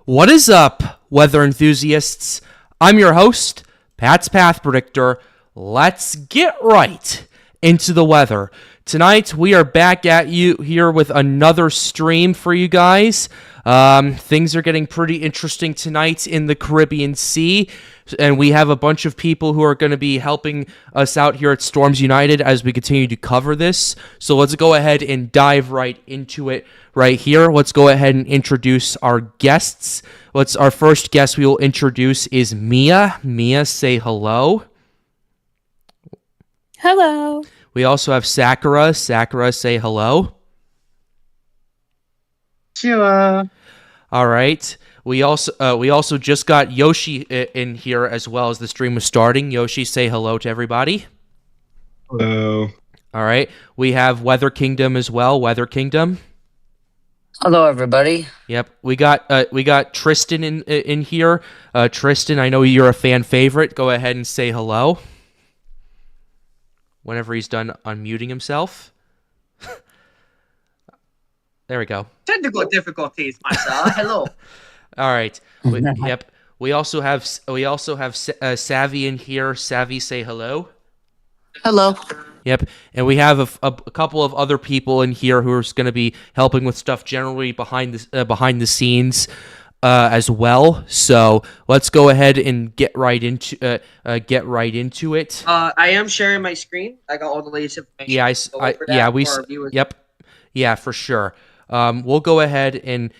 What is up, weather enthusiasts? I'm your host, Pat's Path Predictor. Let's get right into the weather. Tonight, we are back at you here with another stream for you guys. Things are getting pretty interesting tonight in the Caribbean Sea, and we have a bunch of people who are going to be helping us out here at Storms United as we continue to cover this. So let's go ahead and dive right into it right here. Let's go ahead and introduce our guests. Our first guest we will introduce is Mia. Mia, say hello. Hello. We also have Sakura. Sakura, say hello. Sure. All right. We also just got Yoshi in here as well as the stream was starting. Yoshi, say hello to everybody. Hello. All right. We have Weather Kingdom as well. Weather Kingdom. Hello, everybody. Yep. We got Tristan in here. Tristan, I know you're a fan favorite. Go ahead and say hello. Whenever he's done unmuting himself. There we go. Technical difficulties, myself. Hello. All right. Yep. We also have Savvy in here. Savvy, say hello. Hello. Yep. And we have a couple of other people in here who are going to be helping with stuff generally behind the scenes as well. So let's go ahead and get right into it. I am sharing my screen. I got all the latest information. Yep. Yeah, for sure. We'll go ahead and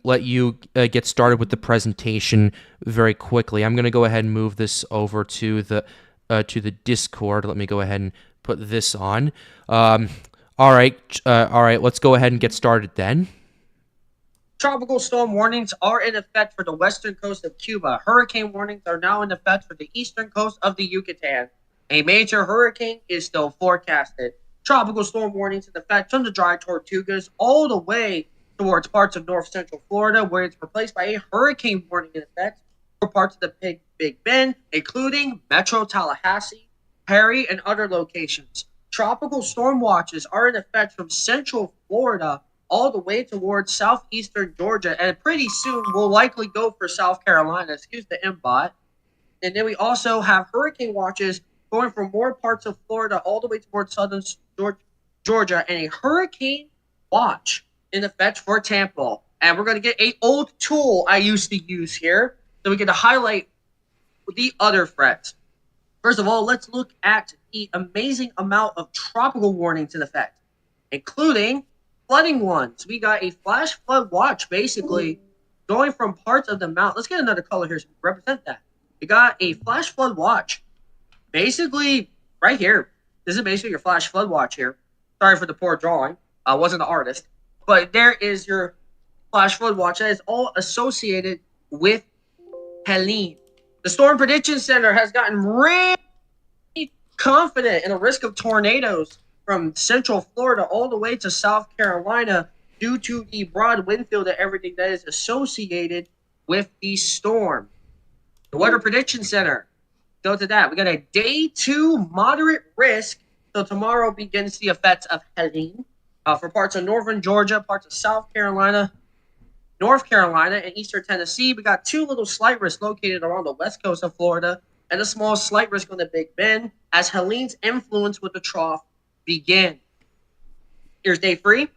let you get started with the presentation very quickly. I'm going to go ahead and move this over to the Discord. Let me go ahead and put this on. All right. Let's go ahead and get started then. Tropical storm warnings are in effect for the western coast of Cuba. Hurricane warnings are now in effect for the eastern coast of the Yucatan. A major hurricane is still forecasted. Tropical storm warnings in effect from the dry Tortugas all the way towards parts of north central Florida, where it's replaced by a hurricane warning in effect for parts of the Big Bend, including Metro Tallahassee, Perry, and other locations. Tropical storm watches are in effect from central Florida all the way towards southeastern Georgia, and pretty soon we'll likely go for South Carolina. Excuse the M-bot. And then we also have hurricane watches going from more parts of Florida all the way towards southern Georgia, and a hurricane watch in effect for Tampa. And we're going to get an old tool I used to use here so we get to highlight the other threats. First of all, let's look at the amazing amount of tropical warnings in effect, including flooding ones. We got a flash flood watch basically going from parts of the mountain. Let's get another color here so we represent that. We got a flash flood watch basically right here. This is basically your flash flood watch here. Sorry for the poor drawing. I wasn't an artist. But there is your flash flood watch that is all associated with Helene. The Storm Prediction Center has gotten really confident in the risk of tornadoes from central Florida all the way to South Carolina due to the broad wind field and everything that is associated with the storm. The Weather Prediction Center, go to that. We got a day 2 moderate risk. So tomorrow begins the effects of Helene for parts of northern Georgia, parts of South Carolina, North Carolina, and eastern Tennessee. We got 2 little slight risks located along the west coast of Florida and a small slight risk on the Big Bend as Helene's influence with the trough begin. Here's day 3.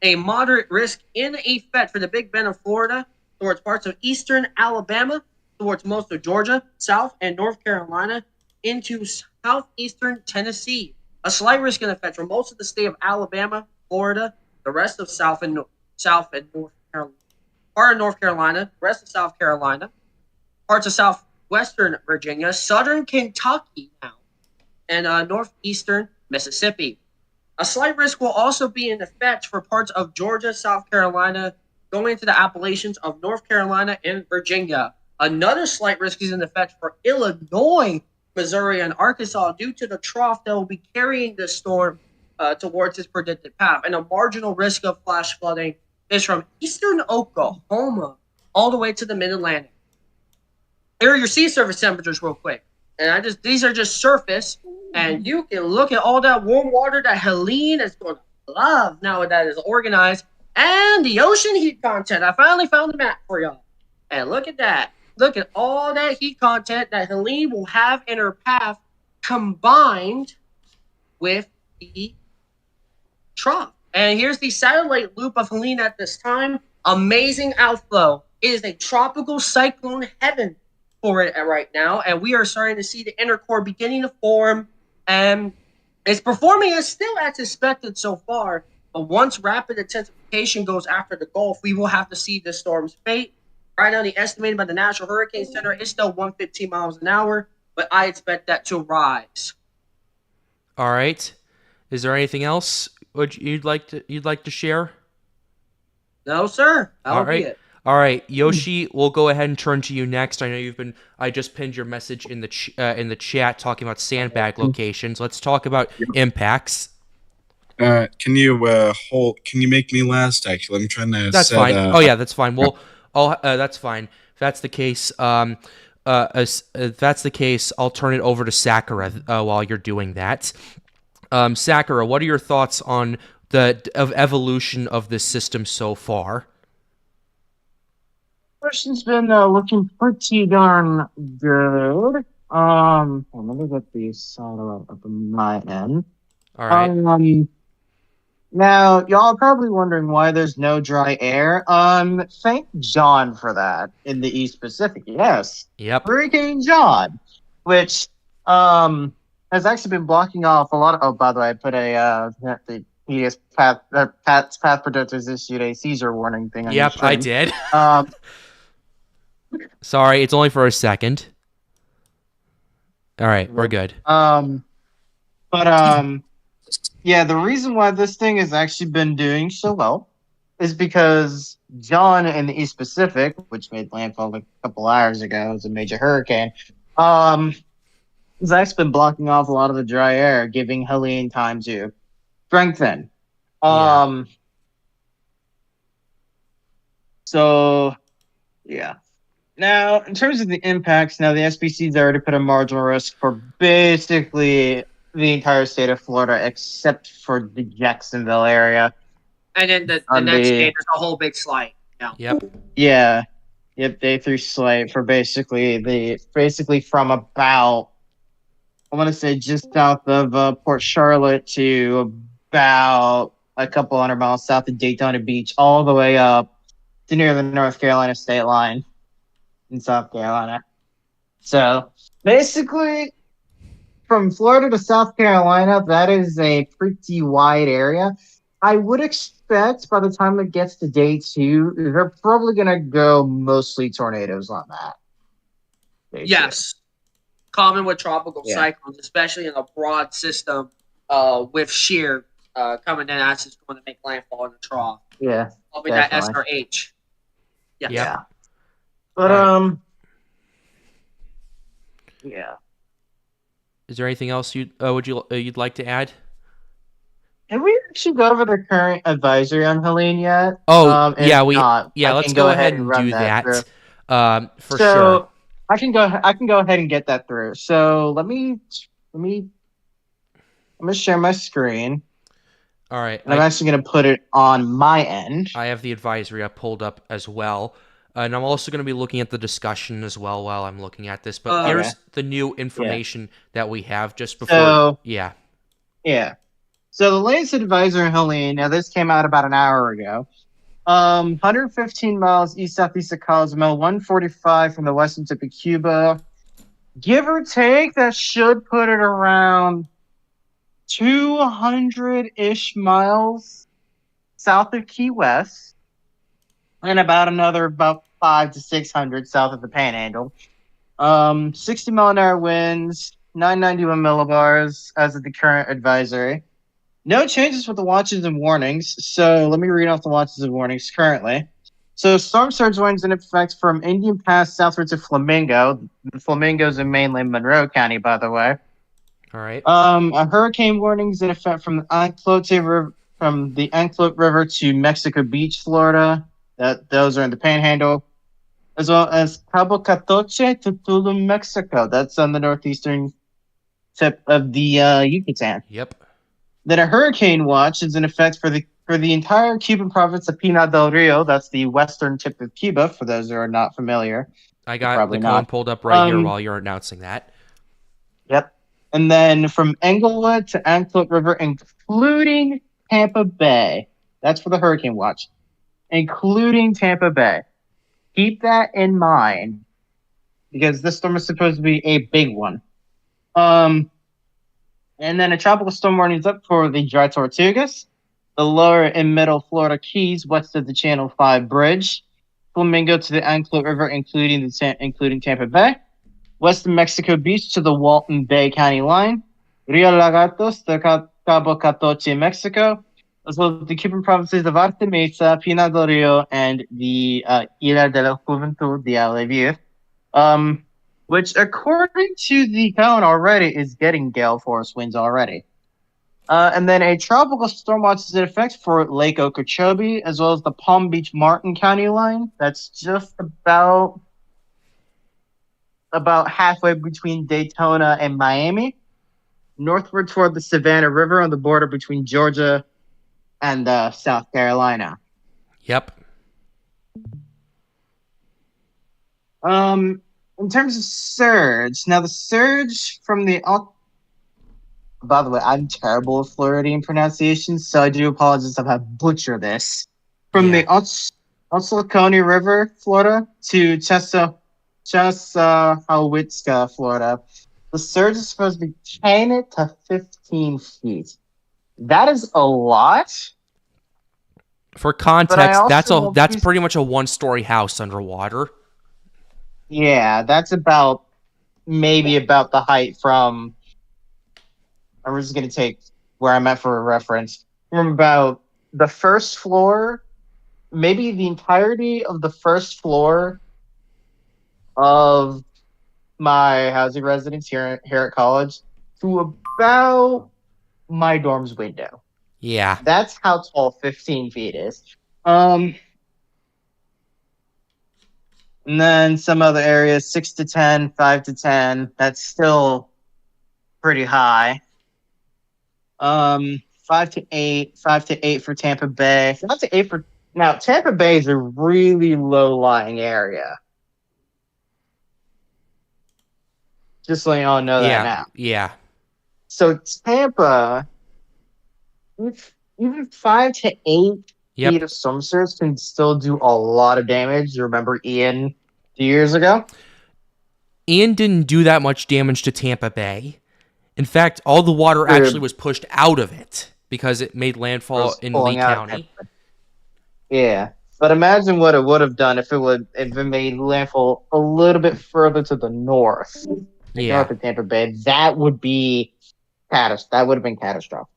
A moderate risk in effect for the Big Bend of Florida towards parts of eastern Alabama, towards most of Georgia, South and North Carolina, into southeastern Tennessee. A slight risk in effect for most of the state of Alabama, Florida, the rest of South and North Carolina, part of North Carolina, rest of South Carolina, parts of southwestern Virginia, southern Kentucky now, and northeastern Mississippi. A slight risk will also be in effect for parts of Georgia, South Carolina, going into the Appalachians of North Carolina and Virginia. Another slight risk is in effect for Illinois, Missouri, and Arkansas due to the trough that will be carrying the storm towards its predicted path. And a marginal risk of flash flooding is from eastern Oklahoma all the way to the mid-Atlantic. Here are your sea surface temperatures real quick. And these are just surface, and you can look at all that warm water that Helene is going to love now that is organized And the ocean heat content. I finally found the map for y'all. And look at that. Look at all that heat content that Helene will have in her path combined with the trough. And here's the satellite loop of Helene at this time. Amazing outflow. It is a tropical cyclone heaven for it right now. And we are starting to see the inner core beginning to form. And it's performing as still as expected so far. But once rapid intensification goes after the Gulf, we will have to see this storm's fate. Right now, the estimated by the National Hurricane Center is still 115 miles an hour, but I expect that to rise. All right. Is there anything else you'd like to share? No, sir. That'll right. be it. All right, Yoshi, we'll go ahead and turn to you next. I know I just pinned your message in the chat talking about sandbag locations. Let's talk about impacts. Can you Can you make me last? Actually, I'm trying to. That's fine. Oh yeah, that's fine. Well, that's fine. If that's the case, if that's the case, I'll turn it over to Sakura while you're doing that. Sakura, what are your thoughts on the evolution of this system so far? Question's been looking pretty darn good. Let me get the satellite up on my end. All right. Now, y'all are probably wondering why there's no dry air. Thank John for that in the East Pacific. Yes. Yep. Hurricane John, which has actually been blocking off a lot of. Oh, by the way, I put the PDS Pat's Path Protectors issued a seizure warning thing on your Yep, I stream. did. Sorry, it's only for a second. All right, we're good. Yeah, the reason why this thing has actually been doing so well is because John in the East Pacific, which made landfall a couple hours ago as a major hurricane, has actually been blocking off a lot of the dry air, giving Helene time to strengthen. So, yeah. Now, in terms of the impacts, now the SPC's already put a marginal risk for basically the entire state of Florida, except for the Jacksonville area. And then the next day, there's a whole big slide. Yep. Yeah. Yep, day 3 slate for basically from about, I want to say just south of Port Charlotte to about a couple hundred miles south of Daytona Beach, all the way up to near the North Carolina state line in South Carolina. So basically, from Florida to South Carolina, that is a pretty wide area. I would expect by the time it gets to day 2, they're probably going to go mostly tornadoes on that. Basically. Yes. Common with tropical cyclones, especially in a broad system with shear coming in as it's going to make landfall in the trough. Yeah. Probably that SRH. Yeah. But, yeah. Is there anything else you'd like to add? Have we actually go over the current advisory on Helene yet? Oh, yeah, let's go ahead and do that. For sure. I can go ahead and get that through. So let me I'm gonna share my screen. All right. And I'm actually gonna put it on my end. I have the advisory I pulled up as well. And I'm also going to be looking at the discussion as well while I'm looking at this. But here's the new information that we have just before. Yeah. So the latest advisory in Helene, now this came out about an hour ago. 115 miles east-southeast of Cozumel, 145 from the western tip of Cuba. Give or take, that should put it around 200-ish miles south of Key West. And about 500 to 600 south of the Panhandle. 60-mile-an-hour winds, 991 millibars as of the current advisory. No changes with the watches and warnings. So let me read off the watches and warnings currently. So storm surge winds in effect from Indian Pass southward to Flamingo. The Flamingo's in mainland Monroe County, by the way. All right. A hurricane warnings in effect from the Anclote River to Mexico Beach, Florida. Those are in the Panhandle, as well as Cabo Catoche to Tulum, Mexico. That's on the northeastern tip of the Yucatan. Yep. Then a hurricane watch is in effect for the for the entire Cuban province of Pinar del Rio, that's the western tip of Cuba, for those who are not familiar. I got Probably the cone not. pulled up right here while you're announcing that. Yep. And then from Englewood to Anclote River, including Tampa Bay. That's for the hurricane watch. Including Tampa Bay. Keep that in mind, because this storm is supposed to be a big one. And then a tropical storm warning is up for the dry Tortugas, the lower and middle Florida Keys west of the Channel 5 bridge, Flamingo to the Anclote River, including Tampa Bay, west of Mexico Beach to the Walton Bay County line, Rio Lagatos to Cabo Catoche, Mexico, as well as the Cuban provinces of Arte Mesa, Pinar del Rio, and the Isla de la Juventud de Alevir, which, according to the cone already, is getting gale force winds already. And then a tropical storm watch is in effect for Lake Okeechobee, as well as the Palm Beach Martin County line. That's just about halfway between Daytona and Miami, northward toward the Savannah River on the border between Georgia and South Carolina. Yep. In terms of surge, now the surge from the... By the way, I'm terrible at Floridian pronunciations, so I do apologize if I butcher this. From the Ocklawaha River, Florida, to Chesapeake, Florida, the surge is supposed to be 10 to 15 feet. That is a lot. For context, that's pretty much a one-story house underwater. Yeah, that's maybe about the height from... I'm just going to take where I'm at for a reference. From about the first floor, maybe the entirety of the first floor of my housing residence here at college to about my dorm's window. Yeah. That's how tall 15 feet is. And then some other areas, 6 to 10, 5 to 10. That's still pretty high. 5 to 8 for Tampa Bay. 5 to 8 for... Now, Tampa Bay is a really low-lying area. Just so you all know that now. Yeah. So Tampa, even 5 to 8 feet of storm surge can still do a lot of damage. You remember Ian 2 years ago? Ian didn't do that much damage to Tampa Bay. In fact, all the water actually was pushed out of it because it made landfall in Lee County. Yeah, but imagine what it would have done if it made landfall a little bit further to the north. North of Tampa Bay. That would be that would have been catastrophic.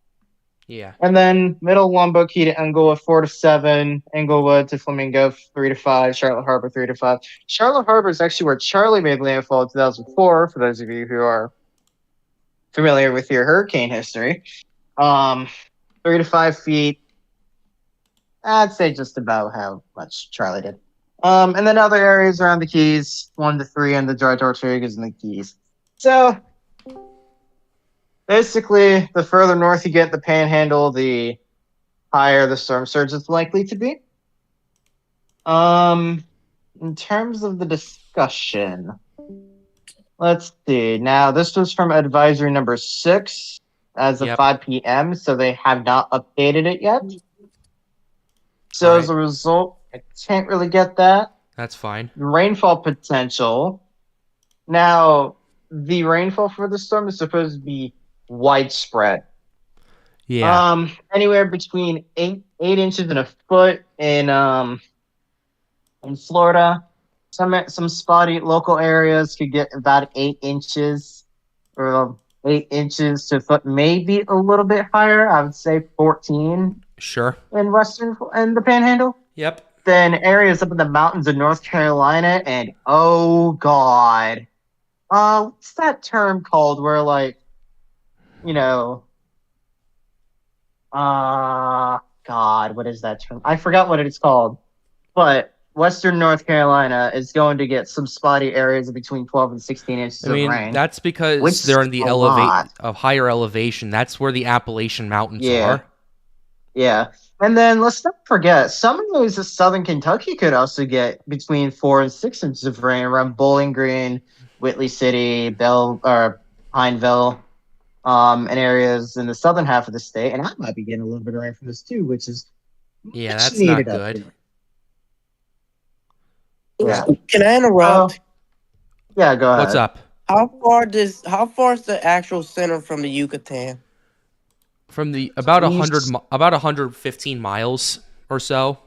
Yeah. And then middle Lombok Key to Englewood 4 to 7, Englewood to Flamingo 3 to 5, Charlotte Harbor 3 to 5. Charlotte Harbor is actually where Charlie made landfall in 2004. For those of you who are familiar with your hurricane history, 3 to 5 feet. I'd say just about how much Charlie did. And then other areas around the Keys, 1 to 3 on the dry Tortugas and the Keys. So basically, the further north you get the Panhandle, the higher the storm surge is likely to be. In terms of the discussion, let's see. Now, this was from advisory number 6 as of 5 p.m., so they have not updated it yet. So as a result, I can't really get that. That's fine. Rainfall potential. Now, the rainfall for the storm is supposed to be widespread. Yeah. Anywhere between 8 inches and a foot in Florida. Some spotty local areas could get about 8 inches, or 8 inches to a foot, maybe a little bit higher. I would say 14. Sure. In the Panhandle. Yep. Then areas up in the mountains of North Carolina, and oh god, what's that term called? Where God, what is that term? I forgot what it's called. But Western North Carolina is going to get some spotty areas of between 12 and 16 inches of rain. That's because they're in the higher elevation. That's where the Appalachian Mountains are. Yeah. And then let's not forget, some areas of southern Kentucky could also get between 4 and 6 inches of rain around Bowling Green, Whitley City, Bell or Pineville, and areas in the southern half of the state. And I might be getting a little bit of rain from this too, which is Yeah, much that's not needed up good. here. Yeah. Can I interrupt? Yeah, go ahead. What's up? How far is the actual center from the Yucatan? From the about East. about 115 miles or so.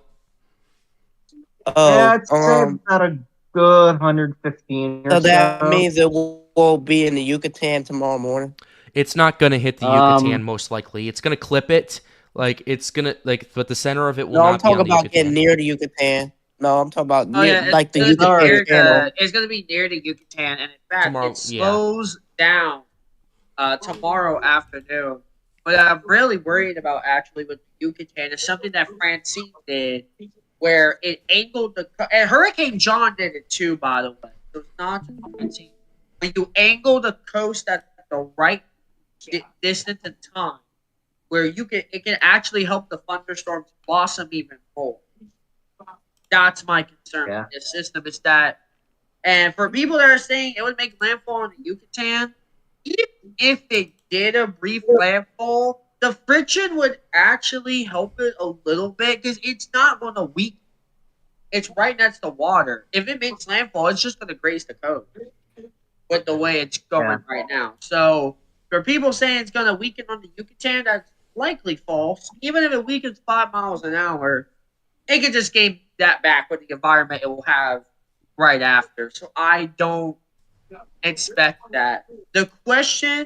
Oh, Yeah, I'd say about a good 115 or so so. that means it will be in the Yucatan tomorrow morning. It's not gonna hit the Um, Yucatan most likely. It's gonna clip it. Like it's gonna but the center of it will No, I'm not be on talking the about Yucatan. getting near the Yucatan. No, I'm talking about Oh near, yeah, like the it's gonna be near Yucatan channel. it's gonna be near the Yucatan, and in fact, Tomorrow- it slows down tomorrow afternoon. But I'm really worried about actually with the Yucatan is something that Francine did, where it angled and Hurricane John did it too, by the way. So it's not just Francine. When you angle the coast at the right distance and time, where it can actually help the thunderstorms blossom even more. That's my concern with this system is that, and for people that are saying it would make landfall in the Yucatan, even if it did a brief landfall, the friction would actually help it a little bit because it's not going to weaken. It's right next to water. If it makes landfall, it's just going to graze the coast with the way it's going right now. So for people saying it's going to weaken on the Yucatan, that's likely false. Even if it weakens 5 miles an hour, it could just gain that back with the environment it will have right after. So I don't expect that. The question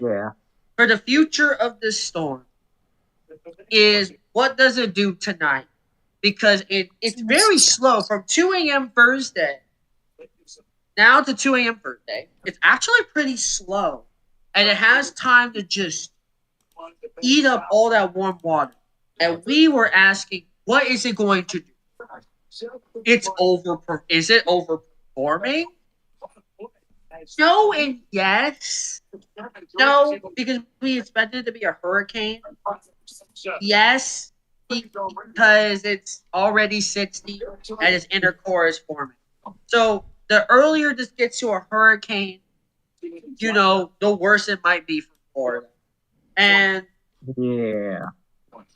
for the future of this storm is what does it do tonight? Because it's very slow from 2 a.m. Thursday now to 2 a.m. Thursday. It's actually pretty slow. And it has time to just eat up all that warm water. And we were asking, what is it going to do? Is it overperforming? No and yes. No, because we expected it to be a hurricane. Yes, because it's already 60 and its inner core is forming. So the earlier this gets to a hurricane, the worse it might be for Florida. And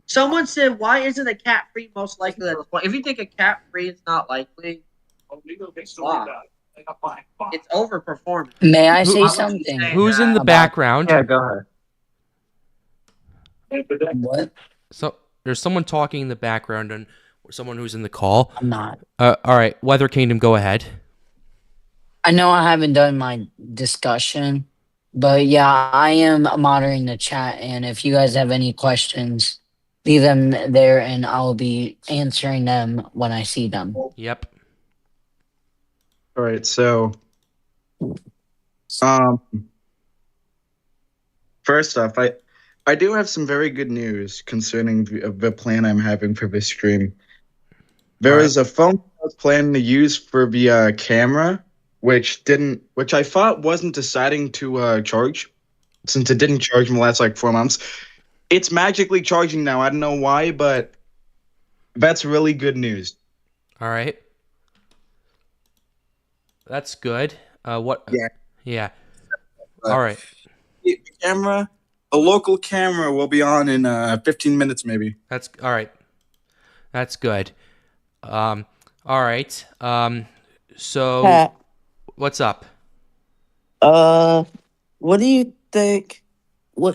someone said, why isn't a cat free most likely at this point? If you think a cat free is not likely, why? It's overperforming. May I say something? Who's in the about- background? Yeah, go ahead. What? So there's someone talking in the background and someone who's in the call. I'm not. All right, Weather Kingdom, go ahead. I know I haven't done my discussion, but yeah, I am monitoring the chat, and if you guys have any questions, leave them there, and I'll be answering them when I see them. Yep. All right, so first off, I do have some very good news concerning the plan I'm having for this stream. There is a phone I was planning to use for the camera, which I thought wasn't deciding to charge, since it didn't charge in the last 4 months. It's magically charging now. I don't know why, but that's really good news. All right. That's good. What? Yeah. All right. The camera, a local camera, will be on in 15 minutes, maybe. That's all right. That's good. All right. So Pat, what's up? what do you think?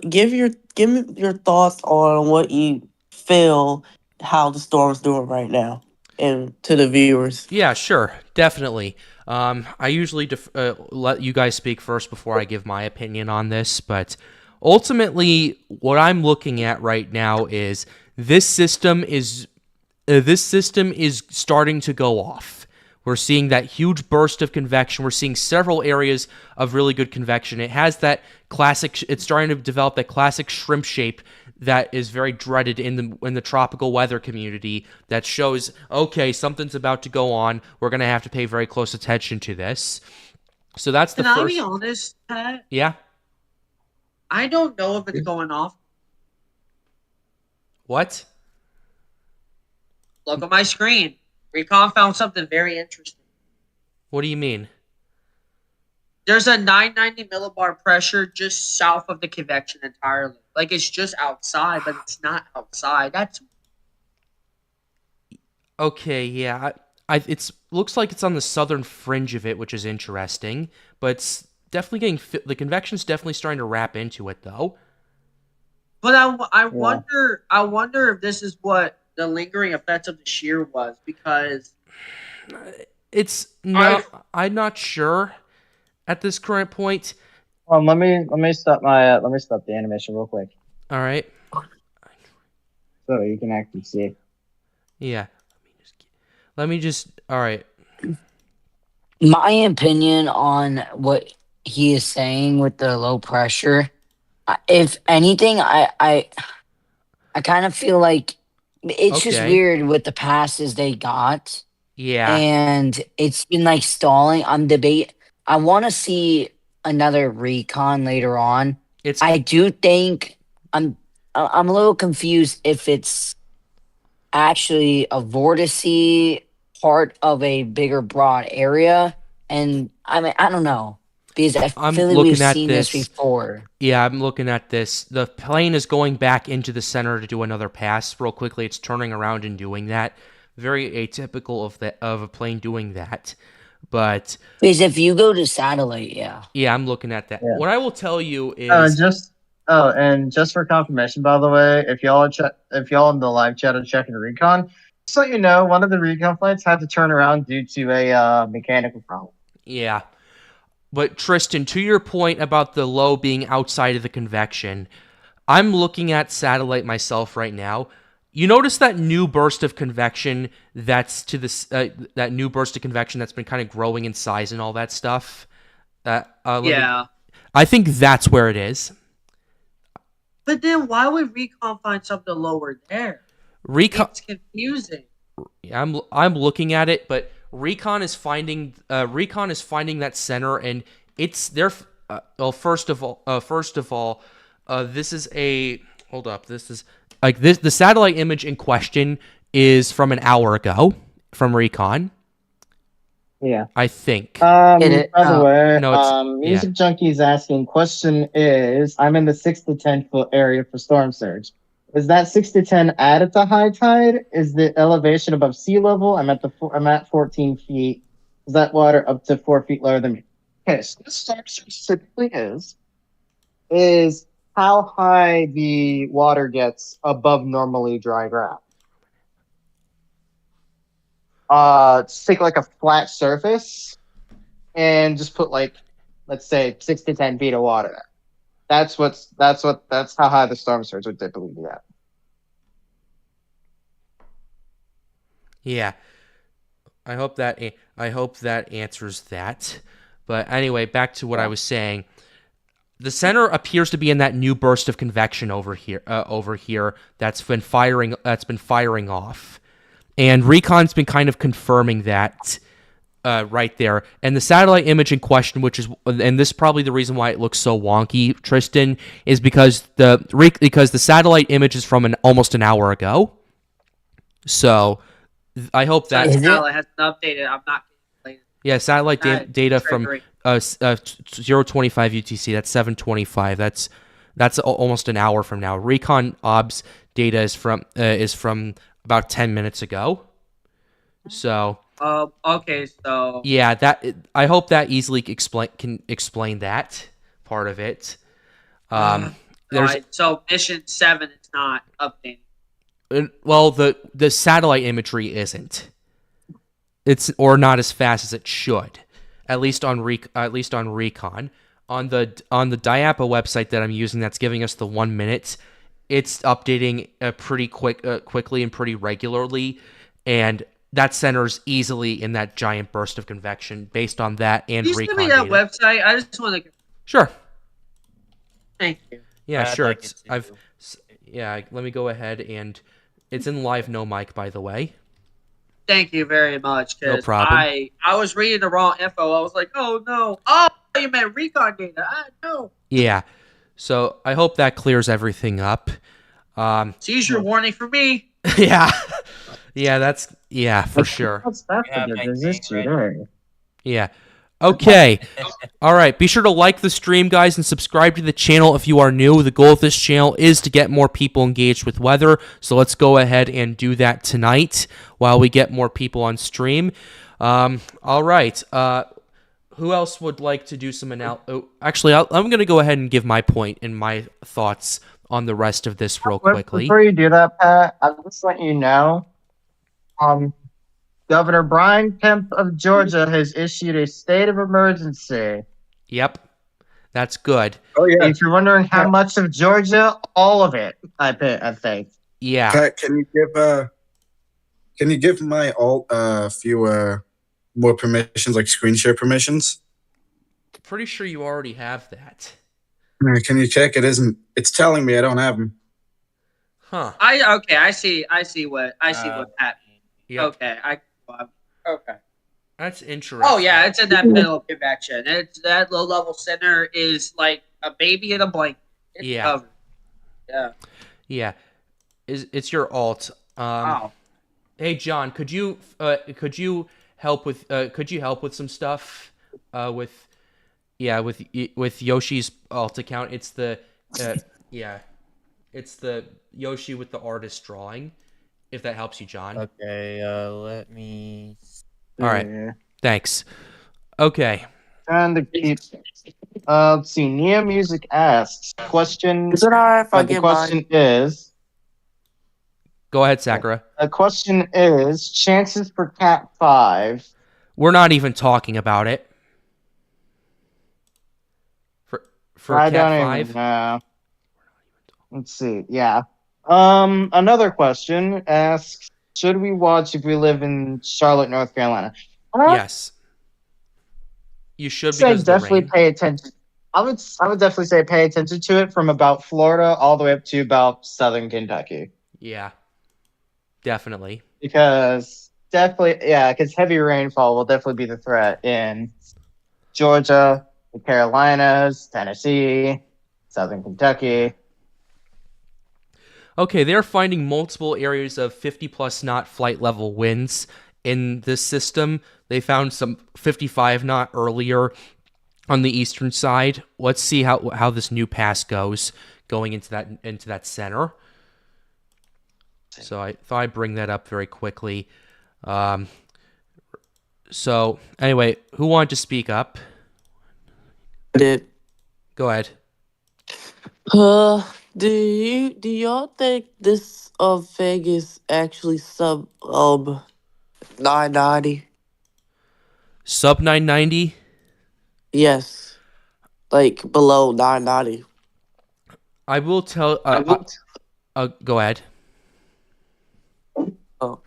Give me your thoughts on what you feel how the storm's doing right now, and to the viewers. Yeah, sure, definitely. I usually let you guys speak first before I give my opinion on this, but ultimately, what I'm looking at right now is this system is starting to go off. We're seeing that huge burst of convection. We're seeing several areas of really good convection. It has that classic. It's starting to develop that classic shrimp shape that is very dreaded in the tropical weather community. That shows, okay, something's about to go on. We're gonna have to pay very close attention to this. So that's the Can first. I be honest, Pat? Yeah. I don't know if it's going off. What? Look at my screen. Recon found something very interesting. What do you mean? There's a 990 millibar pressure just south of the convection entirely. Like it's just outside, but it's not outside. That's Okay, yeah. It's looks like it's on the southern fringe of it, which is interesting. But it's definitely the convection's definitely starting to wrap into it, though. But I wonder if this is what the lingering effects of the shear was, because It's not. I'm not sure at this current point. Let me stop the animation real quick All right. so you can actually see. Yeah. Let me just. All right. My opinion on what he is saying with the low pressure, if anything, I kind of feel like it's just Okay. weird with the passes they got, Yeah. and it's been like stalling. I want to see another recon later on. It's. I do think I'm a little confused if it's actually a vortice part of a bigger broad area, and I mean I don't know, because I I'm feel like looking we've at seen this this. before. Yeah, I'm looking at this. The plane is going back into the center to do another pass real quickly. It's turning around and doing that. Very atypical of a plane doing that. But Because if you go to satellite, yeah. yeah, I'm looking at that. Yeah. What I will tell you is And just for confirmation, by the way, if y'all in the live chat are checking Recon, just so you know, one of the Recon flights had to turn around due to a mechanical problem. yeah. But Tristan, to your point about the low being outside of the convection, I'm looking at satellite myself right now. You notice that new burst of convection that's to this that new burst of convection that's been kind of growing in size and all that stuff. yeah. I think that's where it is. But then why would Recon find something lower there? Recon. It's confusing. I'm looking at it, but Recon is finding that center, and it's there. Well, first of all, this is a hold up. This is like this. The satellite image in question is from an hour ago from Recon. Yeah. I think. By the way, no, it's Music Junkie is asking. Question is, I'm in the 6 to 10 foot area for storm surge. Is that 6 to 10 at the high tide? Is the elevation above sea level? I'm at 14 feet. Is that water up to 4 feet lower than me? Okay, so this storm surge typically is how high the water gets above normally dry ground. Just take like a flat surface and just put like, let's say 6 to 10 feet of water there. That's how high the storm surge would typically be at. Yeah. I hope that answers that. But anyway, back to what I was saying. The center appears to be in that new burst of convection over here that's been firing off. And Recon's been kind of confirming that right there. And the satellite image in question, and this is probably the reason why it looks so wonky, Tristan, is because the satellite image is from almost an hour ago. So I hope that satellite hasn't updated. I'm not getting yeah, satellite data from 025 UTC. That's 725. That's almost an hour from now. Recon Obs data is from about 10 minutes ago. So okay, so yeah, I hope that easily can explain that part of it. So mission 7 is not updated. Well, the satellite imagery isn't. It's or not as fast as it should. At least on Recon. On the DIAPA website that I'm using, that's giving us the 1 minute. It's updating pretty quickly and pretty regularly, and that centers easily in that giant burst of convection based on that and Can you Recon send me that data. website? I just want to. Sure. Thank you. Yeah, sure. Like it too. Let me go ahead and it's in live no mic, by the way. Thank you very much. No problem. I was reading the wrong info. I was like, oh no. Oh, you meant Recon data. I know. Yeah. So I hope that clears everything up. Seizure warning for me. Yeah. Yeah, for sure. What's that Yeah, for my this king, issue right? there? Yeah. Okay. All right. Be sure to like the stream, guys, and subscribe to the channel if you are new. The goal of this channel is to get more people engaged with weather. So let's go ahead and do that tonight while we get more people on stream. All right. Who else would like to do some actually, I'm going to go ahead and give my point and my thoughts on the rest of this real quickly. Before you do that, Pat, I'll just let you know. Governor Brian Kemp of Georgia has issued a state of emergency. Yep. That's good. Oh yeah, If you're wondering how much of Georgia, all of it, I think. Yeah. Pat, can you give my alt a few more permissions, like screen share permissions? Pretty sure you already have that. Can you check? It isn't. It's telling me I don't have them. Huh. I see what Pat. Yep. Okay, okay. That's interesting. Oh yeah, it's in that middle convection. It's that low level center is like a baby in a blanket. It's Yeah. covered. Yeah. Yeah. It's your alt. Wow. Hey John, could you help with some stuff with Yoshi's alt account? It's the it's the Yoshi with the artist drawing. If that helps you, John. Okay, let me. All right. Yeah. Thanks. Okay. And the keep. Let's see. Nia Music asks question. Is it alright if I The get question mine? is. Go ahead, Sakura. The question is chances for Cat 5. We're not even talking about it. For I Cat don't 5. even know. Let's see. Yeah. Another question asks, should we watch if we live in Charlotte, North Carolina? Yes. You should Say because of the definitely rain. pay attention. I would definitely say pay attention to it from about Florida all the way up to about southern Kentucky. Yeah. Definitely. Because heavy rainfall will definitely be the threat in Georgia, the Carolinas, Tennessee, southern Kentucky. Okay, they're finding multiple areas of 50+ knot flight level winds in this system. They found some 55 knot earlier on the eastern side. Let's see how this new pass goes going into that center. So I thought I'd bring that up very quickly. So anyway, who wanted to speak up? I did. Go ahead. Do y'all think this fig is actually sub 990? Sub 990? Yes. Like below 990. I will tell go ahead. Oh.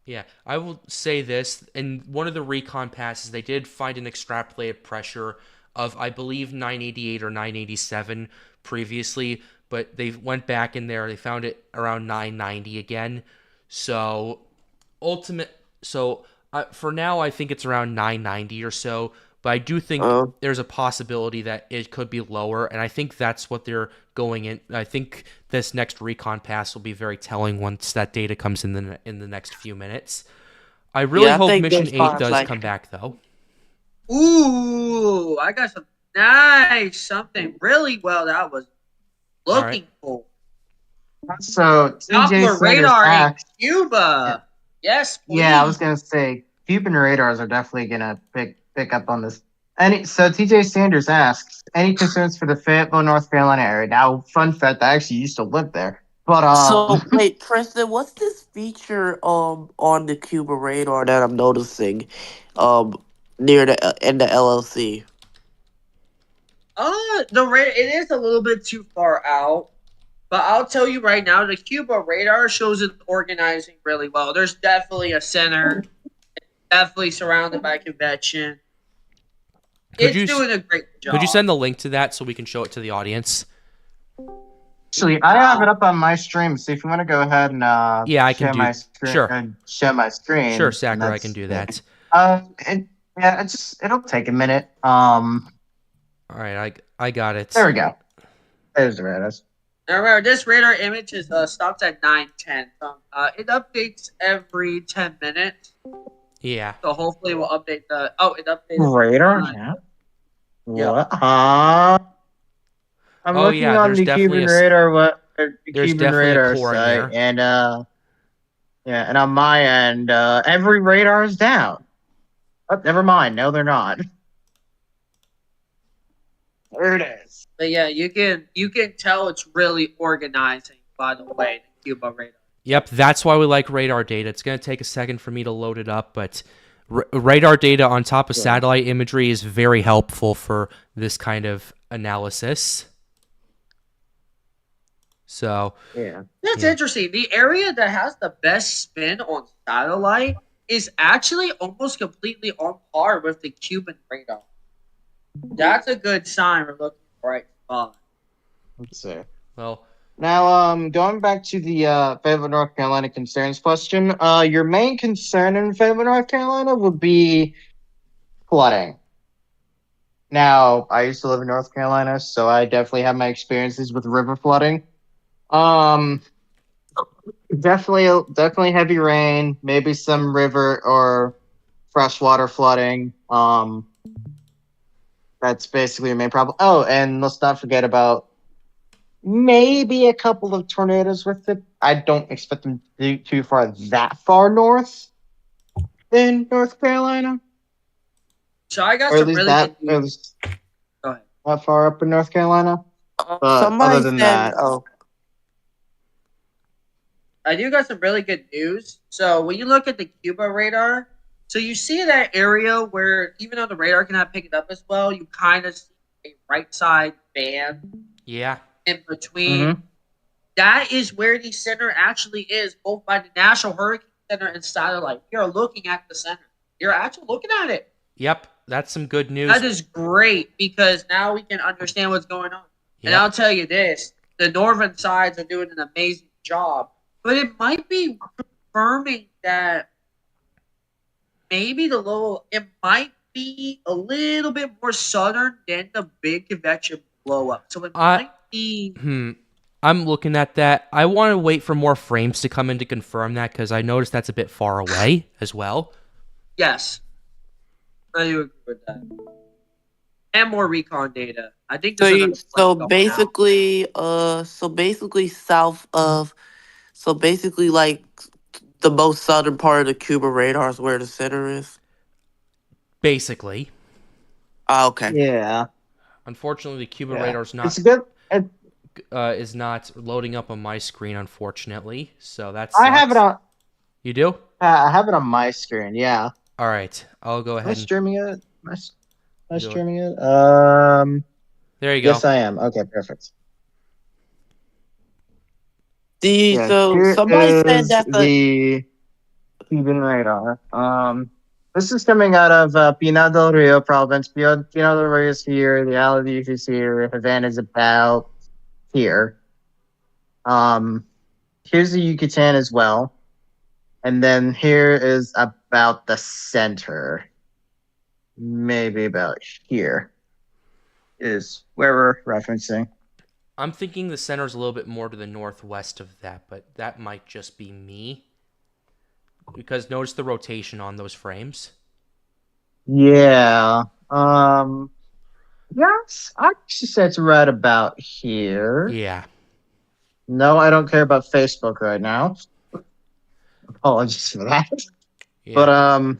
Yeah, I will say this. In one of the recon passes, they did find an extrapolated pressure of, I believe, 988 or 987 previously, but they went back in there. They found it around 990 again. So, for now, I think it's around 990 or so. But I do think there's a possibility that it could be lower, and I think that's what they're going in. I think this next recon pass will be very telling once that data comes in the next few minutes. I really hope Mission 8 does come back, though. Ooh, I got something really well that I was looking for. So Doppler radar in Cuba. Yeah. Yes, please. Yeah, I was gonna say Cuban radars are definitely gonna pick up on this. So TJ Sanders asks, any concerns for the Fayetteville, North Carolina area? Now, fun fact, I actually used to live there. But So wait, Preston, what's this feature on the Cuba radar that I'm noticing near in the LLC? It is a little bit too far out, but I'll tell you right now, the Cuba radar shows it organizing really well. There's definitely a center, definitely surrounded by convection. It's doing a great job. Could you send the link to that so we can show it to the audience? Actually, I have it up on my stream, so if you want to go ahead and I can my screen, share my screen. Sure, Sakura, I can do that. It'll take a minute. All right, I got it. There we go. There's the radars. Now remember, this radar image is stops at 9:10. It updates every 10 minutes. Yeah. So hopefully we'll update the. Oh, it updated. Radar? Nine. Yeah. Yep. What? I'm Oh, looking yeah, on there's the definitely Cuban radar. The there's Cuban definitely a radar core in site, there. and yeah, and on my end, every radar is down. Oh, never mind. No, they're not. There it is. But yeah, you can tell it's really organizing. By the way, the Cuba radar. Yep, that's why we like radar data. It's going to take a second for me to load it up, but radar data on top of satellite imagery is very helpful for this kind of analysis. So, Yeah. That's Yeah. interesting. The area that has the best spin on satellite is actually almost completely on par with the Cuban radar. That's a good sign we're looking for right spot. Let's see. well, Now, going back to the Fayetteville, North Carolina concerns question, your main concern in Fayetteville, North Carolina would be flooding. Now, I used to live in North Carolina, so I definitely have my experiences with river flooding. Um, definitely heavy rain, maybe some river or freshwater flooding. That's basically your main problem. Oh, and let's not forget about maybe a couple of tornadoes with it. I don't expect them to be too that far north in North Carolina, So I got or at some least really good at news. least Go ahead. that far up in North Carolina. But Somebody other than said, that, "Oh, I do got some really good news. So when you look at the Cuba radar, so you see that area where even though the radar cannot pick it up as well, you kind of see a right side band yeah. in between. That is where the center actually is, both by the National Hurricane Center and satellite. We are looking at the center. You're actually looking at it. Yep, that's some good news. That is great because now we can understand what's going on. And Yep. I'll tell you this: the northern sides are doing an amazing job, but it might be confirming that maybe it might be a little bit more southern than the big convection blow up. So it might be. I'm looking at that. I want to wait for more frames to come in to confirm that because I noticed that's a bit far away as well. Yes, I do agree with that. And more recon data. I think so there's you, another so one going out. basically south of, so basically like the most southern part of the Cuba radar is where the center is." Basically. Oh, okay. yeah, Unfortunately, the Cuba yeah. radar's It's not good. is not loading up on my screen, unfortunately. So that sucks. I have it on. You do? I have it on my screen. Yeah. All right. I'll go Am I ahead and streaming it? Am I do it. streaming it? There you go. Yes, I am. Okay, perfect. So Here somebody said is that the Cuban radar. This is coming out of Pinar del Rio province. Pinar del Rio is here. The Aladif is here. Havana is about here. Here's the Yucatan as well. And then here is about the center. Maybe about here is where we're referencing. I'm thinking the center's a little bit more to the northwest of that, but that might just be me. Because notice the rotation on those frames. Yeah. Yes, I actually said it's right about here. Yeah. No, I don't care about Facebook right now. Apologies for that. Yeah.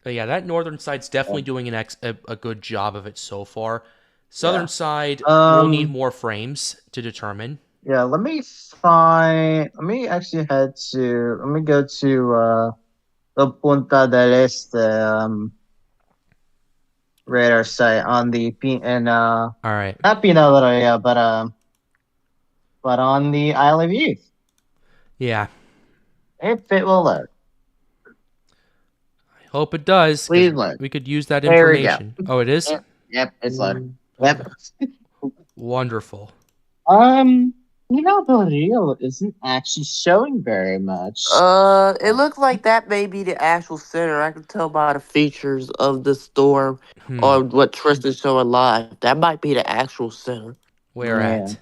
But yeah, that northern side's definitely doing a good job of it so far. Southern side will need more frames to determine. Yeah, let me actually let me go to the Punta del Este radar site on the All right. not Pinar del Rio, but on the Isle of Youth. Yeah. If it will load. I hope it does. Please load. We could use that There we go. information. Oh, it is? Yep, it's loaded. Yep. Wonderful. Pinar del Rio isn't actually showing very much. it looks like that may be the actual center. I can tell by the features of the storm or what Tristan's showing live. That might be the actual center. Where Yeah. at?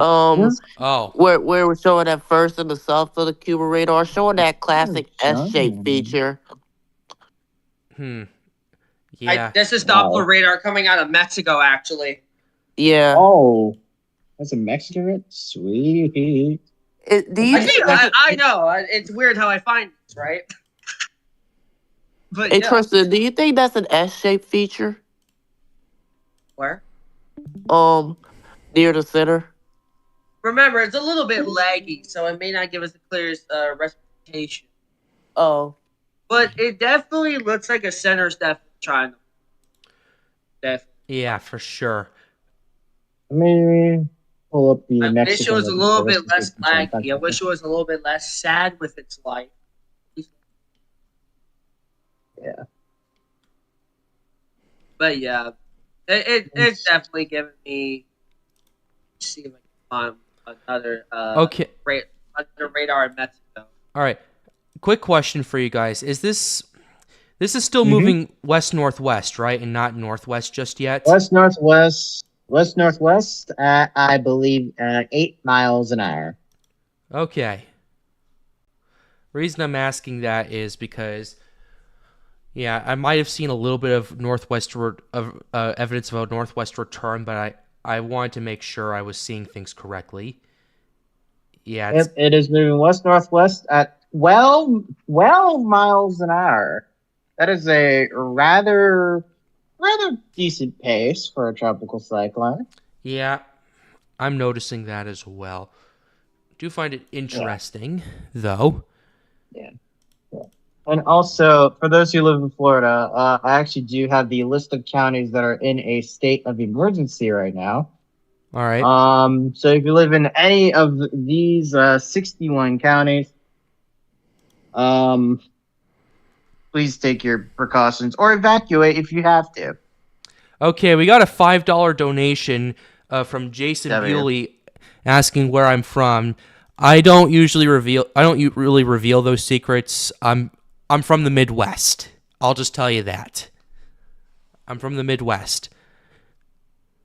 Um, Oh, where we're showing at first in the south of the Cuba radar, showing that classic S-shaped feature. yeah. This is Wow. Doppler radar coming out of Mexico, actually. Yeah. Oh, that's a Mexican? Sweet. Do you think that's I know. It's weird how I find this, right? But yeah. interesting? Do you think that's an S-shaped feature? Where? Near the center. Remember, it's a little bit laggy, so it may not give us the clearest representation. Oh. But it definitely looks like a center step triangle. Definitely. Yeah, for sure. Let me pull up the I Mexican. wish it was a little bit less representation. laggy. I wish it was a little bit less sad with its life. Yeah. But yeah, it's definitely giving me. See if I can find another Okay. under radar in Mexico. All right. Quick question for you guys: Is this is still moving west northwest, right, and not northwest just yet? West northwest. I believe 8 miles an hour. Okay. Reason I'm asking that is because, yeah, I might have seen a little bit of northwestward of evidence of a northwestward turn, but I wanted to make sure I was seeing things correctly. Yeah. Yep, it is moving west northwest at 12 miles an hour. That is a rather decent pace for a tropical cyclone. Yeah, I'm noticing that as well. Do find it interesting, though. Yeah. And also, for those who live in Florida, I actually do have the list of counties that are in a state of emergency right now. All right. So if you live in any of these 61 counties, please take your precautions or evacuate if you have to. Okay, we got a $5 donation from Jason Bewley asking where I'm from. I don't really reveal those secrets. I'm from the Midwest. I'll just tell you that. I'm from the Midwest.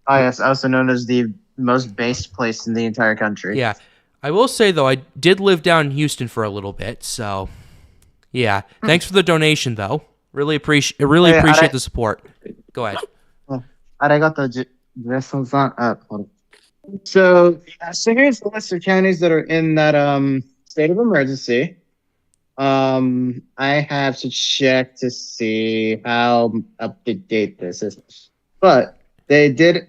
Oh yes, also known as the most based place in the entire country. Yeah. I will say though, I did live down in Houston for a little bit, so yeah. Thanks for the donation though. Really appreciate the support. Go ahead. Arigato, So here's the list of counties that are in that state of emergency. I have to check to see how up to date this is, but they did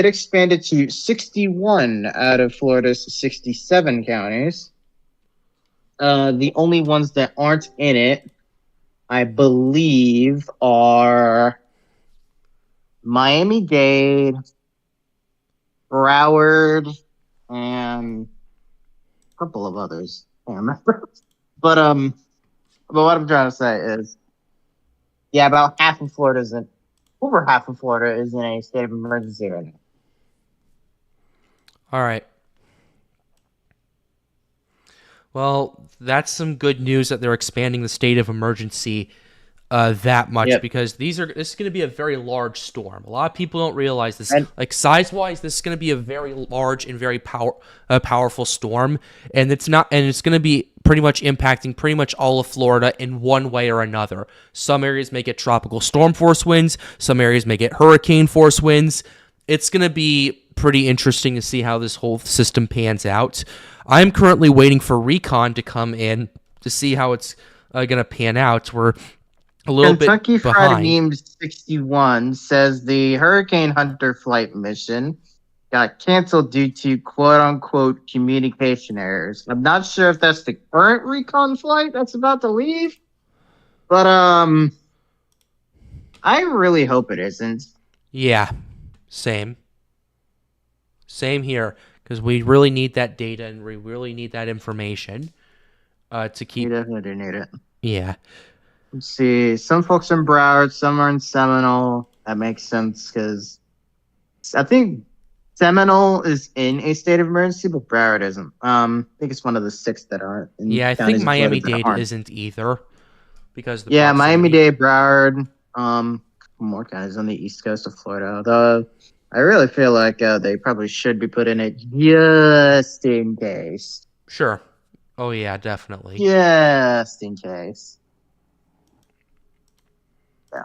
expand it to 61 out of Florida's 67 counties. The only ones that aren't in it, I believe, are Miami-Dade, Broward, and a couple of others. I can't remember. But what I'm trying to say is, yeah, about over half of Florida is in a state of emergency right now. All right. Well, that's some good news that they're expanding the state of emergency that much because this is going to be a very large storm. A lot of people don't realize this. Like size-wise, this is going to be a very large and very powerful storm, and it's going to be pretty much impacting pretty much all of Florida in one way or another. Some areas may get tropical storm force winds. Some areas may get hurricane force winds. It's going to be pretty interesting to see how this whole system pans out. I'm currently waiting for Recon to come in to see how it's going to pan out. We're a little Kentucky bit behind. Fried Meme 61 says the Hurricane Hunter flight mission got canceled due to quote-unquote communication errors. I'm not sure if that's the current Recon flight that's about to leave, but I really hope it isn't. Yeah, same here, because we really need that data and we really need that information to keep. We definitely do need it. Yeah. Let's see. Some folks are in Broward, some are in Seminole. That makes sense because I think Seminole is in a state of emergency, but Broward isn't. I think it's one of the 6 that aren't. Yeah, I think Miami-Dade isn't either because the Miami-Dade, Broward, more counties on the east coast of Florida. I really feel like they probably should be putting it just in case. Sure. Oh yeah, definitely. Just in case. Yeah.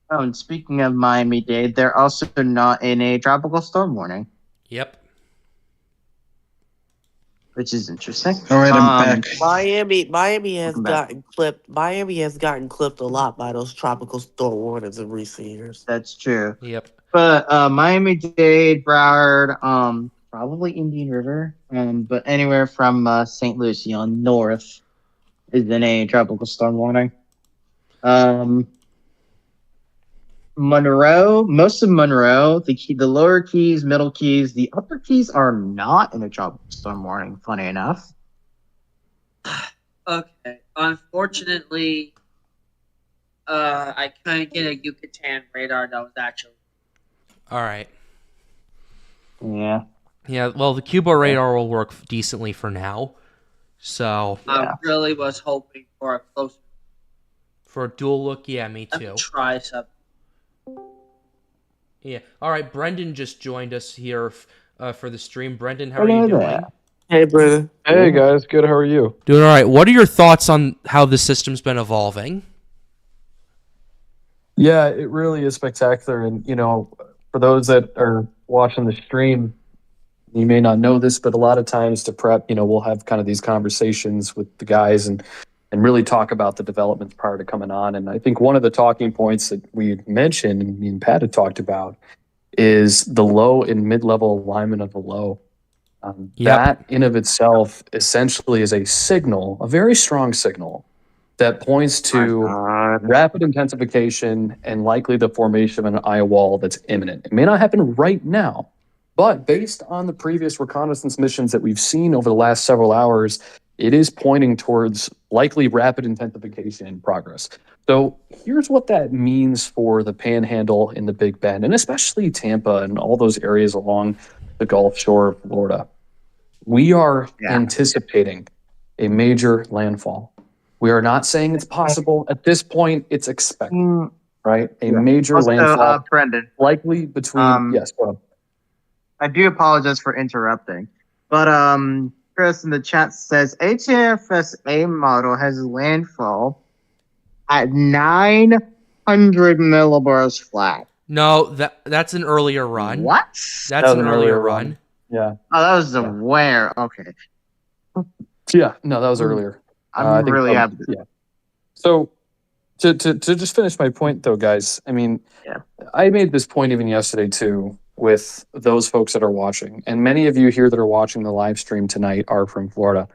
Oh, and speaking of Miami-Dade, they're also not in a tropical storm warning, Yep. which is interesting. All right, I'm back. Miami has Welcome back. gotten clipped. Miami has gotten clipped a lot by those tropical storm warnings in recent years. That's true. Yep. But Miami-Dade, Broward, probably Indian River, but anywhere from St. Lucie on north is in a tropical storm warning. Monroe, most of Monroe, the lower keys, middle keys, the upper keys are not in a tropical storm warning. Funny enough. Okay. Unfortunately, I couldn't get a Yucatan radar that was actually. All right. Yeah. Yeah. Well, the Cuba radar will work decently for now. So Yeah. I really was hoping for a closer. for a dual look, yeah, me Let too. me try something. Yeah. All right. Brendan just joined us here for the stream. Brendan, how are Hello you doing? there. Hey, Brennan. Hey guys, good. How are you? Doing all right. What are your thoughts on how the system's been evolving? Yeah, it really is spectacular. And for those that are watching the stream, you may not know this, but a lot of times to prep, we'll have kind of these conversations with the guys and really talk about the developments prior to coming on. And I think one of the talking points that we mentioned and me and Pat had talked about is the low and mid-level alignment of the low. Yep. That in of itself essentially is a signal, a very strong signal that points to rapid intensification and likely the formation of an eye wall that's imminent. It may not happen right now, but based on the previous reconnaissance missions that we've seen over the last several hours, it is pointing towards likely rapid intensification in progress. So here's what that means for the Panhandle in the Big Bend, and especially Tampa and all those areas along the Gulf Shore of Florida. We are anticipating a major landfall. We are not saying it's possible. At this point, it's expected, right? A major Also, landfall, Brendan, likely between, yes, go ahead. I do apologize for interrupting, but Chris in the chat says HAFSA model has landfall at 900 millibars flat. No, that's an earlier run. What? That's an earlier run. Yeah. Oh, that was where? Okay. Yeah, no, that was earlier. I'm really happy. Yeah. So to just finish my point though, guys, I mean, Yeah. I made this point even yesterday too with those folks that are watching. And many of you here that are watching the live stream tonight are from Florida.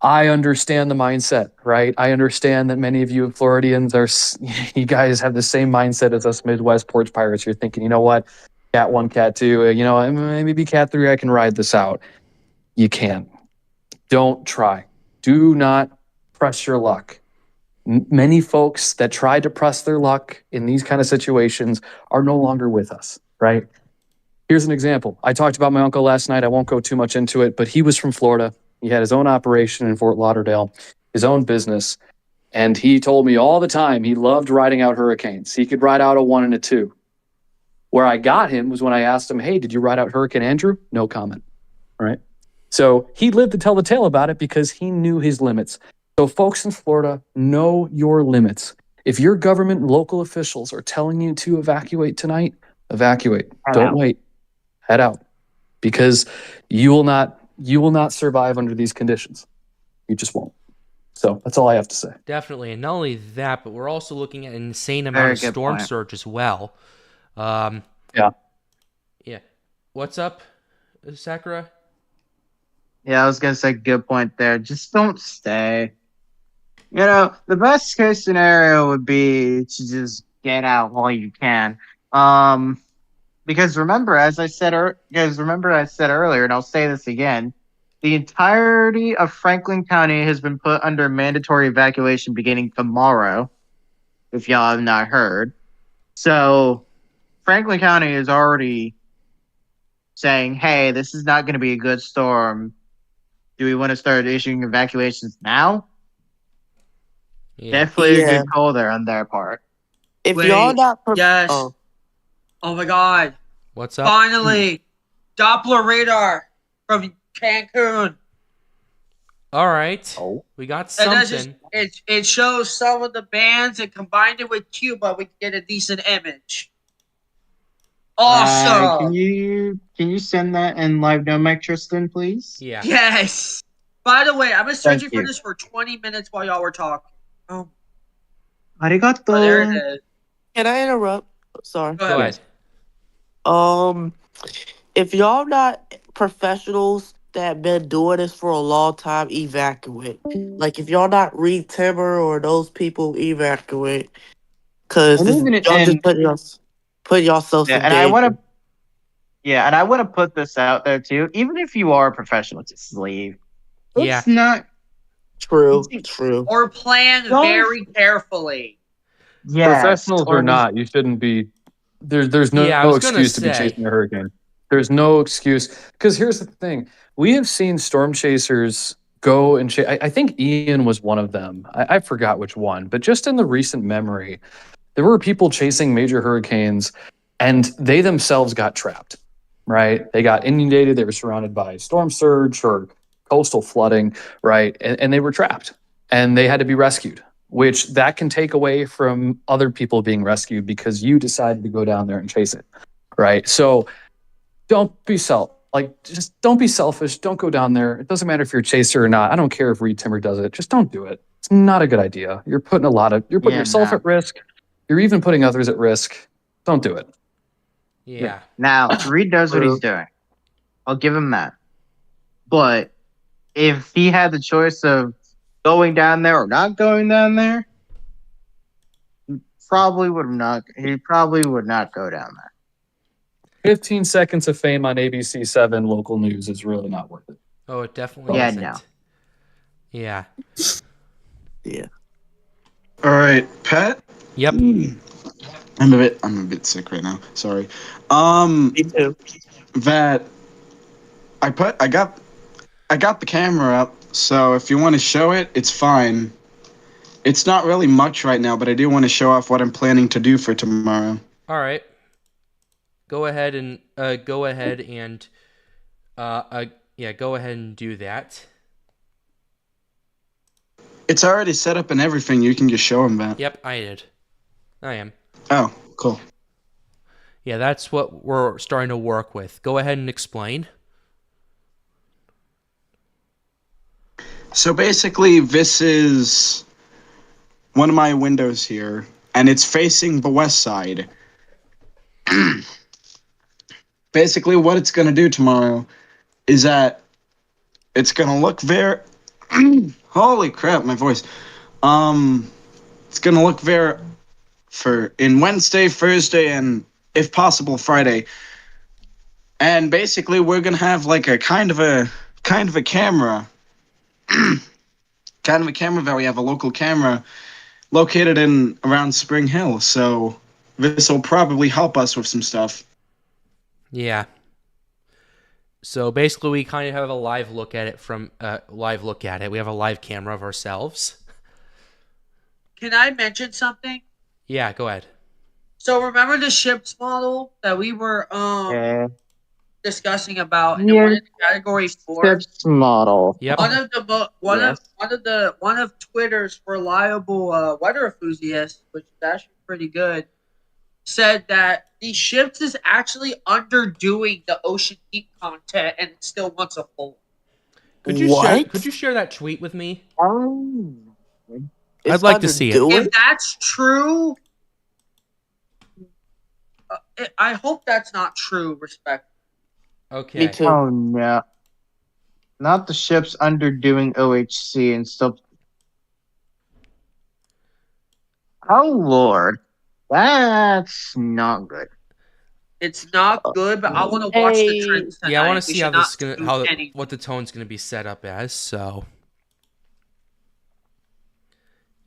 I understand the mindset, right? I understand that many of you Floridians you guys have the same mindset as us Midwest porch pirates. You're thinking, you know what? Cat 1, Cat 2, maybe Cat 3, I can ride this out. You can't. Don't try. Do not press your luck. Many folks that tried to press their luck in these kind of situations are no longer with us, right? Here's an example. I talked about my uncle last night. I won't go too much into it, but he was from Florida. He had his own operation in Fort Lauderdale, his own business. And he told me all the time he loved riding out hurricanes. He could ride out a 1 and a 2. Where I got him was when I asked him, hey, did you ride out Hurricane Andrew? No comment. All right. So he lived to tell the tale about it because he knew his limits. So folks in Florida, know your limits. If your government and local officials are telling you to evacuate tonight, evacuate. Don't wait. Head out. Because you will not survive under these conditions. You just won't. So that's all I have to say. Definitely. And not only that, but we're also looking at an insane amount of storm point. surge as well. Yeah. What's up, Sakura? Yeah, I was gonna say good point there. Just don't stay. The best case scenario would be to just get out while you can. Because remember, as I said earlier, and I'll say this again, the entirety of Franklin County has been put under mandatory evacuation beginning tomorrow, if y'all have not heard. So Franklin County is already saying, hey, this is not going to be a good storm. Do we want to start issuing evacuations now? Yeah. Definitely a Yeah. good call there on their part. If Wait, y'all not yes. oh, Oh my God! What's up? Finally, Doppler radar from Cancun. All right. Oh. We got And that's just, something. it shows some of the bands and combined it with Cuba, we can get a decent image. Awesome. Can you send that in live mic, Tristan, please? Yeah. Yes. By the way, I've been searching Thank you. for this for 20 minutes while y'all were talking. Oh, Arigato. there it is. can I interrupt? Sorry. Go Go ahead. ahead. If y'all not professionals that been doing this for a long time, evacuate. Like if y'all not Reed Timmer or those people, evacuate. Cause And this, even y'all just and put yourselves yeah, in and I danger. want to and I want to put this out there too. Even if you are a professional, just leave. Yeah. It's not. True. it's- True. Or plan Don't- very carefully. Yes, Professionals or totally. not, you shouldn't be. There's no, Yeah, I no was gonna excuse to be say. chasing a hurricane. There's no excuse because here's the thing: we have seen storm chasers go and chase. I think Ian was one of them. I forgot which one, but just in the recent memory, there were people chasing major hurricanes, and they themselves got trapped. Right? They got inundated. They were surrounded by storm surge or coastal flooding. Right? And they were trapped, and they had to be rescued, which that can take away from other people being rescued because you decided to go down there and chase it, right? So don't be just don't be selfish. Don't go down there. It doesn't matter if you're a chaser or not. I don't care if Reed Timmer does it. Just don't do it. It's not a good idea. You're putting yourself no. at risk. You're even putting others at risk. Don't do it. Yeah. Now, Reed knows what he's doing. I'll give him that. But if he had the choice of going down there or not going down there, he probably would not go down there. 15 seconds of fame on ABC7 local news is really not worth it. Oh, it definitely Yeah, isn't. no. Yeah. Yeah. All right, Pat. Yep. I'm a bit sick right now. Sorry. Me too. That I got the camera up, so if you want to show it, it's fine. It's not really much right now, but I do want to show off what I'm planning to do for tomorrow. All right. Go ahead and go ahead and do that. It's already set up and everything. You can just show them that. Yep, I did. I am. Oh, cool. Yeah, that's what we're starting to work with. Go ahead and explain. So basically, this is one of my windows here, and it's facing the west side. Basically, what it's going to do tomorrow is that it's going to look very... Holy crap, my voice. It's going to look very... in Wednesday, Thursday, and if possible, Friday. And basically, we're going to have like a kind of a camera. Kind of a camera that we have a local camera located in around Spring Hill. So this will probably help us with some stuff. Yeah. So basically, we kind of have a live look at it We have a live camera of ourselves. Can I mention something? Yeah, go ahead. So remember the ships model that we were Okay. discussing about in Yeah. one of the category 4? Ships model. Yep. One of Twitter's reliable weather enthusiasts, which is actually pretty good, said that the ships is actually underdoing the ocean heat content and it still wants a full. Could you share that tweet with me? I'd like to see it. underdoing? If that's true, I hope that's not true. Respect. Okay. Me too. Oh no. Not the ships underdoing OHC and stuff. Oh Lord. That's not good. It's not good, but I want to watch the Hey. trends tonight. Yeah, I want to We see should how this not gonna do anything. what the tone's gonna be set up as. So.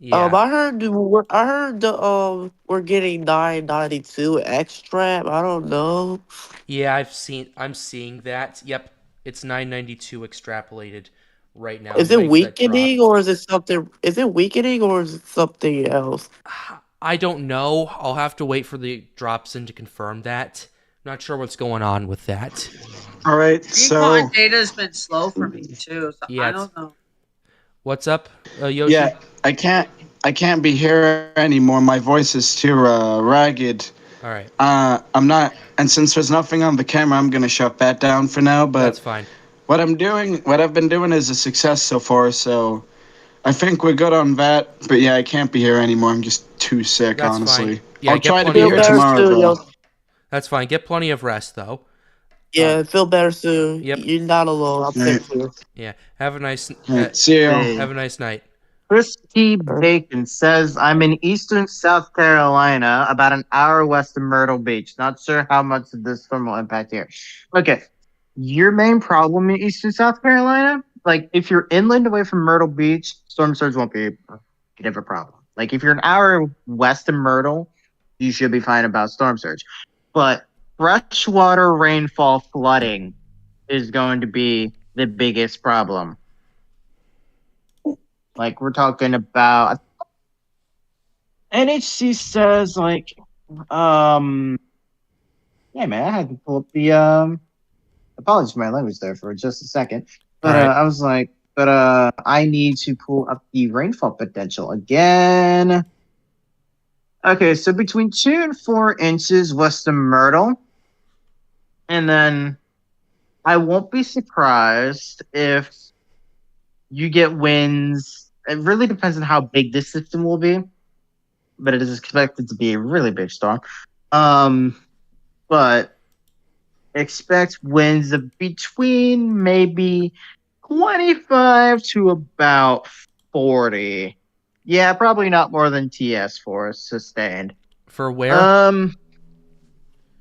Yeah. I heard we're getting 992 extra. I don't know. Yeah, I'm seeing that. Yep, it's 992 extrapolated right now. Is it Ready for that drop. weakening or is it something? Is it weakening or is it something else? I don't know. I'll have to wait for the drops in to confirm that. Not sure what's going on with that. All right, Recon so data has been slow for me too, so Yeah, I it's- don't know. What's up, Yoshi? yeah, I can't be here anymore. My voice is too ragged. All right, I'm not, and since there's nothing on the camera, I'm gonna shut that down for now. that's But fine. what I've been doing is a success so far. So I think we're good on that. But yeah, I can't be here anymore. I'm just too sick, That's honestly. fine. Yeah, I'll get try to plenty be of Feel here rest. better tomorrow, soon, though. yo. That's fine. Get plenty of rest, though. Yeah, feel better soon. Yep. You're not alone. I'm sick Right. too. Yeah. Have a nice. All right, see you. Have a nice night. Chris T. Bacon says, I'm in eastern South Carolina, about an hour west of Myrtle Beach. Not sure how much of this storm will impact here. Okay. Your main problem in eastern South Carolina, like if you're inland away from Myrtle Beach, storm surge won't be a problem. Like if you're an hour west of Myrtle, you should be fine about storm surge. But freshwater rainfall flooding is going to be the biggest problem. Like we're talking about NHC says like hey man, I had to pull up the apologies for my language there for just a second. But Alright. I was like, I need to pull up the rainfall potential again. Okay, so between 2 and 4 inches west of Myrtle. And then I won't be surprised if you get winds. It really depends on how big this system will be, but it is expected to be a really big storm. But expect winds of between maybe 25 to about 40. Yeah, probably not more than TS for sustained. For where?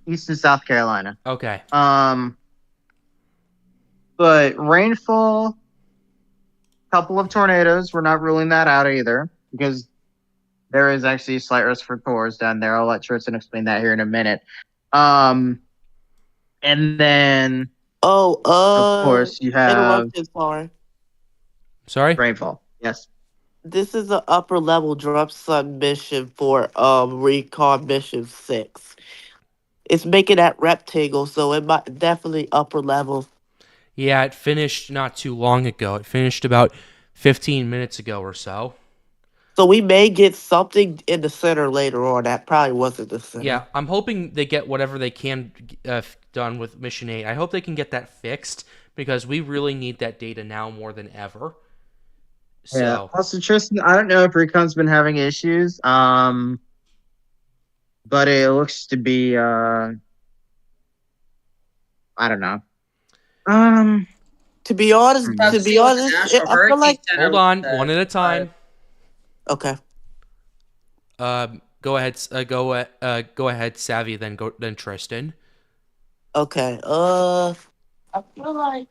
Eastern South Carolina. Okay. But rainfall, couple of tornadoes. We're not ruling that out either because there is actually a slight risk for tornadoes down there. I'll let Tristan explain that here in a minute. And then Oh, of course you have interruption, sorry. Sorry? rainfall. Yes. This is an upper level drop submission for Recon Mission 6. It's making that rectangle, so it might definitely upper level. Yeah, it finished not too long ago. It finished about 15 minutes ago or so. So we may get something in the center later on. That probably wasn't the center. Yeah, I'm hoping they get whatever they can done with Mission 8. I hope they can get that fixed because we really need that data now more than ever. So, Yeah. Also, Tristan, I don't know if Recon's been having issues. But it looks to be I don't know. To be honest, Let's see what the National I feel Hurricane like Center hold on, says. one at a time. okay. Go ahead. Go ahead, Savvy. Then Tristan. Okay. I feel like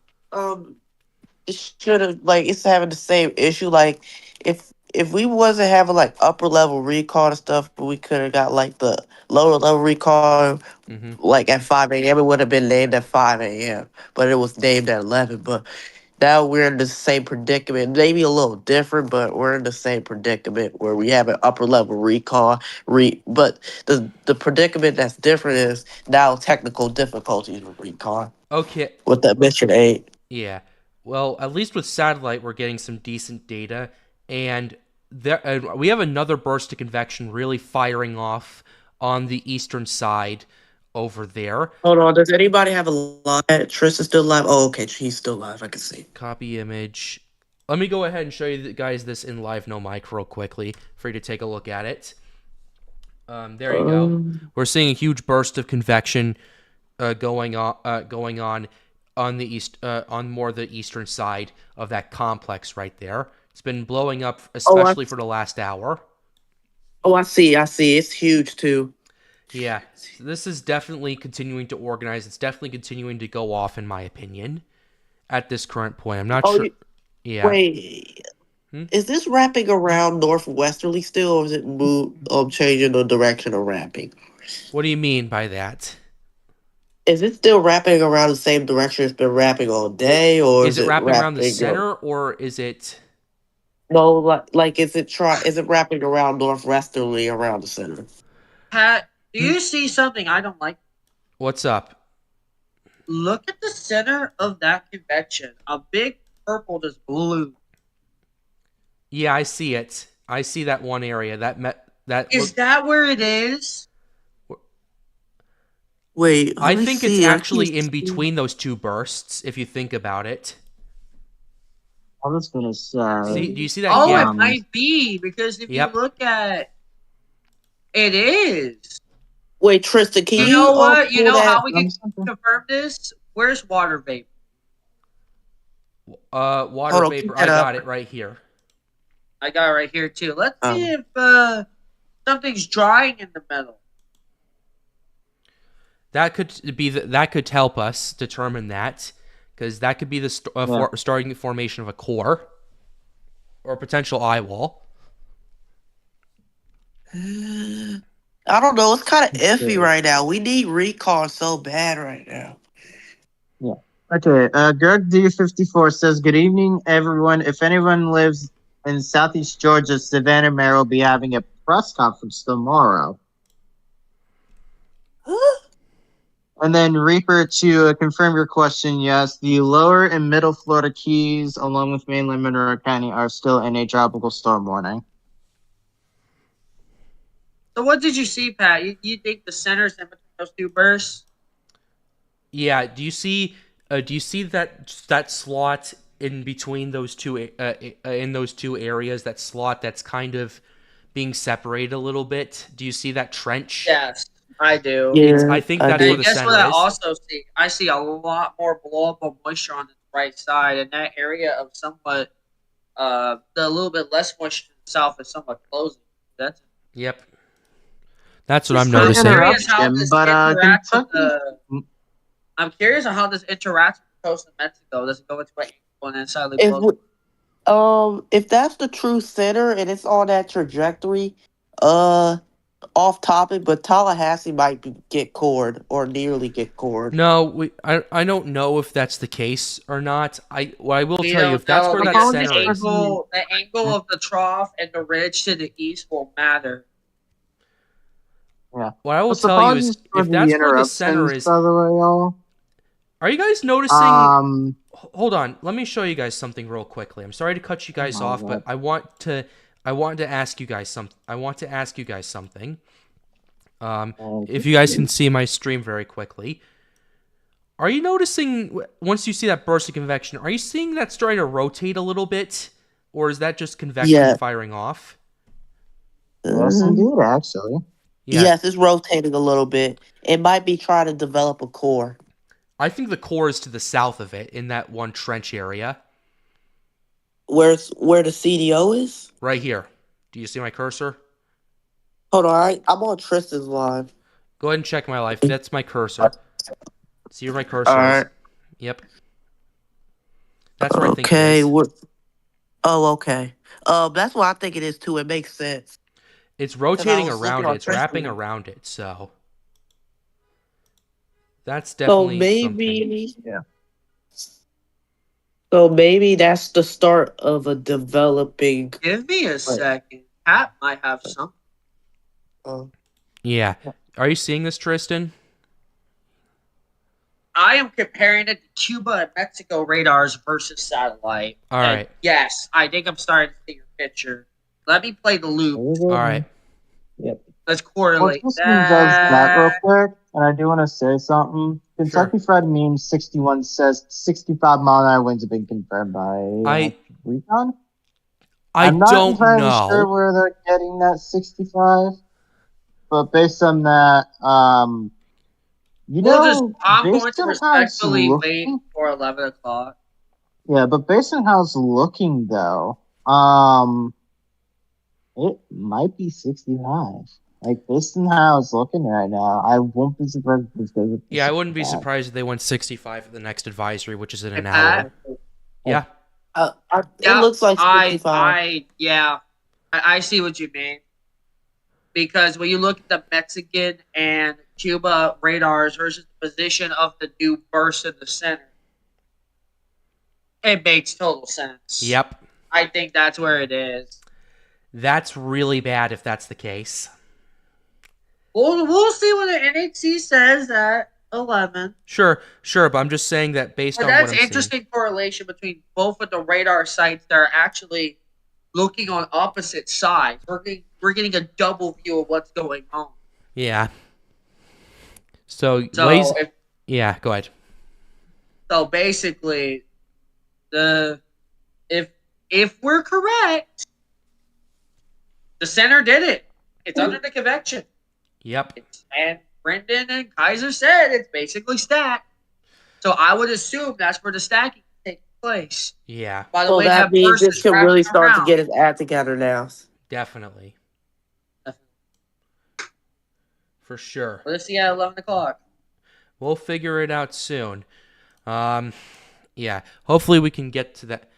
it should have like it's having the same issue. Like if we wasn't having like upper level recon and stuff, but we could have got like the lower level recon Mm-hmm. like at 5 a.m. It would have been named at 5 a.m. But it was named at 11. But now we're in the same predicament, maybe a little different, but we're in the same predicament where we have an upper level recon. But the predicament that's different is now technical difficulties with recon Okay. with that mission 8. Yeah. Well, at least with satellite, we're getting some decent data, and we have another burst of convection really firing off on the eastern side over there. Hold on, does anybody have a live? Tristan's still live? Oh, okay, he's still live. I can see. Copy image. Let me go ahead and show you guys this in live no mic real quickly for you to take a look at it. There you go. We're seeing a huge burst of convection going on the east on more the eastern side of that complex right there. It's been blowing up, especially for the last hour. Oh, I see. It's huge too. Yeah, this is definitely continuing to organize. It's definitely continuing to go off, in my opinion, at this current point. I'm not sure. Yeah. Wait, is this wrapping around northwesterly still, or is it changing the direction of wrapping? What do you mean by that? Is it still wrapping around the same direction it's been wrapping all day, or Is is it it wrapping around the wrapping? center, or is it? No, like is it wrapping around northwesterly around the center? Pat, do Hmm? you see something I don't like? What's up? Look at the center of that convection. A big purple just blue. Yeah, I see it. I see that one area. That Is that where it is? Wait, I let me think it's see. I actually keep in seeing- between those two bursts, if you think about it. I was gonna say. See, do you see that Oh, it gap? might be because if you Yep. look at it is. Wait, Tristan, can You you know what? You pull know that? how we can confirm this? Where's water vapor? Water Hold on, vapor. keep I that up. got it right here. I got it right here too. Let's see Oh. if something's drying in the middle. That could help us determine that, because that could be the starting formation of a core or a potential eye wall. I don't know. It's kind of iffy right now. We need Recon so bad right now. Yeah. Okay. Greg D54 says, "Good evening, everyone. If anyone lives in Southeast Georgia, Savannah Mayor will be having a press conference tomorrow." And then Reaper, to confirm your question, yes, the lower and middle Florida Keys, along with mainland Monroe County, are still in a tropical storm warning. So what did you see, Pat? You think the center's in between those two bursts? Yeah. Do you see? That slot in between those two? In those two areas, that slot that's kind of being separated a little bit. Do you see that trench? Yes, I do. Yeah, I think that's And where the guess center what I is. also see? I see a lot more blow up of moisture on the right side, and that area of somewhat the little bit less moisture to the south is somewhat closing. That's Yep. That's what I'm Just an noticing. curious how interruption, this but interacts with Kentucky. I'm curious on how this interacts with the coast of Mexico. Does it go into an angle and then suddenly If blows? if that's the true center and it's on that trajectory, off topic, but Tallahassee might get cored or nearly get cored. No, I don't know if that's the case or not. I will We tell you, don't if that's know where that because center is. the angle of the trough and the ridge to the east will matter. Yeah. What I will So tell you apologies is, for if that's where the center interruptions, is, by the way, y'all. are you guys noticing? Hold on, let me show you guys something real quickly. I'm sorry to cut you guys off, but I want to ask you guys something. If you guys can see my stream very quickly, are you noticing once you see that burst of convection? Are you seeing that starting to rotate a little bit, or is that just convection firing off? Yes, indeed, actually. Yeah. Yes, it's rotating a little bit. It might be trying to develop a core. I think the core is to the south of it, in that one trench area. Where the CDO is? Right here. Do you see my cursor? Hold on, I'm on Tristan's line. Go ahead and check my life. That's my cursor. See where my cursor is? Alright. Yep. That's where I think it Okay, is. okay. That's what I think it is too. It makes sense. It's rotating was around looking it. on It's wrapping Tristan. around it. So that's So definitely something. maybe, so maybe that's the start of a developing. Give me a second. Pat might have something. Yeah. Are you seeing this, Tristan? I am comparing it to Cuba and Mexico radars versus satellite. All right. Yes, I think I'm starting to see your picture. Let me play the loop. All right. Yep. Let's correlate Well, Tristan does that real that. quick, and I do want to say something. Kentucky Fried Meme 61 says 65-mile-an-hour winds have been confirmed by Recon. I'm not don't entirely know. sure where they're getting that 65, but based on that, I'm going to respectfully wait for 11 o'clock. Yeah, but based on how it's looking, though, it might be 65. Like, based on how it's looking right now, I won't be surprised if it goes up to Yeah, I wouldn't be 65. surprised if they went 65 at the next advisory, which is in an Pat? hour. Yeah. It looks like 65. I see what you mean. because when you look at the Mexican and Cuba radars versus the position of the new burst in the center, it makes total sense. Yep. I think that's where it is. That's really bad if that's the case. We'll see what the NHC says at 11. Sure, but I'm just saying that based But on what I'm that's seeing. interesting correlation between both of the radar sites that are actually looking on opposite sides. We're getting a double view of what's going on. Yeah. So So yeah, go ahead. So basically, if we're correct, the center did it. It's under the convection. Yep. And Brendan and Kaiser said it's basically stacked. So I would assume that's where the stacking takes place. Yeah, By the So way, that means burst this is could really wrapping start to around. get his act together now. definitely. For sure. Let's see at 11 o'clock. We'll figure it out soon. Yeah. Hopefully we can get to that.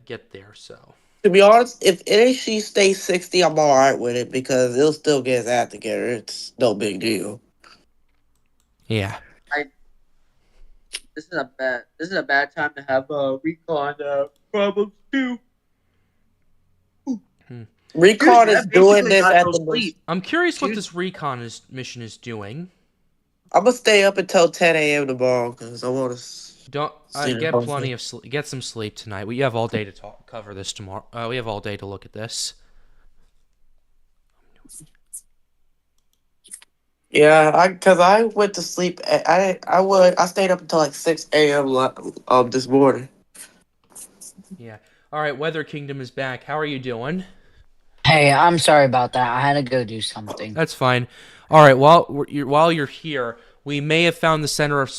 Get there. So. To be honest, if NHC stays 60, I'm all right with it because it'll still get his act together. It's no big deal. Yeah. This is a bad time to have Recon problems too. Recon is doing basically this got at no the sleep. I'm curious what this recon mission is doing. I'm gonna stay up until 10 a.m. tomorrow because I want to. Don't get plenty of sleep. Get some sleep tonight. We have all day to cover this tomorrow. We have all day to look at this. Yeah, because I went to sleep. I stayed up until like 6 a.m. This morning. Yeah. All right. Weather Kingdom is back. How are you doing? Hey, I'm sorry about that. I had to go do something. That's fine. All right. While you're here, we may have found the center of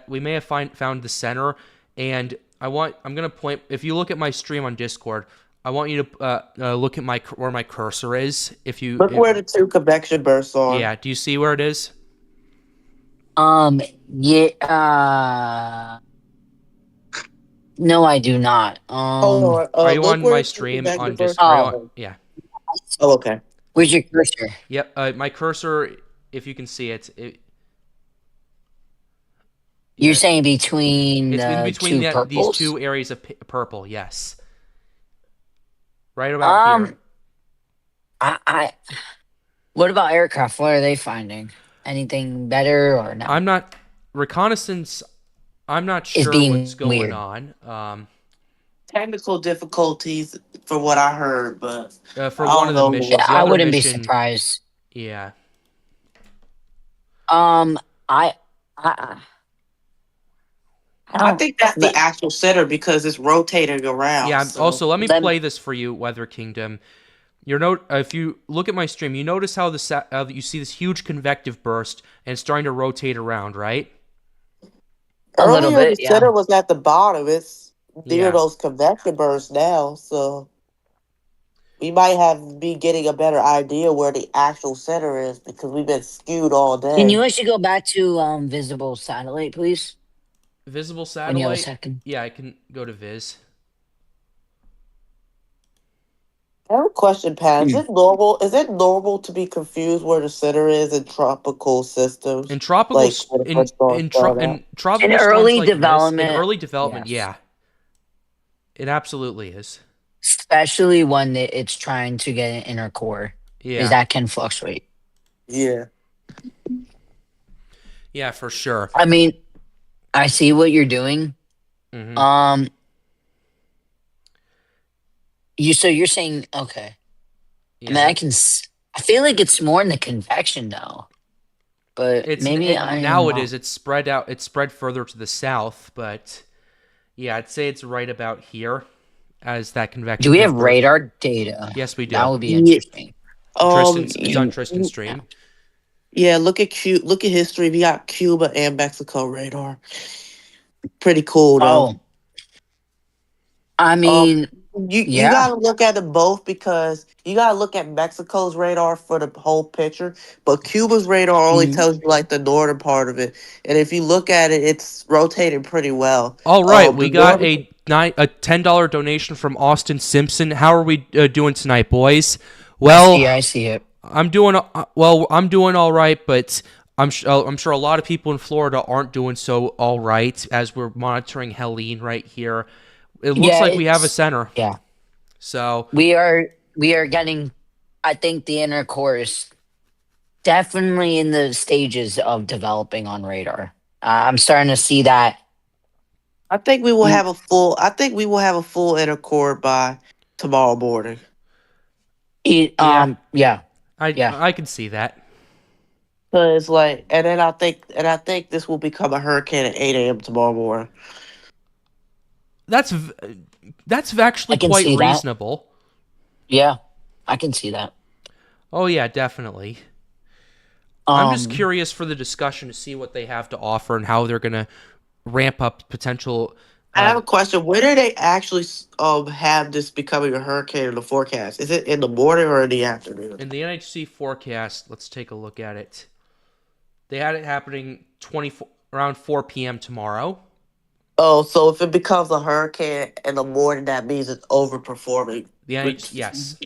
we may have found the center, and I'm gonna point. If you look at my stream on Discord, I want you to look at where my cursor is. Look where the two convection bursts are. Yeah. Do you see where it is? Yeah. No, I do not. Are you on my stream on Discord? Yeah. Oh, okay. Where's your cursor? Yep. My cursor, if you can see it. You're saying between it's in between these purples? two areas of purple. Yes. Right about here. What about aircraft? What are they finding? Anything better or no? Reconnaissance. I'm not sure what's going on. Technical difficulties, for what I heard, but for one of the missions, yeah, I wouldn't be surprised. Yeah. I think that's the actual center because it's rotating around. Yeah. So. Also, let me play this for you, Weather Kingdom. If you look at my stream, you notice how you see this huge convective burst and it's starting to rotate around, right? Earlier, the center was at the bottom. It's near those convection bursts now, so we might be getting a better idea where the actual center is because we've been skewed all day. Can you actually go back to visible satellite, please? Visible satellite? When you have a second. Yeah, I can go to Viz. I have a question, Pat. Is it normal to be confused where the center is in tropical systems? In tropical in tropical early development. In early development, yes. Yeah. It absolutely is. Especially when it's trying to get an inner core. Yeah. Because that can fluctuate. Yeah. Yeah, for sure. I mean, I see what you're doing. Mm-hmm. So you're saying, okay. Yeah. I mean, I feel like it's more in the convection now. But now it is. It's spread out. It's spread further to the south, but yeah, I'd say it's right about here as that convection. Do we have radar data? Yes, we do. That would be interesting. It's on Tristan's stream. Yeah, look at history. We got Cuba and Mexico radar. Pretty cool, though. Oh. I mean, you gotta look at them both because you gotta look at Mexico's radar for the whole picture, but Cuba's radar only tells you like the northern part of it, and if you look at it, it's rotating pretty well. All right, we got a $10 donation from Austin Simpson. How are we doing tonight, boys? Well, I see it. I'm doing well. I'm doing all right, but I'm sure a lot of people in Florida aren't doing so all right as we're monitoring Helene right here. It looks Yeah, like we have a center. yeah. So We are getting, I think, the inner core is definitely in the stages of developing on radar. I'm starting to see that. I think we will Mm. have a full. I think we will have a full inner core by tomorrow morning. Yeah. Yeah. I can see that. Cause like, and I think this will become a hurricane at 8 a.m. tomorrow morning. That's actually I can quite see that. reasonable. Yeah, I can see that. Oh yeah, definitely. I'm just Um, curious for the discussion to see what they have to offer and how they're going to ramp up potential. I have a question. When do they actually have this becoming a hurricane in the forecast? Is it in the morning or in the afternoon? In the NHC forecast, let's take a look at it. They had it happening around 4 p.m. tomorrow. Oh, so if it becomes a hurricane in the morning, that means it's overperforming. Yes.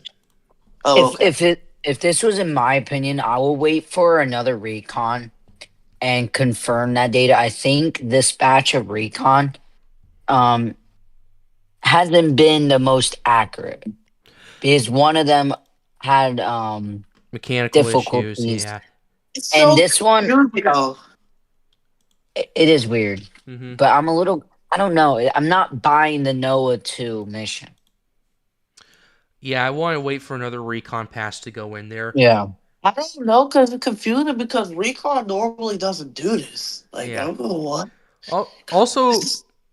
Oh, okay. if this was in my opinion, I will wait for another recon and confirm that data. I think this batch of recon hasn't been the most accurate because one of them had Mechanical difficulties. issues, yeah. It's And so this one, confusing. it is weird, Mm-hmm. but I don't know. I'm not buying the NOAA 2 mission. Yeah, I want to wait for another recon pass to go in there. Yeah. I don't know because it's confusing because Recon normally doesn't do this. Like, Yeah. I don't know what. Also,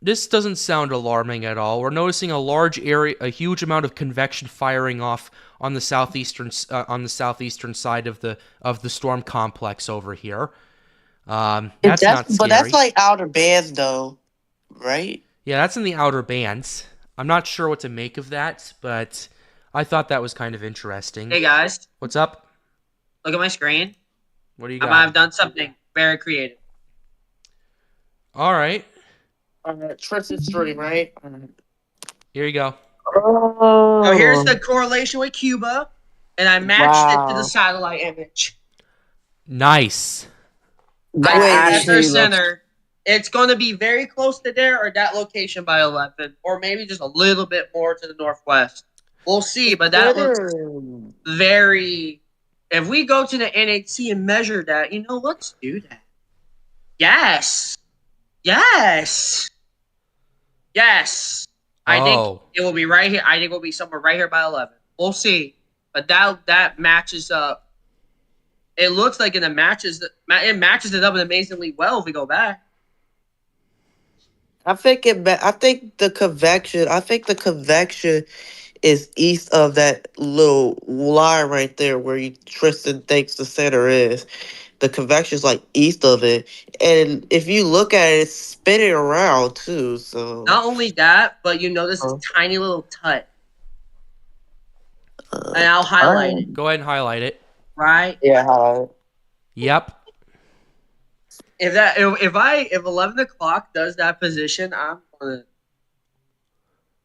this doesn't sound alarming at all. We're noticing a huge amount of convection firing off on the southeastern side of the storm complex over here. That's not scary. But that's like outer bands, though, right? Yeah, that's in the outer bands. I'm not sure what to make of that, but I thought that was kind of interesting. Hey guys, What's up? look at my screen. What do you I got? might have done something very creative. All right, Tristan Stream, right? here you go. Oh, So here's the correlation with Cuba, and I matched it to the Wow. satellite image. Nice. That That's actually our looks, center. It's going to be very close to there or that location by 11, or maybe just a little bit more to the northwest. We'll see, but that looks very. If we go to the NHC and measure that, let's do that. Yes. Yes. Yes. I think it will be right here. I think it will be somewhere right here by 11. We'll see. But that matches up. It looks like it matches it up amazingly well if we go back. I think the convection. I think the convection is east of that little line right there where Tristan thinks the center is. The convection is like east of it, and if you look at it, it's spinning around too. So Not only that, but this tiny little tut, and I'll highlight it. Go ahead and highlight it. Right? Yeah. Yep. If 11 o'clock does that position,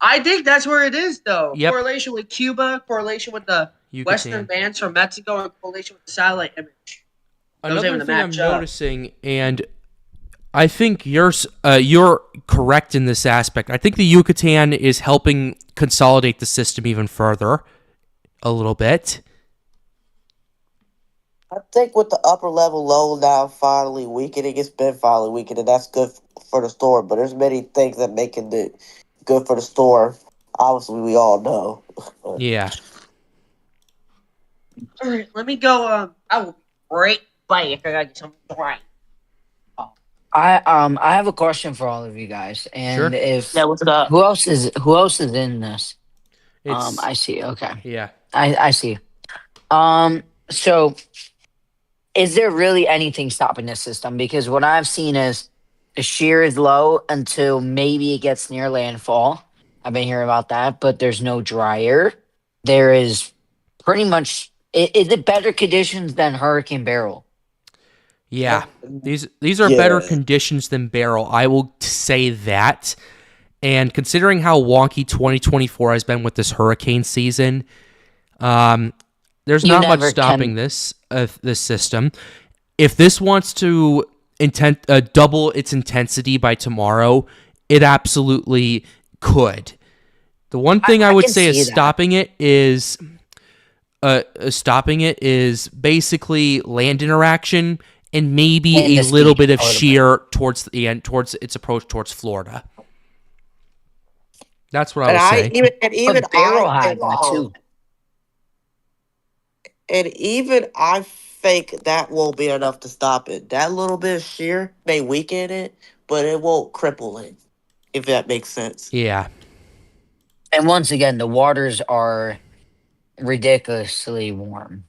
I think that's where it is, though. Yep. Correlation with Cuba, correlation with the Yucatan. western bands from Mexico, and correlation with the satellite image. Another thing I'm noticing, and I think you're correct in this aspect. I think the Yucatan is helping consolidate the system even further, a little bit. I think with the upper level low now finally weakening, it's been finally weakening. That's good for the storm. But there's many things that make it good for the storm. Obviously, we all know. Yeah. All right, let me go. I will be right back. I gotta get something right. I have a question for all of you guys, and Sure. What's up? who else is in this? It's, I see. Okay, yeah. I see. So is there really anything stopping this system? Because what I've seen is the shear is low until maybe it gets near landfall. I've been hearing about that, but there's no dry air. There is pretty much. Is it better conditions than Hurricane Beryl? Yeah. These are better conditions than Beryl. I will say that. And considering how wonky 2024 has been with this hurricane season, there's You not much never stopping can. this system. If this wants to double its intensity by tomorrow, it absolutely could. The one thing I I would can say is see that. stopping it is basically land interaction and maybe And a the little speed bit of a little bit. shear towards the end, towards its approach towards Florida. That's what I And will I say. even and even But I Barrel had think that too. and even I think that won't be enough to stop it. That little bit of shear may weaken it, but it won't cripple it. If that makes sense. Yeah, And once again, the waters are ridiculously warm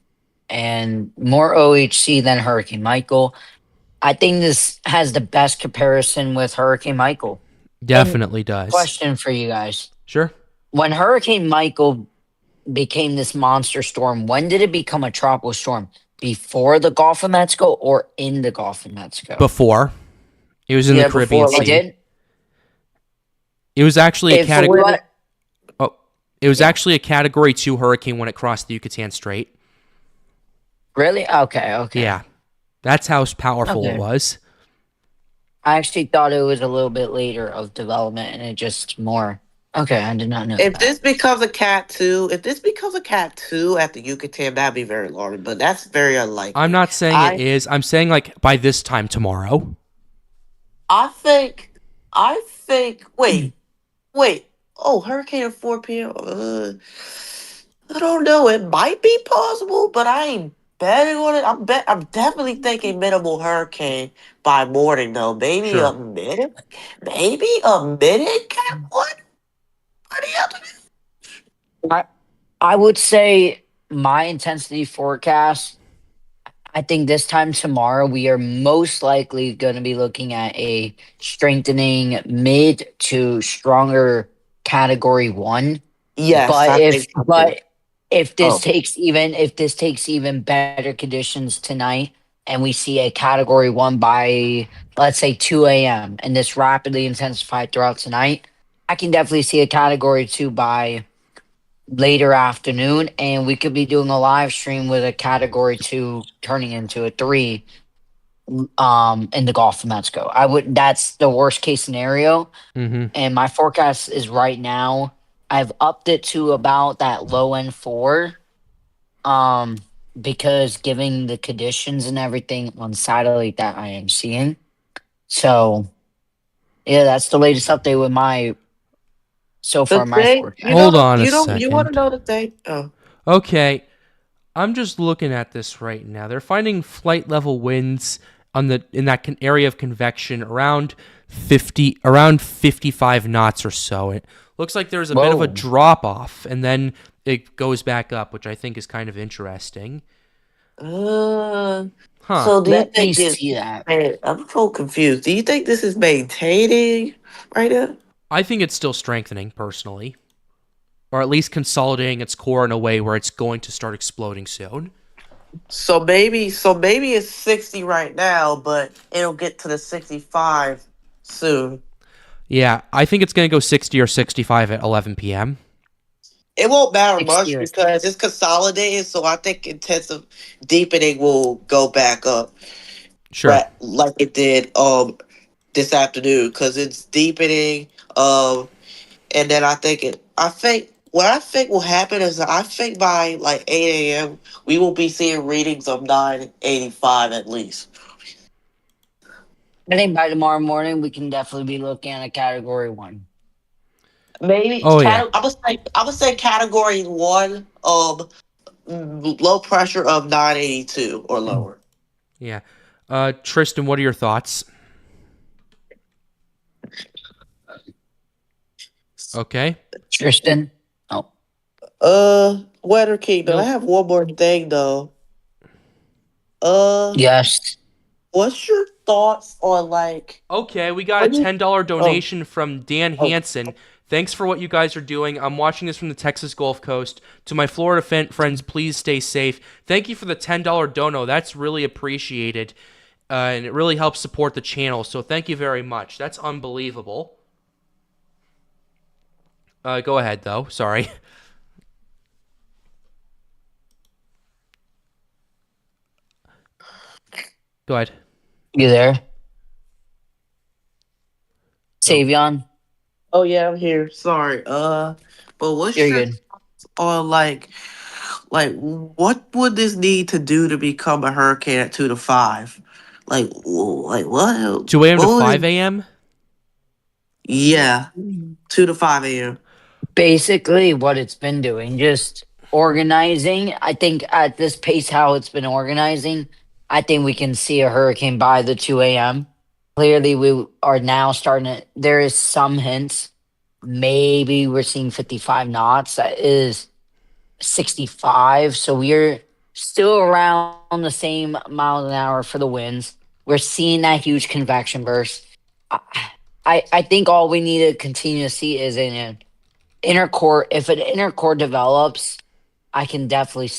and more OHC than Hurricane Michael. I think this has the best comparison with Hurricane Michael. And definitely does. question for you guys. Sure. When Hurricane Michael became this monster storm, when did it become a tropical storm? Before the Gulf of Mexico or in the Gulf of Mexico? Before it was in the Yeah, Caribbean before It Sea. did? It was actually a If category. what? Oh, it was Yeah. actually a Category 2 hurricane when it crossed the Yucatan Strait. Really? Okay. Yeah, that's how powerful it Okay. was. I actually thought it was a little bit later of development and it just more. Okay, I did not know if that. this becomes a cat two, if this becomes a cat two at the Yucatan, that'd be very large, but that's very I'm unlikely. not saying it I is. I'm saying like by this time tomorrow. I think I think wait. Oh, hurricane at 4 p.m. I don't know. It might be possible, but I ain't betting on it. I'm definitely thinking minimal hurricane by morning though. Sure. Maybe a minute cat one by the afternoon. I, I would say my intensity forecast, I think this time tomorrow, we are most likely going to be looking at a strengthening mid to stronger category one. Yes, But I think if so too. but if this Oh, takes even better conditions tonight and we see a category one by let's say 2 a.m. and this rapidly intensified throughout tonight, I can definitely see a category two by later afternoon and we could be doing a live stream with a category two turning into a three in the Gulf of Mexico. I would That's the worst case scenario. Mm-hmm. And my forecast is right now I've upped it to about that low end four. Um, because giving the conditions and everything on satellite that I am seeing. So yeah, that's the latest update with my so the far my thing, forecast. Hold on a you want to second. know the thing? Oh, Okay, I'm just looking at this right now. They're finding flight level winds in that area of convection around 55 knots or so. It looks like there's a bit of a Whoa. drop off, and then it goes back up, which I think is kind of interesting. uh, Huh. so do you Let me think see that. I'm so confused. Do you think this is maintaining right now? I think it's still strengthening personally, or at least consolidating its core in a way where it's going to start exploding soon. So maybe it's 60 right now, but it'll get to the 65 soon. Yeah, I think it's going to go 60 or 65 at 11 p.m. It won't matter 60 much or because it's consolidated, so I think intensive deepening will go back up, Sure. like it did this afternoon because it's deepening. And then I think what will happen is I think by like 8 a.m. we will be seeing readings of 985 at least. I think by tomorrow morning we can definitely be looking at a category one. Maybe Oh yeah. I would say category one low pressure of 982 or lower. Yeah. Tristan, what are your thoughts? Okay. Tristan? Oh. Weather Kingdom. I Nope. have one more thing though. Uh, Yes. what's your thoughts on like? Okay, we got a What do you, $10 oh, donation from Dan oh, Hansen. Thanks for what you guys are doing. I'm watching this from the Texas Gulf Coast. To my Florida friends, please stay safe. Thank you for the $10 dono. That's really appreciated. And it really helps support the channel. So thank you very much. That's unbelievable. Go ahead, though. Sorry. Go ahead. You there? Savion? Oh yeah, I'm here. Sorry. But what's You're your good. on what would this need to do to become a hurricane at 2 to 5? Like what? 2 a.m. to What would 5 it- a.m.? Yeah, 2 to 5 a.m. Basically, what it's been doing, just organizing. I think at this pace, how it's been organizing, I think we can see a hurricane by the 2 a.m. Clearly, we are now starting to. There is some hints. Maybe we're seeing 55 knots. That is 65. So we're still around the same miles an hour for the winds. We're seeing that huge convection burst. I, I think all we need to continue to see is an inner core. If an inner core develops, I can definitely.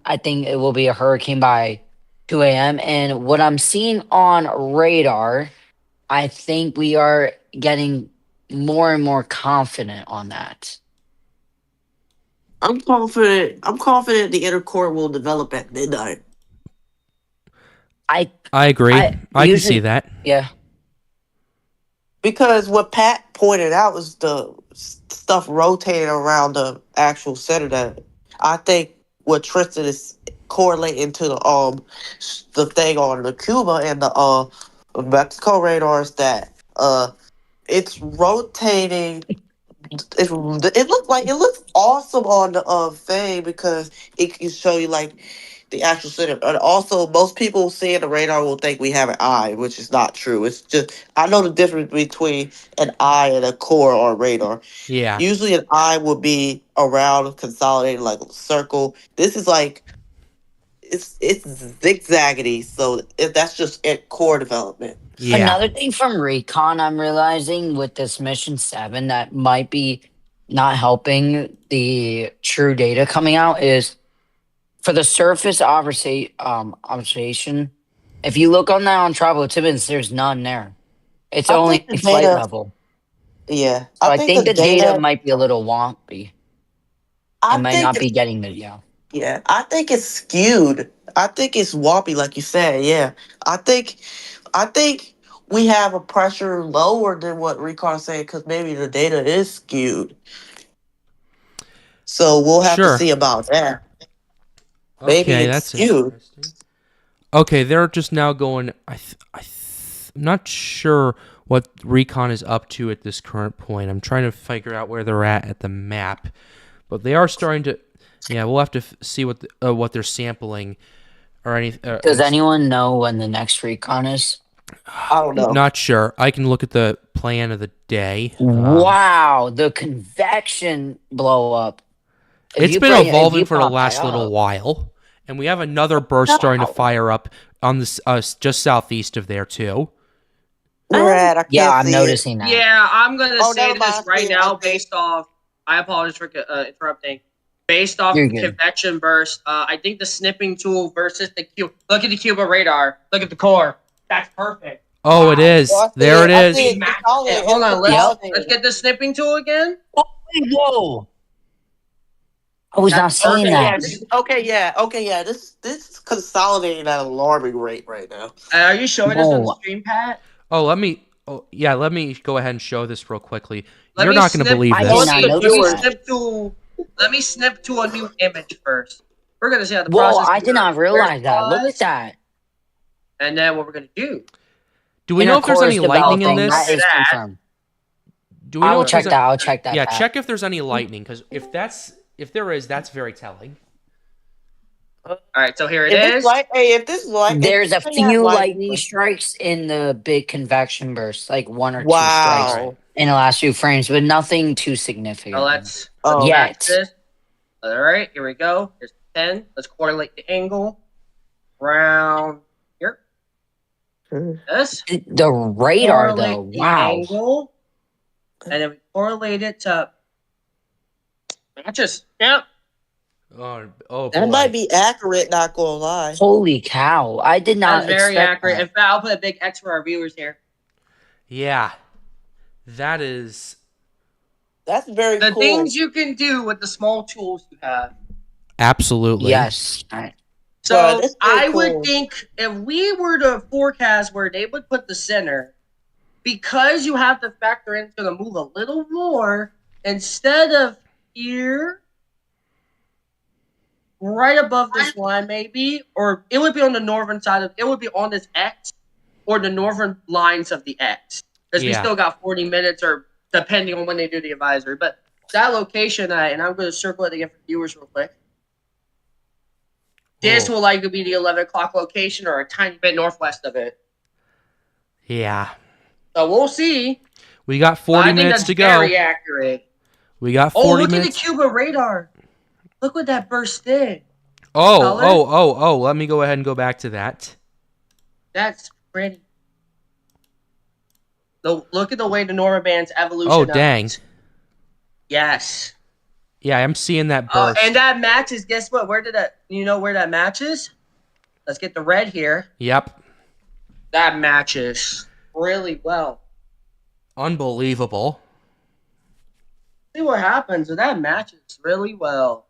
I think it will be a hurricane by 2 a.m. And what I'm seeing on radar, I think we are getting more and more confident on that. I'm confident. I'm confident the inner core will develop at midnight. I agree. I can usually- see that. Yeah. Because what Pat pointed out was the stuff rotating around the actual center. That I think what Tristan is correlating to the thing on the Cuba and the Mexico radars that it's rotating. It looks awesome on the thing because it can show you like the actual center. And also, most people seeing the radar will think we have an eye, which is not true. It's just I know the difference between an eye and a core on radar. Yeah. Usually, an eye would be around consolidated like a circle. This is like it's zigzaggedy, so that's just core development. Yeah. Another thing from Recon, I'm realizing with this mission 7 that might be not helping the true data coming out is for the surface observation. If you look on that on Tropical Tibbins, there's none there. It's I only think the flight data- level. Yeah, So I think the data might be a little wonky. I might not be getting the Yeah, I think it's skewed. I think it's wobbly, like you said. Yeah, I think we have a pressure lower than what Recon saying because maybe the data is skewed. So we'll have Sure. to see about that. Maybe Okay, it's that's skewed. interesting. Okay, they're just now going. I'm not sure what Recon is up to at this current point. I'm trying to figure out where they're at the map, but they are starting to. Yeah, we'll have to see what they're sampling or anything. Does anyone know when the next Recon is? I don't know. Not sure. I can look at the plan of the day. Wow, the convection blow up. It's been evolving for the last little while, and we have another burst starting to fire up on this just southeast of there too. Brad, I can't Yeah, I'm see noticing that. Yeah, I'm gonna Oh, say never mind, this I right see it, now okay. based off. I apologize for interrupting. Based off You're the good. convection burst, I think the snipping tool versus the Cuba. Look at the Cuba radar. Look at the core. That's perfect. Oh, it is. Well, I see There it I is. see Hey, it's Matt, consolidated. hold on. It's Let's consolidated. get the snipping tool again. Whoa! I was not seeing perfect. that. Yeah. This is consolidating at an alarming rate right now. Are you showing us on the Whoa. stream, Pat? Oh, let me go ahead and show this real quickly. Let You're me not going to snip- believe I this. did not notice that. Let me snip to a new image first. We're gonna see how the Whoa, process. I did not realize that. Look at that. And then what we're gonna do? Do we know if there's any lightning in this? That is That- confirmed. Do we know I'll if check there's that. I'll check that. Yeah, Pat. check if there's any lightning, because if there is, that's very telling. All right, so here it If is. this light, hey, if this light, There's a if this thing has few light- lightning strikes in the big convection burst, like 1 or 2 Wow. strikes in the last few frames, but nothing too significant. Now let's Oh. back Yet. this. All right, here we go. Here's 10. Let's correlate the angle around here. This. The radar, Correlate though, the wow. angle, and then we correlate it to matches. Yep. Oh boy. That might be accurate, not gonna lie. Holy cow. I did not That's very expect accurate. that. In fact, I'll put a big X for our viewers here. Yeah, that is That's very The cool. things you can do with the small tools you have. absolutely. Yes. Bro, So that's pretty I would cool. think if we were to forecast where they would put the center, because you have to factor in it's going to move a little more, instead of here, right above this line maybe, or it would be on the northern side of, it would be on this X, or the northern lines of the X. Because we Yeah. still got 40 minutes, or depending on when they do the advisory. But that location, and I'm going to circle it again for viewers real quick. This Oh. will likely be the 11 o'clock location, or a tiny bit northwest of it. Yeah. So we'll see. We got But 40 I think minutes that's to go. very accurate. We got Oh, 40 look minutes. at the Cuba radar. Look what that burst did. Oh, color. oh. Let me go ahead and go back to that. That's pretty. Look at the way the Northern Band's evolution. Oh, dang. Yes. Yeah, I'm seeing that Oh, burst. and that matches. Guess what? Where did that? You know where that matches? Let's get the red here. Yep. That matches really well. Unbelievable. See what happens. That matches really well.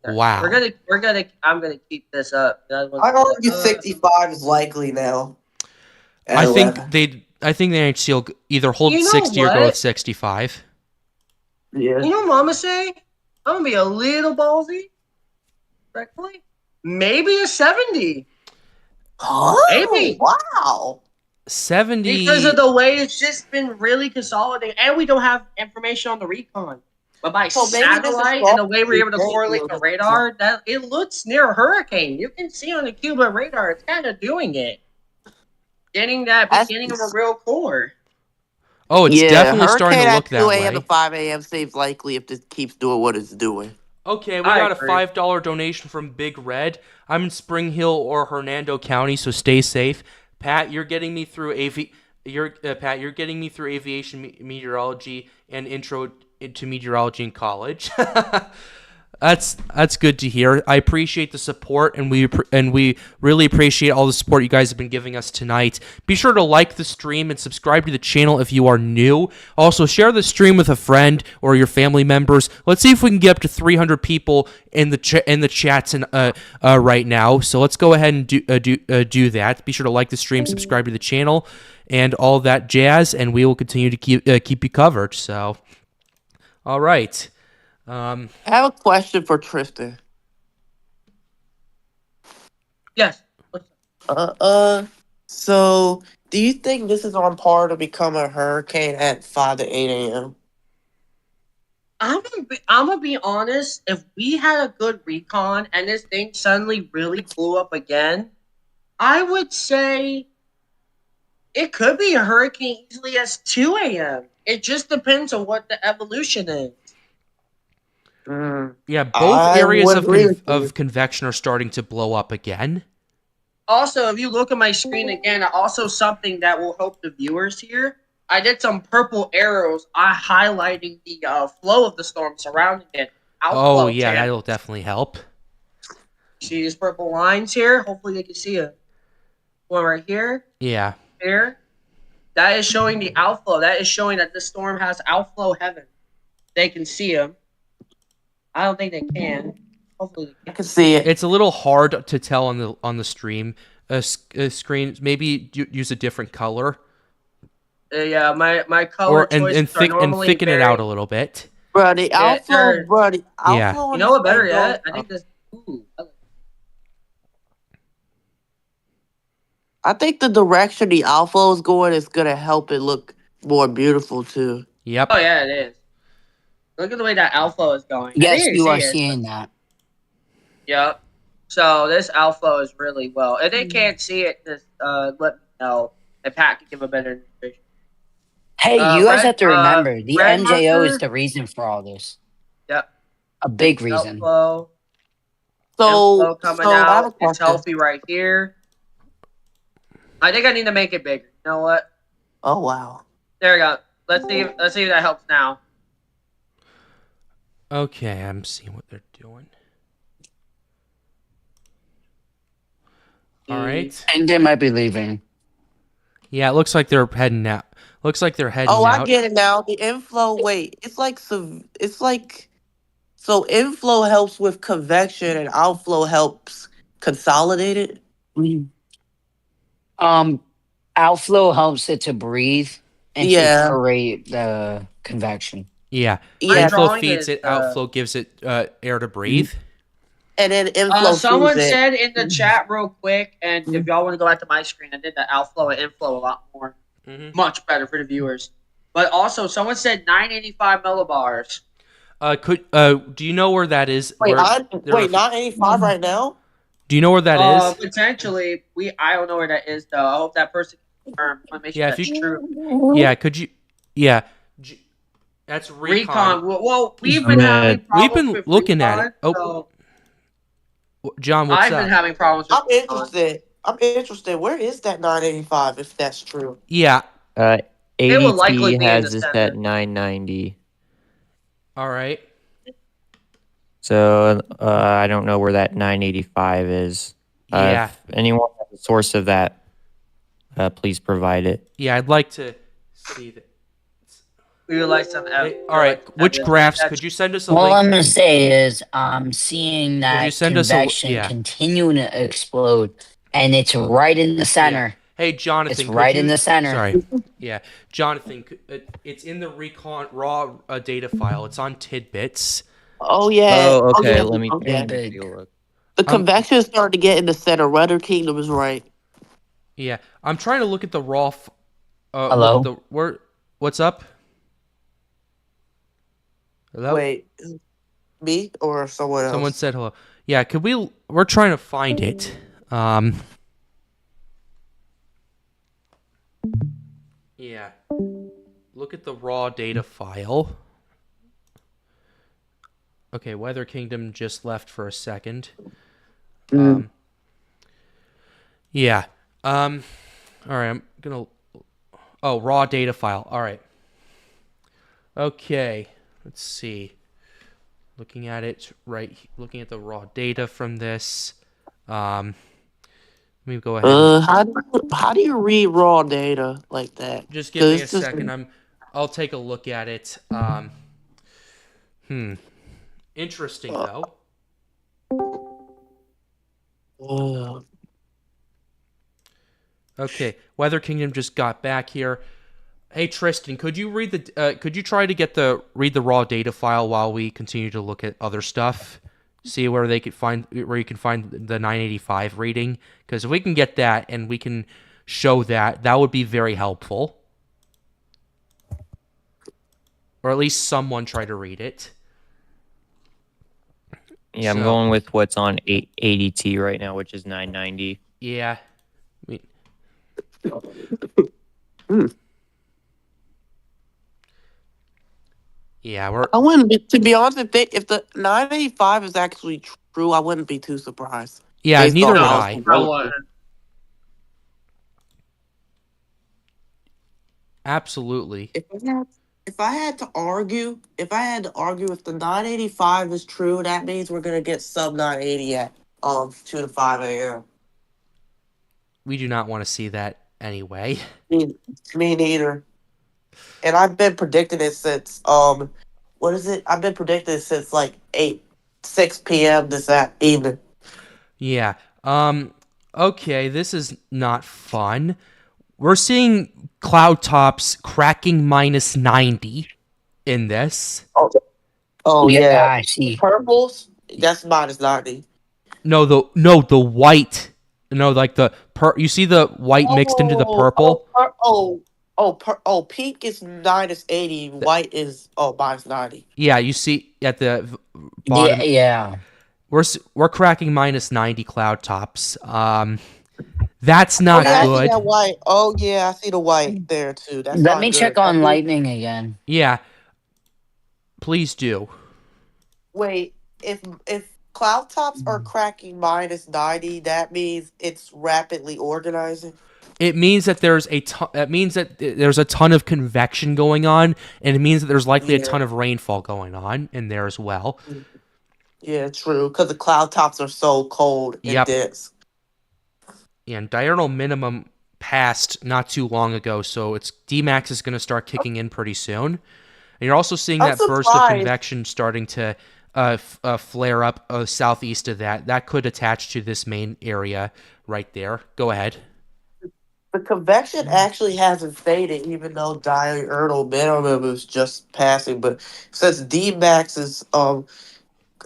Wow. I'm gonna keep this up. I argue 65 is likely now. I think 11. the NHC will either hold You know 60 or go what? with 65. Yeah. You know what I'm gonna say? I'm gonna be a little ballsy. Correctly? Maybe a 70. Huh? Maybe. Wow. 70. Because of the way it's just been really consolidating, and we don't have information on the Recon. But by So maybe this is satellite and the way we're able to probably correlate the radar, that it looks near a hurricane. You can see on the Cuba radar, it's kind of doing it. Getting that beginning of a real core. Oh, it's definitely starting to Hurricane look at that 2 a.m. way. to 5 a.m. seems likely if this keeps doing what it's doing. Okay, we I got agree. a $5 donation from Big Red. I'm in Spring Hill or Hernando County, so stay safe. Pat, you're getting me through You're getting me through aviation meteorology and intro to meteorology in college. That's good to hear. I appreciate the support, and we really appreciate all the support you guys have been giving us tonight. Be sure to like the stream and subscribe to the channel if you are new. Also, share the stream with a friend or your family members. Let's see if we can get up to 300 people in the chats right now. So let's go ahead and do that. Be sure to like the stream, subscribe to the channel, and all that jazz. And we will continue to keep you covered. So, all right. I have a question for Tristan. Yes. So do you think this is on par to become a hurricane at 5 to 8 a.m.? I'm gonna be honest. If we had a good recon and this thing suddenly really blew up again, I would say it could be a hurricane easily as 2 a.m. It just depends on what the evolution is. Yeah, both I areas would agree with you. of convection are starting to blow up again. Also, if you look at my screen again, also something that will help the viewers here. I did some purple arrows highlighting the flow of the storm surrounding it. Oh, Outflow yeah, channel. that'll definitely help. See these purple lines here? Hopefully they can see it. One right here. Yeah. Here. That is showing the outflow. That is showing that this storm has outflow heaven. They can see them. I don't think they can. Hopefully they I can. can see it. It's a little hard to tell on the stream screen. Maybe use a different color Yeah, my color choices are normally thicken very, it out a little bit. Bro, the outflow, they're- bro, the Yeah. outflow. You on know what this better thing yet? goes I think this. Ooh, I think the direction the outflow is going is gonna help it look more beautiful too. Yep. oh yeah, it is. Look at the way that outflow is going. I Yes, think you see are it. seeing that. Yep. So this outflow is really well. If they can't see it, just let me know. And Pat can give a better information. Hey, you guys Red- have to remember, the red MJO is marker. the reason for all this. Yep. A big reason. Outflow. So, Inflow coming I have a out. It's question. healthy right here. I think I need to make it bigger. You know what? Oh wow. There we go. Let's see if that helps now. Okay, I'm seeing what they're doing. All right. And they might be leaving. Yeah, it looks like they're heading out. Looks like they're heading Oh, out. I get it now. The inflow. Wait, it's like so inflow helps with convection and outflow helps consolidated? Outflow helps it to breathe and to Yeah. create the convection. Yeah. My Yeah. Inflow drawing feeds is, it. Outflow gives it air to breathe. And then inflow someone feeds it. said in the chat real quick, and if y'all want to go back to my screen, I did the outflow and inflow a lot more, much better for the viewers. But also, someone said 985 millibars. Do you know where that is? Wait, Where wait, not 85 right now? Do you know where that is? Potentially, I don't know where that is though. I hope that person can confirm. I want to make sure Yeah, that's if you- true. Yeah, could you? Yeah, that's Recon. Well, we've been having problems We've been with looking at Recon, it. Oh, so John, what's I've up? been having problems with I'm interested. I'm interested. Where is that 985 if that's true? Yeah. It will likely ADT be in has the this center. at 990. All right. So I don't know where that 985 is. Yeah. If anyone has a source of that, please provide it. Yeah, I'd like to see that. We would like some. All right. Which graphs could you send us a All link? I'm gonna say is I'm seeing you that send us a- convection yeah. continuing to explode, and it's right in the center. Hey, Jonathan. It's could right you- in the center. Sorry. Yeah, Jonathan. It's in the Recon raw data file. It's on tidbits. Oh, yeah. Oh, okay. yeah. Let me Okay. take a look. The convection is starting to get in the center. Rudder Kingdom is right. Yeah, I'm trying to look at the raw. Hello? What's up? Hello. Wait, me or someone else? Someone said hello. Yeah, could we? We're trying to find it. Yeah. Look at the raw data file. Okay, Weather Kingdom just left for a second. Yeah. All right, I'm gonna. Oh, raw data file. All right. Okay. Let's see. Looking at it looking at the raw data from this. Let me go ahead. How do you read raw data like that? Just give me a It's just- second. I'll take a look at it. Interesting though. Okay, Weather Kingdom just got back here. Hey Tristan, could you try to read the raw data file while we continue to look at other stuff? See where you can find the 985 reading, because if we can get that and we can show that, that would be very helpful. Or at least someone try to read it. Yeah, I'm going with what's on ADT right now, which is 990. Yeah. Yeah, I wouldn't be, to be honest, if the 985 is actually true, I wouldn't be too surprised. Yeah, Based neither on would how I. it's developed. Absolutely. If I had to argue if the 985 is true, that means we're gonna get sub 980 at 2 to 5 a.m. We do not want to see that anyway. Me neither. And I've been predicting it since what is it? I've been predicting it since like 6 p.m. this evening. Yeah. Okay, this is not fun. We're seeing cloud tops cracking minus 90 in this. Oh yeah. I see. Purples, that's minus 90. No, the white. No, like you see the white mixed into the purple? Pink is minus 80, white is minus 90. Yeah, you see at the bottom. Yeah. We're cracking minus 90 cloud tops. That's not I see good. that white. Oh yeah, I see the white there too. That's Let not me good. check on lightning again. Yeah. Please do. Wait, if cloud tops are cracking minus 90, that means it's rapidly organizing. It means that there's a ton of convection going on, and it means that there's likely a ton of rainfall going on in there as well. Yeah, true, because the cloud tops are so cold and dense. And diurnal minimum passed not too long ago, so its Dmax is going to start kicking in pretty soon. And you're also seeing I'm that burst of surprised. convection starting to flare up southeast of that. That could attach to this main area right there. Go ahead. The convection actually hasn't faded, even though diurnal minimum is just passing. But since D max is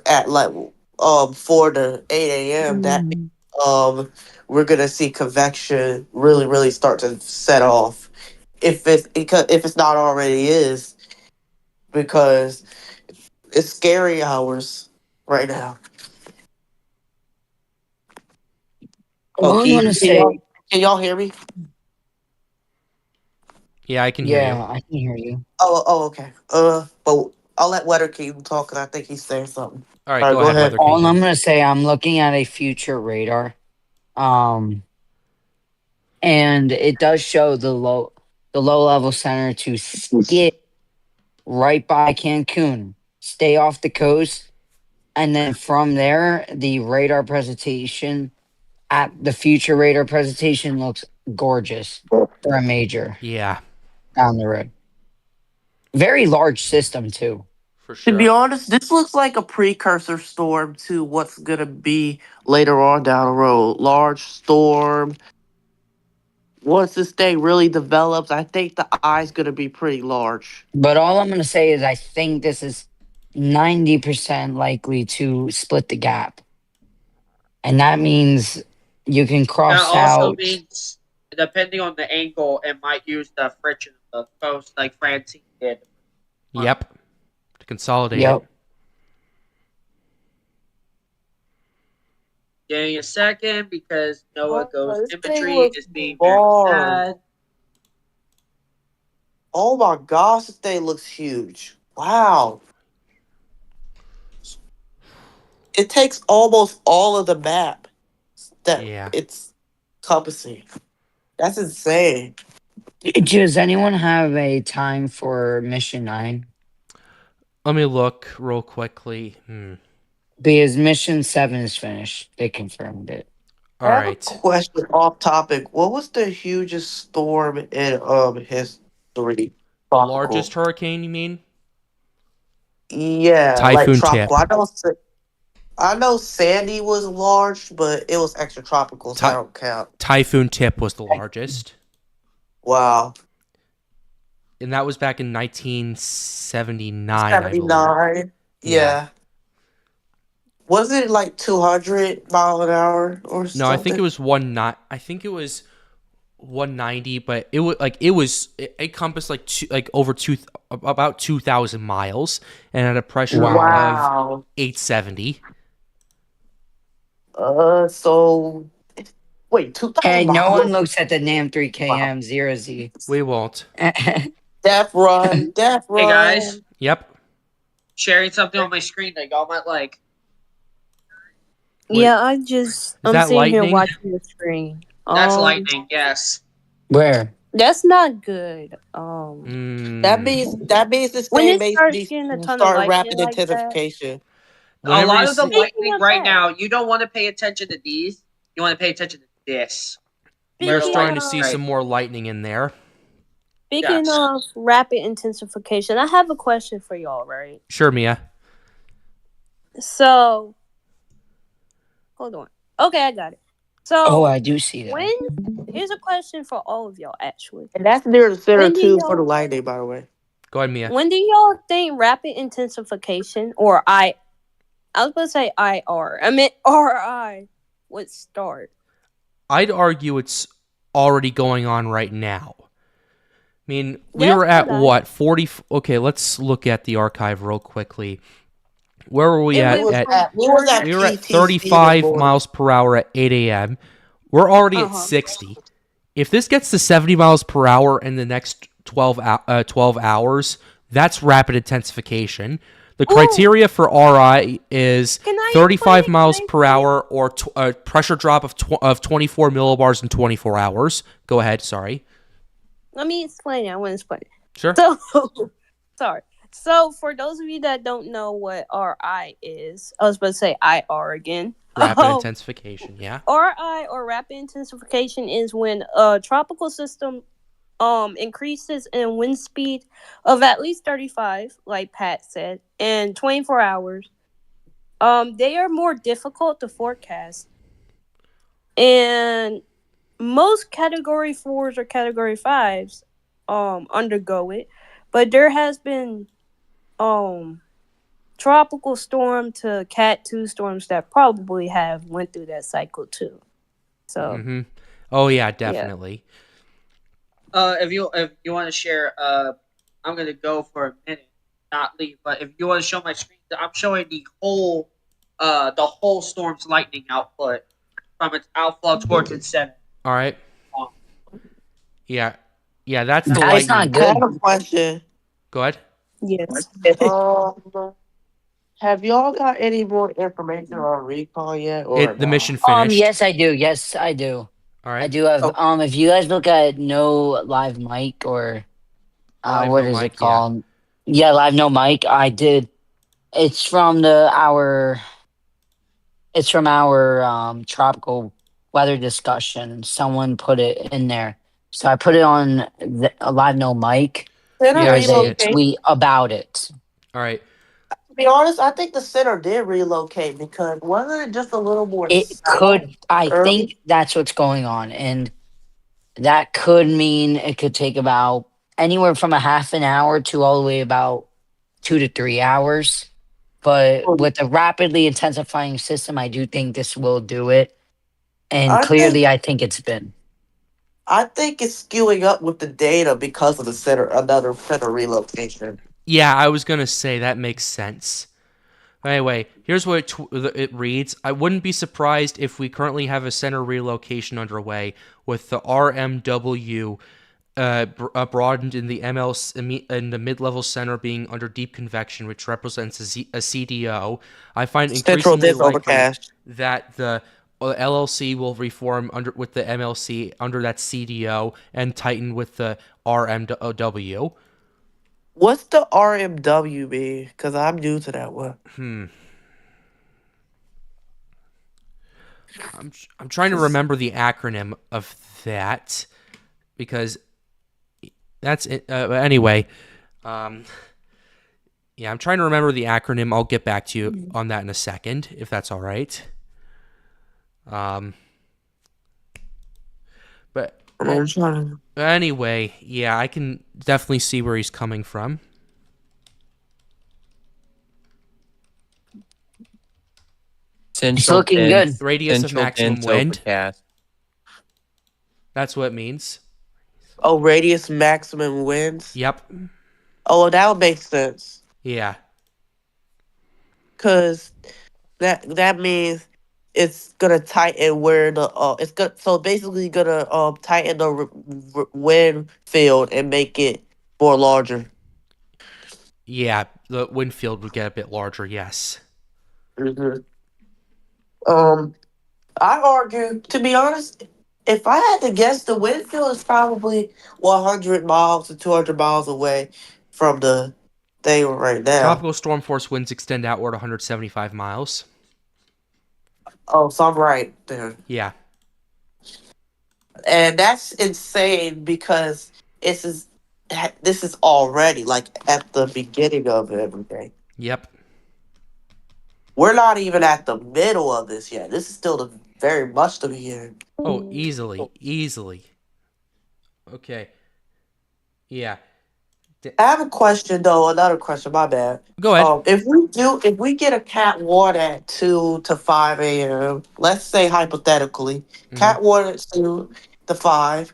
at like 4 to 8 a.m., that we're gonna see convection really start to set off. If it's not already is, because it's scary hours right now. All I'm gonna say, Can y'all hear me? Yeah, I can hear you. yeah, I can hear you. Okay. But I'll let Weather King talk because I think he's saying something. All right, go ahead, Weather All King. I'm gonna say, I'm looking at a future radar, and it does show the low level center to skip right by Cancun, stay off the coast, and then from there, the radar presentation at the future radar presentation looks gorgeous for a major Yeah, down the road. Very large system too. for To be sure. honest, this looks like a precursor storm to what's gonna be later on down the road. Large storm. Once this thing really develops, I think the eye's gonna be pretty large. But all I'm gonna say is I think this is 90% likely to split the gap. And that means you can That cross also out. means, depending on the angle, it might use the friction of the coast, like Francine did. Yep. To consolidate Yep. it. Give me a second because Noah Ghost this thing imagery looks is being very large. sad. Oh my gosh, this thing looks huge. Wow. It takes almost all of the map that Yeah. it's encompassing. That's insane. Does anyone have a time for mission 9? Let me look real quickly. Because mission 7 is finished. They confirmed it. All I have right. a question off topic. What was the hugest storm in history? The largest hurricane, you mean? Yeah, Typhoon tropical. Tip. I know Sandy was large, but it was extra tropical, so I don't count. Typhoon Tip was the largest. Wow. And that was back in 1979, I believe. 79. Yeah. Yeah. Was it like 200 mile an hour or something? No, I think it was I think it was 190, but it encompassed about 2,000 miles and had a pressure of 870. So wait, 2,000 Hey, no miles? one looks at the NAM 3KM 0Z. We won't. Death run. Hey guys, Yep. sharing something on my screen that y'all might like. Wait, Yeah, that I'm sitting lightning? here watching the screen. That's lightning, yes. Where? That's not good. That means this When thing it may starts be getting a ton of start lightning rapid like that. intensification. A Whenever lot you of the see- lightning Speaking of right that. now, you don't want to pay attention to these. You want to pay attention to this. You're Speaking starting to of- see some more lightning in there. Speaking Yes. of rapid intensification, I have a question for y'all, right? Sure, Mia. So, hold on. Okay, I got it. So, Oh, I do see that. here's a question for all of y'all, actually. And that's near the center When do too y'all- for the lightning, by the way. Go ahead, Mia. When do y'all think rapid intensification, or I was going to say IR, I meant RI, would start? I'd argue it's already going on right now. I mean, we Yeah, were at I- what, 40? Okay, let's look at the archive real quickly. Where were we It at? was We was at We were at PTC 35 before. miles per hour at 8 a.m. We're already at 60. If this gets to 70 miles per hour in the next 12 hours, that's rapid intensification. The criteria for RI is Can I 35 explain? miles Can I per hour or a pressure drop of 24 millibars in 24 hours. Go ahead, sorry. Let me explain it. I want to explain it. Sure. So, sorry. So, for those of you that don't know what RI is, I was about to say IR again. Rapid intensification, yeah. RI, or rapid intensification, is when a tropical system increases in wind speed of at least 35, like Pat said, in 24 hours, they are more difficult to forecast, and most category 4s or category 5s undergo it, but there has been um tropical storm to cat 2 storms that probably have went through that cycle too. So Mm-hmm. Oh yeah, yeah. definitely. If you want to share, I'm gonna go for a minute, not leave. But if you want to show my screen, I'm showing the whole storm's lightning output from its outflow towards its center. All right. Um, Yeah. Yeah, that's the That's lightning. not I have good. a question. Go ahead. Yes. Um, have y'all got any more information on Recon yet, or The mission no? finished. Yes, I do. Yes, I do. All I right. do have. Oh, If you guys look at no live mic or Live what no is mic. it Yeah. called? Yeah, live no mic. I did. It's from our. It's from our tropical weather discussion. Someone put it in there, so I put it on a live no mic. center Yeah, I There's see a it. relocate. tweet about it. All right. To be honest, I think the center did relocate because wasn't it just a little more It south could. I early? think that's what's going on, and that could mean it could take about anywhere from a half an hour to all the way about 2 to 3 hours. But with a rapidly intensifying system, I do think this will do it. And I think clearly, I think it's been. I think it's skewing up with the data because of the center, another center relocation. Yeah, I was gonna say that makes sense. Anyway, here's what it reads. I wouldn't be surprised if we currently have a center relocation underway, with the RMW broadened in the in the mid-level center being under deep convection, which represents a CDO. I find it Central increasingly disk likely overcast. that the LLC will reform with the MLC under that CDO and tighten with the RMW. What's the RMW be? Because I'm new to that one. I'm trying to remember the acronym of that because that's it. Anyway, yeah, I'm trying to remember the acronym. I'll get back to you on that in a second, if that's all right. But I'm trying to. anyway, yeah, I can definitely see where he's coming from. It's looking good. Radius of Central maximum dense wind. overcast. That's what it means. Oh, radius maximum winds. Yep. Oh, well, that would make sense. Yeah. Cause that means it's gonna tighten where the it's gonna so basically gonna tighten the wind field and make it more larger. Yeah, the wind field would get a bit larger, yes. hmm I argue, to be honest, if I had to guess, the wind field is probably 100 miles to 200 miles away from the thing right now. Tropical storm force winds extend outward 175 miles. Oh, so I'm right there. Yeah. And that's insane because this is already like at the beginning of everything. Yep. We're not even at the middle of this yet. This is still very much the beginning. Oh, easily. Okay. Yeah. I have a question though. Another question. My bad. Go ahead. If we get a cat 1 at 2 to 5 a.m. Let's say hypothetically, cat 1 at 2 to 5.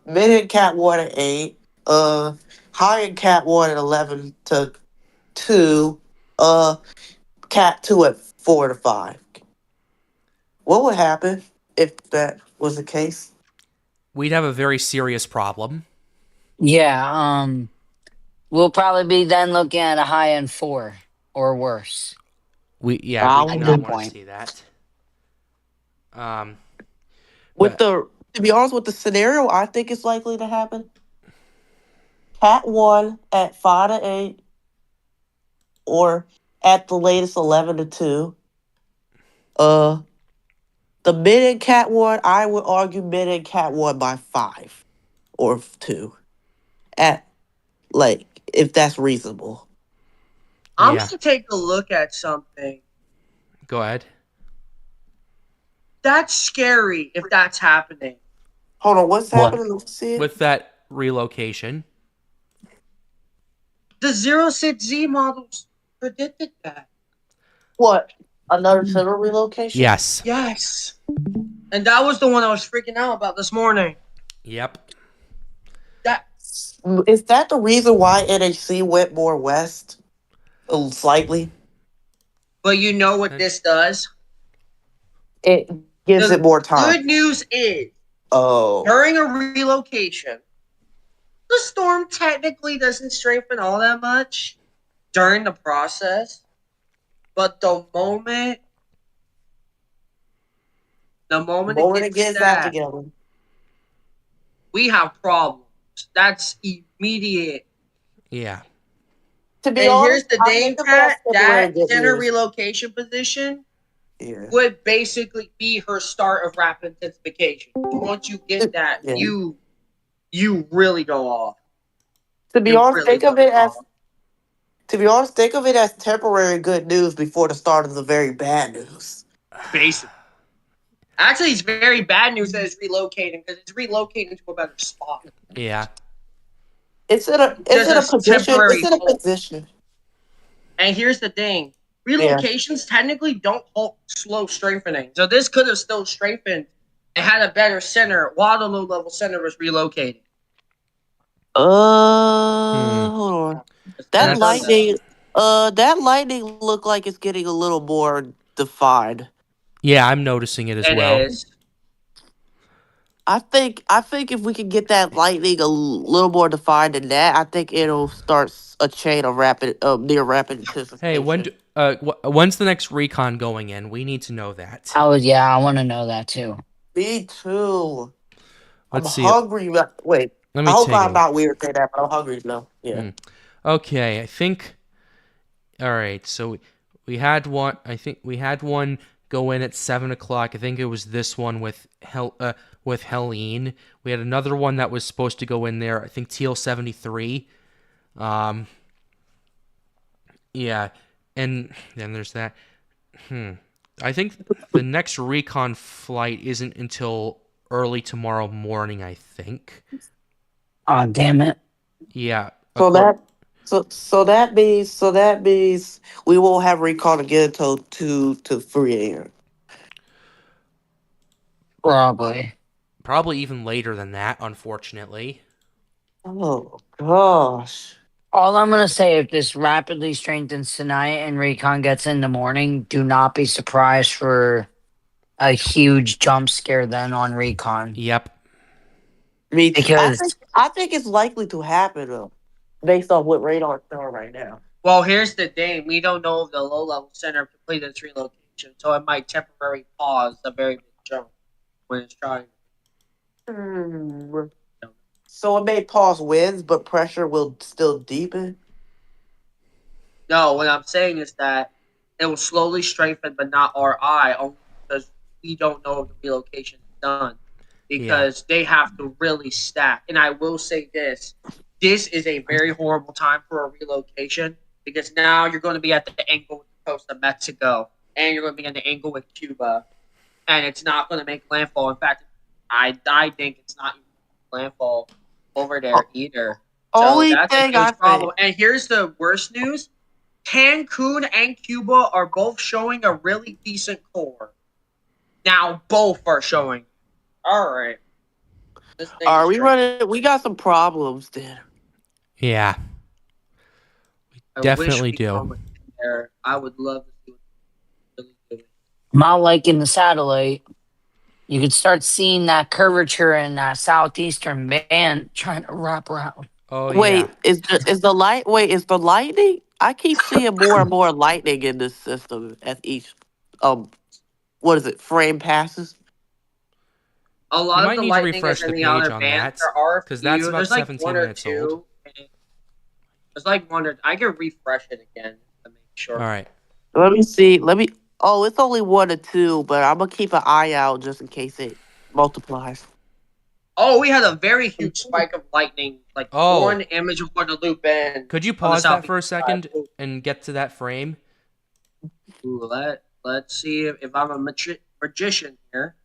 Mid and cat 1 at 8. High and cat 1 at 11 to 2. Cat 2 at 4 to 5. What would happen if that was the case? We'd have a very serious problem. Yeah. We'll probably be then looking at a high end 4 or worse. We At don't that want to point. see that. To be honest with the scenario, I think it's likely to happen. Cat 1 at 5 to 8, or at the latest 11 to 2. The mid and cat 1, I would argue mid and cat 1 by 5 or 2. At if that's reasonable. I'm Yeah. gonna take a look at something. Go ahead. That's scary if that's happening. Hold on, what's What? happening? Let's see. With that relocation. The 06Z models predicted that. What? Another center relocation? Yes. Yes. And that was the one I was freaking out about this morning. Yep. That Is that the reason why NHC went more west? Slightly? But you know what this does? It gives it more time. Good news is, Oh. during a relocation, the storm technically doesn't strengthen all that much during the process. But the moment it gets that together, we have problems. That's immediate. Yeah. to be And honest, here's the I thing, think Pat, that's that very good center news. relocation position Yeah. would basically be her start of rapid intensification. Once you get that, Yeah. you really go off. To be You honest, really think of go it as off. temporary good news before the start of the very bad news. Basically. Actually, it's very bad news that it's relocating because it's relocating to a better spot. Yeah. It's in a position. And here's the thing. Relocations technically don't halt slow strengthening. So this could have still strengthened and had a better center while the low-level center was relocating. Hold on. That That's- lightning look like it's getting a little more defined. Yeah, I'm noticing it as well. It is. I think if we can get that lightning a little more defined than that, I think it'll start a chain of near rapid intensification. Hey, when's the next recon going in? We need to know that. I want to know that too. Me too. Let's I'm see. hungry. Wait. Let me I hope take I'm a not weird to say that, but I'm hungry now. Yeah. Okay, I think. All right, so we had one. I think we had one go in at 7:00. I think it was this one with Helene. We had another one that was supposed to go in there. I think Teal 73. Yeah, and then there's that. I think the next recon flight isn't until early tomorrow morning, I think. Oh, damn it. Yeah. So that means we won't have recon again until 2 to 3 a.m. Probably even later than that, unfortunately. Oh gosh. All I'm going to say, if this rapidly strengthens tonight and Recon gets in the morning, do not be surprised for a huge jump scare then on Recon. Yep. Because I think it's likely to happen though, based on what radar showing right now. Well, here's the thing. We don't know if the low-level center completed its relocation, so it might temporarily pause a very big jump when it's trying. So it may pause winds, but pressure will still deepen? No, what I'm saying is that it will slowly strengthen, but not RI, only because we don't know if the relocation is done. Because they have to really stack. And I will say this is a very horrible time for a relocation, because now you're going to be at the angle with the coast of Mexico, and you're going to be at the angle with Cuba, and it's not going to make landfall. In fact, I think it's not landfall over there either. So that's a huge problem. And here's the worst news. Cancun and Cuba are both showing a really decent core. Now both are showing. All right. Are we running? We got some problems then. Yeah. We definitely do. I would love to see what they're really doing. not like in the satellite, you could start seeing that curvature in that southeastern band trying to wrap around. Oh, Wait, yeah. is the lightning? I keep seeing more and more lightning in this system as each frame passes. A lot You of the might need to lightning refresh is in the the page outer on band. that, There are 'cause that's about there's like 17 one or minutes two. old. There's like one or I can refresh it again to make sure. All right. Let me see. Oh, it's only 1 or 2, but I'm gonna keep an eye out just in case it multiplies. Oh, we had a very huge spike of lightning, like Oh. one image of Guadalupe Bend. Could you on the pause that for a southeast side. second and get to that frame? Ooh, Let's see if I'm a magician here.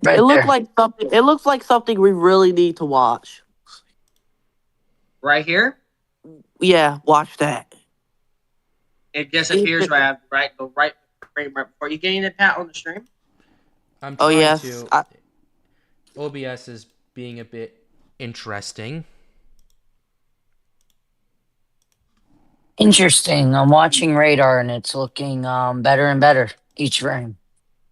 Right It looks there. like something. It looks like something we really need to watch. Right here. Yeah, watch that. It disappears right before you getting it, Pat, on the stream. I'm Oh trying yes, to. OBS is being a bit interesting. Interesting. I'm watching radar and it's looking better and better each frame.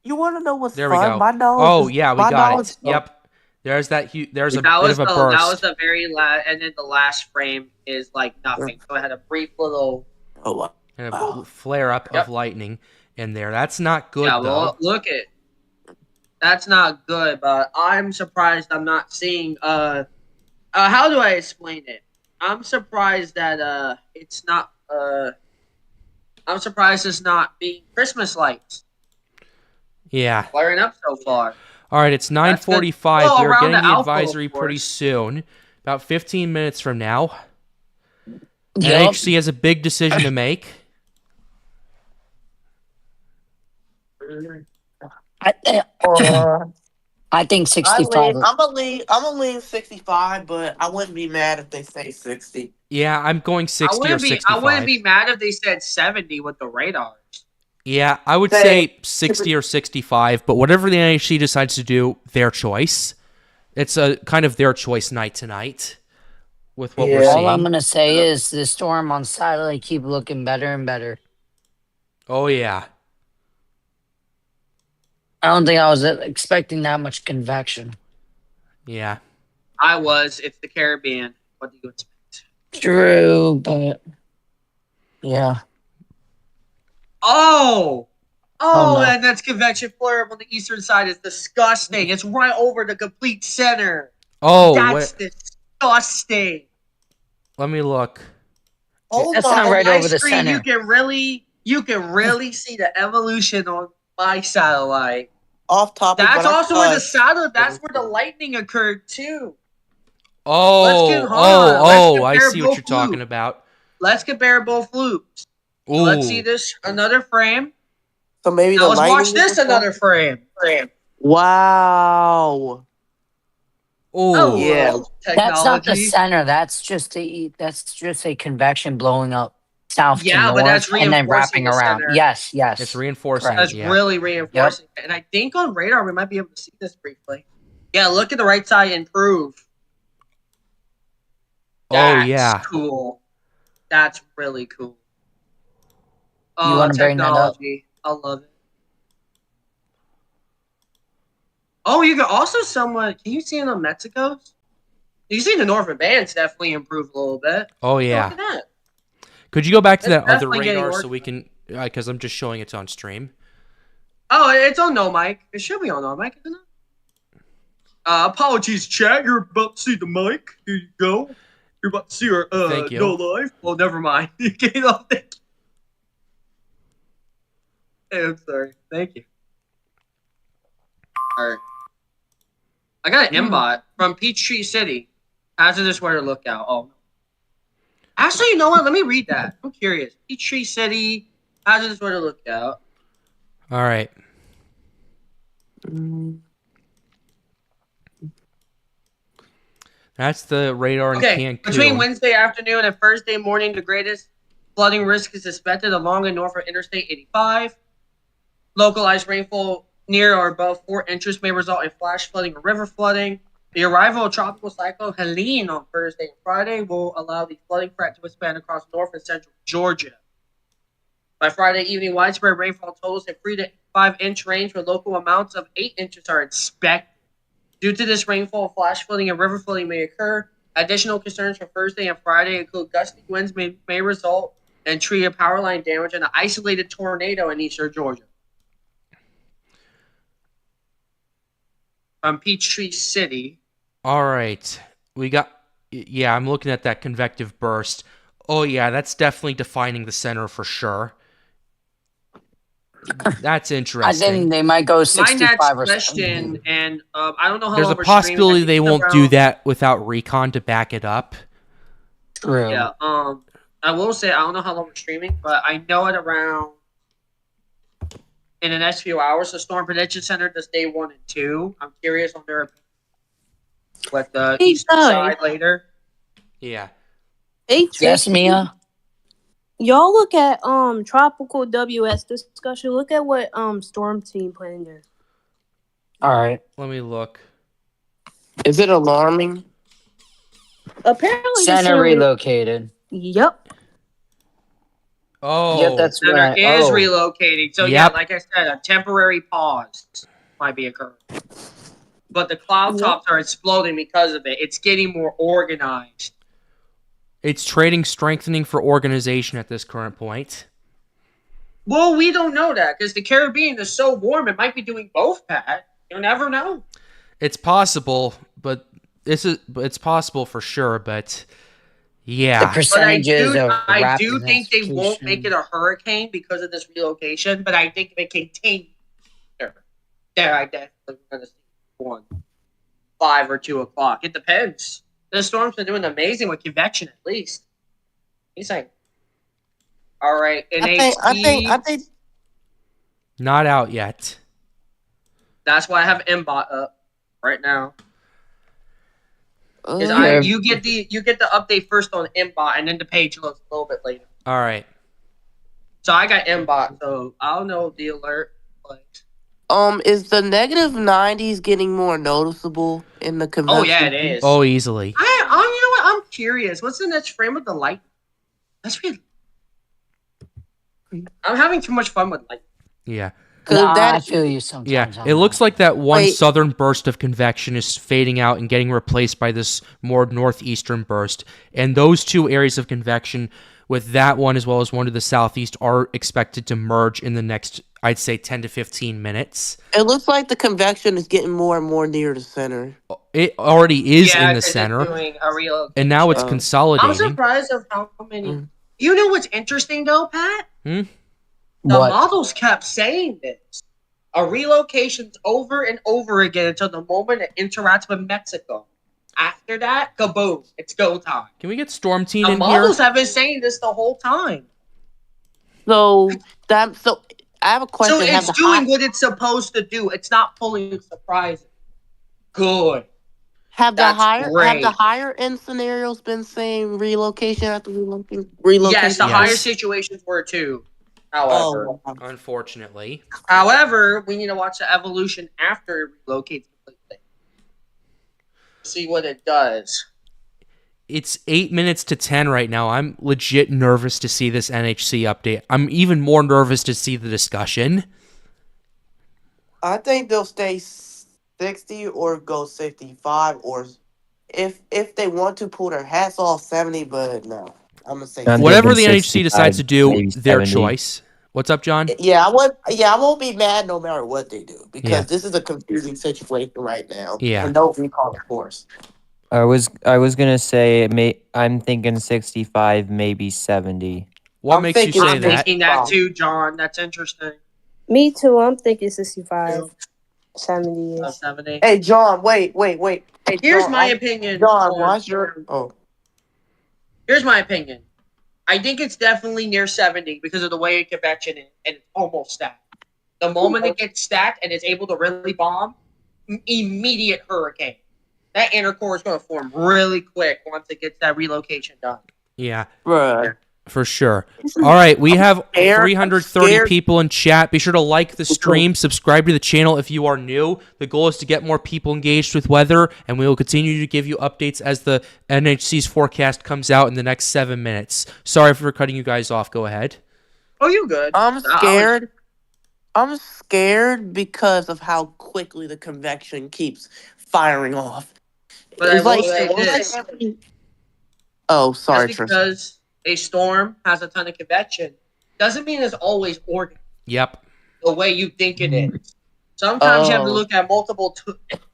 you want to know what's There we fun? go. My nose. Oh is, yeah, we my got nose. it. Yep. There's that. There's a That bit was of a the burst. very last, and then the last frame is like nothing. So I had a brief little. Oh wow. And a flare up of lightning in there. That's not good Yeah, though. well, look it. That's not good, but I'm surprised I'm not seeing. How do I explain it? I'm surprised that it's not. I'm surprised it's not being Christmas lights Yeah. flaring up so far. All right, it's 9:45. Well, We are around getting the the alpha, advisory of pretty course. soon. About 15 minutes from now. Yup. NHC has a big decision to make. I think 65. I'm gonna lean 65, but I wouldn't be mad if they say 60. Yeah, I'm going 60 or 65. I wouldn't be mad if they said 70 with the radars. Yeah, I would say 60 or 65, but whatever the NHC decides to do, their choice. It's a kind of their choice night tonight with what we're All seeing. I'm gonna say is the storm on satellite keep looking better and better. Oh yeah. I don't think I was expecting that much convection. Yeah. I was. It's the Caribbean. What do you expect? True, but yeah. Oh, no. and that's convection flare up on the eastern side is disgusting. It's right over the complete center. Oh, That's disgusting. let me look. Oh That's my! not right My over the screen, center. you can really see the evolution on my satellite. Off topic. That's but also where the satellite. That's where the lightning occurred too. Oh, I compare see what both you're talking loops. about. Let's compare both loops. So Ooh. let's see this another frame. So maybe Now the let's lightning watch this is another frame. Wow. Oh, Yeah. That's not the Technology. center. That's just a convection blowing up south Yeah, to but north that's and then reinforcing wrapping the around. center. Yes. it's reinforcing. That's Yeah. really reinforcing. And I think on radar we might be able to see this briefly. Yeah, look at the right side improve. That's yeah. cool. That's really cool. You wanna bring that up? Technology. I love it. Oh, you can also somewhat. Can you see it on Mexico's? You can see the northern bands definitely improve a little bit. Oh Look yeah. at that. Could you go back to That's that other definitely getting radar so worse. we can? Because I'm just showing it's on stream. Oh, it's on no mic. It should be on no mic, isn't it? Apologies, chat. You're about to see the mic. Here you go. You're about to see our Thank you. no live. Well, never mind. Get off the. Hey, I'm sorry. Thank you. All right. I got an inbot from Peachtree City. Hazardous weather lookout. Oh. Actually, you know what? Let me read that. I'm curious. Peachtree City. Hazardous weather lookout. All right. That's the radar in Okay, Cancun. between Wednesday afternoon and Thursday morning, the greatest flooding risk is suspected along and north of Interstate 85. Localized rainfall near or above 4 inches may result in flash flooding or river flooding. The arrival of tropical cyclone Helene on Thursday and Friday will allow the flooding threat to expand across north and central Georgia. By Friday evening, widespread rainfall totals in 3 to 5 inch range with local amounts of 8 inches are expected. Due to this rainfall, flash flooding and river flooding may occur. Additional concerns for Thursday and Friday include gusty winds may result in tree and power line damage and an isolated tornado in eastern Georgia. From Peachtree City. All right. We got. Yeah, I'm looking at that convective burst. Oh yeah, that's definitely defining the center for sure. That's I interesting. think they might go My 65 next or question, something. and I don't know how There's long a we're streaming. possibility I think they it's won't around- do that without Recon to back it up. True. Yeah. I will say I don't know how long we're streaming, but I know at around in the next few hours, the Storm Prediction Center does day 1 and 2. I'm curious on their with the Hey, eastern guys. side later. Yeah. Hey, Yes, Tracy. Mia. Y'all look at tropical WS discussion. Look at what storm team playing there. All right. Let me look. Is it alarming? Apparently, the Center relocated. Yep. Oh. Yep, that's Center right. is Oh. relocating. So, Yep. yeah, like I said, a temporary pause might be occurring. But the cloud tops are exploding because of it. It's getting more organized. It's trading strengthening for organization at this current point. Well, we don't know that because the Caribbean is so warm. It might be doing both, Pat. You never know. It's possible, but it's possible for sure, but The yeah. But percentages of I rapid do think they won't make it execution. a hurricane because of this relocation, but I think if it continues, there I definitely going to see 1, 5 or 2 o'clock. It depends. The storm's been doing amazing with convection at least. He's like, all right, I think Not out yet. that's why I have MBOT up right now. Because uh, you get the update first on MBOT, and then the page loads a little bit later. All right. So I got MBOT, so I'll know the alert. But is the -90s getting more noticeable in the convention? oh yeah, it is. Oh, easily. You know what? I'm curious. What's the next frame with the light? That's really. I'm having too much fun with light. Yeah. Because I feel you sometimes. Yeah. on It looks that. like that one Wait. southern burst of convection is fading out and getting replaced by this more northeastern burst. And those two areas of convection, with that one as well as one to the southeast, are expected to merge in the next, I'd say, 10 to 15 minutes. it looks like the convection is getting more and more near the center. It already is Yeah, in the 'cause it's center, doing a real. and now it's Oh. I'm consolidating. surprised of how many. Mm. You know what's interesting though, Pat? Hmm? The What? models kept saying this. A relocation's over and over again until the moment it interacts with Mexico. After that, kaboom! It's go time. Can we get Storm Team The in here? models have been saying this the whole time. So I have a question. So Have it's the doing high, what it's supposed to do. It's not fully surprising. Good. have the That's higher great. end scenarios been saying relocation after relocation? Yes, the Yes. higher situations were too. However, Oh, wow. Unfortunately. we need to watch the evolution after it relocates completely. See what it does. It's 8 minutes to 10 right now. I'm legit nervous to see this NHC update. I'm even more nervous to see the discussion. I think they'll stay 60 or go 65, or if they want to pull their hats off 70, but no. I'm gonna say I'm Whatever the thinking NHC decides to 65, do, maybe their 70. choice. What's up, John? I won't be mad no matter what they do, because Yeah. this is a confusing situation right now. Yeah. And no recall, of course. I was gonna say I'm thinking 65, maybe 70. What I'm makes you thinking- say I'm that? thinking that too, John. That's interesting. Me too. I'm thinking 65, 70 Of ish. 70. Hey, John, wait. Hey, Here's John, my opinion. John, on- what's your... Oh. Here's my opinion. I think it's definitely near 70 because of the way convection is, and it's almost stacked. The moment it gets stacked and it's able to really bomb, immediate hurricane. That inner core is going to form really quick once it gets that relocation done. Yeah, Bruh. for sure. All right, we have scared. 330 I'm scared. people in chat. Be sure to like the stream, subscribe to the channel if you are new. The goal is to get more people engaged with weather, and we will continue to give you updates as the NHC's forecast comes out in the next 7 minutes. Sorry for cutting you guys off. Go ahead. Oh, you good. I'm scared because of how quickly the convection keeps firing off. But It's I will like- say it's this. like- Oh, sorry, Just Tristan. because a storm has a ton of convection doesn't mean it's always organized Yep. the way you think it is. Sometimes you have to Oh. look at multiple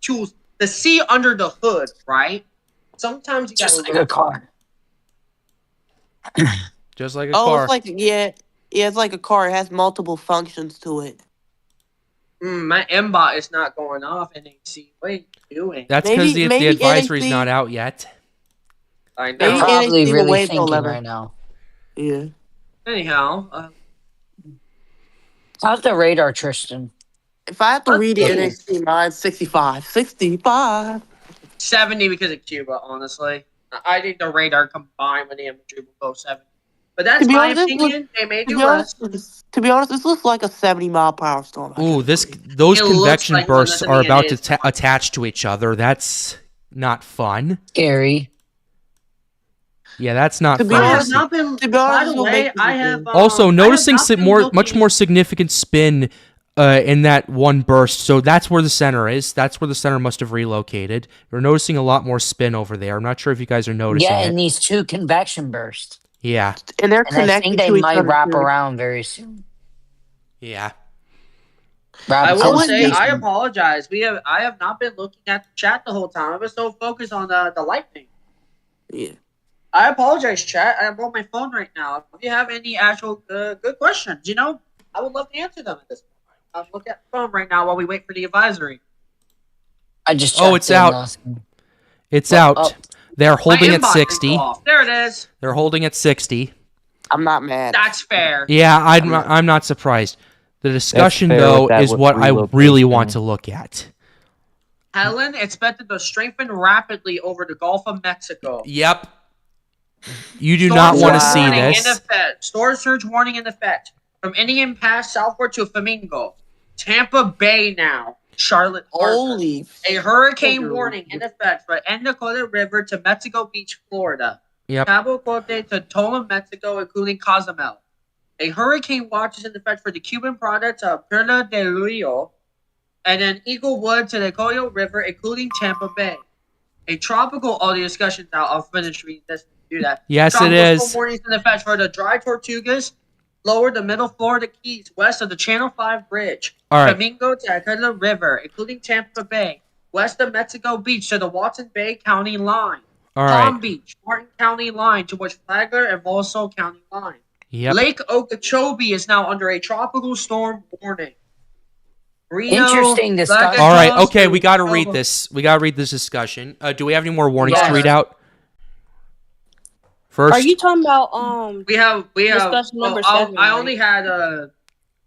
tools to see under the hood, right? Sometimes you got Just to like look. a car. Just like a Oh, car. it's like, yeah, it's like a car. It has multiple functions to it. My MBOT is not going off, and they see what are you doing. That's because the maybe advisory's NHC not out yet. I They're Maybe know. probably NHC will really wait till thinking 11. right now. Yeah. Anyhow, How's the radar, Tristan? If I have to let's read the see. NHC, mine's 65. 65. 70 because of Cuba, honestly. I think the radar combined with the imagery will go 70. But that's To be my honest, opinion. They may to do be less. honest, this looks like a 70-mile-per-hour storm. I Ooh, can't agree. those It looks convection like one, bursts doesn't are mean it about to is one. attach to each other. That's not fun. Scary. Yeah, that's not To be fun. I have honest, not been. to be honest, By this the will way, make me I have. think. Also, I have noticing not been much looking- more significant spin in that one burst. So that's where the center is. That's where the center must have relocated. You're noticing a lot more spin over there. I'm not sure if you guys are noticing Yeah, it. and these two convection bursts. Yeah, And they're And I connected think they to each might other. wrap too. around very soon. yeah. I will wouldn't say be- I apologize. I have not been looking at the chat the whole time. I was so focused on the lightning. Yeah. I apologize, chat. I'm on my phone right now. If you have any actual good questions, I would love to answer them at this point. I'm looking at the phone right now while we wait for the advisory. I just Oh, checked it's it, out. nothing. It's Oh, out. oh. They're holding My at inbox 60. is off. There it is. They're holding at 60. I'm not mad. That's fair. Yeah, I'm not surprised. The discussion, fair though, with that is with what I really relocation. want to look at. Helene expected to strengthen rapidly over the Gulf of Mexico. Yep. You do Storm not want to surge see warning this. In effect. Storm surge warning in effect. From Indian Pass southward to Flamingo. Tampa Bay now. Charlotte Harbor. Holy. A hurricane warning in effect for Endicott River to Mexico Beach, Florida. Yep. Cabo Corte to Toma, Mexico, including Cozumel. A hurricane watch is in effect for the Cuban province of Perla del Rio. And then Eaglewood to the Coyo River, including Tampa Bay. A tropical, all the discussions now, I'll finish reading this and do that. Yes, it Tropical is. storm warnings in effect for the dry Tortugas, lower the middle Florida Keys, west of the Channel 5 Bridge. All right. Flamingo to Acapulco River, including Tampa Bay. West of Mexico Beach to the Watson Bay County line. All Palm right. Beach, Martin County line towards Flagler and Volso County line. Yep. Lake Okeechobee is now under a tropical storm warning. Reno, Interesting discussion. All right. Close Okay, to we got to Nova. read this. We got to read this discussion. Do we have any more warnings Yes. to read out? First. Are you talking about We have. Discussion number I 7, I right? only had a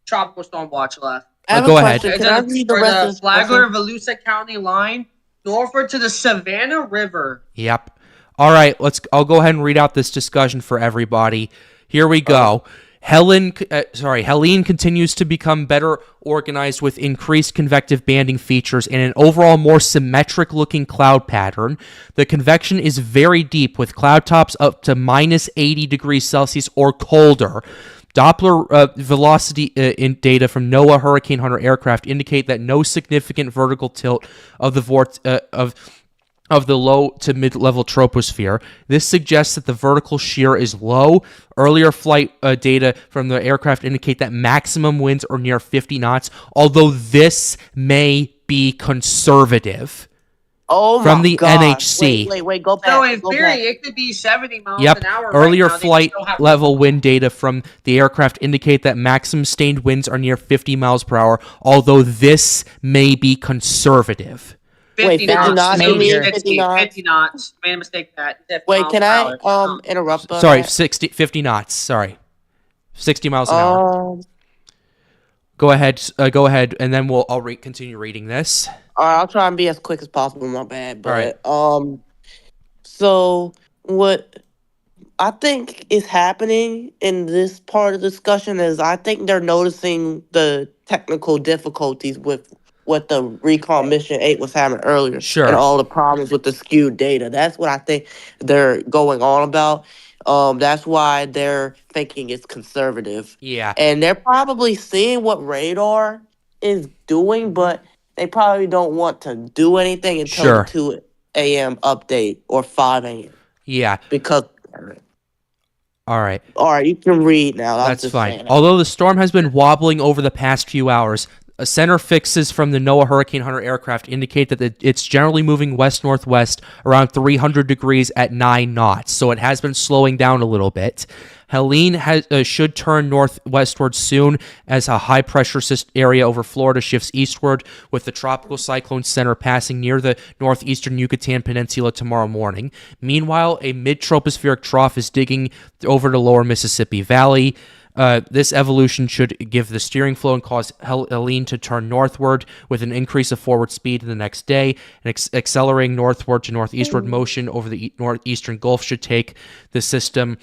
tropical storm watch left. I have Go a ahead. question. It's Can I read the for rest the of this Flagler question? Volusia County line, northward to the Savannah River. Yep. All right, I'll go ahead and read out this discussion for everybody. Here we go. Helene continues to become better organized with increased convective banding features and an overall more symmetric looking cloud pattern. The convection is very deep with cloud tops up to minus 80 degrees Celsius or colder. Doppler velocity in data from NOAA Hurricane Hunter aircraft indicate that no significant vertical tilt of the of the low to mid-level troposphere. This suggests that the vertical shear is low. Earlier flight data from the aircraft indicate that maximum winds are near 50 knots, although this may be conservative. Oh From my the God. NHC. Wait, go back. So in go theory, back. it could be 70 miles Yep. an hour. Earlier right now. They flight still have- level wind data from the aircraft indicate that maximum sustained winds are near 50 miles per hour, although this may be conservative. 50 50 knots. knots, you mean 50 knots? 50 knots. Made a mistake that. Wait, can I interrupt? Sorry, that? 50 knots. Sorry. 60 miles an hour. Um, Go ahead, and then I'll continue reading this. I'll try and be as quick as possible. My bad, but All so what I think is happening in this part of the discussion is I think they're noticing the technical difficulties with what the Recon Mission 8 was having earlier. Sure. And all the problems with the skewed data. That's what I think they're going on about. That's why they're thinking it's conservative. Yeah. And they're probably seeing what radar is doing, but they probably don't want to do anything until Sure. the 2 a.m. update or 5 a.m. Yeah. Because, All right. all right, you can read now. That's fine. Although the storm has been wobbling over the past few hours, Center fixes from the NOAA Hurricane Hunter aircraft indicate that it's generally moving west-northwest around 300 degrees at 9 knots, so it has been slowing down a little bit. Helene should turn northwestward soon as a high-pressure area over Florida shifts eastward, with the tropical cyclone center passing near the northeastern Yucatan Peninsula tomorrow morning. Meanwhile, a mid-tropospheric trough is digging over the lower Mississippi Valley. This evolution should give the steering flow and cause Helene to turn northward with an increase of forward speed the next day. And accelerating northward to northeastward motion over the northeastern Gulf should take the system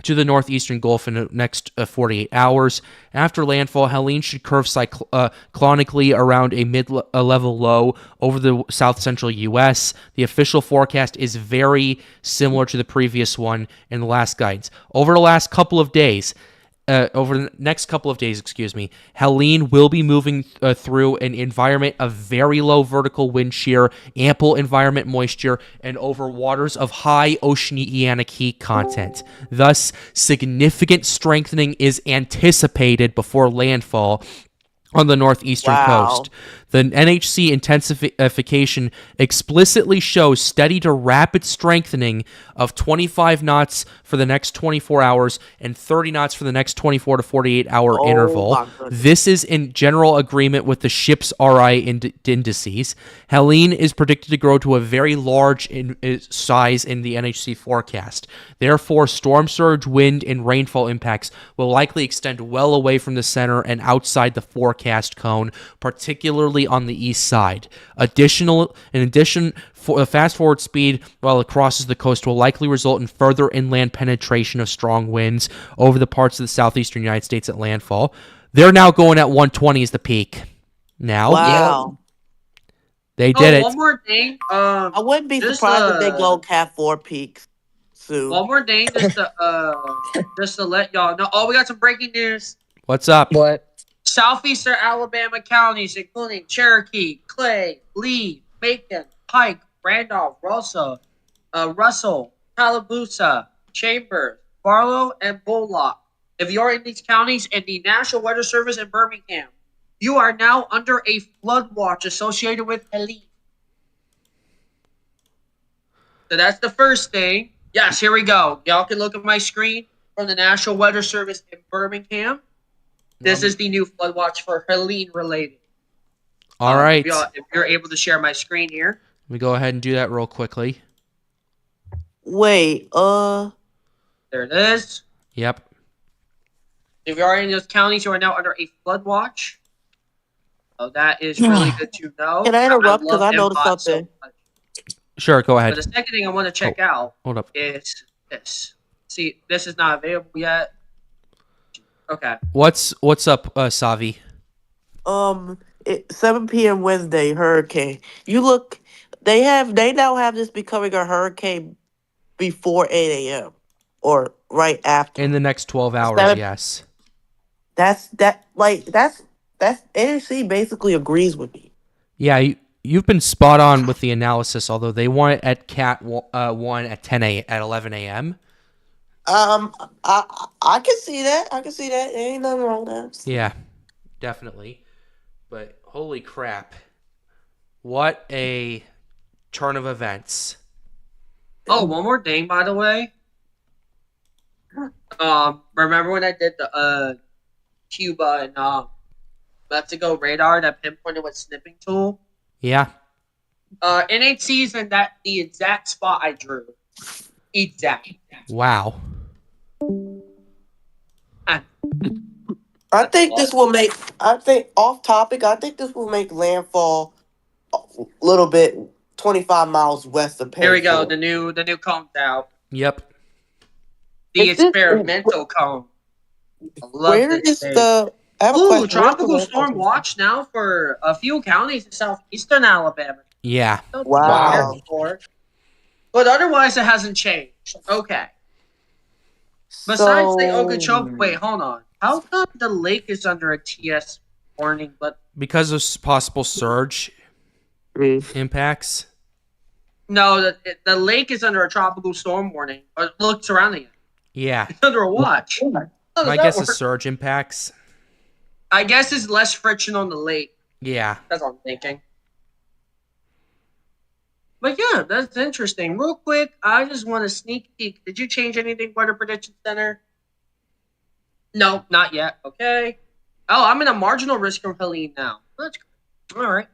to the northeastern Gulf in the next 48 hours. After landfall, Helene should curve cyclonically around a mid-level low over the south-central U.S. The official forecast is very similar to the previous one in the last guidance. Over the next couple of days, Helene will be moving through an environment of very low vertical wind shear, ample environment moisture, and over waters of high oceanic heat content. Thus, significant strengthening is anticipated before landfall on the northeastern coast. The NHC intensification explicitly shows steady to rapid strengthening of 25 knots for the next 24 hours and 30 knots for the next 24 to 48 hour interval. This is in general agreement with the ship's RI indices. Helene is predicted to grow to a very large size in the NHC forecast. Therefore, storm surge, wind, and rainfall impacts will likely extend well away from the center and outside the forecast cone, particularly on the east side. In addition, a fast forward speed while it crosses the coast will likely result in further inland penetration of strong winds over the parts of the southeastern United States at landfall. They're now going at 120 as the peak. Now, Wow. They did it. One more thing. I wouldn't be surprised if they go Cat 4 peaks soon. One more thing, just to let y'all know. Oh, we got some breaking news. What's up? What? Southeastern Alabama counties, including Cherokee, Clay, Lee, Macon, Pike, Randolph, Russell, Tallapoosa, Chambers, Barlow, and Bullock. If you're in these counties and the National Weather Service in Birmingham, you are now under a flood watch associated with Helene. So that's the first thing. Yes, here we go. Y'all can look at my screen from the National Weather Service in Birmingham. This is the new flood watch for Helene related. All right. If you're able to share my screen here. Let me go ahead and do that real quickly. Wait, There it is. Yep. If you are in those counties who are now under a flood watch, that is really good to know. Can I interrupt? Because I love noticed Mpot something. much. Sure, go ahead. But the second thing I want to check out Hold up. is this. See, this is not available yet. Okay. What's up, Savi? 7 p.m. Wednesday, hurricane. They now have this becoming a hurricane before 8 a.m. or right after. In the next 12 hours, yes. That's NHC basically agrees with me. Yeah, you've been spot on with the analysis, although they want it at Cat 1 at 11 a.m. I can see that. There ain't nothing wrong with that. Yeah, definitely. But holy crap. What a turn of events. Oh, one more thing, by the way. Remember when I did the Cuba and Mexico radar that pinpointed with snipping tool? Yeah. NHC's in the exact spot I drew. Exact. Wow. I think off topic, I think this will make landfall a little bit 25 miles west of Here we go. Pensacola. The new cone's out. Yep. The experimental cone. I love Where this is thing. I have a Ooh, question. tropical storm watch now for a few counties in southeastern Alabama. Yeah. Wow. But otherwise, it hasn't changed. Okay. Besides the Okeechobee, wait, hold on. How come the lake is under a TS warning, but Because of possible surge impacts. no, the lake is under a tropical storm warning? Or look surrounding it. Yeah. It's under a watch. How does My that guess work? is surge impacts. I guess it's less friction on the lake. Yeah. That's what I'm thinking. But yeah, that's interesting. Real quick, I just want to sneak peek. Did you change anything, Weather Prediction Center? No, not yet. Okay. Oh, I'm in a marginal risk from Helene now. That's good. All right.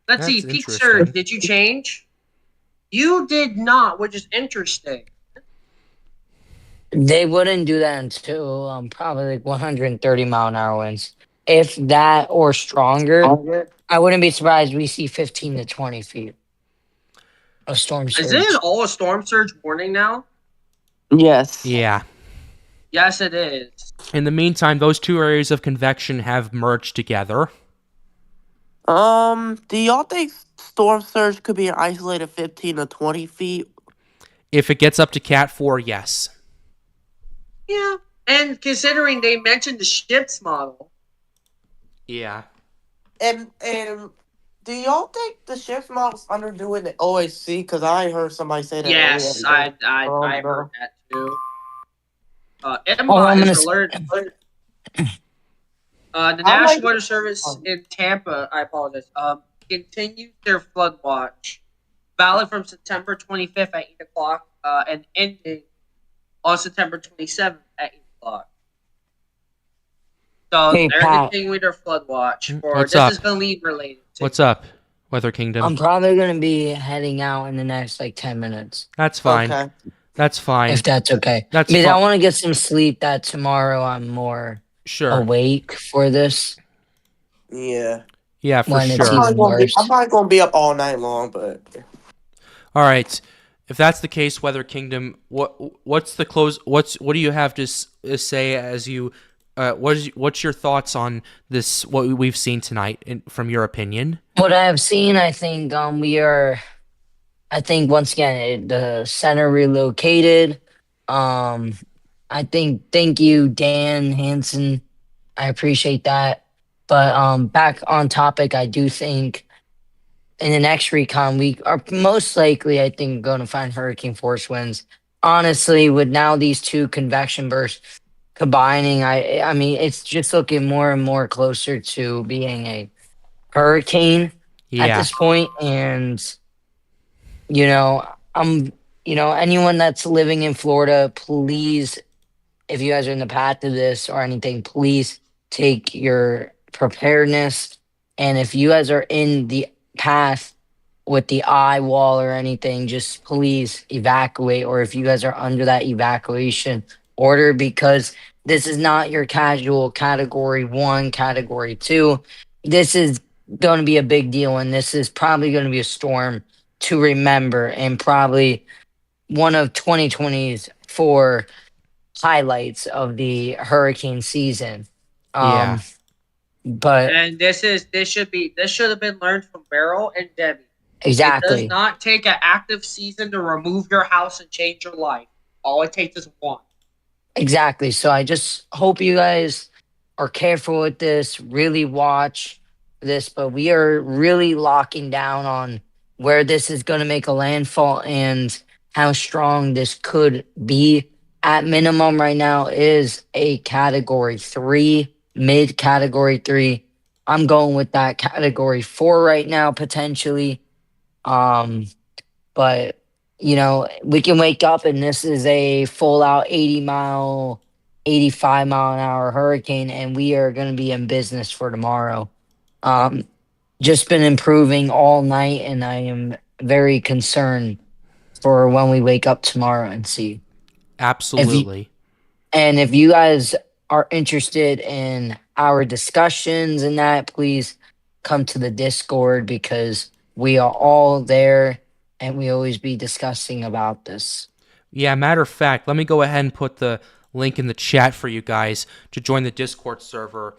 Let's see. That's Peak surge. interesting. Did you change? You did not, which is interesting. They wouldn't do that until probably like 130-mile-an-hour winds. If that or stronger, I wouldn't be surprised we see 15 to 20 feet of storm Is surge. it all a storm surge warning now? Yes. Yeah. Yes, it is. In the meantime, those two areas of convection have merged together. Do y'all think storm surge could be an isolated 15 to 20 feet? If it gets up to Cat 4, yes. Yeah. And considering they mentioned the ship's model. Yeah. And do y'all think the ship's model's underdoing the OAC? Because I heard somebody say that. Yes, I no. heard that too. I'm MBOT gonna is alert. The National Weather Service in Tampa, I apologize, continues their flood watch, valid from September 25th at 8 o'clock and ending on September 27th at 8 o'clock. So Hey, they're Pat. continuing their flood watch. What's this up? is Helene related. What's up, Weather Kingdom? I'm probably going to be heading out in the next like 10 minutes. That's fine. Okay. That's fine. If that's okay. That's because I fine. want to get some sleep that tomorrow I'm more awake for this. Yeah. Yeah, for when sure. It's even worse. I'm probably going to be up all night long, but... All right. If that's the case, Weather Kingdom, what's the close? What do you have to say as you? What's your thoughts on this? What we've seen tonight, from your opinion? What I have seen, I think we are. I think once again the center relocated. I think thank you, Dan Hansen. I appreciate that. But back on topic, I do think in the next recon we are most likely, I think, going to find hurricane force winds. Honestly, with now these two convection bursts combining, I mean it's just looking more and more closer to being a hurricane at this point. And anyone that's living in Florida, please, if you guys are in the path of this or anything, please take your preparedness. And if you guys are in the path with the eye wall or anything, just please evacuate. Or if you guys are under that evacuation order, because this is not your casual category 1, category 2. This is going to be a big deal, and this is probably going to be a storm to remember, and probably one of 2024 highlights of the hurricane season. But and this should have been learned from Beryl and Debbie. Exactly. It does not take an active season to remove your house and change your life. All it takes is one. Exactly. So I just hope you guys are careful with this, really watch this, but we are really locking down on where this is going to make a landfall and how strong this could be. At minimum right now is a category 3, mid category 3. I'm going with that category 4 right now, potentially. But we can wake up and this is a full out 85 mile an hour hurricane, and we are going to be in business for tomorrow. Just been improving all night, and I am very concerned for when we wake up tomorrow and see. Absolutely. If you guys are interested in our discussions and that, please come to the Discord, because we are all there and we always be discussing about this. Yeah, matter of fact, let me go ahead and put the link in the chat for you guys to join the Discord server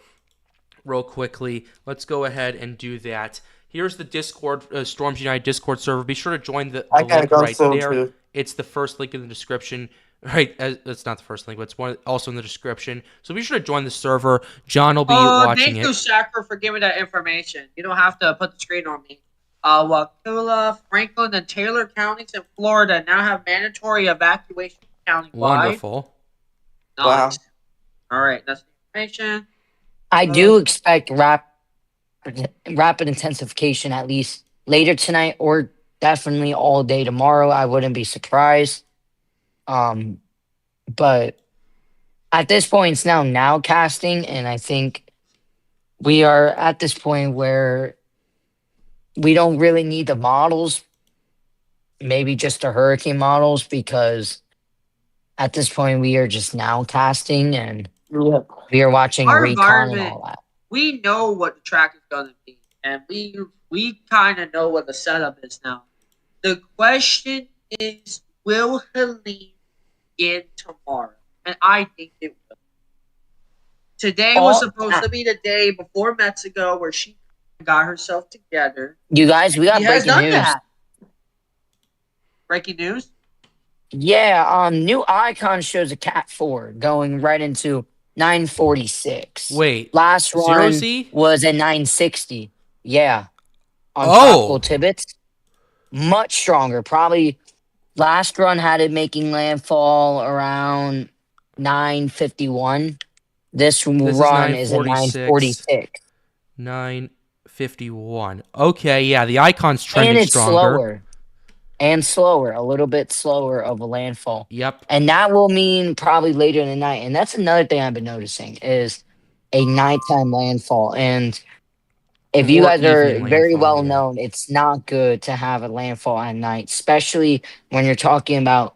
real quickly. Let's go ahead and do that. Here's the Discord, Storms United Discord server. Be sure to join the link right there. Too. It's the first link in the description. Right, it's not the first link, but it's also in the description. So be sure to join the server. John will be watching it. Thank you, Sacker, for giving that information. You don't have to put the screen on me. Waukeula, Franklin, and Taylor counties in Florida now have mandatory evacuation countywide. Wonderful. Nice. Wow. All right, that's the information. I do expect rapid intensification at least later tonight or definitely all day tomorrow. I wouldn't be surprised. But at this point, it's now casting, and I think we are at this point where we don't really need the models, maybe just the hurricane models, because at this point we are just now casting and Yep. we are watching Our Recon and environment, all that. we know what the track is going to be, and we kind of know what the setup is now. The question is, will Helene get tomorrow? And I think it will. Today was supposed to be the day before Mexico where she got herself together. You guys, we got She has breaking done news. that. Breaking news? Yeah, new icon shows a Cat 4 going right into 946. Wait, Last Zero run Z? was at 960. Yeah. On Oh. tropical Tibbets. Much stronger. Probably last run had it making landfall around 951. This run is at 946. 951. Okay, yeah, the icon's trending And it's stronger. slower, a little bit slower of a landfall. Yep. And that will mean probably later in the night. And that's another thing I've been noticing is a nighttime landfall. And if you More guys are evening very landfall, well yeah. known, it's not good to have a landfall at night, especially when you're talking about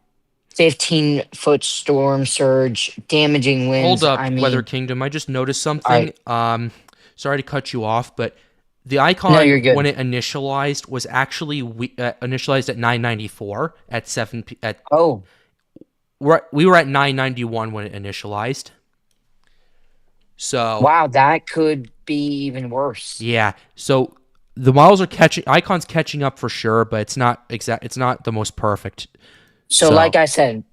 15-foot storm surge, damaging winds. Hold up, I mean, Weather Kingdom. I just noticed something. Sorry to cut you off, but the icon, No, you're good. when it initialized, was actually initialized at 994 at 7 p. oh, We were at 991 when it initialized. So wow, that could be even worse. yeah, so the models are icons catching up for sure, but it's not It's not the most perfect. So, like I said,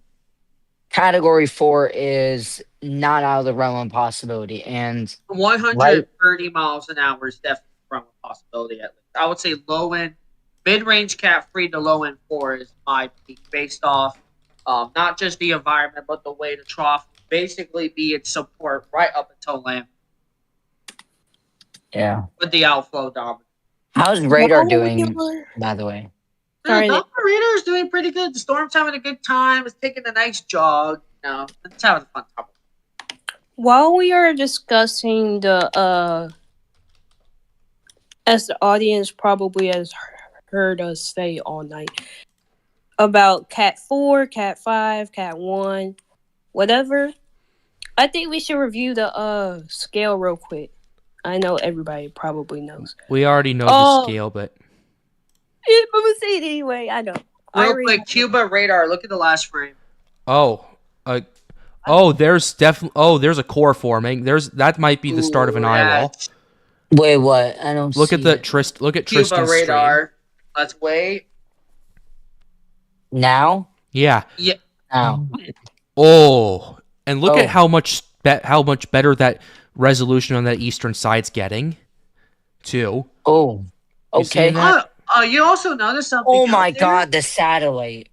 Category 4 is not out of the realm of possibility. And 130 miles an hour is definitely from a possibility at least. I would say low end, mid range Cat 3 to low end 4 is my peak based off not just the environment, but the way the trough basically be its support right up until land yeah. with the outflow dominant. How's radar While doing, we were- by the way? Sorry, The operator is doing pretty good. The storm's having a good time. It's taking a nice jog. You know, it's having a fun time. While we are discussing the as the audience probably has heard us say all night about Cat 4, Cat 5, Cat 1, whatever, I think we should review the scale real quick. I know everybody probably knows. We already know the scale, but Yeah, but we'll say it anyway. I know. I Real already quick, know. Cuba radar. Look at the last frame. there's definitely there's a core forming. That might be the start of an eye wall. Wait, what? I don't Look see at the it. look at Cuba Tristan's radar. stream. Let's wait. Now? Yeah. Yeah. Now. Oh, and look Oh. at how much better that resolution on that eastern side's getting, too. Oh, You okay. seen that? You also noticed something. Oh else my there? God, the satellite.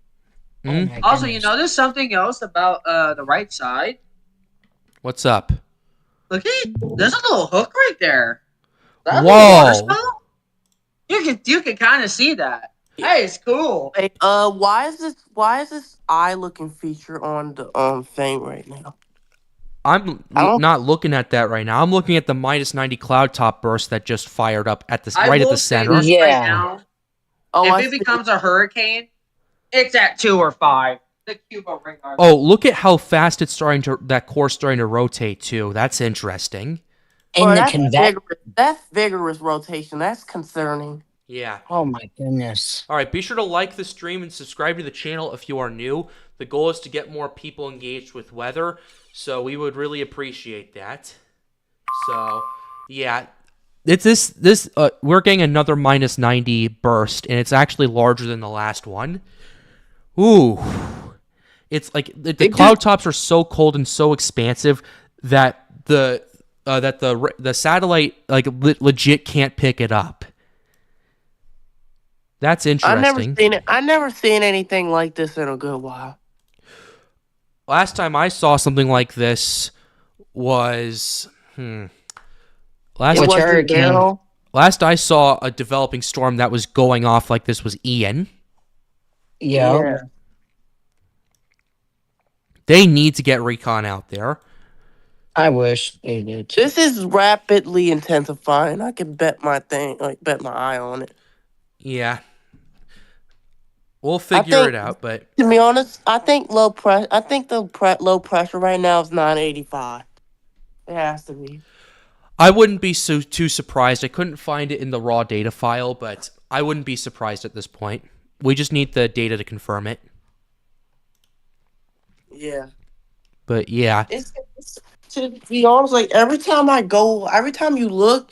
Oh Hmm? my Also, you goodness. noticed something else about the right side. What's up? Look at there's a little hook right there. That little Whoa. water spout? You can kind of see that. Hey, it's cool. Hey, why is this eye looking feature on the thing right now? I'm I don't- not looking at that right now. I'm looking at the -90 cloud top burst that just fired up at I right at will the say center. this Yeah. right now. Oh, I If it see. becomes a hurricane, it's at 2 or 5. The Cuba radar. Oh, look at how fast that core's starting to rotate too. That's interesting. In Bro, the that's that's vigorous rotation. That's concerning. Yeah. Oh my goodness. All right, be sure to like the stream and subscribe to the channel if you are new. The goal is to get more people engaged with weather, so we would really appreciate that. So, yeah, it's this we're getting another -90 burst, and it's actually larger than the last one. Ooh, it's like the cloud tops are so cold and so expansive that the satellite legit can't pick it up. That's interesting. I never seen anything like this in a good while. Last time I saw something like this was It Which was hurricane? Daryl. last I saw a developing storm that was going off like this was Ian. Yeah. They need to get Recon out there. I wish they did. Too. This is rapidly intensifying. I can bet my eye on it. Yeah. We'll figure it out, but to be honest, I think low pressure. I think the low pressure right now is 985. It has to be. I wouldn't be too surprised. I couldn't find it in the raw data file, but I wouldn't be surprised at this point. We just need the data to confirm it. Yeah. But yeah. It's to be honest, like every time you look,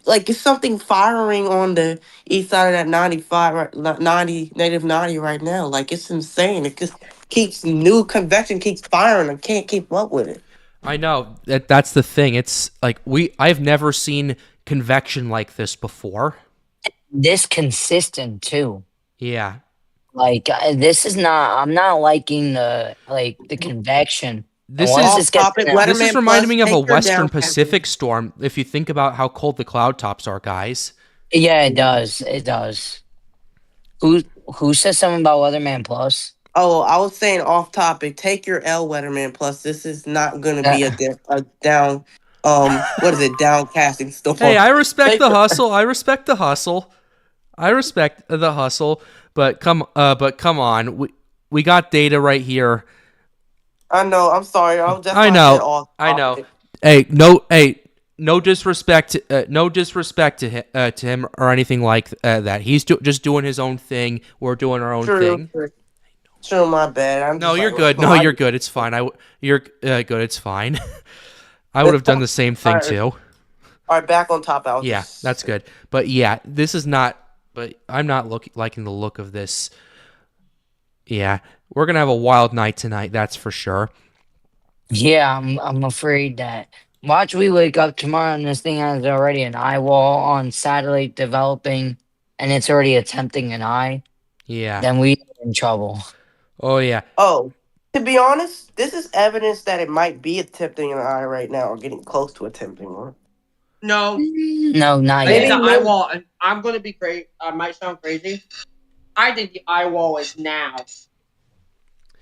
like it's something firing on the east side of that 95, right, -90 right now. Like it's insane. It just keeps new convection keeps firing. I can't keep up with it. I know that's the thing. It's like I've never seen convection like this before. This consistent too. Yeah. Like this is not. I'm not liking the convection. This is reminding me of a Western Pacific storm. If you think about how cold the cloud tops are, guys. Yeah, it does. It does. Who said something about Weatherman Plus? Oh, I was saying off topic. Take your L, Weatherman Plus. This is not going to be a down. What is it? Downcasting storm. Hey, I respect the hustle. I respect the hustle. But come on. We got data right here. I know. I'm sorry. I know. Hey, no disrespect. No disrespect to him or anything like that. He's just doing his own thing. We're doing our own thing. Sure, my bad. You're good. No, you're good. It's fine. You're good. It's fine. I would have done the same thing too. All right, back on top. Yeah, that's good. But yeah, this is not. But I'm not liking the look of this. Yeah, we're gonna have a wild night tonight. That's for sure. Yeah, I'm afraid that. Watch, we wake up tomorrow and this thing has already an eye wall on satellite developing, and it's already attempting an eye. Yeah. Then we're in trouble. Oh yeah. Oh, to be honest, this is evidence that it might be attempting an eye right now or getting close to attempting one. No, not I think yet. the eye wall. I'm gonna be crazy. I might sound crazy. I think the eye wall is now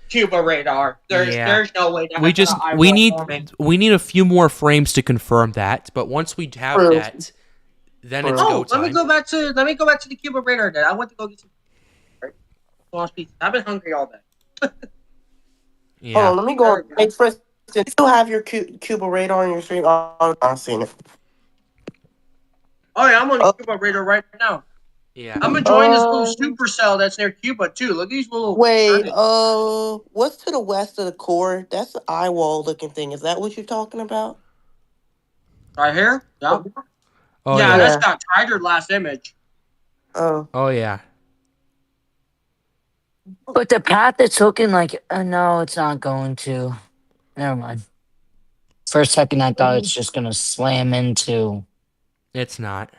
Cuba radar. There's no way that we need a few more frames to confirm that. But once we have that, then it's go time. Let me go back to the Cuba radar. Then I want to go get some lost pizza. I've been hungry all day. Yeah. Hold on, let me go. Hey, Tristan, you still have your Cuba radar on your screen? I'm not seeing it. Oh yeah, I'm on the Cuba radar right now. Yeah. I'm enjoying this little supercell that's near Cuba too. Look at these little. Wait, what's to the west of the core? That's the eye wall looking thing. Is that what you're talking about? Right here? Yeah. Oh yeah, that's got Tiger last image. Oh. Oh yeah. But the path it's looking like, no, it's not going to. Never mind. For a second, I thought it's just gonna slam into. It's not.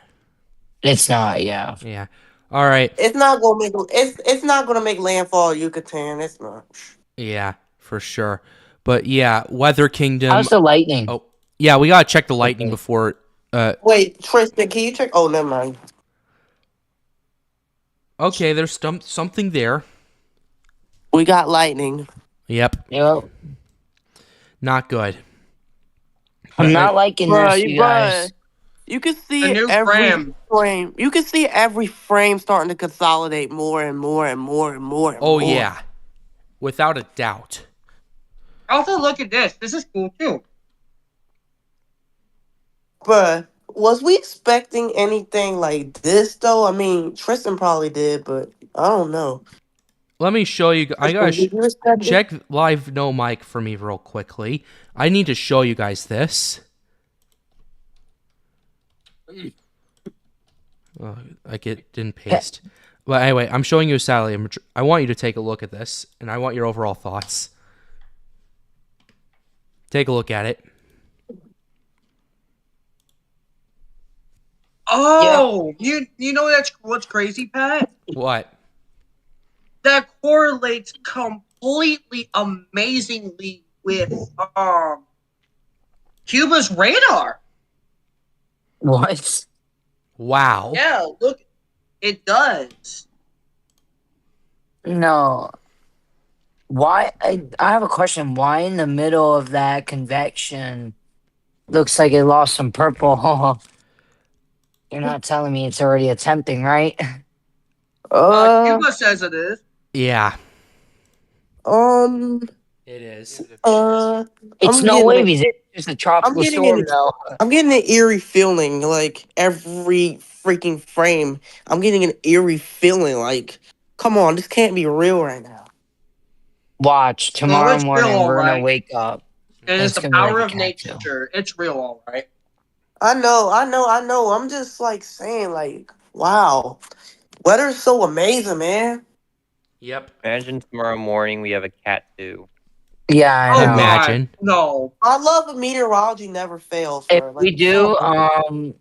It's not. Yeah. Yeah. All right. It's not gonna make. It's not gonna make landfall Yucatan. It's not. Yeah, for sure. But yeah, Weather Kingdom. How's the lightning? Oh, yeah, we gotta check the lightning before. Wait, Tristan, can you check? Oh, never mind. Okay, there's something there. We got lightning. Yep. Not good. I'm not liking this, you guys. You can see every frame. You can see every frame starting to consolidate more and more and more and more. And more. Yeah, without a doubt. Also, look at this. This is cool too. But was we expecting anything like this though? I mean, Tristan probably did, but I don't know. Let me show you. I gotta check live no mic for me real quickly. I need to show you guys this. Oh, like it didn't paste. But anyway, I'm showing you a satellite. I want you to take a look at this, and I want your overall thoughts. Take a look at it. Oh, yeah. You know what's crazy, Pat? What? That correlates completely amazingly with Cuba's radar. What? Wow. Yeah, look, it does. No. Why? I have a question. Why in the middle of that convection looks like it lost some purple? You're not telling me it's already attempting, right? Cuba says it is. Yeah, Um, it is. It's I'm no getting way it. because it's a I'm tropical getting storm, an though. I'm getting an eerie feeling. Like every freaking frame, I'm getting an eerie feeling. Like, come on, this can't be real right now. Watch, No, tomorrow it's real, morning all we're gonna right. wake up. And it's It's the gonna be like power a of cat too. nature. It's real, all right. I know. I'm just like saying, like, wow, weather's so amazing, man. Yep. Imagine tomorrow morning we have a cat too. Yeah, I Oh know. Imagine. God, no. I love that meteorology never fails. If For like, we it's so do, good.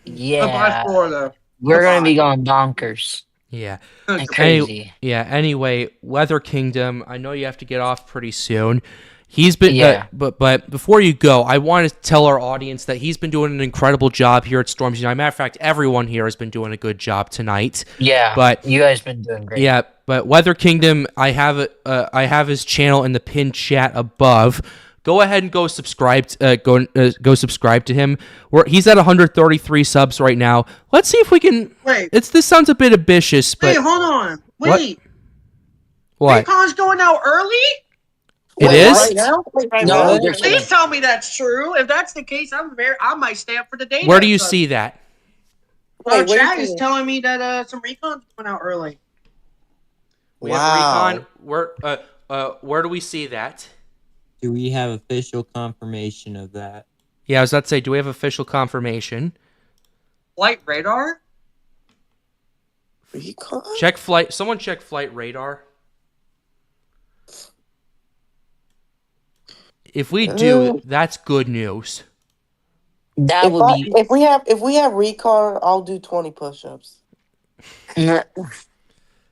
Goodbye, yeah, Florida. we're gonna Goodbye. be going bonkers Yeah. and Goodbye. crazy. Anyway, Weather Kingdom, I know you have to get off pretty soon. He's been Yeah. but before you go, I want to tell our audience that he's been doing an incredible job here at Storms United. Matter of fact, everyone here has been doing a good job tonight. Yeah, But you guys been doing great. yeah, but Weather Kingdom, I have his channel in the pinned chat above. Go ahead and go subscribe. Go subscribe to him. He's at 133 subs right now. Let's see if we can. Wait, This sounds a bit ambitious, but wait, hold on. What? Wait, what? Recon's going out early? It Wait, is? right now? Wait, right No, now? they're Please tell me that's true. If that's the case, I might stamp for the day. Where do you see that? Wait, where Chad you is see it? telling me that some Recon's going out early. We have Wow. Recon. Where do we see that? Do we have official confirmation of that? Yeah, I was about to say, do we have official confirmation? Flight radar? Recon? Check flight. Someone check flight radar. If we do, that's good news. That would be. If we have recon, I'll do 20 push-ups.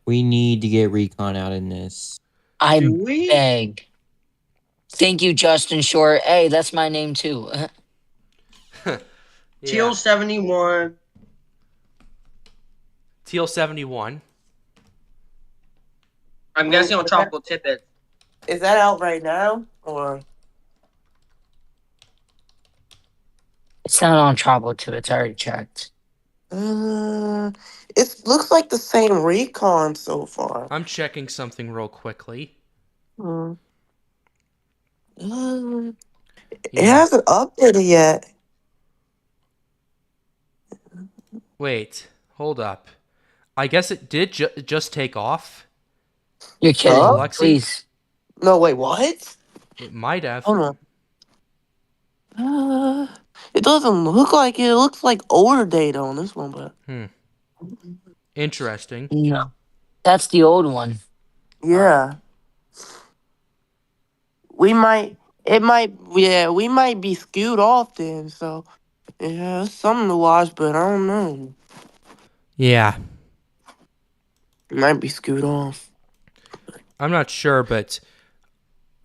We need to get Recon out in this. I Do we? beg. Thank you, Justin Short. Hey, that's my name too. Teal 71. Teal 71. I'm guessing on Tropical Tidbit. Is that out right now? Or It's not on Tropical too. It's already checked. it looks like the same recon so far. I'm checking something real quickly. It Yeah. hasn't updated yet. Wait, hold up. I guess it did just take off. You're kidding. Huh? Lexi? Please. No, wait, what? It might have. Hold on. It doesn't look like it. It looks like older data on this one, but Interesting. No. That's the old one. yeah. We might be skewed off then, so yeah, it's something to watch, but I don't know. Yeah. It might be skewed off. I'm not sure, but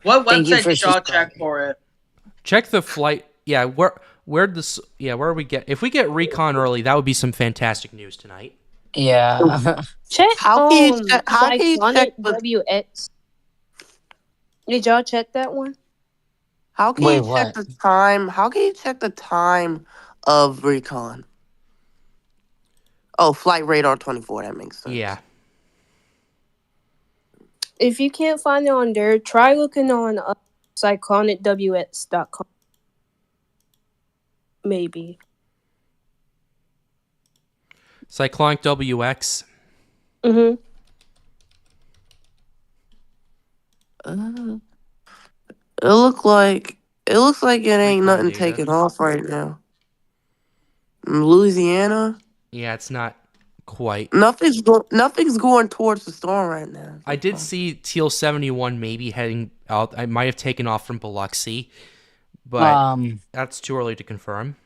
What Thank you website for did y'all subscribing. check for it? check the flight. Yeah, where we get if we get Recon early, that would be some fantastic news tonight. Yeah. Check How can you check Cyclonic the WX. Did y'all check that one? how can Wait, you check what? the time? How can you check the time of recon? Oh, flight radar 24. That makes sense. Yeah. If you can't find it on there, try looking on cyclonicwx.com. Maybe. Cyclonic WX. Mm-hmm. It looks like it ain't Recon nothing data. taking off right now. Louisiana, Yeah, it's not quite. nothing's going towards the storm right now. I did see Teal 71 maybe heading out. I might have taken off from Biloxi, but that's too early to confirm.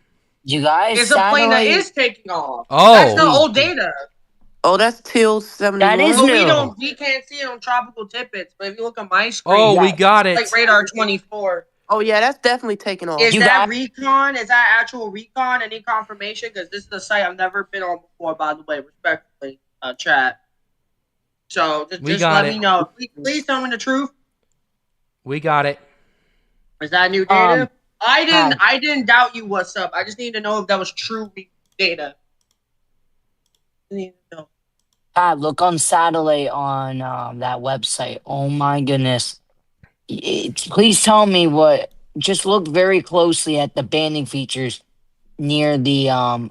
You guys, It's a plane that satellite- is taking off. Oh. That's the old data. Oh, that's Teal 71. That is But new. we can't see it on Tropical Tidbits. But if you look at my screen, Oh, we got it. like radar 24. Oh yeah, that's definitely taken off. Is You that got- Recon? Is that actual Recon? Any confirmation? Because this is a site I've never been on before, by the way, respectfully, chat. So just got let it. me know. Please tell me the truth. We got it. Is that new data? I hi. didn't doubt you. What's up? I just need to know if that was true data. I need to know. Look on satellite on that website. Oh my goodness. Please tell me what. Just look very closely at the banding features near the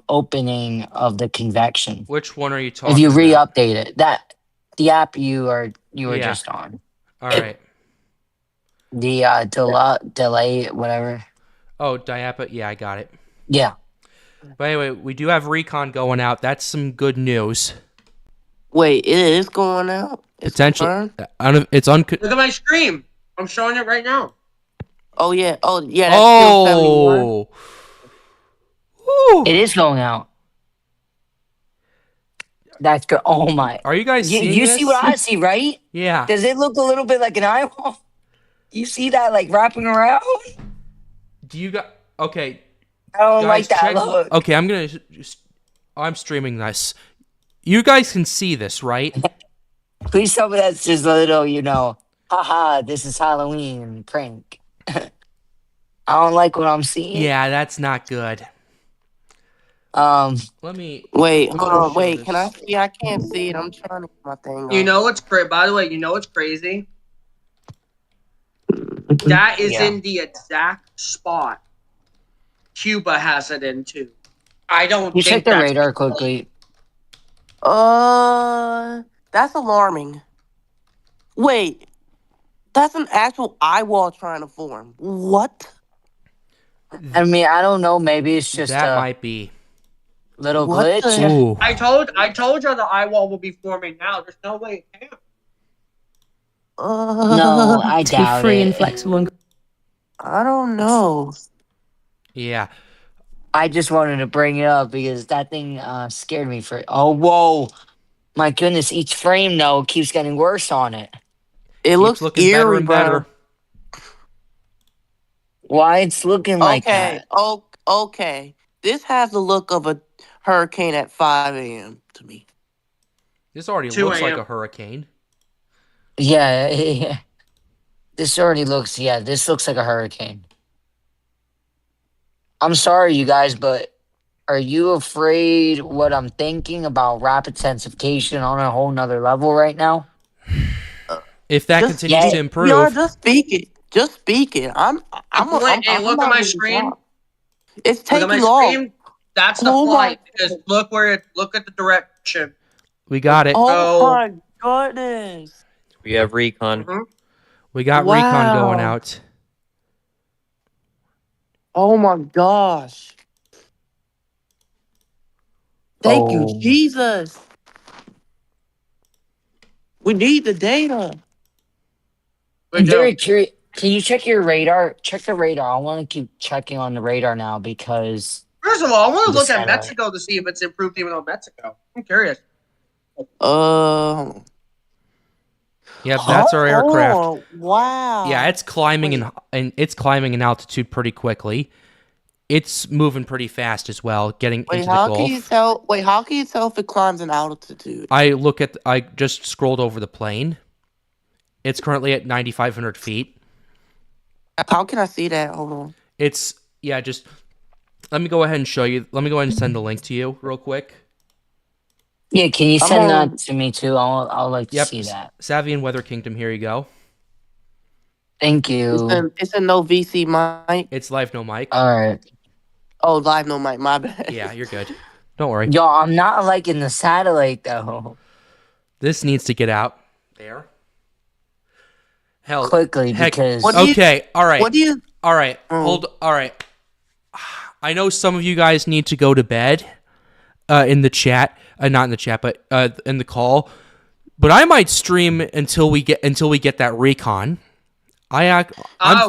opening of the convection. Which one are you talking If you about? re-update it, that the app you were Yeah. just on. All right. The delay, whatever. Oh, Diapa. Yeah, I got it. Yeah. But anyway, we do have Recon going out. That's some good news. Wait, it is going out. It's Potential. confirmed? It's Look at my stream. I'm showing it right now. Oh yeah. Oh yeah. That's still 71. Oh. It is going out. That's good. Oh my. Are you guys seeing You this? see what I see, right? Yeah. Does it look a little bit like an eyeball? You see that like wrapping around? Do you got? Okay. I don't Guys, like that check- look. Okay, I'm streaming this. You guys can see this, right? Please tell me that's just a little, haha, this is Halloween prank. I don't like what I'm seeing. Yeah, that's not good. Let me. Wait, I'm hold gonna on. show Wait, this. can I see? I can't see it. I'm trying to get my thing You on. know what's crazy? By the way, you know what's crazy? That is Yeah. in the exact spot Cuba has it in too. I don't You think check the that's radar quickly. That's alarming. Wait, that's an actual eye wall trying to form. What? I mean, I don't know. Maybe it's just That a might be. little What glitch. the- Ooh. I told you the eye wall will be forming now. There's no way it can. No, I to be doubt free it. and flexible and I don't know. Yeah. I just wanted to bring it up because that thing scared me for. Oh, whoa. My goodness, each frame, though, keeps getting worse on it. It Keeps looks looking better eerie, and bro. better. Why it's looking like Okay, that? oh, okay. This has the look of a hurricane at 5 a.m. to me. This already 2 looks like a.m. a hurricane. Yeah. This looks like a hurricane. I'm sorry, you guys, but are you afraid what I'm thinking about rapid intensification on a whole nother level right now? If that Just- continues Yeah. to improve, Yeah, just speak it. Just speak it. I'm Hey, look not at my really screen. shocked. It's Look at my taking off. screen. That's the Oh my- flight. Because look at the direction. we got it. Oh So- my goodness. We have Recon. Mhm. We got Recon going Wow. out. Oh my gosh. Thank you, Oh. Jesus. We need the data. I'm We very do. curious. Can you check your radar? Check the radar. I want to keep checking on the radar now because First of all, I want to The look at satellite. Mexico to see if it's improved even on Mexico. I'm curious. Yep, that's our aircraft. Oh, wow. Yeah, it's climbing in altitude pretty quickly. It's moving pretty fast as well, getting Wait, into the how Gulf. can you tell? Wait, how can you tell if it climbs in altitude? I just scrolled over the plane. It's currently at 9,500 feet. How can I see that? Hold on. Just let me go ahead and show you. Let me go ahead and send the link to you real quick. yeah. Can you I'm send on- that to me too? I'll like to Yep. see that. Savvy and Weather Kingdom, here you go. Thank you. It's a no VC mic. It's live, no mic. All right, Oh, live no mic. My bad. Yeah, you're good. Don't worry. yo, I'm not liking the satellite though. This needs to get out. There. Hell. Quickly heck- because What do you- Okay, all right. What do you? All right. Oh. All right. I know some of you guys need to go to bed in the chat. Not in the chat, but in the call. But I might stream until we get that Recon. I'm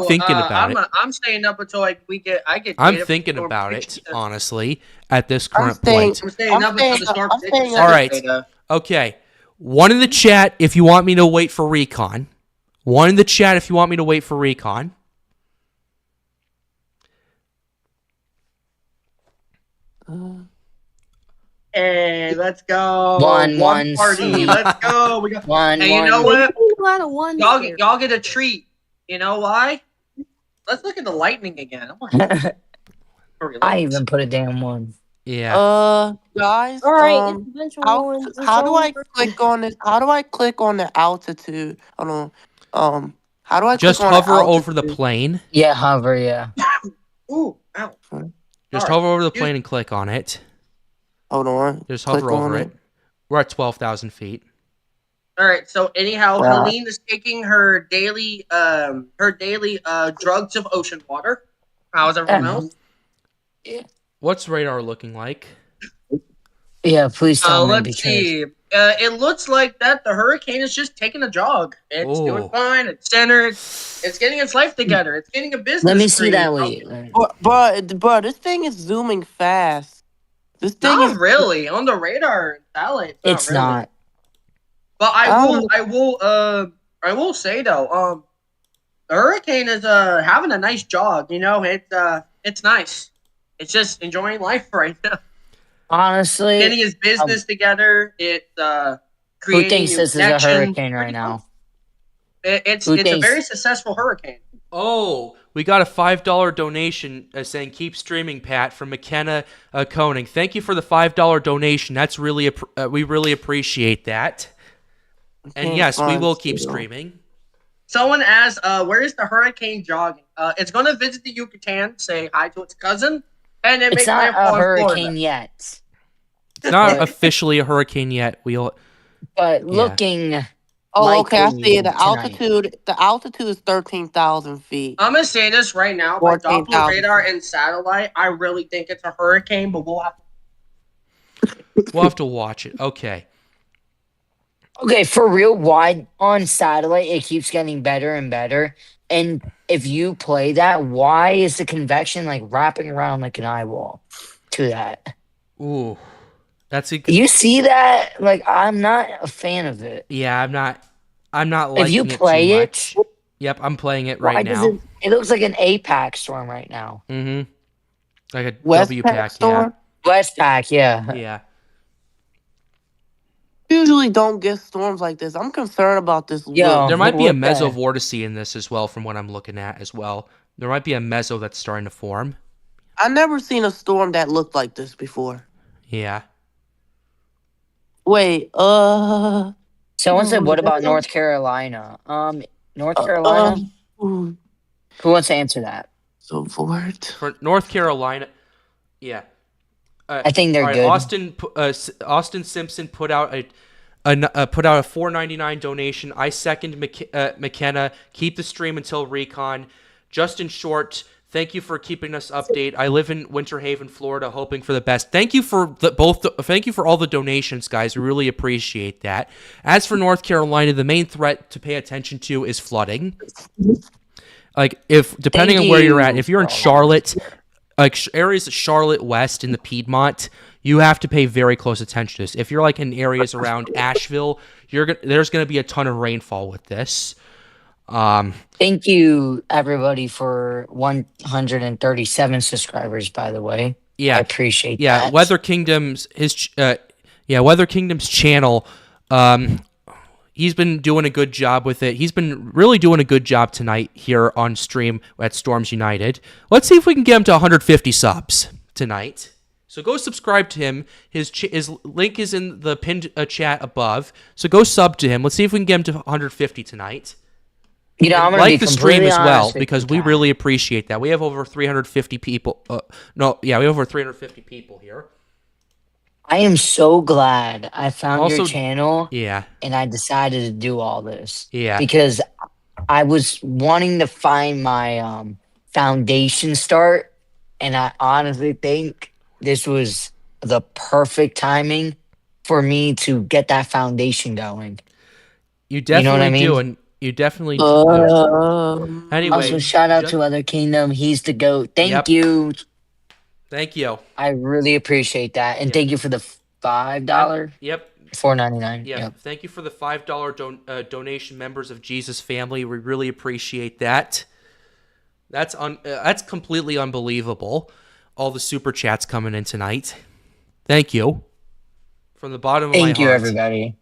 thinking about it. I'm staying up until I get. I'm data thinking from about it, Storm. honestly, at this I'm current staying- point. I'm staying up until the storm. I'm staying up. All right. Okay. One in the chat if you want me to wait for Recon. One in the chat if you want me to wait for Recon. Hey, let's go. One party. C. Let's go. We got. One, And you know one. what? There's a lot of ones there. Y'all get a treat. You know why? Let's look at the lightning again. I even put a damn one. Yeah. Guys, All right, intervention ones. It's how do I over. click on it? How do I click on the altitude? Hold on. How do I Just click on hover the over the altitude? plane. Yeah, hover, yeah. Ooh, ow. Just Sorry. hover over the plane and click on it. Hold on. Just Click hover over on it. We're at 12,000 feet. All right. So anyhow, Wow. Helene is taking her daily drugs of ocean water. How's everyone else? What's radar looking like? Yeah, please tell me. Let's Because see. It looks like that the hurricane is just taking a jog. It's doing Oh. fine. It's centered. It's getting its life together. It's getting a business. let me see created. that way. But this thing is zooming fast. This thing Not is really on the radar satellite. It's really. not. But I will say though, the hurricane is having a nice jog. You know, it's nice. It's just enjoying life right now. Honestly, Getting his business together. It's who creating thinks new this is a connections. hurricane right now? It's Who a thinks- very successful hurricane. Oh, we got a $5 donation saying keep streaming, Pat, from McKenna Koenig. Thank you for the $5 donation. That's really we really appreciate that. And yes, we will keep streaming. Someone asked, where is the hurricane jogging? It's going to visit the Yucatan, say hi to its cousin, and then It's make not landfall a in hurricane Florida. yet. It's not officially a hurricane yet. But looking okay, I likely see it. tonight. The altitude is 13,000 feet. I'm going to say this right now. By 14,000. Doppler radar and satellite, I really think it's a hurricane, but we'll have to watch it. Okay. Okay, for real, wide on satellite, it keeps getting better and better. And if you play that, why is the convection like wrapping around like an eyeball to that? Ooh, that's a. You see that? Like, I'm not a fan of it. Yeah, I'm not liking If you it play too it, much. Yep, I'm playing it right why now. does it looks like an APAC storm right now. Mm-hmm. Like a West WPAC, Pac storm? Westpac, yeah. Yeah. Usually don't get storms like this. I'm concerned about this. Yo, There might be a what the- mesovortice in this as well, from what I'm looking at as well. There might be a meso that's starting to form. I never seen a storm that looked like this before. Yeah. Wait, Someone said, what about North Carolina? North Carolina? Who wants to answer that? So forward. For North Carolina, yeah. I think they're good. Austin Simpson put out a $4.99 donation. I second McKenna. Keep the stream until Recon. Justin Short, thank you for keeping us updated. I live in Winter Haven, Florida, hoping for the best. Thank you for thank you for all the donations, guys. We really appreciate that. As for North Carolina, the main threat to pay attention to is flooding. Like, depending on where you're at, if you're in Charlotte, like areas of Charlotte West in the Piedmont, you have to pay very close attention to this. If you're like in areas around Asheville, there's going to be a ton of rainfall with this. Thank you, everybody, for 137 subscribers, by the way. Yeah. I appreciate that. Yeah, Weather Kingdom's Weather Kingdom's channel, he's been doing a good job with it. He's been really doing a good job tonight here on stream at Storms United. Let's see if we can get him to 150 subs tonight. So go subscribe to him. His link is in the pinned chat above. So go sub to him. Let's see if we can get him to 150 tonight. You know, I'm like the stream as well, honest because we really appreciate that. We have over 350 people. We have over 350 people here. I am so glad I found your channel. Yeah. And I decided to do all this. Yeah. Because I was wanting to find my foundation start, and I honestly think this was the perfect timing for me to get that foundation going. You definitely know what I mean? do, and you definitely do. Anyway, also, shout out to Other Kingdom. He's the GOAT. Thank you. Thank you. I really appreciate that. And thank you for the $5. Yep. $4.99. Yep. Thank you for the $5 donation, members of Jesus family. We really appreciate that. That's completely unbelievable. all the super chats coming in tonight. Thank you. From the bottom of my heart. Thank you, everybody.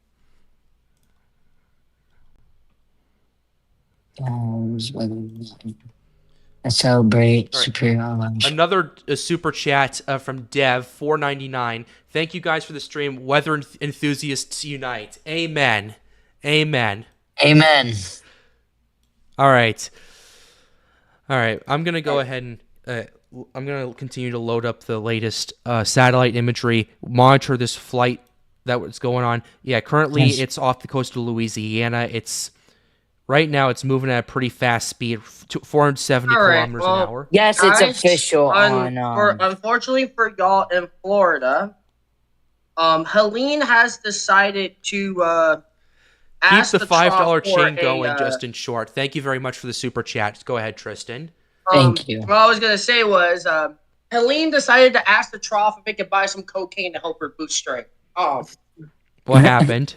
I celebrate All right. superior knowledge. Another super chat from Dev, $4.99. Thank you guys for the stream. Weather enthusiasts unite. Amen. Amen. Amen. All right. I'm gonna go ahead and I'm gonna continue to load up the latest satellite imagery. Monitor this flight that was going on. Yeah, currently it's off the coast of Louisiana. Right now it's moving at a pretty fast speed, 470 kilometers an hour. Yes, it's Guys, official unfortunately for y'all in Florida, Helene has decided to Keep ask the $5 Trop chain for going, just in short. Thank you very much for the super chat. Go ahead, Tristan. Thank you. What I was gonna say was, Helene decided to ask the Trop if it could buy some cocaine to help her boost strength. What happened?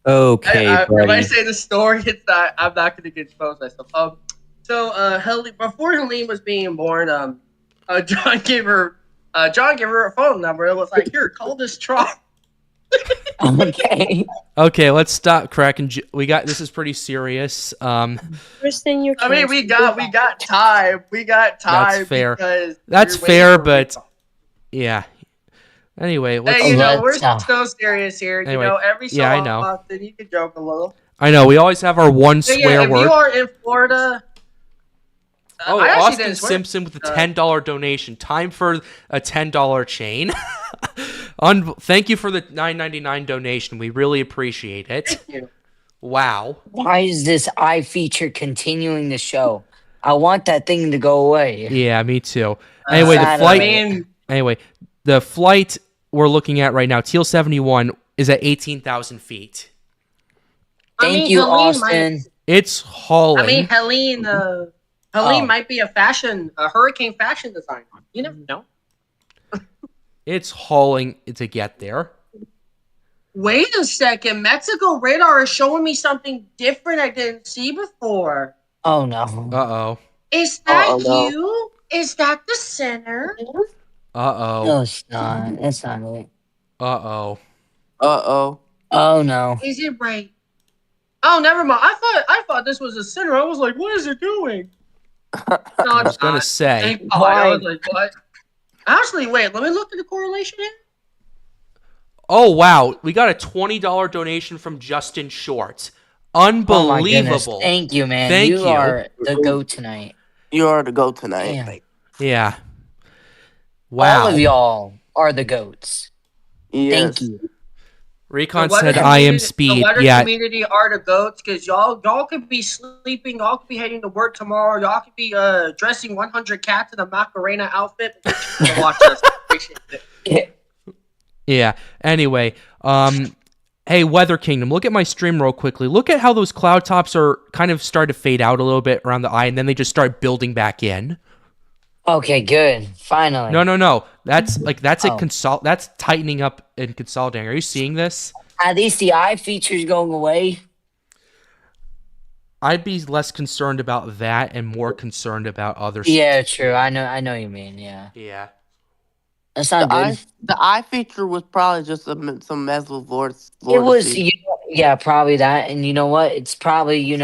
Okay, If I buddy. say the story, I'm not gonna get exposed myself. Helene, before Helene was being born, John gave her a phone number. It was like, here, call this Trop. Okay. Okay, let's stop cracking. This is pretty serious. Tristan, you're I mean, we got time. We got time. That's fair. Because That's we're waiting fair, for but Recon. yeah. Anyway, let's. Hey, we're Let's- so serious here. Anyway, Every so I know. often you can joke a little. I know we always have our one So swear if word. you are in Florida, Oh, I actually Austin didn't swear. Simpson with a $10 donation. Time for a $10 chain. Thank you for the $9.99 donation. We really appreciate it. Thank you. Wow. Why is this eye feature continuing the show? I want that thing to go away. Yeah, me too. Anyway, the Saturday. flight. The flight we're looking at right now, Teal 71, is at 18,000 feet. Thank you, Austin. It's hauling. Helene might be a hurricane fashion designer. You never know. It's hauling to get there. Wait a second. Mexico radar is showing me something different I didn't see before. Oh, no. Uh-oh. Is that no. you? Is that the center? Uh-oh. No, it's not. That's not it. Uh-oh. Uh-oh. Oh, no. Is it right? Oh, never mind. I thought this was a center. I was like, what is it doing? No, I was going to say. Thank God. I was like, what? Actually, wait. Let me look at the correlation here. Oh, wow. We got a $20 donation from Justin Short. Oh my goodness. Unbelievable. Thank you, man. Thank you you. are the GOAT tonight. You are the go tonight. Damn. Yeah. Wow. All of y'all are the GOATs. Yes. Thank you. Recon The weather said I am community- speed. The weather Yeah. community are the goats because y'all could be sleeping, y'all could be heading to work tomorrow, y'all could be dressing 100 cats in a Macarena outfit. To watch us. Appreciate it. Yeah. Anyway, hey, Weather Kingdom, look at my stream real quickly. Look at how those cloud tops are kind of start to fade out a little bit around the eye, and then they just start building back in. Okay, good. Finally. No. That's Oh. That's tightening up and consolidating. Are you seeing this? At least the eye feature's going away. I'd be less concerned about that and more concerned about other stuff. Yeah, true. I know what you mean. Yeah. Yeah. That's not good. The eye feature was probably just some mesovort. It was, yeah, probably that. And you know what? It's probably, it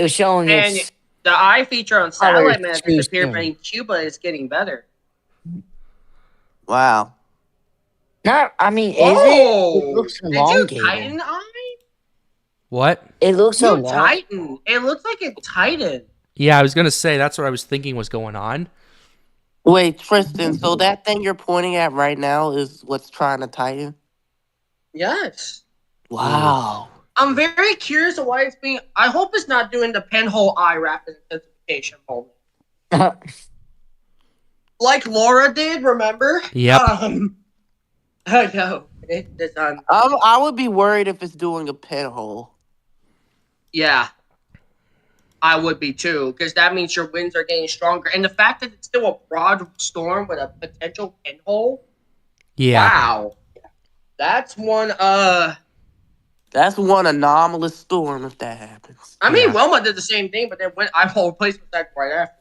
was showing And its. the eye feature on satellite map too disappeared, soon. but in Cuba it's getting better. Wow. Not, I mean, is it? Oh, It looks did you elongated. tighten the eye? What? It looks so You long. tighten. It looks like it tightened. Yeah, I was gonna say that's what I was thinking was going on. Wait, Tristan, so that thing you're pointing at right now is what's trying to tighten? Yes. Wow. I'm very curious of why it's being. I hope it's not doing the pinhole eye rapid intensification moment. Like Laura did, remember? Yep. I know. It's I would be worried if it's doing a pinhole. Yeah. I would be too, because that means your winds are getting stronger. And the fact that it's still a broad storm with a potential pinhole. Yeah. Wow. That's one That's one anomalous storm if that happens. I mean Yeah. Wilma did the same thing, but then went eyeball replacement back right after.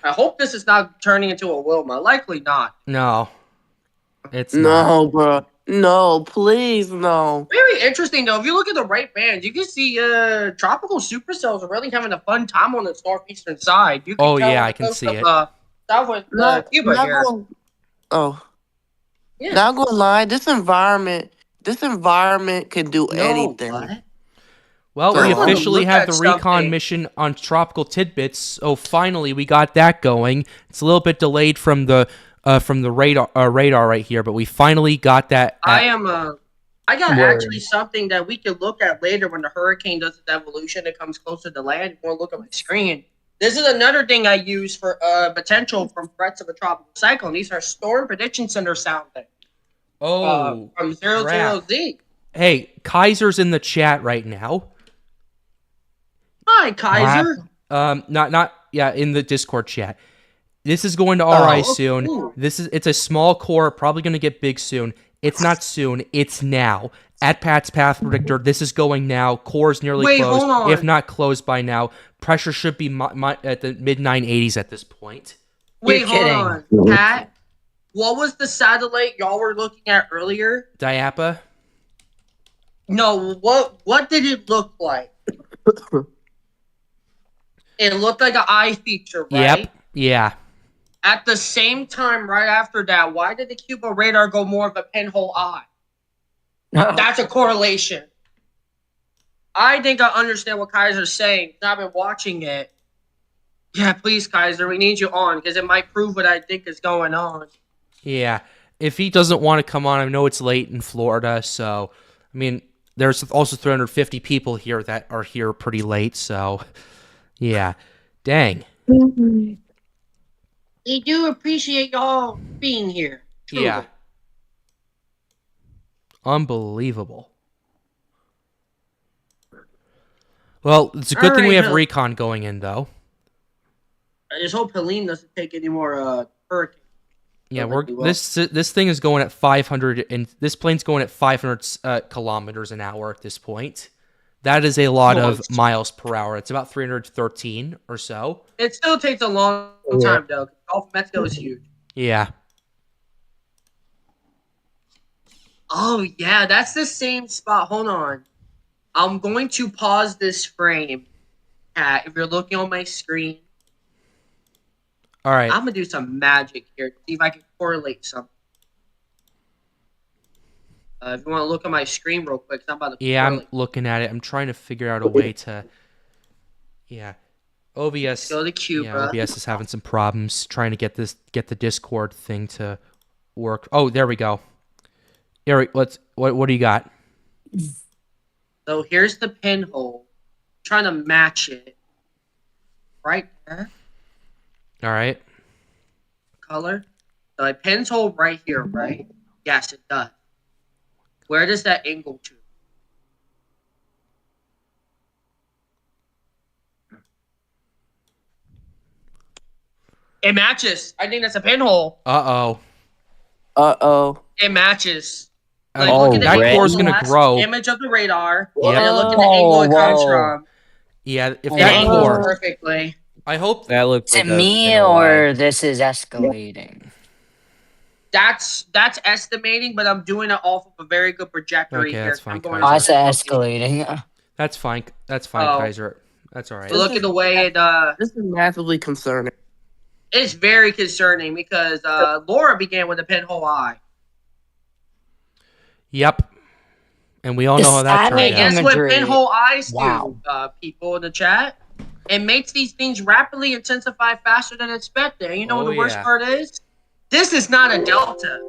I hope this is not turning into a Wilma. Likely not. No, it's not. No, bro. No, please, no. Very interesting though. If you look at the right bands, you can see tropical supercells are really having a fun time on its northeastern side. You can Oh, tell yeah, on I the can coast see of, it. Southwest Cuba Not here. Oh, Yeah. not gonna lie. This environment can do No, anything. what? Well, So, we I'm gonna officially look have at the Recon something. mission on tropical tidbits. Oh, finally, we got that going. It's a little bit delayed from the radar right here, but we finally got that. I got Word. actually something that we can look at later when the hurricane does its evolution. It comes closer to land. You want to look at my screen. This is another thing I use for potential from threats of a tropical cyclone. These are storm prediction center sounding. Oh, From 00 crap. Z. Hey, Kaiser's in the chat right now. Hi, Kaiser. In the Discord chat. This is going to RI soon. cool. It's a small core, probably going to get big soon. It's not soon, it's now. At Pat's Path Predictor, this is going now. Core is nearly Wait, closed, hold on. if not closed by now. Pressure should be at the mid 980s at this point. Wait, You're hold kidding. on. Pat, what was the satellite y'all were looking at earlier? Diapa? No, what did it look like? It looked like an eye feature, right? Yep. Yeah. At the same time, right after that, why did the Cuba radar go more of a pinhole eye? That's a correlation. I think I understand what Kaiser's saying. I've been watching it. Yeah, please, Kaiser, we need you on because it might prove what I think is going on. Yeah. If he doesn't want to come on, I know it's late in Florida, so I mean, there's also 350 people here that are here pretty late, so yeah. Dang. We do appreciate y'all being here. Truly. Yeah. Unbelievable. Well, it's a good thing we have Recon going in, though. I just hope Helene doesn't take any more hurricanes. Yeah, this thing is going at 500, and this plane's going at 500 kilometers an hour at this point. That is a lot of miles per hour. It's about 313 or so. It still takes a long time, though. Gulf of Mexico is huge. Yeah. Oh, yeah, that's the same spot. Hold on. I'm going to pause this frame. Kat, if you're looking on my screen, All right. I'm going to do some magic here to see if I can correlate something. If you want to look at my screen real quick, I'm about to Yeah, I'm correlate. looking at it. I'm trying to figure out a way to... Yeah. OBS... Go to Cuba. Yeah, OBS is having some problems trying to get the Discord thing to work. Oh, there we go. Eric, what do you got? So here's the pinhole. I'm trying to match it. Right there. All right. Color. So it pinhole right here, right? Yes, it does. Where does that angle to? It matches. I think that's a pinhole. Uh-oh. It matches. That angle core's of going the to last grow. Image of the radar. Yep. And look at the angle it comes from. Yeah, if It that angles core... perfectly. I hope... That looks Is like it a me pinhole or eye. this is escalating? That's estimating, but I'm doing it off of a very good trajectory Okay, here. that's fine, I'm going Kaiser. Oh, I said escalating. That's fine. That's fine, Oh. Kaiser. That's all right. So look at the way it This is massively concerning. it's very concerning because Laura began with a pinhole eye. Yep. And we all know how that turned And out. guess what Imagery. pinhole eyes do, Wow. people in the chat? It makes these things rapidly intensify faster than expected. And you know what the worst part is? This is not a delta.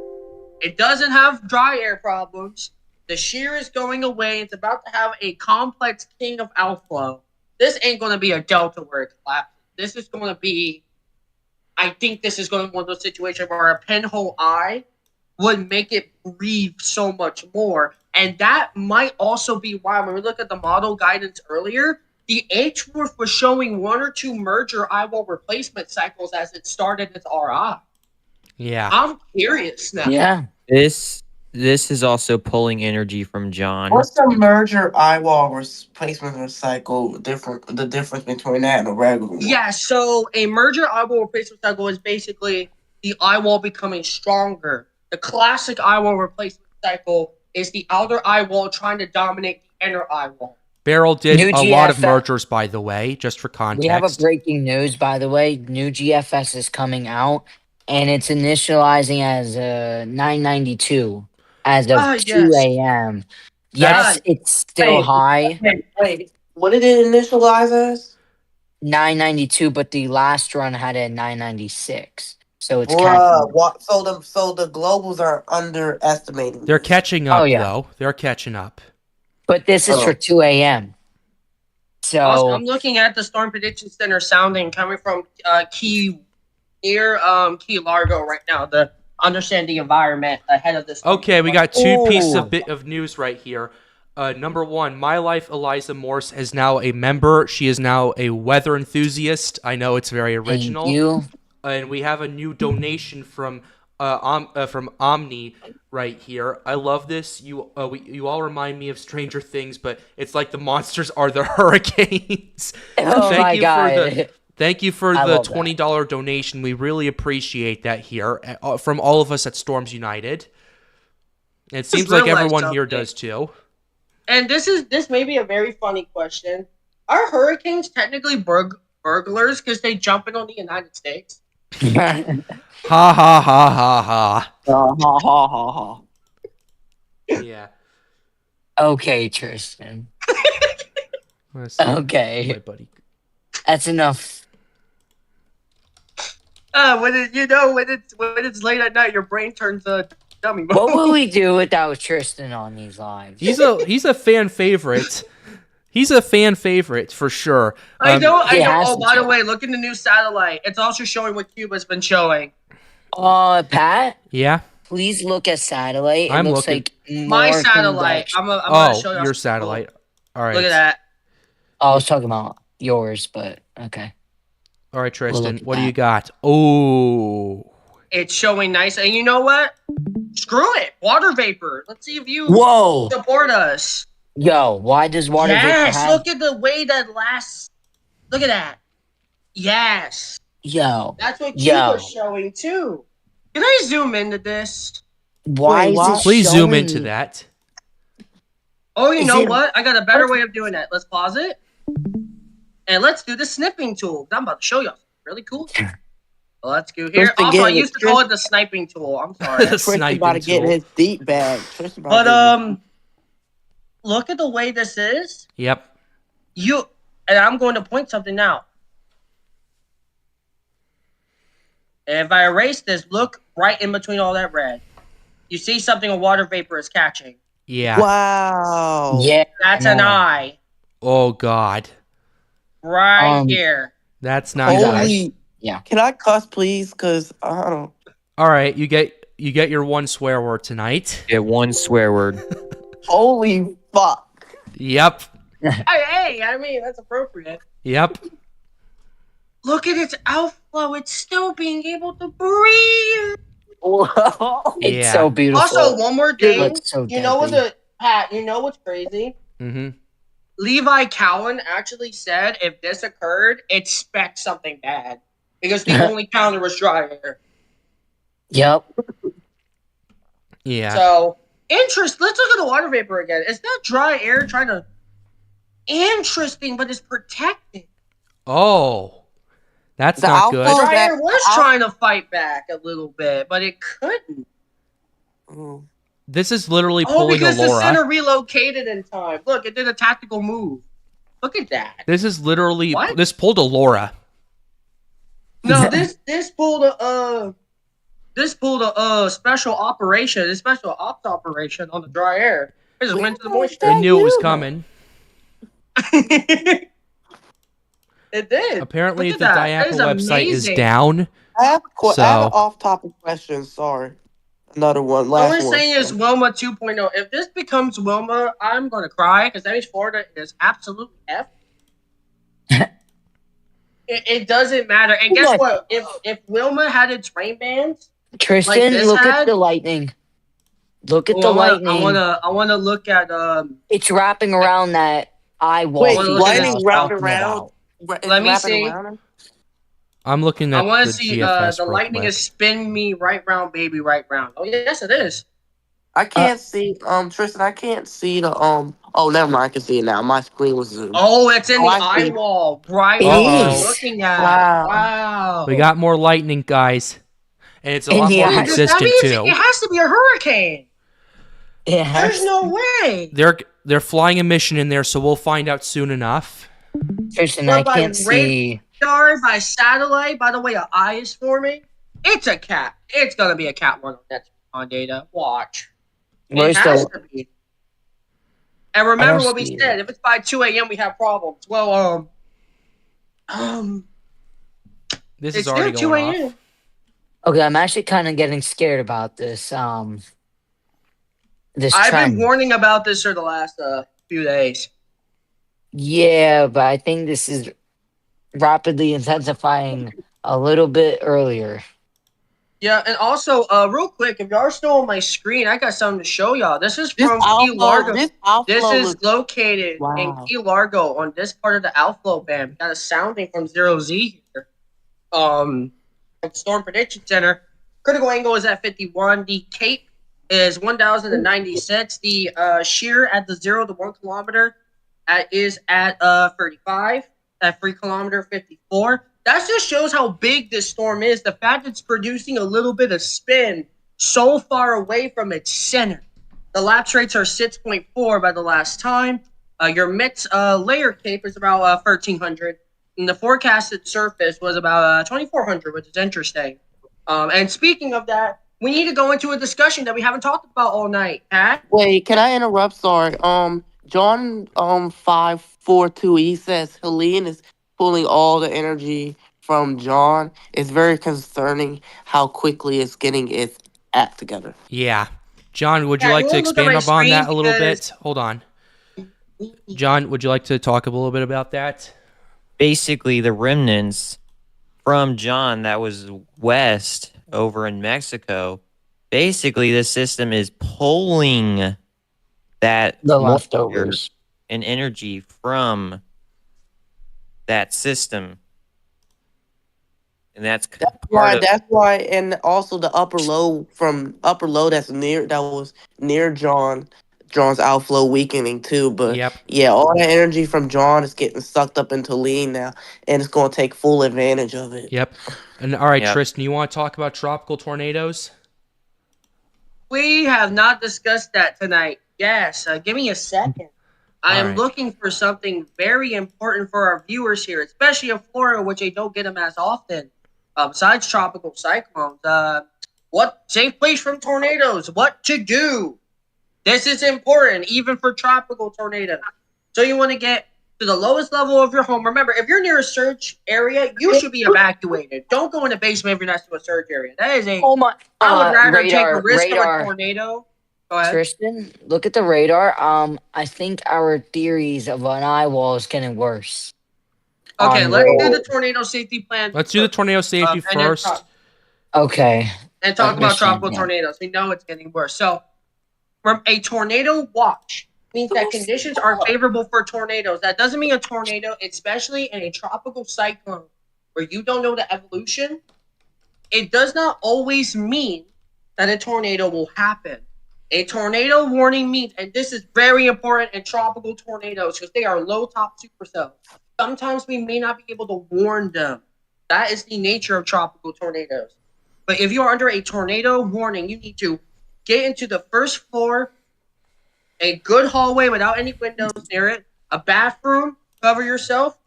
It doesn't have dry air problems. The shear is going away. It's about to have a complex king of outflow. This ain't going to be a delta where it collapses. This is going to be, I think this is going to be one of those situations where a pinhole eye would make it breathe so much more. And that might also be why, when we look at the model guidance earlier, the H-Morph was showing one or two merger eyewall replacement cycles as it started its RI. Yeah. I'm curious now. Yeah. This This is also pulling energy from John. What's the merger eyewall replacement cycle different? The difference between that and a regular one? Yeah, so a merger eyewall replacement cycle is basically the eyewall becoming stronger. The classic eyewall replacement cycle is the outer eyewall trying to dominate the inner eyewall. Beryl did New a lot of GFS mergers, by the way, just for We have a context. breaking news, by the way. New GFS is coming out, and it's initializing as 992 as of 2 yes. a.m. Yes, it's still high, Wait. What did it initialize as? 992, but the last run had it at 996. So it's catching Bruh, up. what? So the globals are underestimating. They're this. catching up, Oh, yeah. though. They're catching up. But this is for 2 a.m. Also, So I'm looking at the Storm Prediction Center sounding coming from Key Largo right now to understand the environment ahead of this. Okay, we got two pieces Ooh. of news right here. Number one, My Life Eliza Morse is now a member. She is now a weather enthusiast. I know it's very original. thank you. And we have a new donation from Omni right here. I love this. You all remind me of Stranger Things, but it's like the monsters are the hurricanes. Oh my God. Thank you for I the love that. $20 donation. We really appreciate that here from all of us at Storms United. And it seems like realized everyone here something. does too. And this may be a very funny question. Are hurricanes technically burglars because they jump in on the United States? Ha ha ha ha ha. Ha ha ha ha. Yeah. Okay, Tristan. Let's see. Okay. My buddy. That's enough. When it's late at night, your brain turns dummy mode. What will we do without Tristan on these lives? He's a fan favorite. He's a fan favorite for sure. I know. He has Oh, to by the be. way, look in the new satellite. It's also showing what Cuba's been showing. Pat, Yeah. please look at satellite. It I'm looks looking. like My more satellite. convection. I'm gonna show you. Your satellite. All right. Look at that. Oh, I was talking about yours, but okay. All right, Tristan. look at What do you that. got? Oh. It's showing nice. And you know what? Screw it. Water vapor. Let's see if you Whoa, support us. yo, why does water vapor Yes. have? Look at the way that lasts. Look at that. Yes. Yo, That's what Yo. Cuba's showing too. Can I zoom into this? why Wait, is what? it Please zoom showing into me- that. Oh, you Is know it- what? I got a better way of doing that. Let's pause it. And let's do the snipping tool. I'm about to show you something really cool. Let's go here. Tristan, Also, I get it. used to call it the sniping tool. I'm sorry. The Tristan about to sniping get tool. his deep bag. Tristan about to But look at the way this is. Yep. And I'm going to point something out. And if I erase this, look right in between all that red. You see something a water vapor is catching. Yeah. Wow. Yeah, That's an No. eye Oh God. right here. That's not good. Holy. Yeah. Can I cuss, please? Cause I don't. All right, you get your one swear word tonight. Get one swear word. Holy fuck. Yep. Hey, I mean, that's appropriate. Yep. Look at its outflow. It's still being able to breathe. it's Yeah. so beautiful. Also, one more It thing. looks so You know what deadly. Pat, you know what's crazy? Mm-hmm. Levi Cowan actually said if this occurred, expect something bad. Because the only counter was dry air. Yep. Yeah. So, let's look at the water vapor again. It's not dry air trying to... Interesting, but it's protected. Oh. That's The not good. outflow- Dry air was Out- trying to fight back a little bit, but it couldn't. Mm. This is literally Oh, pulling because the Alora. center relocated in time. Look, it did a tactical move. Look at that. This is literally What? this pulled Alora. No, this pulled a special operation, a special ops operation on the dry air. It just went to the moisture. I knew it was coming. It did. Apparently Look the at that. Diapo That is website is amazing. down. I have I have So- an off-topic question. Sorry. Another one. The Last only one. thing is Wilma 2.0. If this becomes Wilma, I'm going to cry because that means Florida is absolutely F. It doesn't matter. And guess Look. what? If Wilma had its rain bands, Tristan, Like this look had- at the lightning. Look at Oh, the I lightning. wanna look at It's wrapping around that eye wall Wait, wanna Ethan look at was this. lightning wrapped talking around? about. It's Let me wrapping see. around him? I'm looking I at want the to see GFS the real lightning is quick. spin me right round, baby, right round. Oh yes, it is. I can't see, Tristan, I can't see the, oh, never mind, I can see it now. My screen was zoomed. Oh, it's in Oh, the I eye see. wall, right It what we're Uh-oh. is. looking at. Wow. Wow. We got more lightning, guys. And it's a In lot the more eye. Dude, that consistent, means too. it has to be a hurricane. It There's has. no way. They're flying a mission in there, so we'll find out soon enough. Tristan, But I by can't see. radar, by satellite, by the way, an eye is forming. It's a cat. It's gonna be a cat one on data. Watch. It Where's has the? to be. And I remember don't what we see said. it. If it's by 2 a.m., we have problems. Well, This is it's already near 2 going a.m. off. Okay, I'm actually kind of getting scared about this. This I've been trend. warning about this for the last few days. Yeah, but I think this is rapidly intensifying a little bit earlier. Yeah, and also, real quick, if y'all are still on my screen, I got something to show y'all. This is This from Key Largo. outflow, this This outflow is looks, located in wow. Key Largo on this part of the outflow band. We got a sounding from 0Z here. At the Storm Prediction Center. Critical angle is at 51. The cape is 1,096. The shear at the 0 to 1 kilometer is at 35. At 3 kilometer 54. That just shows how big this storm is. The fact it's producing a little bit of spin so far away from its center. The lapse rates are 6.4 by the last time. Your MITS layer cape is about 1,300. And the forecasted surface was about 2,400, which is interesting. And speaking of that, we need to go into a discussion that we haven't talked about all night, Pat. Wait, can I interrupt? Sorry. John 542, he says Helene is pulling all the energy from John. It's very concerning how quickly it's getting its act together. Yeah. John, would you Yeah, like to you wanna look at expand my upon that a screen little because- bit? Hold on. John, would you like to talk a little bit about that? Basically, the remnants from John that was west over in Mexico. Basically, the system is pulling that The moisture leftovers. and energy from that system, and that's That's why, and also the upper low that was near John's outflow weakening too. But Yep. yeah, all that energy from John is getting sucked up into Lean now, and it's going to take full advantage of it. Yep. And all right, Yep. Tristan, you want to talk about tropical tornadoes? We have not discussed that tonight. Yes, give me a second. I am Alright. looking for something very important for our viewers here, especially in Florida, which they don't get them as often. Besides tropical cyclones, what safe place from tornadoes? What to do? This is important, even for tropical tornadoes. So you want to get to the lowest level of your home. Remember, if you're near a surge area, you should be evacuated. Don't go in the basement if you're next to a surge area. That is a. Oh my! I would rather take radar, a risk of a radar. tornado. Go ahead. Tristan, look at the radar. I think our theories of an eye wall is getting worse. Okay, on let's do roll. the tornado safety plan. Let's do the tornado safety and then first. Okay. and talk about Understand, tropical yeah. tornadoes. We know it's getting worse. So, from a tornado watch means that conditions are favorable for tornadoes. That doesn't mean a tornado, especially in a tropical cyclone where you don't know the evolution. It does not always mean that a tornado will happen. A tornado warning means, and this is very important in tropical tornadoes because they are low top supercells. Sometimes we may not be able to warn them. That is the nature of tropical tornadoes. But if you are under a tornado warning, you need to get into the first floor, a good hallway without any windows near it, a bathroom, cover yourself,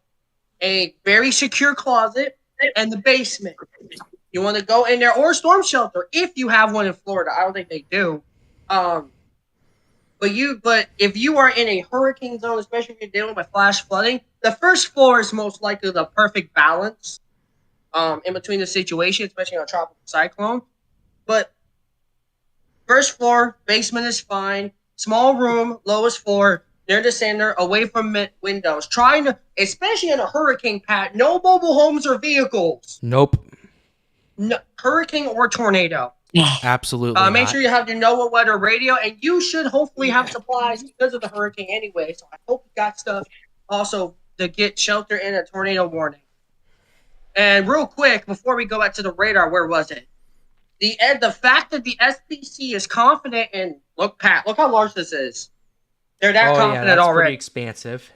a very secure closet, and the basement. You want to go in there, or a storm shelter if you have one in Florida. I don't think they do. But if you are in a hurricane zone, especially if you're dealing with flash flooding, the first floor is most likely the perfect balance in between the situation, especially on a tropical cyclone. But first floor, basement is fine. Small room, lowest floor, near the center, away from windows. Trying to, especially in a hurricane, Pat, no mobile homes or vehicles. Nope. No, hurricane or tornado. Absolutely Make not. sure you have your NOAA weather radio, and you should hopefully have supplies because of the hurricane anyway. So I hope you got stuff also to get shelter in a tornado warning. And real quick, before we go back to the radar, where was it? The fact that the SPC is confident in look, Pat, look how large this is. They're that Oh, yeah, confident that's already. pretty expansive.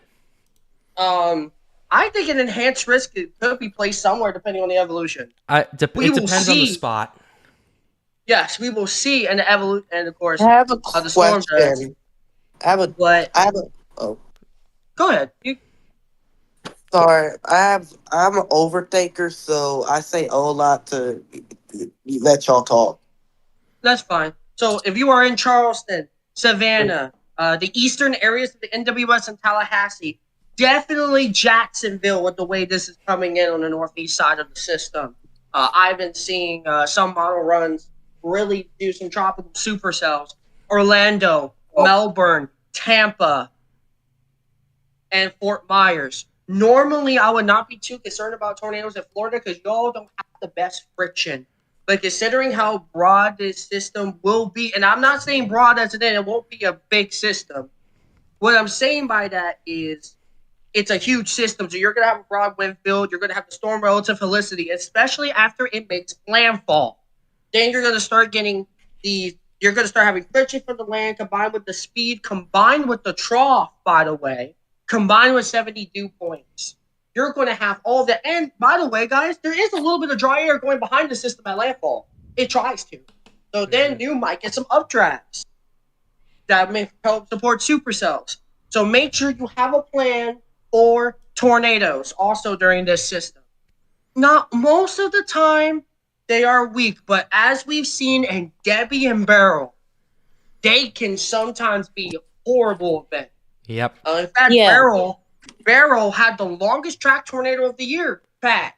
I think an enhanced risk could be placed somewhere depending on the evolution. It will depends on the see. spot. Yes, we will see an evolution, and of course, I have a the storm does. question. I But have a. Oh, go ahead. sorry. I'm an overthinker, so I say a lot to let y'all talk. That's fine. So if you are in Charleston, Savannah, the eastern areas of the NWS and Tallahassee, definitely Jacksonville with the way this is coming in on the northeast side of the system. I've been seeing some model runs really do some tropical supercells. Orlando, Melbourne, Tampa, and Fort Myers. Normally, I would not be too concerned about tornadoes in Florida because y'all don't have the best friction. But considering how broad this system will be, and I'm not saying broad as in it won't be a big system. What I'm saying by that is it's a huge system. So you're going to have a broad wind field. You're going to have the storm relative helicity, especially after it makes landfall. Then you're going to start getting you're going to start having friction from the land combined with the speed, combined with the trough, by the way, combined with 70 dew points. You're going to have all that. And by the way, guys, there is a little bit of dry air going behind the system at landfall. It tries to. So then you might get some updrafts that may help support supercells. So make sure you have a plan for tornadoes also during this system. Not most of the time they are weak, but as we've seen in Debbie and Beryl, they can sometimes be horrible events. Yep. In fact, Yeah. Beryl had the longest track tornado of the year, Pat.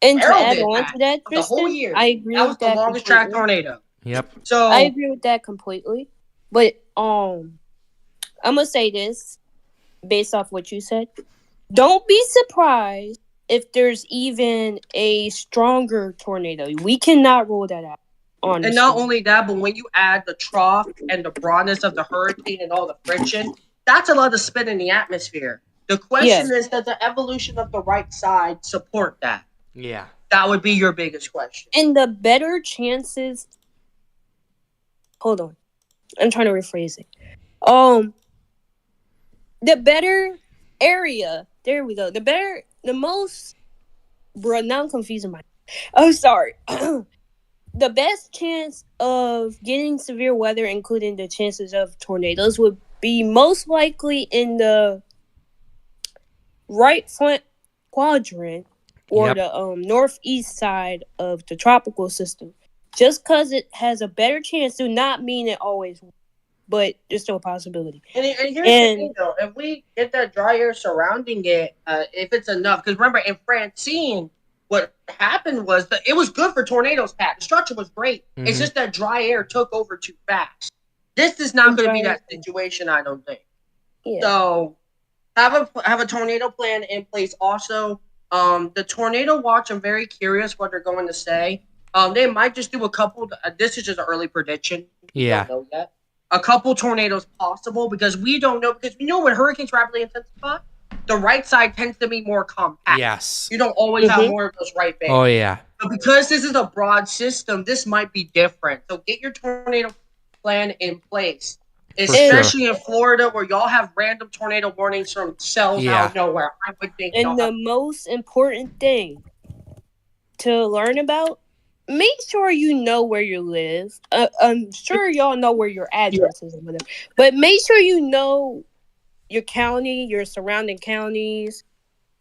And to Beryl add did on that to that, the whole Tristan, year. I agree That was with the that longest track completely. tornado. Yep. So I agree with that completely. But I'm gonna say this based off what you said. Don't be surprised if there's even a stronger tornado. We cannot rule that out. Honestly. And not only that, but when you add the trough and the broadness of the hurricane and all the friction, that's a lot of spin in the atmosphere. The question is, does the evolution of the right side support that? Yeah. That would be your biggest question. And the better chances. Hold on, I'm trying to rephrase it. The better area. There we go. The most. Bro, now I'm confusing my. Oh, sorry. The best chance of getting severe weather, including the chances of tornadoes, would be most likely in the right front quadrant or the northeast side of the tropical system. Just because it has a better chance do not mean it always will, but there's still a possibility. And here's the thing, though. If we get that dry air surrounding it, if it's enough, because remember, in Francine, what happened was that it was good for tornadoes, Pat. The structure was great. Mm-hmm. It's just that dry air took over too fast. This is not going to be that situation, I don't think. Yeah. So have a tornado plan in place. Also, the tornado watch, I'm very curious what they're going to say. They might just do a couple. This is just an early prediction. We don't know yet. A couple tornadoes possible because we don't know. Because we know when hurricanes rapidly intensify, the right side tends to be more compact. Yes. You don't always have more of those right bands. Oh, yeah. But because this is a broad system, this might be different. So get your tornado plan in place. Especially in Florida where y'all have random tornado warnings from cells out of nowhere. I would think. And the most important thing to learn about, make sure you know where you live. I'm sure y'all know where your address is or whatever. But make sure you know your county, your surrounding counties,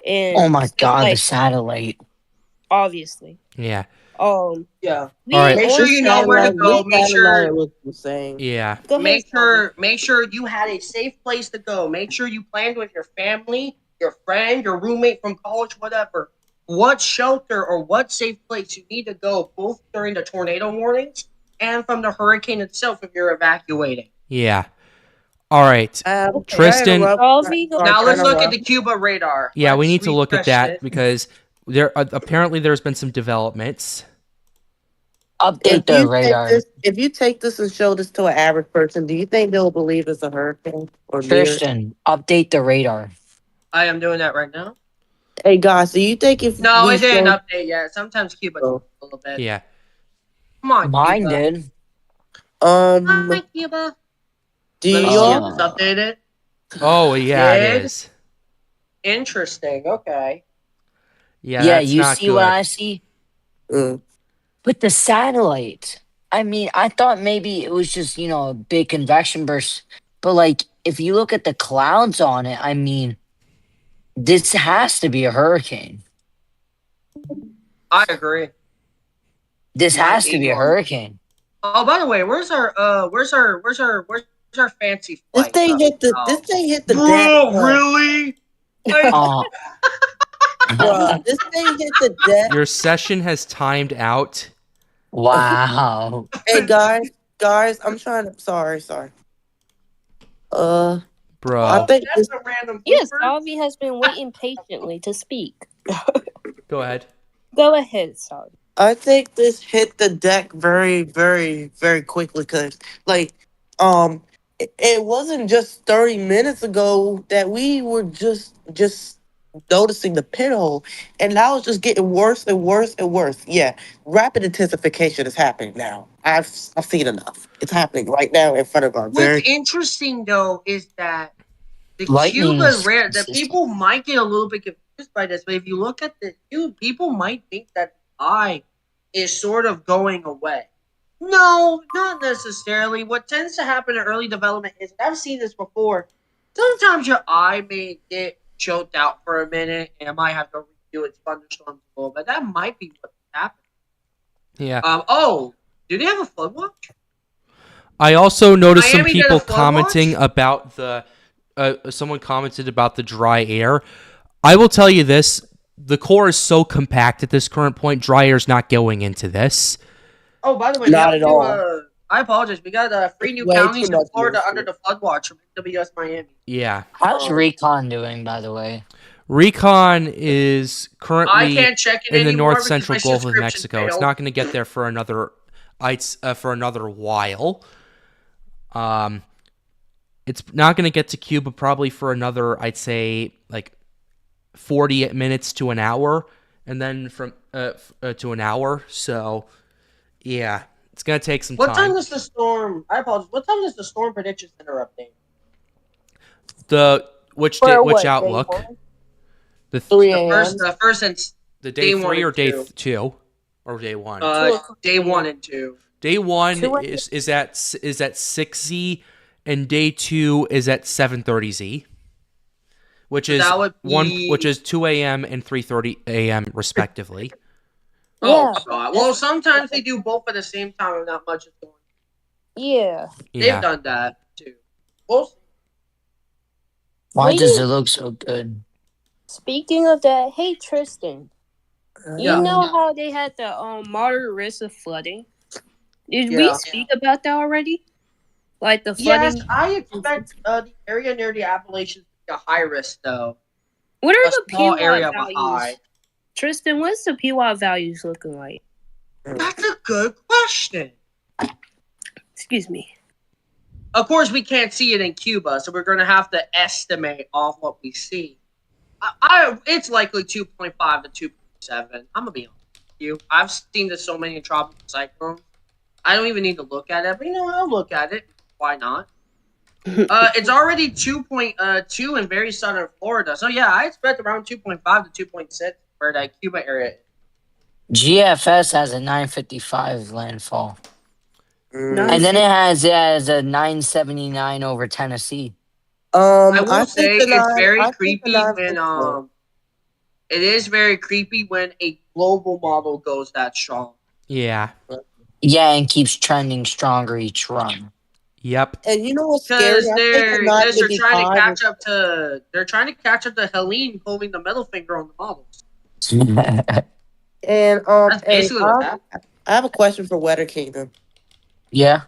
and oh my god, the satellite. Obviously. Yeah. Yeah. All right. Make sure you know where to go. Make sure. Yeah. Make sure you had a safe place to go. Make sure you planned with your family, your friend, your roommate from college, whatever. What shelter or what safe place you need to go, both during the tornado warnings and from the hurricane itself if you're evacuating. Yeah. All right, Tristan. Now let's look at the Cuba radar. Yeah, we need to look at that because apparently there's been some developments. Update the radar. If you take this and show this to an average person, do you think they'll believe it's a hurricane or near? Tristan, update the radar. I am doing that right now. Hey guys, do you think if No, we it didn't show, update yet. Sometimes Cuba Oh. a little bit. Yeah. Come on, Mine Cuba. did. Hi, Cuba. do Let me you see all? if it's updated. Oh yeah, it Did? is. Interesting. Okay. Yeah, Yeah, that's you not see good. what I see? Mm. With the satellite. I mean, I thought maybe it was just, a big convection burst. But like if you look at the clouds on it, I mean, this has to be a hurricane. I agree. This Might has to be a one. hurricane. Oh, by the way, where's our fancy This flight? thing hit the. Oh. This thing hit the Bro, deck. really? Bruh, this thing hit the deck. Your session has timed out. Wow. Hey guys, I'm trying to. Sorry. Bro. I think That's a random Yes, blooper. Salvi has been waiting patiently to speak. Go ahead. Go ahead, Salvi. I think this hit the deck very, very, very quickly because, it wasn't just 30 minutes ago that we were just noticing the pinhole, and now it's just getting worse and worse and worse. Yeah, rapid intensification is happening now. I've seen enough. It's happening right now in front of our What's very. interesting though is that the Lightning Cuba is rare. The consistent. people might get a little bit confused by this, but if you look at the Cuba, people might think that the eye is sort of going away. No, not necessarily. What tends to happen in early development is, and I've seen this before. Sometimes your eye may get choked out for a minute, and it might have to redo its thunderstorms a little bit. That might be what's happening. Yeah. Oh, do they have a flood watch? I also noticed some Miami did a people flood commenting watch? about the. Someone commented about the dry air. I will tell you this: the core is so compact at this current point. Dry air is not going into this. Oh, by the way, Not we have at to, all. I apologize. We got 3 new Way too counties in much Florida moisture. under the flood watch from WS Miami. Yeah. How's Recon doing, by the way? Recon is I currently can't check it in the anymore north because central my Gulf of subscription Mexico. It's failed. not going to get there for another while. It's not going to get to Cuba probably for another, I'd say, like 40 minutes to an hour, and then from to an hour. So, yeah, it's going to take some What time time. does the storm? I apologize. What time does the Storm Prediction Center update? Which For what, day outlook? one? The 3 The a.m. first and the day day one 3 or and day two. 2 or day 1? Day 1 and 2. Day 1 2 is at 6Z, and day 2 is at 7:30Z, which is That would be... which is 2 a.m. and 3:30 a.m. respectively. Oh, Yeah. God. Well, sometimes they do both at the same time and not much is going on. Yeah. They've Yeah. done that, too. Well, Why Wait. does it look so good? Speaking of that, hey Tristan, Yeah. you know how they had the moderate risk of flooding? Did we Yeah. speak about that already? Like the flooding? Yes, I expect the area near the Appalachians to be a high risk, though. What are A the small area PWAT of a values? high. Tristan, what's the PWAT values looking like? That's a good question. Excuse me. Of course, we can't see it in Cuba, so we're going to have to estimate off what we see. It's likely 2.5 to 2.7. I'm going to be honest with you. I've seen this so many tropical cyclones. I don't even need to look at it, but I'll look at it. Why not? It's already 2.2 in very southern Florida. So yeah, I expect around 2.5 to 2.6 for that Cuba area. GFS has a 955 landfall. Mm. And then it has a 979 over Tennessee. I will I say think the it's very I think creepy the when it is very creepy when a global model goes that strong. Yeah. Yeah, and keeps trending stronger each run. Yep. And you know what's scary? Because I they're think the trying to 955 catch up to Helene holding the middle finger on the models. And That's basically what that. I have a question for Weather Kingdom. Yeah.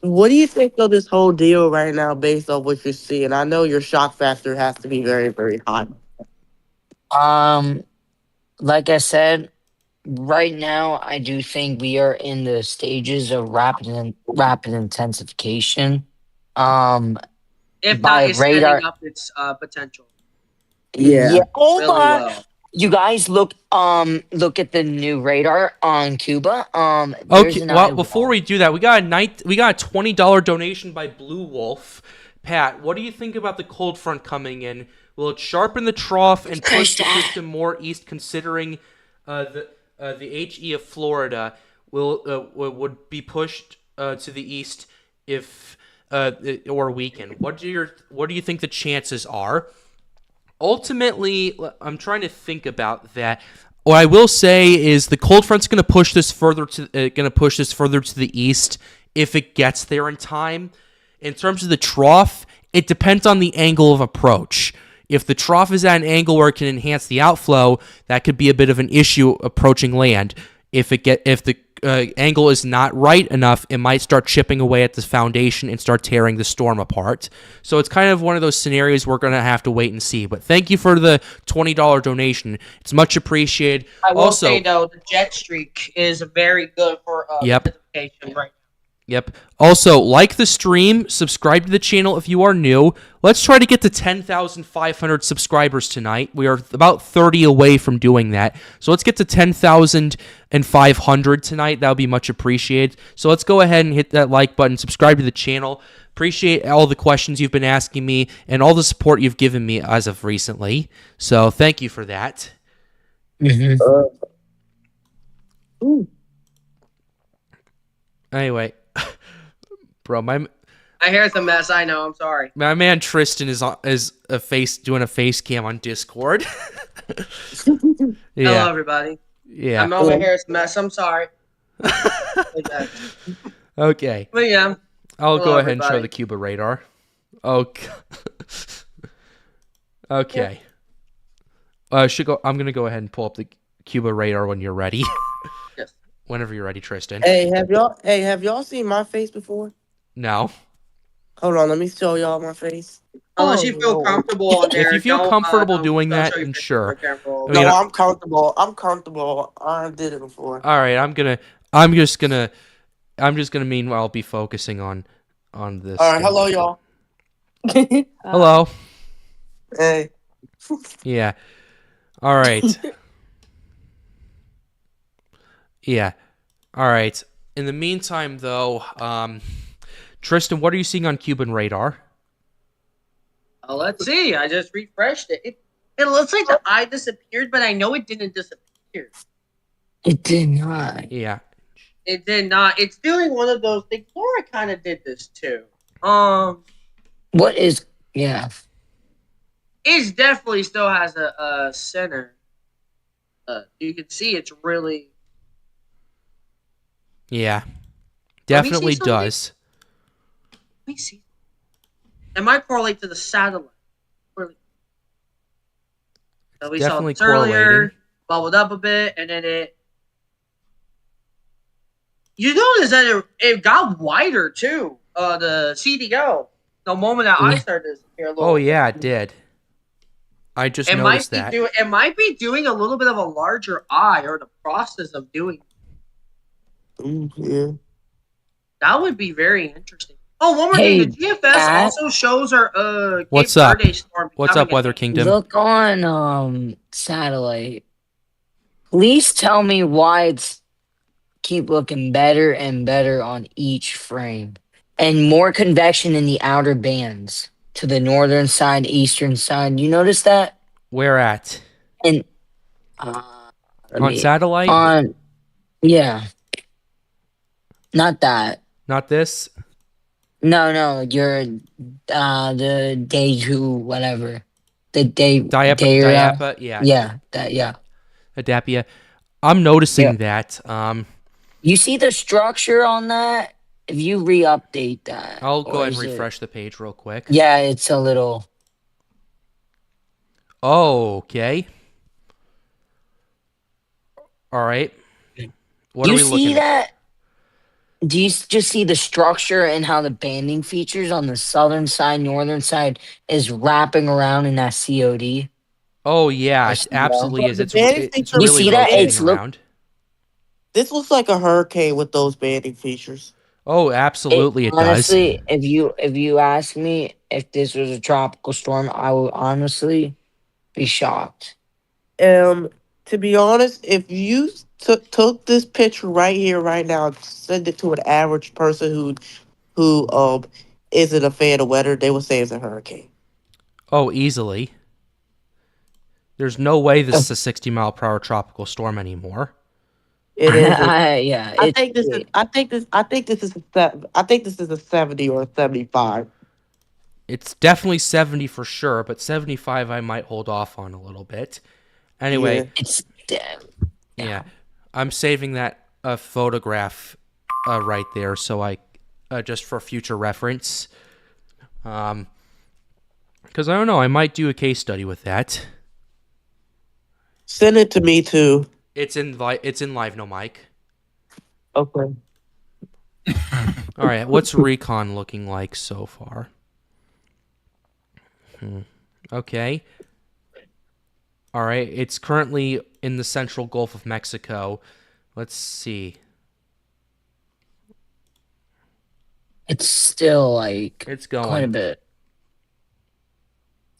What do you think of this whole deal right now based on what you're seeing? I know your shock factor has to be very, very high. Like I said, right now, I do think we are in the stages of rapid intensification. If not, By it's setting radar. up its potential Yeah. Oh really my! well. You guys look at the new radar on Cuba. There's Okay, an well, eye before wall. we do that, we got a $20 donation by Blue Wolf. Pat, what do you think about the cold front coming in? Will it sharpen the trough and push the system more east, considering the HE of Florida would be pushed to the east if or weaken? What do you think the chances are? Ultimately, I'm trying to think about that. What I will say is the cold front's going to push this further to the east if it gets there in time. In terms of the trough, it depends on the angle of approach. If the trough is at an angle where it can enhance the outflow, that could be a bit of an issue approaching land. If the angle is not right enough, it might start chipping away at the foundation and start tearing the storm apart. So it's kind of one of those scenarios we're going to have to wait and see. But thank you for the $20 donation. It's much appreciated. I will Also, say though, the jet streak is very good for Yep. intensification right now. Yep. Also, like the stream, subscribe to the channel if you are new. Let's try to get to 10,500 subscribers tonight. We are about 30 away from doing that. So let's get to 10,500 tonight. That would be much appreciated. So let's go ahead and hit that like button, subscribe to the channel. Appreciate all the questions you've been asking me and all the support you've given me as of recently. So thank you for that. Anyway, bro, my hear it's a mess. I know. I'm sorry. man Tristan is doing a face cam on Discord. Yeah. Hello, everybody. Yeah. I'm over here. It's a mess. I'm sorry. Okay. But yeah. I'll Hello, go ahead and show everybody. the Cuba radar. Okay. Okay. I'm gonna go ahead and pull up the Cuba radar when you're ready. Yes. Whenever you're ready, Tristan. Hey, have y'all seen my face before? No. Hold on, let me show y'all my face. Unless you feel comfortable on there. If you feel don't, comfortable don't- doing don't that, show your then face sure. for careful. I mean, No, I'm comfortable. I did it before. All right. I'm just gonna meanwhile be focusing on this. All right, hello y'all. Hello. Hey. Yeah. All right. Yeah. All right. In the meantime, though, Tristan, what are you seeing on Cuban radar? Let's see. I just refreshed it. It looks like the eye disappeared, but I know it didn't disappear. It did not. Yeah. It did not. It's doing one of those things. Laura kind of did this too. What is? Yeah. It definitely still has a center. You can see it's really. Yeah. Let me see Definitely something. does. Let me see. It might correlate to the satellite. So we Definitely saw this earlier, correlating. bubbled up a bit, and then it. You notice that it got wider too. The CDO. The moment that I started to disappear a little. Oh yeah, it did. I just noticed that. It might be doing a little bit of a larger eye, or the process of doing. Yeah. That would be very interesting. Oh, one more Hey, thing. The GFS Pat? also shows our What's Cape up? Verde storm What's becoming up, Weather Kingdom? Look on satellite. Please tell me why it's keep looking better and better on each frame, and more convection in the outer bands to the northern side, eastern side. You notice that? Where at? And On satellite? on yeah, not that. Not this? No, you're the day two whatever. The day Diapa? Yeah. Yeah, that yeah. Adapia. I'm noticing Yeah. that. You see the structure on that? If you re-update that. I'll go or ahead and is it- refresh the page real quick. Yeah, it's a little. Oh, okay. All right. What Do are you we see looking at? that? Do you just see the structure and how the banding features on the southern side, northern side is wrapping around in that COD? Oh yeah, I it see absolutely that. is. The It's banding it's feature- You really see that? rotating It's look- around. This looks like a hurricane with those banding features. Oh, absolutely it does. Honestly, if you ask me if this was a tropical storm, I would honestly be shocked. To be honest, if you took this picture right here, right now, and send it to an average person who isn't a fan of weather, they would say it's a hurricane. Oh, easily. There's no way this is a 60-mile-per-hour tropical storm anymore. It is. Yeah, I think this is a 70 or a 75. It's definitely 70 for sure, but 75 I might hold off on a little bit. Anyway, Yeah. it's yeah. I'm saving that photograph right there, so I just for future reference. Because I don't know, I might do a case study with that. Send it to me too. It's in live, no mic. Okay. All right, what's Recon looking like so far? Okay. All right, it's currently in the central Gulf of Mexico. Let's see. it's still like It's quite a going. bit.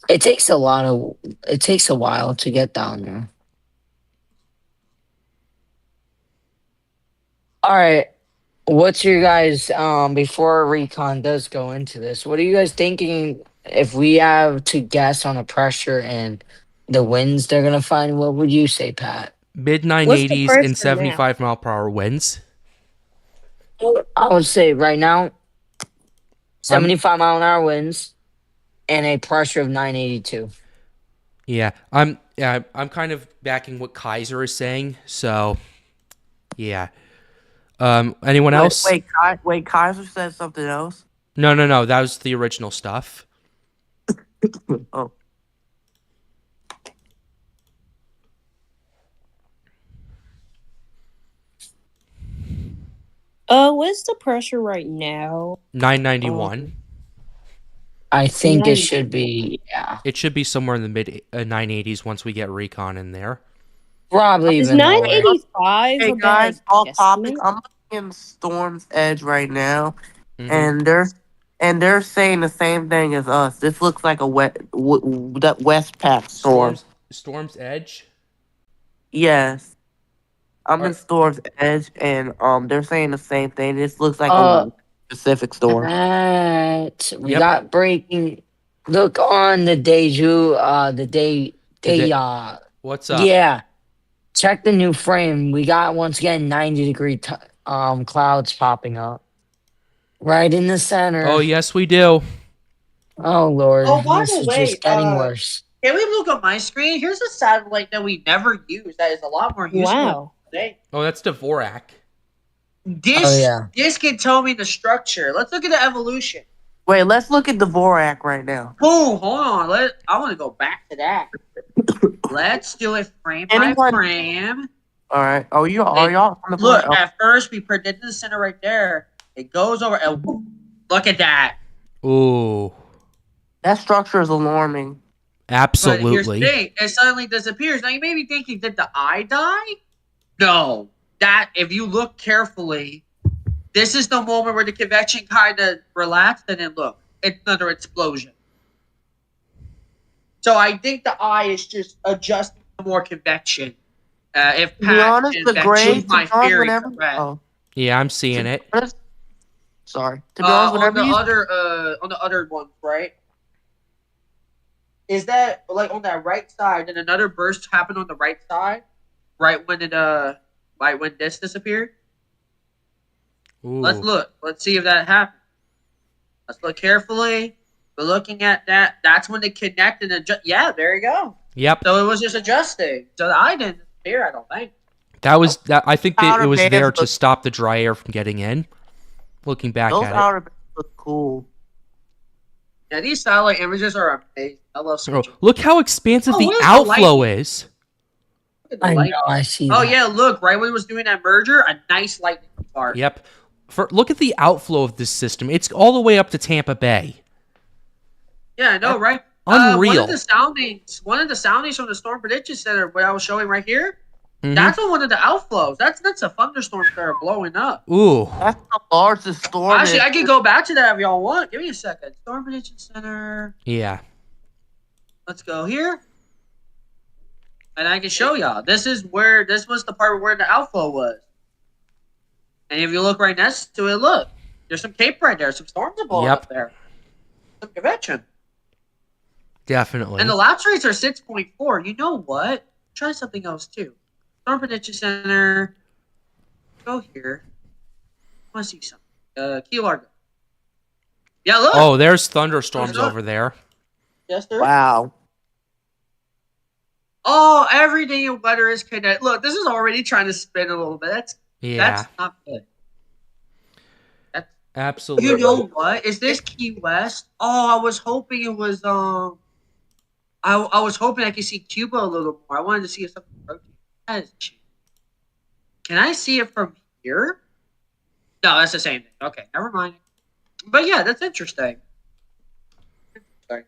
It takes a while to get down there. All right. What's your guys before Recon does go into this? What are you guys thinking if we have to guess on the pressure and the winds they're gonna find? What would you say, Pat? Mid What's the 980s pressure and now? 75-mile-per-hour winds. I would say right now, 75-mile-an-hour winds and a pressure of 982. Yeah, I'm kind of backing what Kaiser is saying. So, yeah. Anyone else? Wait, Kaiser said something else? No. That was the original stuff. Oh. What's the pressure right now? 991. I think it 90. should be, yeah, It should be somewhere in the mid 980s once we get Recon in there. probably Is even lower. 985 Hey a guys, bad off topic. estimate? I'm looking at Storm's Edge right now, Mhm. and they're saying the same thing as us. This looks like a that West Pack storm. Storm's Edge. Yes, I'm in Are- Storm's Edge, and they're saying the same thing. This looks like Uh, a Pacific storm. We Yep. got breaking. Look on the Deju, the day, What's up? yeah. Check the new frame. We got once again 90-degree clouds popping up right in the center. Oh, yes, we do. Oh Lord, Oh, by this the is way, just getting worse. can we look on my screen? Here's a satellite that we never use that is a lot more useful Wow. today. Oh, that's Dvorak. This can tell me the structure. Let's look at the evolution. Wait, let's look at Dvorak right now. Boom, hold on. I want to go back to that. Let's do it frame by frame. All right. Oh, are y'all on the Look, board? at first we predicted the center right there. It goes over and whoop, look at that. Ooh, That structure is alarming. But here's the absolutely. thing, it suddenly disappears. Now you may be thinking, did the eye die? No. That, if you look carefully, this is the moment where the convection kind of relaxed and then look, it's another explosion. So I think the eye is just adjusting to more convection. If To be honest, Pat the can gray. choose my theory Whenever. correct. Oh, Yeah, I'm seeing it. sorry. To be honest, on whenever you. the other ones, right? Is that like on that right side? And another burst happened on the right side, right when when this disappeared. Ooh. Let's look. Let's see if that happened. Let's look carefully. We're looking at that. That's when they connected and yeah, there you go. Yep. So it was just adjusting. So the eye didn't disappear, I don't think. That was that. I think that it Outer was bands there to look- stop the dry air from getting in. Looking back Those at it. outer bands look cool. Yeah, these satellite images are amazing. I love Oh, switching. look how expansive Oh, the where's the outflow lightning? is. Look at the I light. know, I see. Oh that. yeah, look, right when it was doing that merger, a nice lightning spark. Yep. Look at the outflow of this system. It's all the way up to Tampa Bay. Yeah, I know, right? Unreal. One of the soundings from the Storm Prediction Center, what I was showing right here, Mhm. That's on one of the outflows. That's a thunderstorm that are blowing up. Ooh. That's the largest storm. Actually, I can go back to that if y'all want. Give me a second. Storm prediction center. Yeah. Let's go here. And I can show y'all. This was the part where the outflow was. And if you look right next to it, look. There's some cape right there. Some storms are blowing up there. Some convection. Definitely. And the lapse rates are 6.4. You know what? Try something else too. Storm prediction center. Go here. I want to see something. Key Largo. Yeah, look. Oh, there's thunderstorms over there. Yes, sir. Wow. Oh, everything in weather is connected. Look, this is already trying to spin a little bit. That's not good. Absolutely. You know what? Is this Key West? Oh, I was hoping it was I was hoping I could see Cuba a little more. I wanted to see if something rotated. That is cheap. Can I see it from here? No, that's the same thing. Okay, never mind. But yeah, that's interesting. Sorry.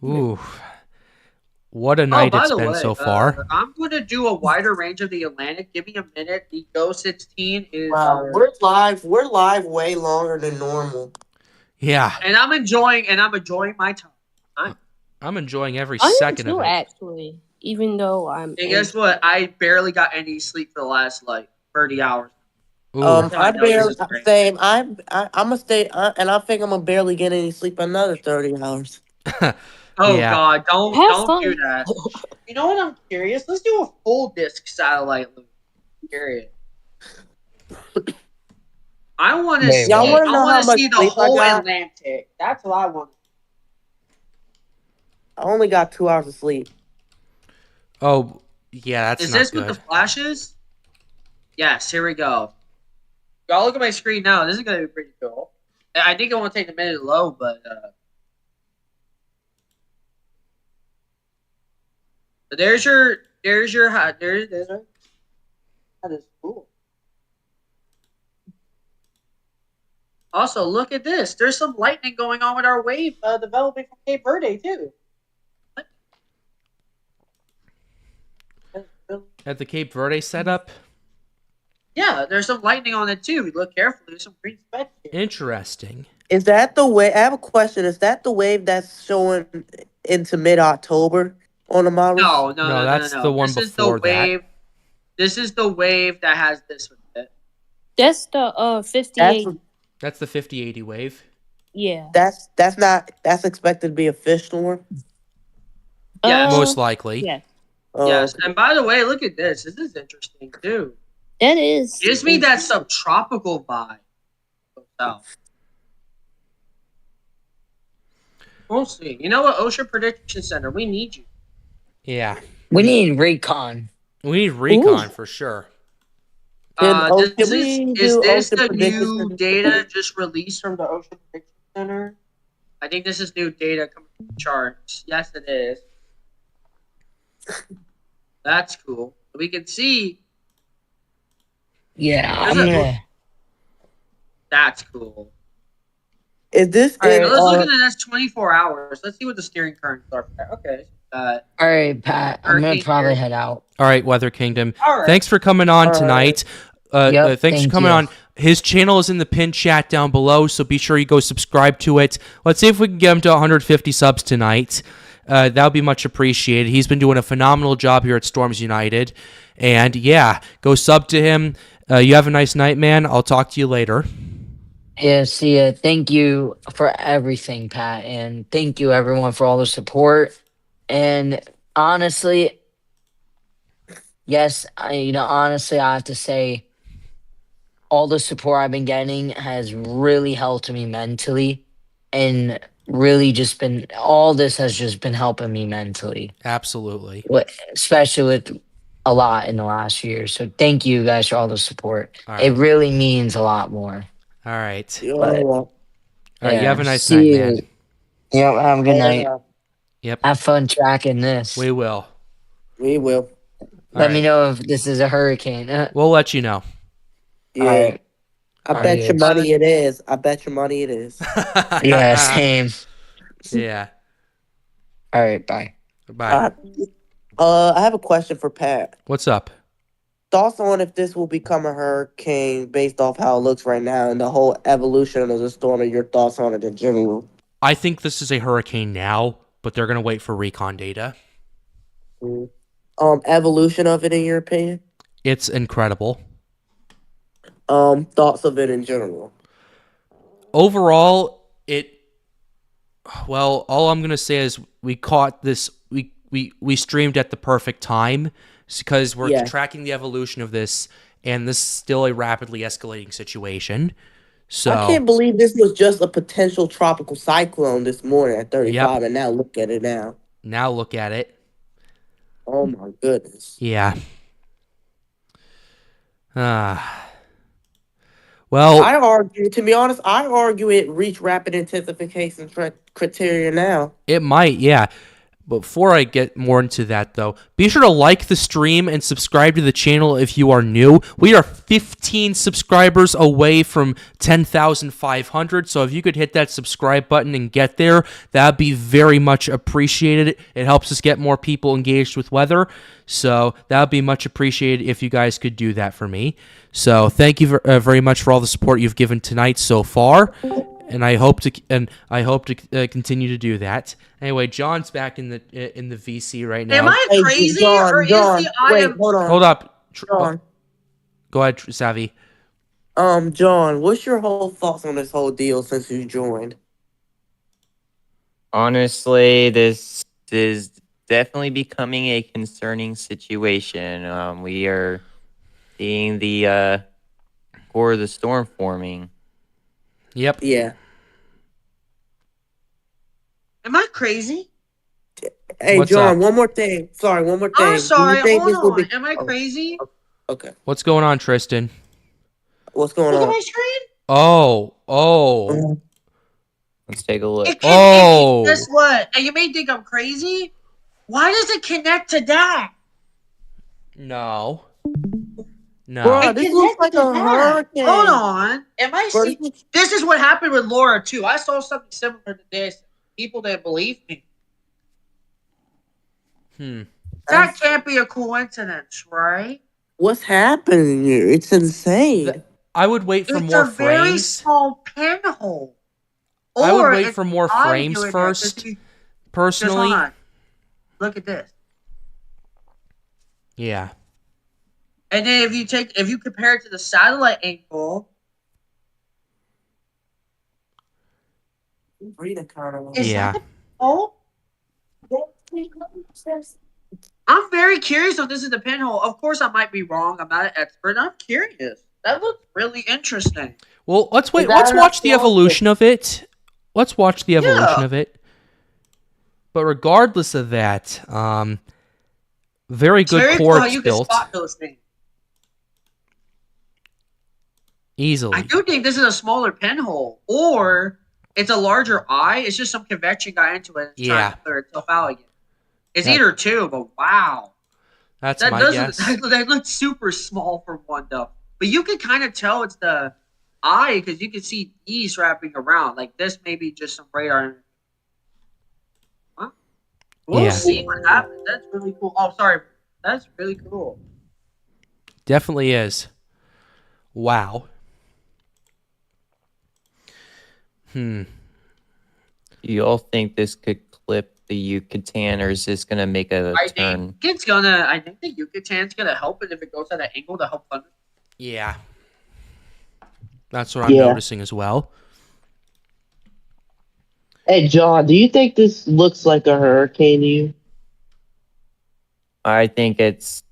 Ooh. What a night it's been so far. I'm going to do a wider range of the Atlantic. Give me a minute. The Go 16 is... Wow, we're live. We're live way longer than normal. Yeah. And I'm enjoying my time. I'm enjoying every I am second too, of it. actually. Even though I'm... And guess what? I barely got any sleep for the last, 30 hours. Ooh. I barely... Same. I'm going to stay... and I think I'm going to barely get any sleep another 30 hours. Oh Yeah. God! Don't do fun. that. You know what? I'm curious. Let's do a full disc satellite loop. Period. I want to see. Y'all wanna know I how want to much see the sleep I whole got? Atlantic. That's what I want. I only got 2 hours of sleep. Oh, yeah, that's Is not this good. with the flashes? Yes. Here we go. Y'all look at my screen now. This is gonna be pretty cool. I think it won't take a minute low, but. But there's your that is cool. Also, look at this. There's some lightning going on with our wave developing from Cape Verde too. At the Cape Verde setup? Yeah, there's some lightning on it too. If you look carefully, there's some green specks here. Interesting. Is that the wave? I have a question. Is that the wave that's showing into mid-October on the models? No. That's the one this before is the wave. This is the wave that has this with it. That's the 58. That's the 5080 wave. Yeah. That's expected to be a fish storm. Yes. Most likely. Yeah. Yes. And by the way, look at this. This is interesting too. That is. Gives me that subtropical vibe. South. We'll see. You know what, Ocean Prediction Center, we need you. Yeah. We need Recon. We need Recon for sure. Is this the new data just released from the Ocean Prediction Center? I think this is new data coming from the charts. Yes, it is. That's cool. We can see. Yeah. That's cool. Is this? Let's look at the next 24 hours. Let's see what the steering currents are. Okay. All right, Pat. I'm gonna probably head out. All right, Weather Kingdom. All right. Thanks for coming on tonight. Thanks for coming on. His channel is in the pinned chat down below, so be sure you go subscribe to it. Let's see if we can get him to 150 subs tonight. That would be much appreciated. He's been doing a phenomenal job here at Storms United. And yeah, go sub to him. You have a nice night, man. I'll talk to you later. Yeah, see ya. Thank you for everything, Pat. And thank you, everyone, for all the support. And honestly, yes, honestly, I have to say, all the support I've been getting has really helped me mentally, and really all this has just been helping me mentally. Absolutely. Especially with a lot in the last year. So thank you guys for all the support. Right. It really means a lot more. All right. All right, you have a nice night, man. Yep, have a good night. Yep. Have fun tracking this. We will. Let me know if this is a hurricane. We'll let you know. Yeah. Right. I bet your money it is. Yeah, same. Yeah. All right, bye. Bye. I have a question for Pat. What's up? Thoughts on if this will become a hurricane based off how it looks right now and the whole evolution of the storm and your thoughts on it in general. I think this is a hurricane now, but they're going to wait for recon data. Evolution of it in your opinion? It's incredible. Thoughts of it in general. Overall, all I'm going to say is we caught this, we streamed at the perfect time because we're tracking the evolution of this, and this is still a rapidly escalating situation. So I can't believe this was just a potential tropical cyclone this morning at 35, and now look at it now. Now look at it. Oh my goodness. Yeah. Well, to be honest, I argue it reached rapid intensification criteria now. it might, yeah. Before I get more into that, though, be sure to like the stream and subscribe to the channel if you are new. We are 15 subscribers away from 10,500, so if you could hit that subscribe button and get there, that would be very much appreciated. It helps us get more people engaged with weather, so that would be much appreciated if you guys could do that for me. So thank you very much for all the support you've given tonight so far. And I hope to continue to do that. Anyway, John's back in the VC right now. Am I crazy, or is the wait, hold on. Hold up, John. Go ahead, Savvy. John, what's your whole thoughts on this whole deal since you joined? Honestly, this is definitely becoming a concerning situation. We are seeing the core of the storm forming. Yep. Yeah. Am I crazy? Hey, What's John, up? one more thing. Sorry, one more thing. I'm sorry, Do you think hold this on. will Am I crazy? Okay. What's going on, Tristan? What's going Look at on? my screen. Oh. Let's take a look. Guess what? And you may think I'm crazy. Why does it connect to that? No. Bro, this looks like a hurricane. Hold on. Am I Bro, see? This is what happened with Laura too. I saw something similar to this. People didn't believe me. That can't be a coincidence, right? What's happening here? It's insane. I would wait for It's more a very frames. small pinhole. I would Or wait it's for more odd frames doing that, first. just Personally, hold on. Look at this. yeah. And then if you compare it to the satellite angle, is Yeah. that the pinhole? I'm very curious if this is the pinhole. Of course, I might be wrong. I'm not an expert. I'm curious. That looks really interesting. Well, let's wait. Let's watch the evolution of it. Let's watch the evolution of it. But regardless of that, very good very cool quartz how you built. can spot those things. Easily. I do think this is a smaller pinhole, or it's a larger eye. It's just some convection got into it. And trying to clear itself out again. It's either two, but wow, that's that my guess. That looks super small for one though. But you can kind of tell it's the eye because you can see these wrapping around. Like this, maybe just some radar. Huh? We'll see what happens. That's really cool. Oh, sorry, that's really cool. Definitely is. Wow. You all think this could clip the Yucatan, or is this gonna make a turn? I think the Yucatan's gonna help it if it goes at an angle to help thunder. Yeah. That's what I'm noticing as well. Hey, John, do you think this looks like a hurricane to you? I think it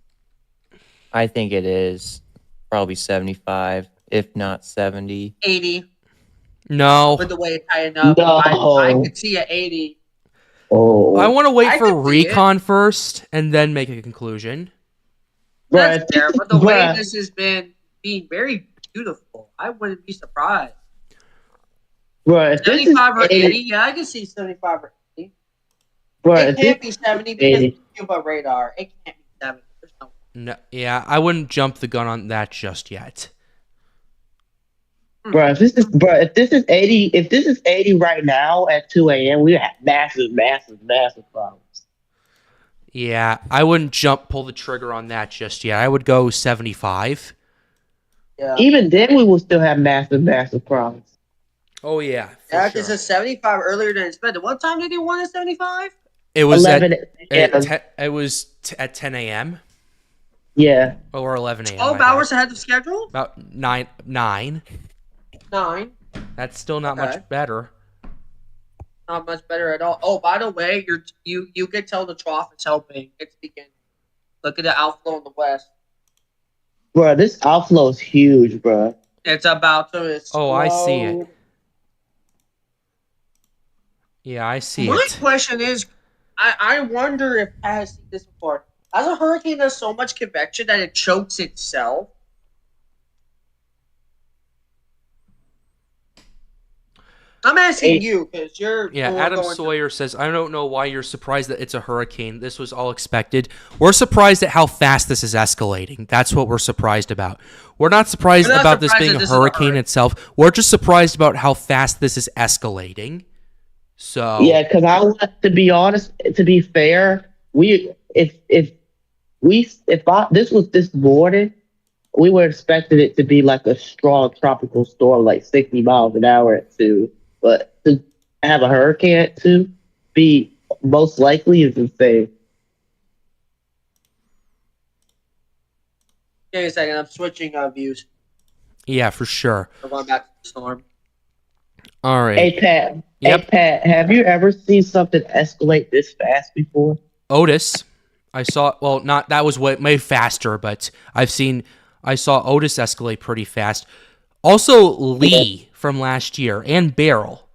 is probably 75, if not 70. 80. No. With the way it's tightened up, No. I could see an 80. Oh, I want to wait for could see Recon first and then make a conclusion. That's fair, but the way this has been being very beautiful, I wouldn't be surprised. Bro, 75 or 80, yeah, I can see 75 or 80. Bro, it can't be 70 because 80. of Cuba radar. It can't be 70. There's no. No, yeah, I wouldn't jump the gun on that just yet. Bro, if this is 80 right now at 2 a.m., we have massive problems. Yeah, I wouldn't pull the trigger on that just yet. I would go 75. Yeah. Even then, we will still have massive problems. Oh yeah, Yeah, for because sure. it's 75 earlier than expected. What time did he want at 75? It was 11 at 10 a.m. Yeah. or 11 a.m. 12 my bad. hours ahead of schedule? About 9. 9. That's still not Okay. much better. Not much better at all. Oh, by the way, you can tell the trough is helping. It's beginning. Look at the outflow in the west. Bro, this outflow is huge, bro. It's about to explode. Oh, I see it. Yeah, I see My it. question is, I wonder if I have seen this before. As a hurricane has so much convection that it chokes itself. I'm asking you because you're Yeah, you're Adam going Sawyer says, I don't know why you're surprised that it's a hurricane. This was all expected. We're surprised at how fast this is escalating. That's what we're surprised about. We're not surprised We're not about this surprised being that a this is a hurricane hurricane. itself. We're just surprised about how fast this is escalating. So Yeah, because to be honest, to be fair, this was this morning, we were expecting it to be like a strong tropical storm, like 60 miles an hour at 2. But to have a hurricane at 2 be most likely is insane. Give me a second. I'm switching views. yeah, for sure. We're going back to the storm. All right. Hey Pat, Yep. hey Pat, have you ever seen something escalate this fast before? Otis, I saw. Well, not that was way faster, but I saw Otis escalate pretty fast. Also, Lee from last year and Beryl,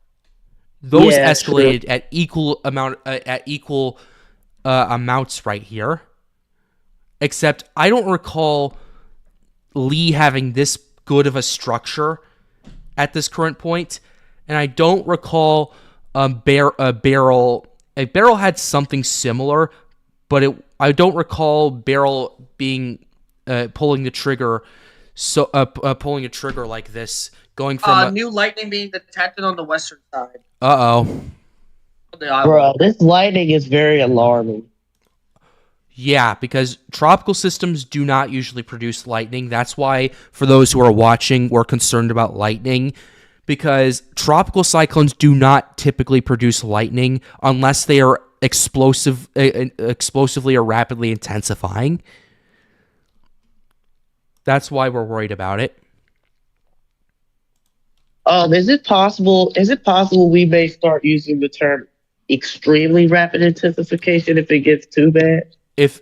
those Yeah, escalated true. at equal amounts right here. Except I don't recall Lee having this good of a structure at this current point, and I don't recall Beryl. Beryl had something similar, but I don't recall Beryl being pulling the trigger. So pulling a trigger like this, going from New lightning being detected on the western side. oh of the island. Bro, this lightning is very alarming. yeah, because tropical systems do not usually produce lightning. That's why for those who are watching, we're concerned about lightning, because tropical cyclones do not typically produce lightning unless they are explosively or rapidly intensifying. That's why we're worried about it. Is it possible we may start using the term extremely rapid intensification if it gets too bad? If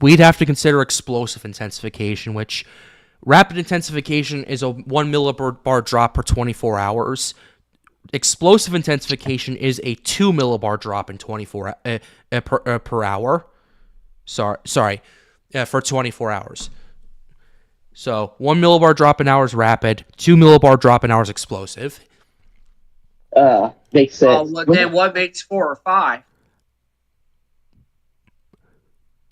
we'd have to consider explosive intensification, which rapid intensification is a 1 millibar drop per 24 hours. Explosive intensification is a 2 millibar drop in 24 per hour. Sorry, for 24 hours. So 1 millibar drop an hour is rapid, 2 millibar drop an hour is explosive. Makes sense. Then what makes 4 or 5?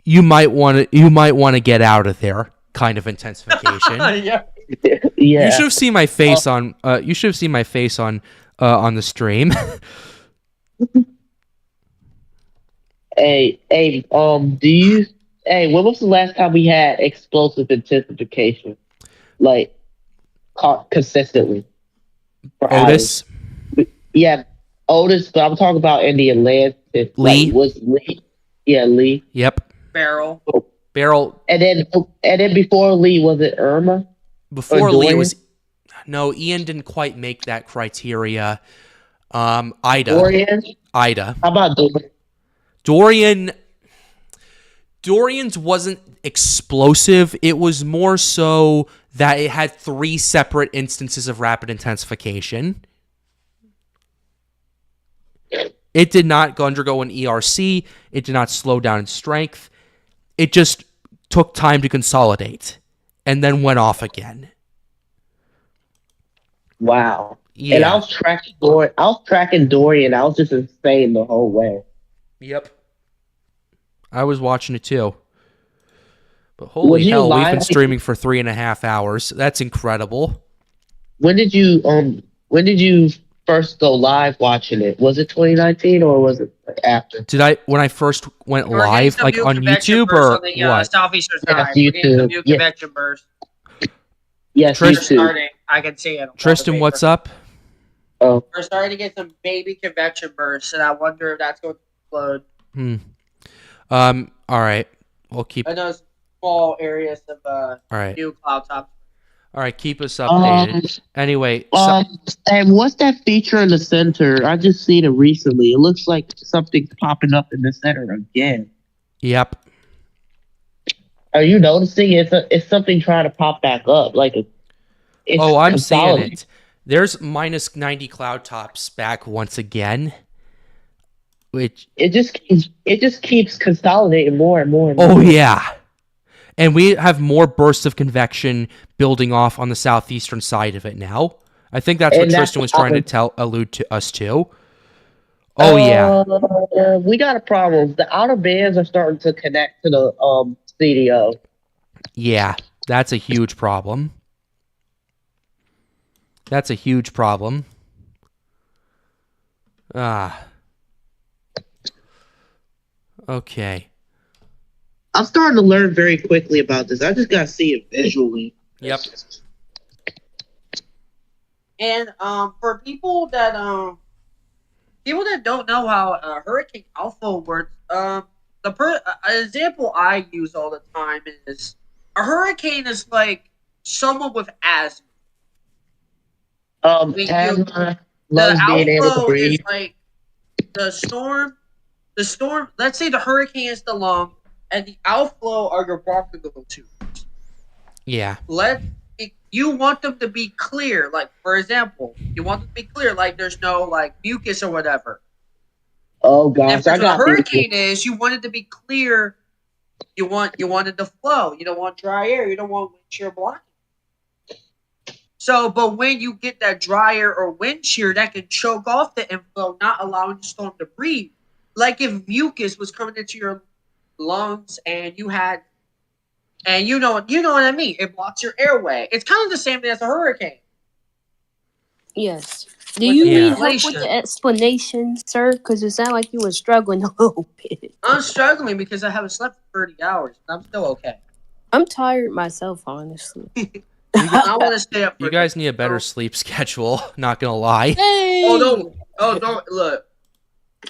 You might want to get out of there. Kind of intensification. Yeah. Yeah. You should have seen my face on. You should have seen my face on the stream. When was the last time we had explosive intensification? Like, consistently? for Otis, hours? Yeah, Otis, but I'm talking about in the Atlantic. Lee. Like, was Lee? Yeah, Lee. yep. Barrel. Beryl And then before Lee, was it Irma? before Or Lee Dorian? was. No, Ian didn't quite make that criteria. Ida. Dorian? Ida. How about Dorian? Dorian's wasn't explosive. It was more so that it had 3 separate instances of rapid intensification. It did not undergo an ERC. It did not slow down in strength. It just took time to consolidate and then went off again. Wow. Yeah. And I was tracking Dorian. I was just insane the whole way. Yep. I was watching it too. But holy Was you hell, we've live? been streaming for 3.5 hours. That's incredible. when did you first go live watching it? Was it 2019 or was it after? When I first went We're getting live, some like new on convection YouTube bursts or on the what? southeastern Yes, side. We're getting some YouTube. new Yes, convection bursts. yes, Tris- They're YouTube. starting. I can see it. on the Tristan, paper. what's up? Oh, We're starting to get some baby convection bursts, and I wonder if that's going to explode. All right. We'll keep. I know small areas of All right. new cloud tops. All right. Keep us updated. Anyway. and what's that feature in the center? I just seen it recently. It looks like something's popping up in the center again. Yep. Are you noticing it's something trying to pop back up? Like it's I'm seeing consolidating. it. There's minus 90 cloud tops back once again. Which It just keeps consolidating more and more and more. Oh yeah. And we have more bursts of convection building off on the southeastern side of it now. I think that's what And Tristan was trying to allude to us to. Oh yeah. We got a problem. The outer bands are starting to connect to the CDO. Yeah, that's a huge problem. That's a huge problem. Okay. I'm starting to learn very quickly about this. I just gotta see it visually. Yep. And for people that don't know how Hurricane Alpha works, an example I use all the time is a hurricane is like someone with asthma. Asthma, The lungs being able to outflow breathe. is like the storm. Let's say the hurricane is the lung, and the outflow are your bronchial tubes. Yeah. You want them to be clear. Like, for example, you want them to be clear, like there's no like mucus or whatever. Oh gosh, And I for the got hurricane is you want it to be clear. You want it to flow. You don't want dry air. You don't want wind shear blocking. So, but when you get that dry air or wind shear, that can choke off the inflow, not allowing the storm to breathe. Like if mucus was coming into your lungs and you had, and you know what I mean. It blocks your airway. It's kind of the same thing as a hurricane. Yes. Do you need help with Inflation. the explanation, sir? Because it sounded like you were struggling a little bit. I'm struggling because I haven't slept for 30 hours. And I'm still okay. I'm tired myself, honestly. I want to stay up. You guys need a better sleep schedule. Not gonna lie. Hey! Don't look.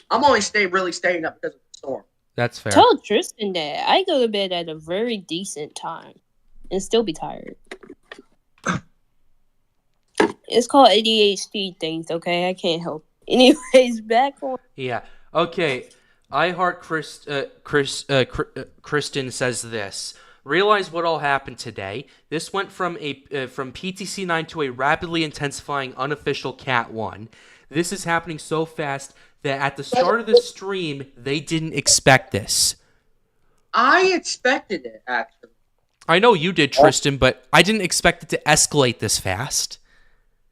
I'm only really staying up because of the storm. That's fair. Tell Tristan that I go to bed at a very decent time and still be tired. It's called ADHD things, okay? I can't help. Anyways, back on. Yeah. Okay. I Heart Kristen says this. Realize what all happened today. This went from PTC 9 to a rapidly intensifying unofficial Cat 1. This is happening so fast that at the start of the stream, they didn't expect this. I expected it, actually. I know you did, Tristan, but I didn't expect it to escalate this fast.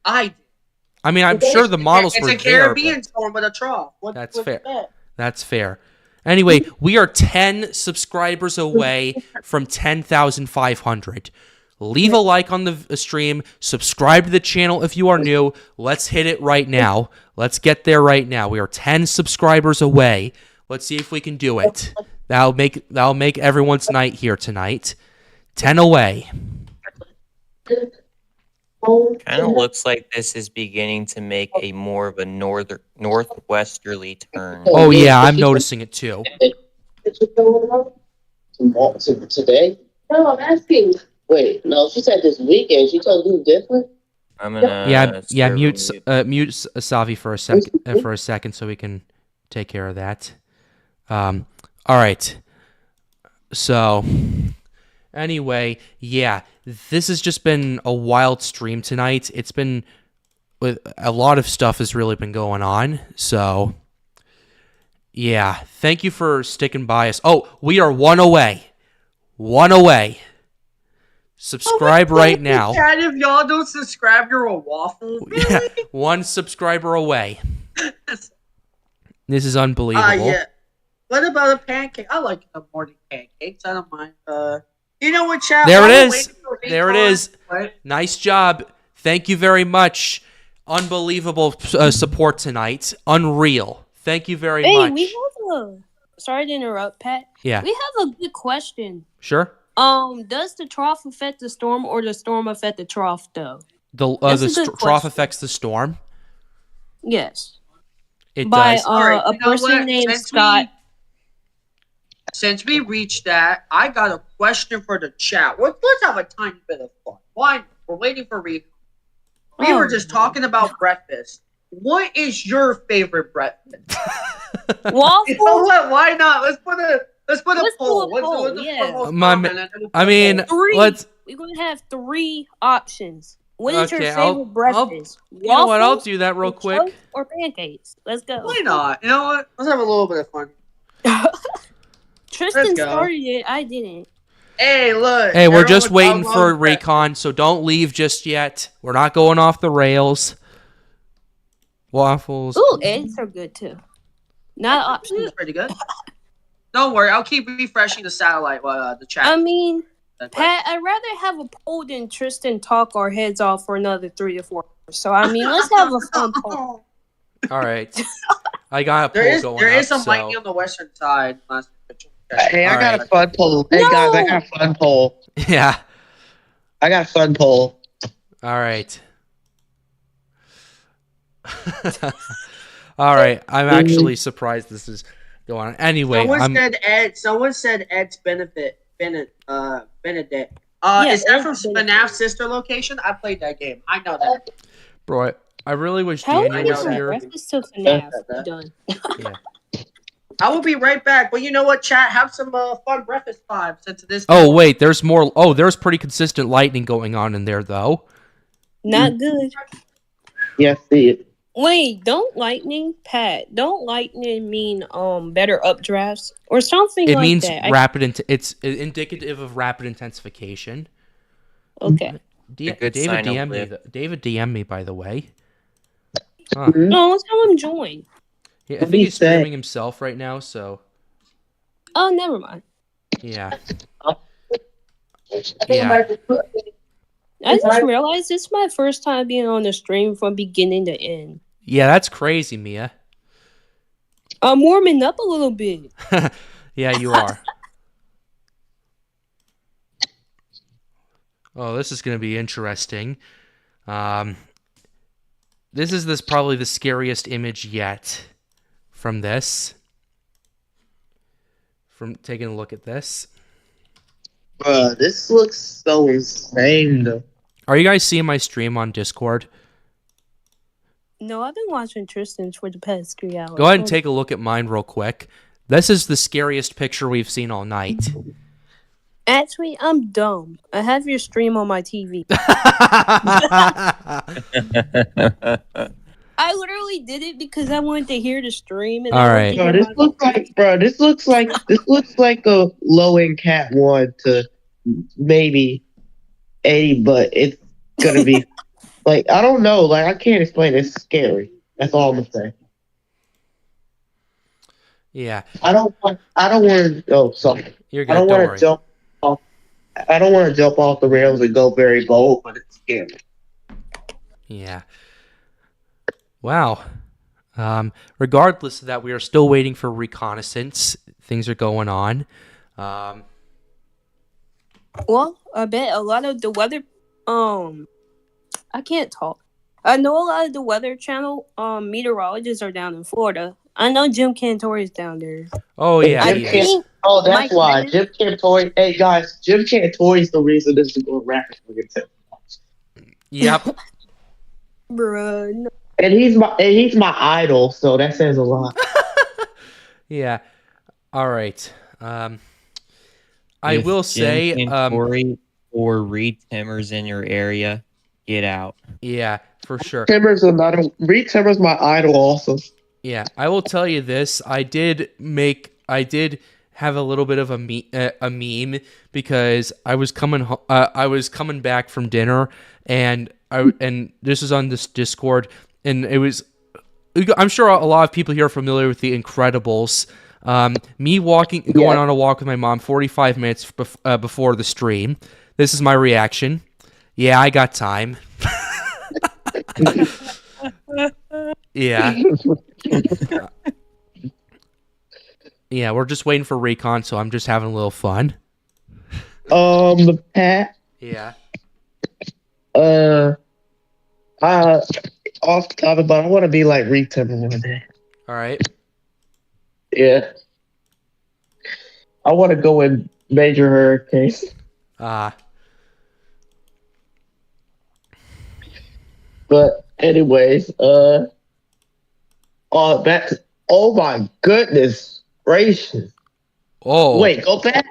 I mean, I'm sure the models were there. It's a Caribbean storm with a trough. That's fair. That's fair. Anyway, we are 10 subscribers away from 10,500. Leave a like on the stream. Subscribe to the channel if you are new. Let's hit it right now. Let's get there right now. We are 10 subscribers away. Let's see if we can do it. That'll make everyone's night here tonight. 10 away. Kind of looks like this is beginning to make a more of a northwesterly turn. Oh yeah, I'm noticing it too. Today? No, I'm asking. Wait, no, she said this weekend. She told you different. I'm gonna mute Savi for a second so we can take care of that. All right. So anyway, yeah, this has just been a wild stream tonight. It's been with a lot of stuff has really been going on. So yeah, thank you for sticking by us. Oh, we are one away. Subscribe right now. Chat, if y'all don't subscribe, you're a waffle. Really? Yeah, 1 subscriber away. This is unbelievable. Yeah. What about a pancake? I like the morning pancakes. I don't mind. You know what, chat? There it is. There it is. Nice job. Thank you very much. Unbelievable support tonight. Unreal. Thank you very much. Hey, we have a. Sorry to interrupt, Pat. Yeah. We have a good question. Sure. Does the trough affect the storm, or the storm affect the trough, though? The trough question. affects the storm. Yes. It By does. a person named Scott. Since we reached that, I got a question for the chat. Let's have a tiny bit of fun. Why? We're waiting for Recon. We were just talking about breakfast. What is your favorite breakfast? Waffle. You know what? Why not? Let's put a poll. Do a poll, What's the yeah. most common, and then we'll put a poll. Let's. We're gonna have 3 options. What is your Okay, favorite breakfast? You know what? I'll Waffles, do that real quick. toast, or pancakes? Let's go. Why not? You know what? Let's have a little bit of fun. Tristan go. started it. I didn't. Hey, look. Hey, we're just everyone- waiting for Recon, so don't leave just yet. We're not going off the rails. Waffles. Ooh, eggs are good too. Not optional. It's pretty good. Don't worry, I'll keep refreshing the satellite while the chat. I mean, Pat, I'd rather have a poll than Tristan talk our heads off for another 3 to 4 hours. So I mean, let's have a fun poll. All right. I got a poll there is going there up, is some so- lightning on the western side. Hey, I All got right. a fun poll. Hey guys, I got a fun poll. Yeah. I got a fun poll. All right. All right. I'm actually surprised this is going on. Anyway, Someone said Ed's Benedict. Yeah, Is that Ed's from Benedict. FNAF sister location? I played that game. I know that. bro, I really wish How Daniel many was here. breakfast to FNAF done? Yeah. I will be right back. But you know what, chat? Have some fun breakfast time since it is. Oh, wait. There's more. Oh, there's pretty consistent lightning going on in there, though. Not good. Yes, see it. Wait, don't lightning, Pat? Don't lightning mean better updrafts or something It like means that? rapid. It's indicative of rapid intensification. Okay. good sign of DM me. lift. David DM me, by the way. Huh. No, let's have him join. Yeah, I think he's streaming himself right now. So Oh, never mind. yeah. Yeah. I just realized it's my first time being on the stream from beginning to end. Yeah, that's crazy, Mia. I'm warming up a little bit. Yeah, you are. Oh, this is going to be interesting. This is probably the scariest image yet from this. From taking a look at this. Bruh, this looks so insane, though. Are you guys seeing my stream on Discord? No, I've been watching Tristan's for the past 3 hours. Go ahead and take a look at mine real quick. This is the scariest picture we've seen all night. Actually, I'm dumb. I have your stream on my TV. I literally did it because I wanted to hear the stream. And All right. Bro, this looks like a low end cat 1 to maybe 80, but it's gonna be like, I don't know, like I can't explain it. It's scary. That's all I'm gonna say. Yeah. I don't want to. Oh, sorry. You're I good. don't Don't want to worry. jump off. I don't want to jump off the rails and go very bold, but it's scary. Yeah. Wow. Regardless of that, we are still waiting for reconnaissance. Things are going on. Well, I bet a lot of the weather. I can't talk. I know a lot of the Weather Channel meteorologists are down in Florida. I know Jim Cantor is down there. Oh yeah, I he is. think Oh, that's Mike why Lennon- Jim Cantor. Hey guys, Jim Cantor is the reason this is going rapidly. Yep. Bruh, no. And he's my idol, so that says a lot. Yeah. All right. I If will Jim say, Cantori or Reed Timmers in your area, get out. yeah, for sure. Timmer's another. Reed Timmer's my idol, also. Yeah, I will tell you this. I did have a little bit of a meme because I was coming back from dinner and this was on this Discord and it was. I'm sure a lot of people here are familiar with The Incredibles. Me going on a walk with my mom 45 minutes before the stream. This is my reaction. Yeah, I got time. Yeah. Yeah, we're just waiting for Recon, so I'm just having a little fun. Pat. Yeah. Off topic, but I want to be like Return one day. All right. Yeah. I want to go in major hurricanes. But anyways, back to, oh my goodness gracious. Oh. Wait, go back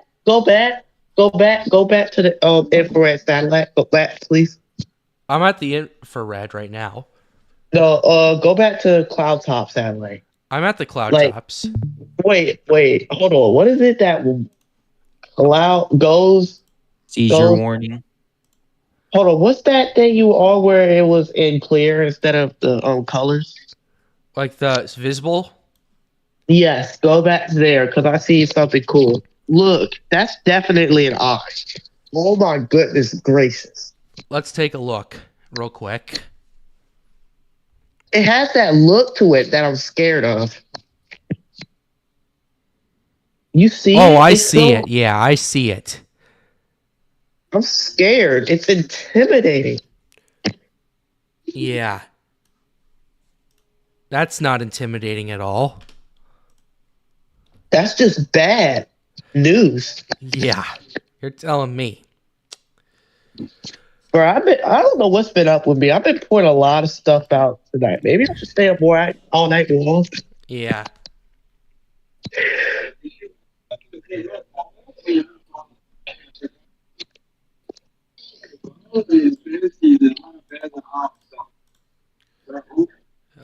to the infrared satellite. Go back, please. I'm at the infrared right now. No, go back to cloud top satellite. I'm at the cloud Like- tops. Wait, hold on. What is it that goes? Seizure warning. Hold on, what's that thing you all where it was in clear instead of the colors? Like it's visible? Yes, go back there because I see something cool. Look, that's definitely an ox. Oh my goodness gracious. Let's take a look real quick. It has that look to it that I'm scared of. You see? Oh, I It's see so- it. Yeah, I see it. I'm scared. It's intimidating. Yeah. That's not intimidating at all. That's just bad news. Yeah. You're telling me. Bro, I don't know what's been up with me. I've been pouring a lot of stuff out tonight. Maybe I should stay up all night long. Yeah.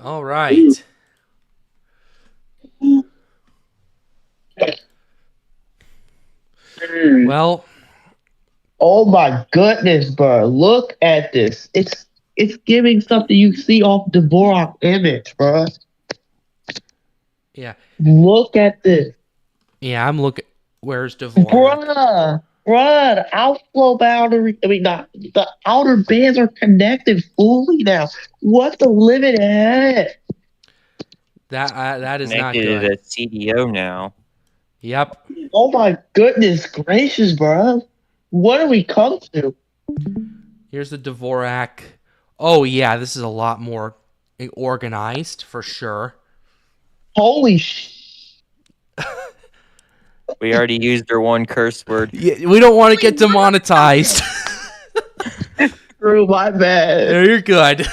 All right. Well, Oh my goodness, bro. Look at this. It's giving something you see off the Dvorak image, bro. yeah. Look at this. Yeah, I'm looking. Where's Dvorak? Bruh, the outflow boundary, the outer bands are connected fully now. What the living heck? That is not Connected to good. the CDO now. Yep. Oh my goodness gracious, bro. What do we come to? Here's the Dvorak. Oh, yeah, this is a lot more organized for sure. Holy sh! We already used our one curse word. Yeah, we don't want to get demonetized. Screw my bad. Yeah, you're good.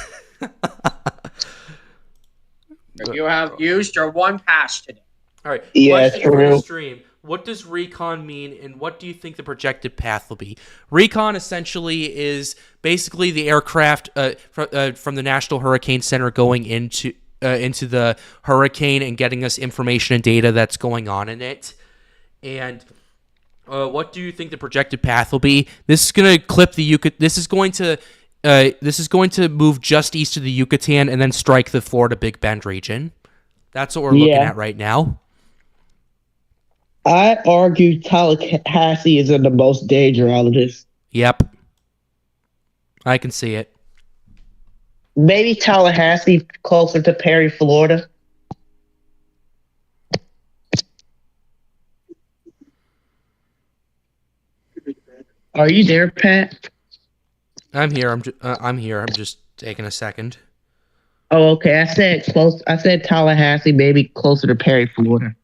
You have used your one pass today. All right. Yeah, Question for the true. stream. What does Recon mean, and what do you think the projected path will be? Recon essentially is basically the aircraft from the National Hurricane Center going into the hurricane and getting us information and data that's going on in it. And what do you think the projected path will be? This is going to clip the This is going to move just east of the Yucatan and then strike the Florida Big Bend region. That's what we're looking at right now. I argue Tallahassee is in the most danger out of this. Yep. I can see it. Maybe Tallahassee closer to Perry, Florida. Are you there, Pat? I'm here. I'm here. I'm just taking a second. Oh, okay. I said close. I said Tallahassee, maybe closer to Perry, Florida.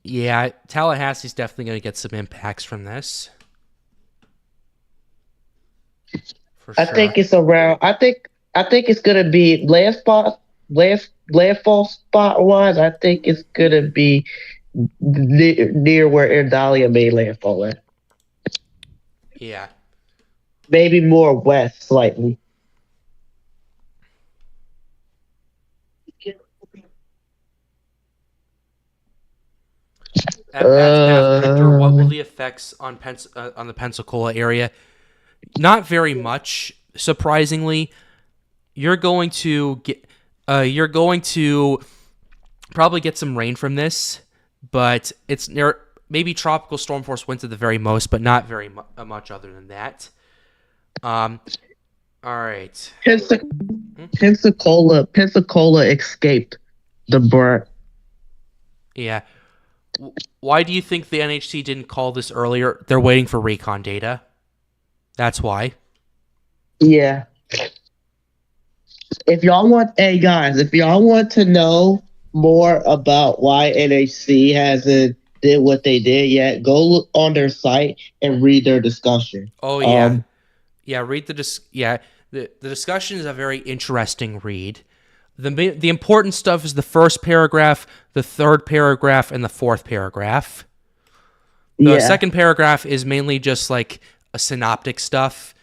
Yeah, Tallahassee's definitely going to get some impacts from this. For I sure. think it's around. I think it's gonna be landfall spot wise. I think it's gonna be near where Erdalia made landfall at. Yeah. Maybe more west slightly. Victor, what will the effects on the Pensacola area? Not very much, surprisingly. You're going to probably get some rain from this, but it's near maybe tropical storm force winds at the very most, but not very much other than that. All right. Pensacola escaped the brunt. Yeah. Why do you think the NHC didn't call this earlier? They're waiting for recon data. That's why. Yeah. If y'all want to know more about why NHC hasn't did what they did yet, go look on their site and read their discussion. Oh yeah, read the the discussion is a very interesting read. The important stuff is the first paragraph, the third paragraph, and the fourth paragraph. The second paragraph is mainly just like a synoptic stuff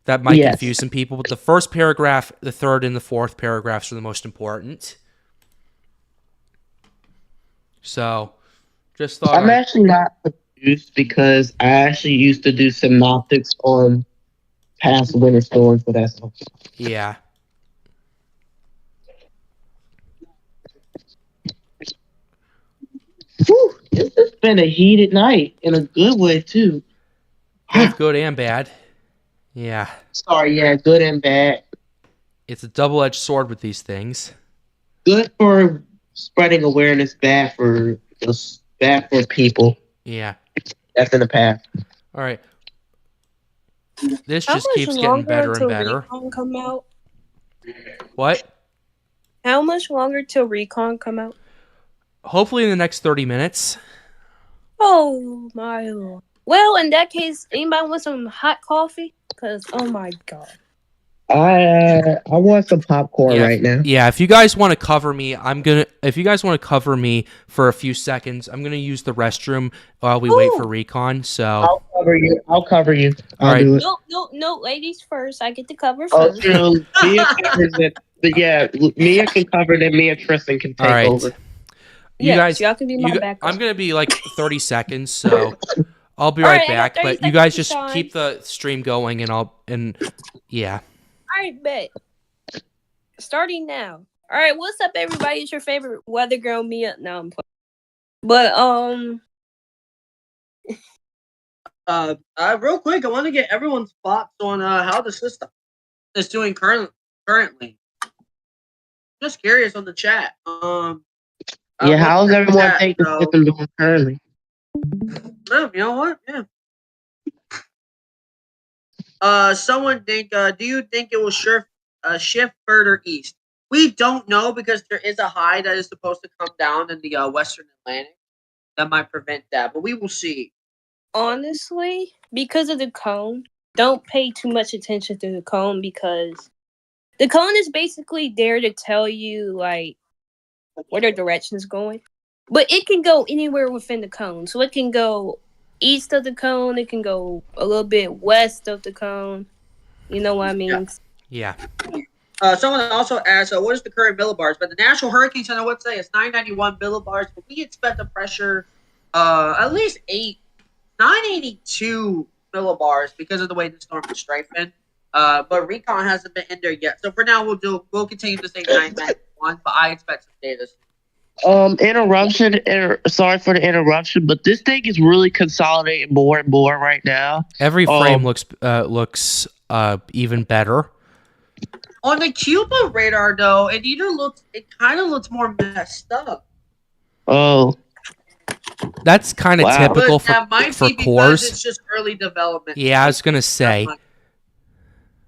that might confuse some people, but the first paragraph, the third, and the fourth paragraphs are the most important. So, just thought I'm actually not confused because I actually used to do synoptics on past winter storms, but that's okay. Yeah. Whew, this has been a heated night in a good way too. Both good and bad. Yeah. Sorry, yeah, good and bad. It's a double-edged sword with these things. Good for spreading awareness, bad for people. Yeah. That's in the past. All right. This just keeps getting better and better. Recon come out? What? How much longer till Recon come out? Hopefully in the next 30 minutes. Oh my lord. Well, in that case, anybody want some hot coffee? Because, oh my god. I want some popcorn right now. Yeah, if you guys want to cover me, if you guys want to cover me for a few seconds, I'm gonna use the restroom while we wait for Recon. So I'll cover you. I'll do it. No, ladies first. I get to cover Oh, first. true. Mia covers it. But yeah, Mia can cover it, and Mia Tristan can take over. You guys, y'all can be my backup. I'm gonna be like 30 seconds, so I'll be right back. But you guys just keep the stream going, and yeah. All right, bet. Starting now. All right, what's up, everybody? It's your favorite weather girl, Mia. No, I'm playing. But real quick, I want to get everyone's thoughts on how the system is doing currently. Just curious on the chat. How's everyone think the system doing currently? You know what? Yeah. Someone think, do you think it will shift further east? We don't know because there is a high that is supposed to come down in the Western Atlantic that might prevent that, but we will see. Honestly, because of the cone, don't pay too much attention to the cone because the cone is basically there to tell you like where the direction is going. But it can go anywhere within the cone. So it can go east of the cone, it can go a little bit west of the cone. You know what I mean? Yeah. Someone also asked, what is the current millibars? But the National Hurricane Center would say it's 991 millibars, but we expect a pressure at least 982 millibars because of the way the storm is striping. But Recon hasn't been in there yet. So for now, we'll continue to say 991, but I expect some data. Sorry for the interruption, but this thing is really consolidating more and more right now. Every frame looks even better. On the Cuba radar, though, it kind of looks more messed up. Oh, that's kind of typical for cores. It's just early development. Yeah, I was gonna say.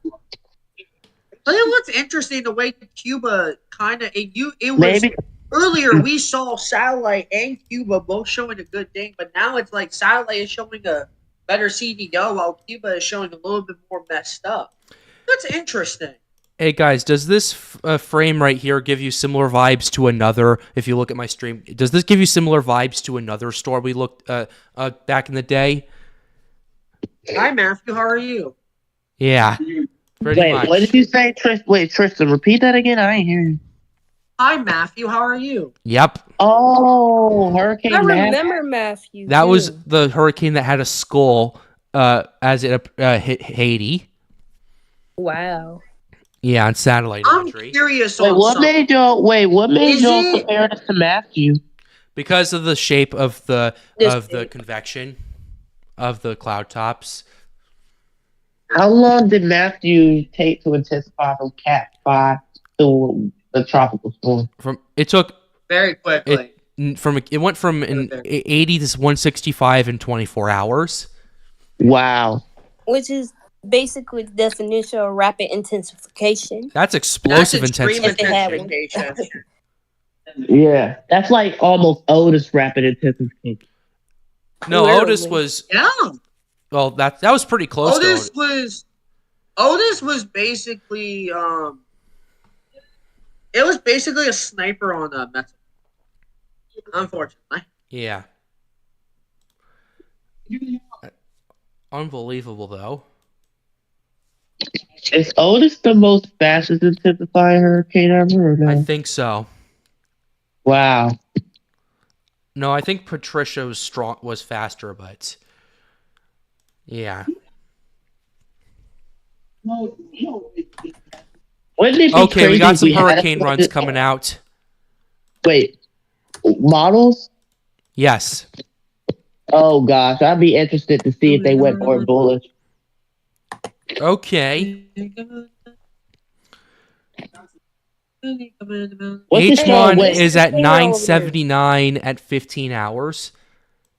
But it looks interesting the way Cuba kind of it was. Earlier, we saw satellite and Cuba both showing a good thing, but now it's like satellite is showing a better CDO while Cuba is showing a little bit more messed up. That's interesting. Hey guys, does this frame right here give you similar vibes to another? If you look at my stream, does this give you similar vibes to another store we looked back in the day? Hi Matthew, how are you? Yeah, pretty much. What did you say, Tristan? Wait, Tristan, repeat that again. I ain't hear you. Hi Matthew, how are you? Yep. Oh, Hurricane. I remember Matthew. That was the hurricane that had a skull as it hit Haiti. Wow. Yeah, on satellite imagery. I'm curious. What made y'all compare this to Matthew? Because of the shape of the convection of the cloud tops. How long did Matthew take to intensify from Cat 5? to the tropical storm? It took Very quickly. it went from an 80 to 165 in 24 hours. Wow. Which is basically the definition of rapid intensification. That's explosive extreme intensification. intensification. Yeah, that's like almost Otis rapid intensification. No, Literally. Otis was Yeah. well. That was pretty close. Otis was basically it was basically a sniper on a metal. Unfortunately. Yeah. Unbelievable though. Is Otis the most fastest intensifying hurricane ever? Or no? I think so. Wow. No, I think Patricia was faster, but yeah. Wouldn't it be Okay, we crazy got if some had hurricane a- runs coming out. Wait, models? Yes. Oh gosh, I'd be interested to see if they went more bullish. Okay. What's the H1 wait, is at Wait. 979 at 15 hours.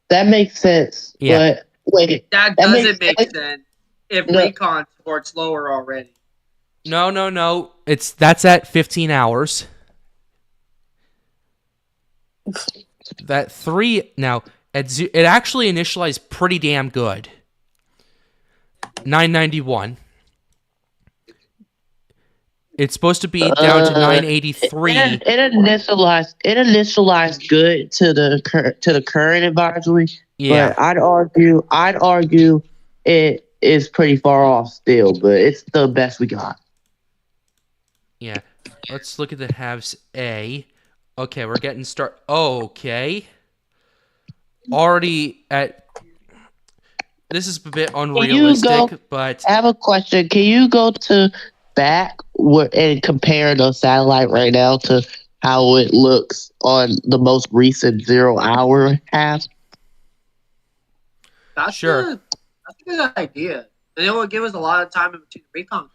that makes sense. Yeah. But wait, That That doesn't makes make sense. sense if No. Recon supports lower already. No. That's at 15 hours. That 3 now it actually initialized pretty damn good. 991. It's supposed to be down to 983. It initialized good to the current advisory. Yeah. But I'd argue it is pretty far off still, but it's the best we got. Yeah. Let's look at the halves A. Okay, we're getting start. Oh, okay. Already at. This is a bit unrealistic, but I have a question. Can you go to back and compare the satellite right now to how it looks on the most recent 0 hour half? That's Sure. That's a good idea. And it will give us a lot of time in between Recon.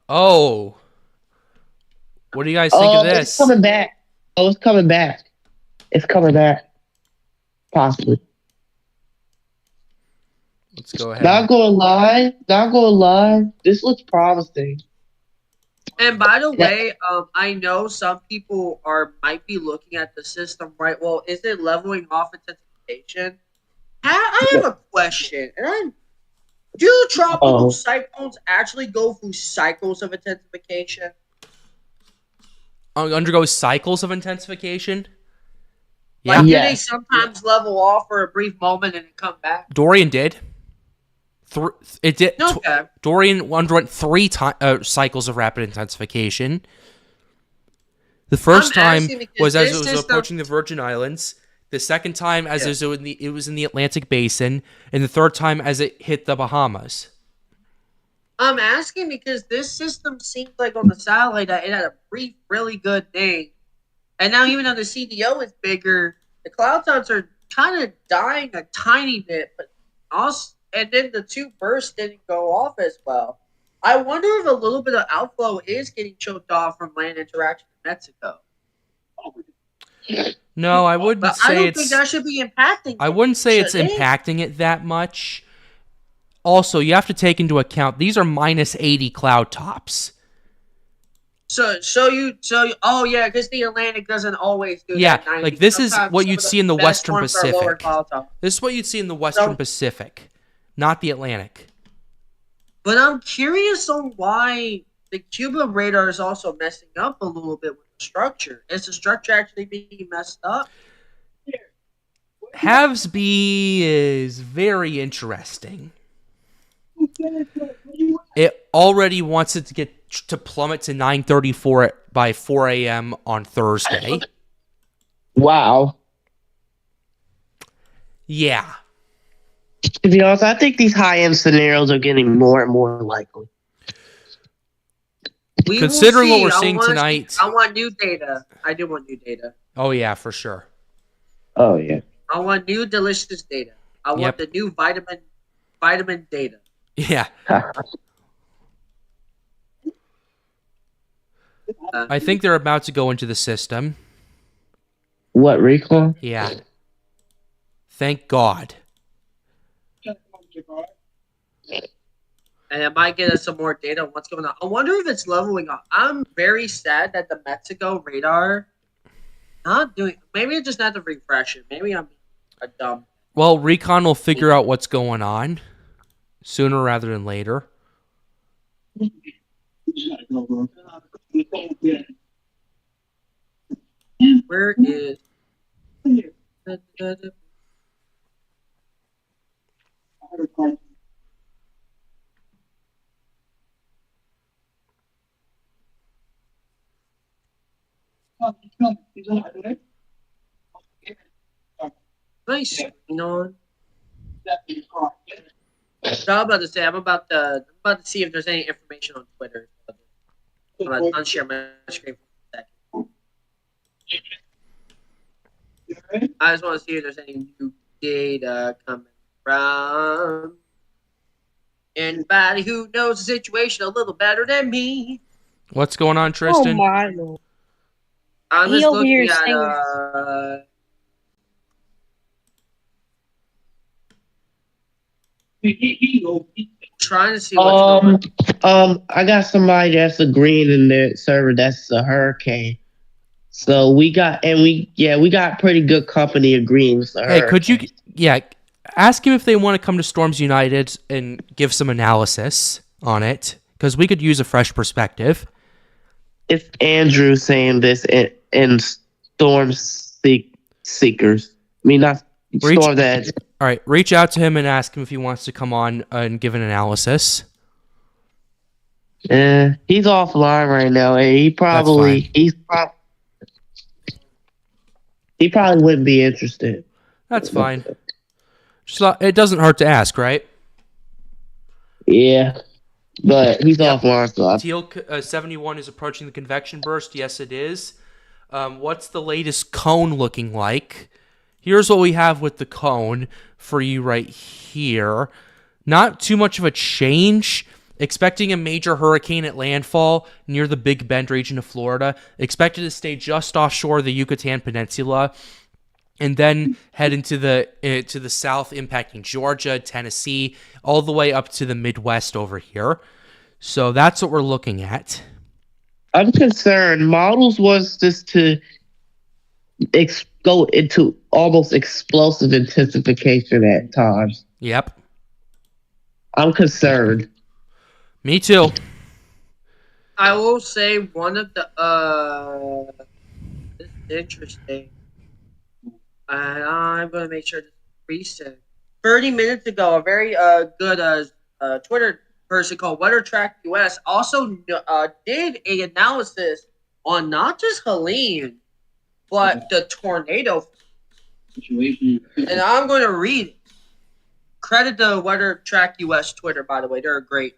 oh. What do you guys think of this? It's coming back. Oh, it's coming back. It's coming back. Possibly. Let's go ahead. Not going live. This looks promising. And by the way, I know some people might be looking at the system, right? Well, is it leveling off intensification? I have a question. Do tropical cyclones actually go through cycles of intensification? Undergoes cycles of intensification. Yeah. Like, do they sometimes level off for a brief moment and then come back? Dorian did. It did. Okay. Dorian underwent 3 cycles of rapid intensification. The first time asking because was as this it was system- approaching the Virgin Islands. The second time as it was in the Atlantic Basin, and the third time as it hit the Bahamas. I'm asking because this system seems like on the satellite that it had a brief, really good day. And now even though the CDO is bigger, the cloud tops are kind of dying a tiny bit, but also, and then the 2 bursts didn't go off as well. I wonder if a little bit of outflow is getting choked off from land interaction in Mexico. No, I wouldn't But say I don't it's. think that should be impacting. I wouldn't say it's Should it? impacting it that much. Also, you have to take into account these are minus 80 cloud tops. Oh yeah, because the Atlantic doesn't always do Yeah, that. 90. like this is Sometimes what some you'd of see in the best Western ones are lower Pacific. cloud top. This is what you'd see in the Western So- Pacific, not the Atlantic. But I'm curious on why the Cuba radar is also messing up a little bit with the structure. Is the structure actually being messed up? Halves B is very interesting. It already wants it to get to plummet to 934 by 4 a.m. on Thursday. Wow. Yeah. To be honest, I think these high-end scenarios are getting more and more likely. We will Considering what see. we're seeing tonight. I want new data. I do want new data. Oh, yeah, for sure. Oh, yeah. I want new delicious data. I want Yep. the new vitamin data. Yeah. I think they're about to go into the system. What, Recon? Yeah. Thank God. And it might get us some more data on what's going on. I wonder if it's leveling up. I'm very sad that the Mexico radar not doing. Maybe it's just not to refresh it. Maybe I'm a dumb. Well, Recon will figure out what's going on sooner rather than later. Where is? Nice. On. So I'm about to say I'm about to see if there's any information on Twitter. I'm about to unshare my screen for a second. I just want to see if there's any new data coming from anybody who knows the situation a little better than me. What's going on, Oh Tristan? my lord. I'm He just over here looking at saying- trying to see what's going on. I got somebody that's agreeing in the server that's a hurricane. So we got pretty good company agreeing with the Hey, hurricane. could you, ask him if they want to come to Storms United and give some analysis on it, because we could use a fresh perspective. It's Andrew saying this in Storm Seekers. I mean, not Storm that. All right, reach out to him and ask him if he wants to come on and give an analysis. He's offline right now, and he probably wouldn't be interested. That's fine. Just, it doesn't hurt to ask, right? Yeah, but he's offline. So Teal 71 is approaching the convection burst. Yes, it is. What's the latest cone looking like? Here's what we have with the cone for you right here. Not too much of a change. Expecting a major hurricane at landfall near the Big Bend region of Florida. Expected to stay just offshore the Yucatan Peninsula, and then head into to the south, impacting Georgia, Tennessee, all the way up to the Midwest over here. So that's what we're looking at. I'm concerned. Models wants this to go into almost explosive intensification at times. Yep. I'm concerned. Me too. I will say one of the this is interesting. And I'm gonna make sure this is recent. 30 minutes ago, a very good Twitter person called WeatherTrack US also did a analysis on not just Helene, but the tornado situation. And I'm going to read it. Credit the WeatherTrack US Twitter, by the way. They're a great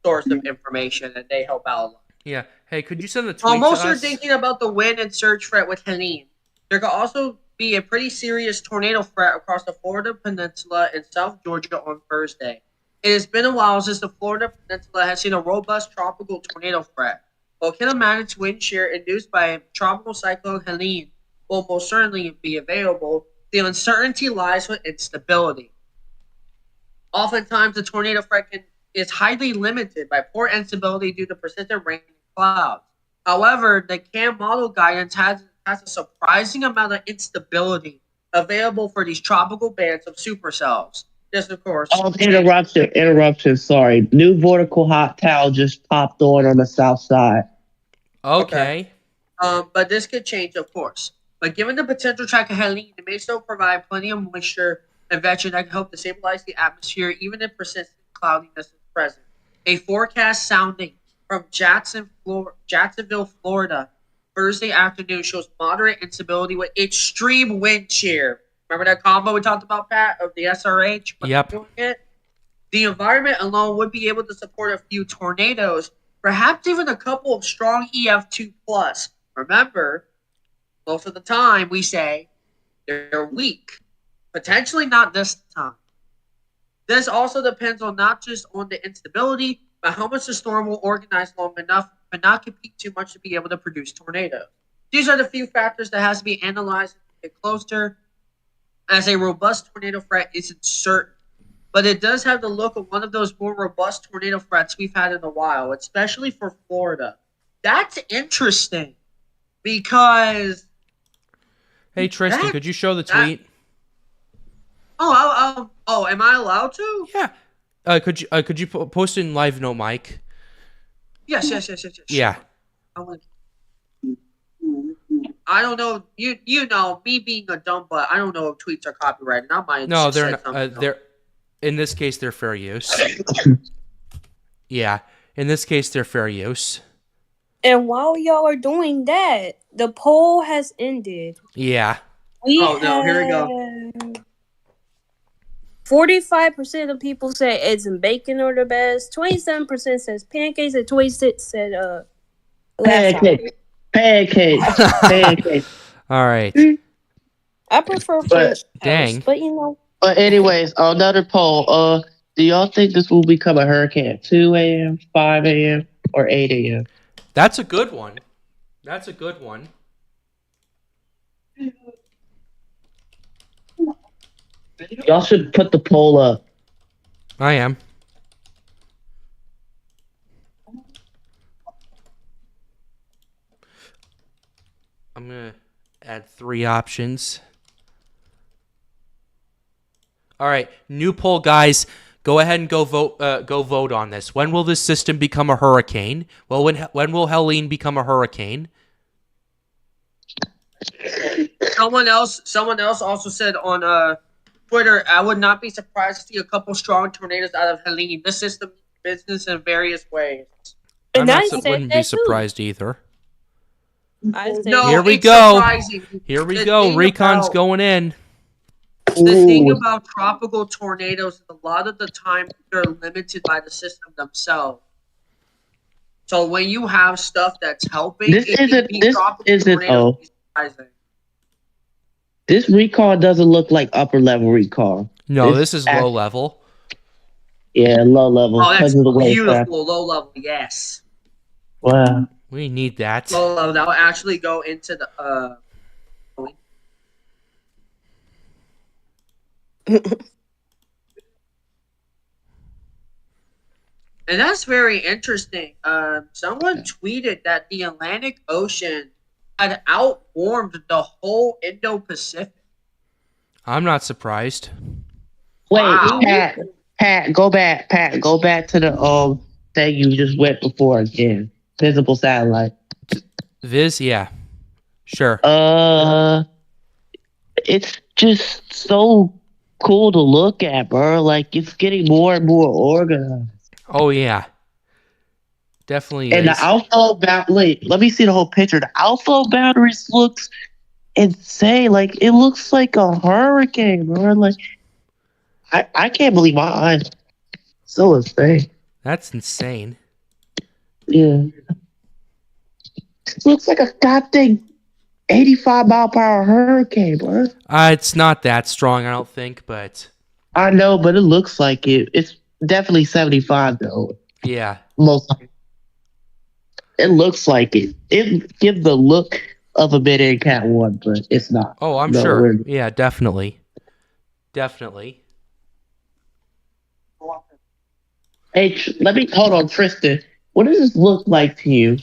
source of information, and they help out a lot. Yeah. Hey, could you send the tweet Most to are us? thinking about the wind and surge threat with Helene. There could also be a pretty serious tornado threat across the Florida Peninsula and South Georgia on Thursday. It has been a while since the Florida Peninsula has seen a robust tropical tornado threat. While kinematic wind shear induced by Tropical Cyclone Helene will most certainly be available, the uncertainty lies with instability. Oftentimes, the tornado threat is highly limited by poor instability due to persistent rain and clouds. However, the CAM model guidance has a surprising amount of instability available for these tropical bands of supercells. Yes, of course. Interruption. Sorry. New vertical hot towel just popped on the south side. Okay. But this could change, of course. But given the potential track of Helene, it may still provide plenty of moisture and vegetation that can help to stabilize the atmosphere, even if persistent cloudiness is present. A forecast sounding from Jacksonville, Florida, Thursday afternoon shows moderate instability with extreme wind shear. Remember that combo we talked about, Pat, of the SRH? Yep. The environment alone would be able to support a few tornadoes, perhaps even a couple of strong EF2+. Remember, most of the time we say they're weak. Potentially not this time. This also depends on not just on the instability, but how much the storm will organize long enough but not compete too much to be able to produce tornadoes. These are the few factors that has to be analyzed and get closer, as a robust tornado threat isn't certain. But it does have the look of one of those more robust tornado threats we've had in a while, especially for Florida. That's interesting because. Hey Tristan, could you show the tweet? Oh, am I allowed to? Yeah. Could you post it in live note, Mike? Yes. Yeah. I don't know. You know me being a dumb butt. I don't know if tweets are copyrighted. I might. No, they're not. They're in this case they're fair use. Yeah, in this case they're fair use. And while y'all are doing that, the poll has ended. Yeah. Here we go. 45% of people said eggs and bacon are the best. 27% says pancakes, and 26% said Pancakes. All right. I prefer French toast, but you know. But anyways, another poll. Do y'all think this will become a hurricane at 2 a.m., 5 a.m., or 8 a.m.? That's a good one. Y'all should put the poll up. I am. I'm gonna add 3 options. All right, new poll, guys. Go ahead and go vote on this. When will this system become a hurricane? Well, when will Helene become a hurricane? Someone else also said on Twitter, I would not be surprised to see a couple strong tornadoes out of Helene. This system does business in various ways. I wouldn't be surprised either. Here we go. Surprising. Here we go. Recon's going in. The thing about tropical tornadoes is a lot of the time they're limited by the system themselves. So when you have stuff that's helping, This Recon doesn't look like upper level Recon. No, this is low level. Yeah, low level. Oh, that's beautiful. Low level, yes. Wow. We need that. Low level. That'll actually go into the And that's very interesting. Someone tweeted that the Atlantic Ocean had outwarmed the whole Indo-Pacific. I'm not surprised. Wait, Wow. Pat, go back to the thing you just went before again. Visible satellite. Viz, yeah. Sure. It's just so cool to look at, bro. Like, it's getting more and more organized. Oh, yeah. Definitely and is. The outflow boundary, let me see the whole picture. The outflow boundaries looks insane. Like, it looks like a hurricane, bro. Like, I can't believe my eyes. So insane. That's insane. Yeah. It looks like a goddamn 85-mile-per-hour hurricane, bro. It's not that strong, I don't think, but... I know, but it looks like it. It's definitely 75, though. Yeah. Most. It looks like it. It gives the look of a bit in Cat 1, but it's not. Oh, I'm sure. Yeah, definitely. Definitely. Hey, hold on, Tristan. What does this look like to you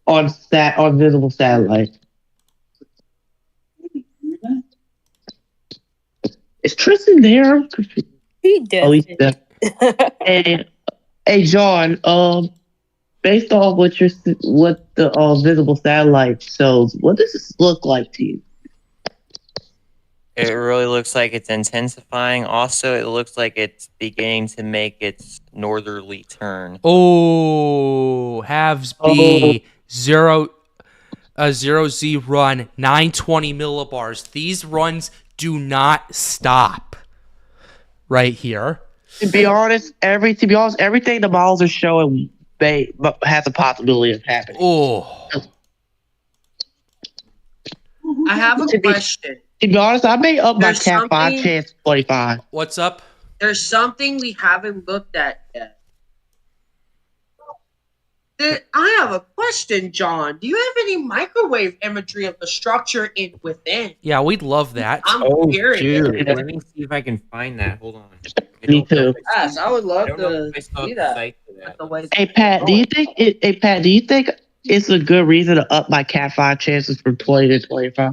on visible satellite? Is Tristan there? He did. Oh, he's there. Hey, John. Based on what the visible satellite shows, what does this look like to you? It really looks like it's intensifying. Also, it looks like it's beginning to make its northerly turn. Oh, halves B, 0Z run, 920 millibars. These runs do not stop right here. To be honest, everything the models are showing has a possibility of happening. Oh. I have a question. To be honest, I may up my Cat 5 chance to 25. What's up? There's something we haven't looked at yet. I have a question, John. Do you have any microwave imagery of the structure within? Yeah, we'd love that. I'm Oh curious. shoot! Let me see if I can find that. Hold on. Me too. Yes, I would I love don't know to if I saw see the that. site for With that. the way Hey Pat, do you think it's a good reason to up my Cat 5 chances from 20 to 25?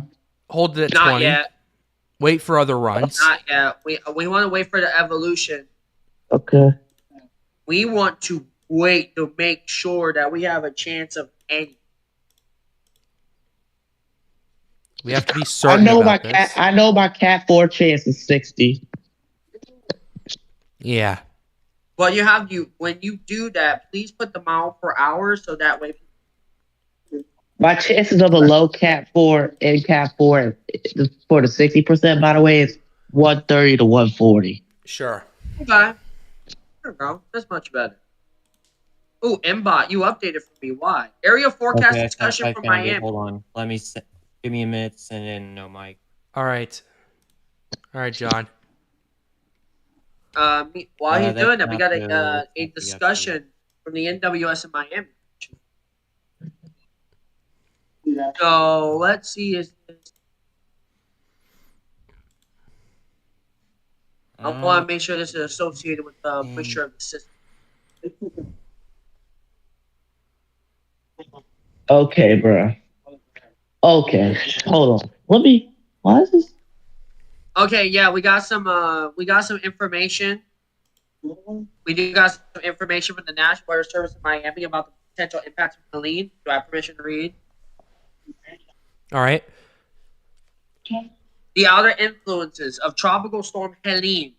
Hold it at Not 20. yet. Wait for other runs. Not yet. We want to wait for the evolution. Okay. We want to wait to make sure that we have a chance of any. We have to be I certain know my about this. Cat 4 chance is 60. Yeah. Well, when you do that, please put the mile per hour so that way. My chances of a low Cat 4 and Cat 4 for the 60%, by the way, is 130 to 140. Sure. Okay. There we go. That's much better. Ooh, Mbot, you updated for me. Why? Area forecast Okay, discussion I for found it. Miami. Hold on. Give me a minute to send in. No, Mike. All right. All right, John. While he's that's doing that, we not got the- a discussion from the NWS in Miami. So let's see. I want to make sure this is associated with the moisture of the system. Okay, bro. Okay, hold on. Why is this? Okay, yeah, we got some information. We do got some information from the National Weather Service in Miami about the potential impacts of Helene. Do I have permission to read? All right. The outer influences of Tropical Storm Helene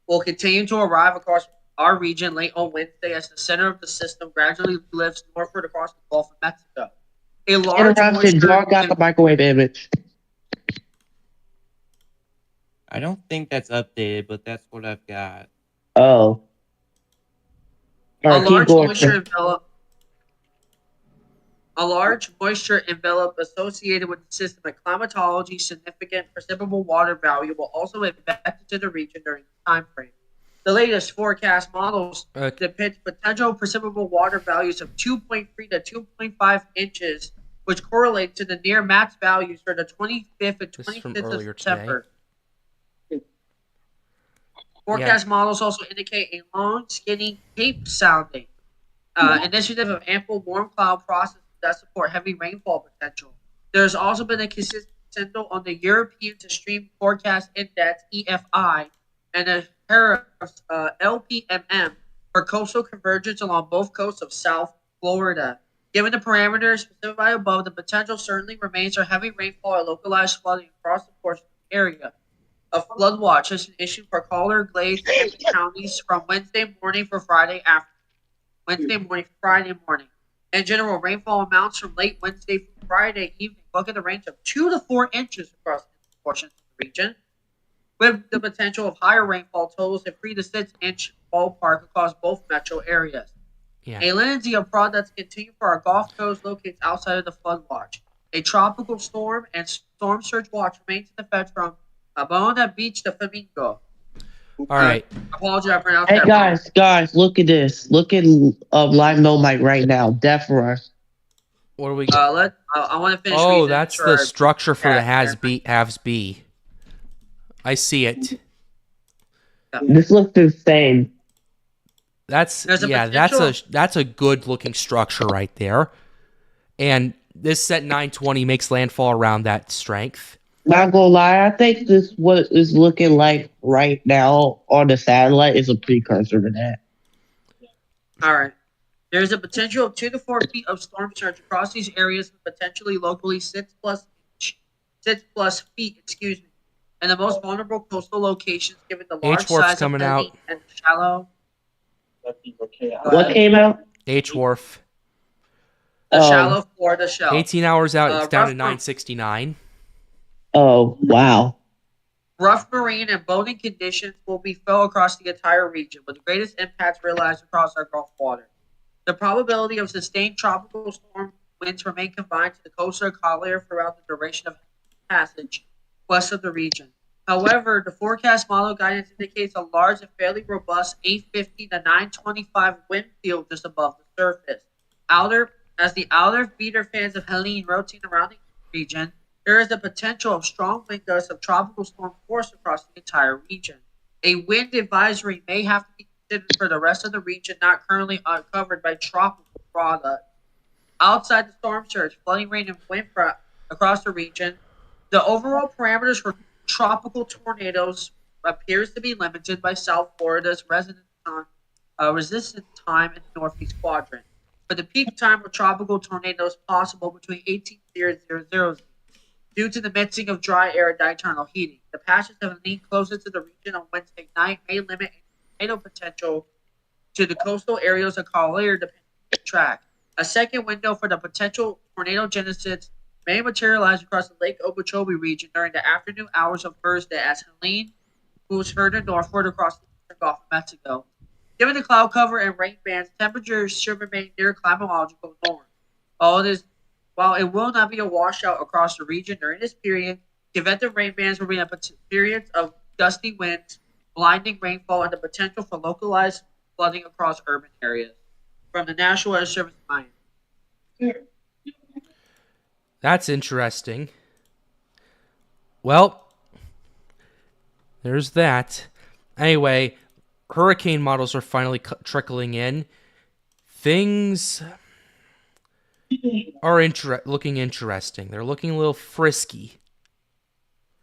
will continue to arrive across our region late on Wednesday as the center of the system gradually lifts northward across the Gulf of Mexico. A large Interruption. John got the microwave image. I don't think that's updated, but that's what I've got. Oh. All right, keep going. A large moisture envelope associated with the system and climatology significant precipitable water value will also advance to the region during the time frame. The latest forecast models depict potential precipitable water values of 2.3 to 2.5 inches, which correlate to the near max values for the 25th and 26th of September. Forecast models also indicate a long, skinny Cape sounding initiative of ample warm cloud processes that support heavy rainfall potential. There's also been a consistent signal on the European to Stream Forecast Index (EFI) and a LPMM for coastal convergence along both coasts of South Florida. Given the parameters specified above, the potential certainly remains for heavy rainfall or localized flooding across the course of the area. A flood watch has been issued for Collier, Glades, and Hampton counties from Wednesday morning for Friday morning. In general, rainfall amounts from late Wednesday through Friday evening look at the range of 2 to 4 inches across portions of the region, with the potential of higher rainfall totals at 3 to 6 inch ballpark across both metro areas. A Lindsay of products continue for our Gulf Coast locates outside of the flood watch. A tropical storm and storm surge watch remains in effect from Abona Beach to Flamingo. All right. Apologize, I pronounced Hey that guys, look at this. Look at live no mic right now. Defra. What do we got? I want to finish. Oh, that's the structure for the halves B. I see it. This looks insane. That's a good looking structure right there. And this set 920 makes landfall around that strength. Not gonna lie, I think this what is looking like right now on the satellite is a precursor to that. All right. There is a potential of 2 to 4 feet of storm surge across these areas, potentially locally 6 plus feet, and the most vulnerable coastal locations given the large size coming of the out. And shallow. What came out? H-Wharf. The shallow Florida shelf. 18 hours out, it's down to 969. Oh, wow. Rough marine and boating conditions will be felt across the entire region, with the greatest impacts realized across our Gulf water. The probability of sustained tropical storm winds remain confined to the coastal Collier throughout the duration of passage west of the region. However, the forecast model guidance indicates a large and fairly robust 850 to 925 wind field just above the surface. the outer feeder fans of Helene rotate around the region, there is the potential of strong wind gusts of tropical storm force across the entire region. A wind advisory may have to be considered for the rest of the region not currently covered by tropical product. Outside the storm surge, flooding rain, and wind across the region, the overall parameters for tropical tornadoes appears to be limited by South Florida's resistance time in the northeast quadrant. For the peak time of tropical tornadoes possible between 1800 due to the mixing of dry air and diurnal heating. The patches of leaned closer to the region on Wednesday night may limit tornado potential to the coastal areas of Collier depending on the track. A second window for the potential tornado genesis may materialize across the Lake Okeechobee region during the afternoon hours of Thursday as Helene moves further northward across the eastern Gulf of Mexico. Given the cloud cover and rain bands, temperatures should remain near climatological norms. While it will not be a washout across the region during this period, convective rain bands will be in periods of gusty winds, blinding rainfall, and the potential for localized flooding across urban areas. From the National Weather Service, Miami. That's interesting. Well, there's that. Anyway, hurricane models are finally trickling in. Things are looking interesting. They're looking a little frisky.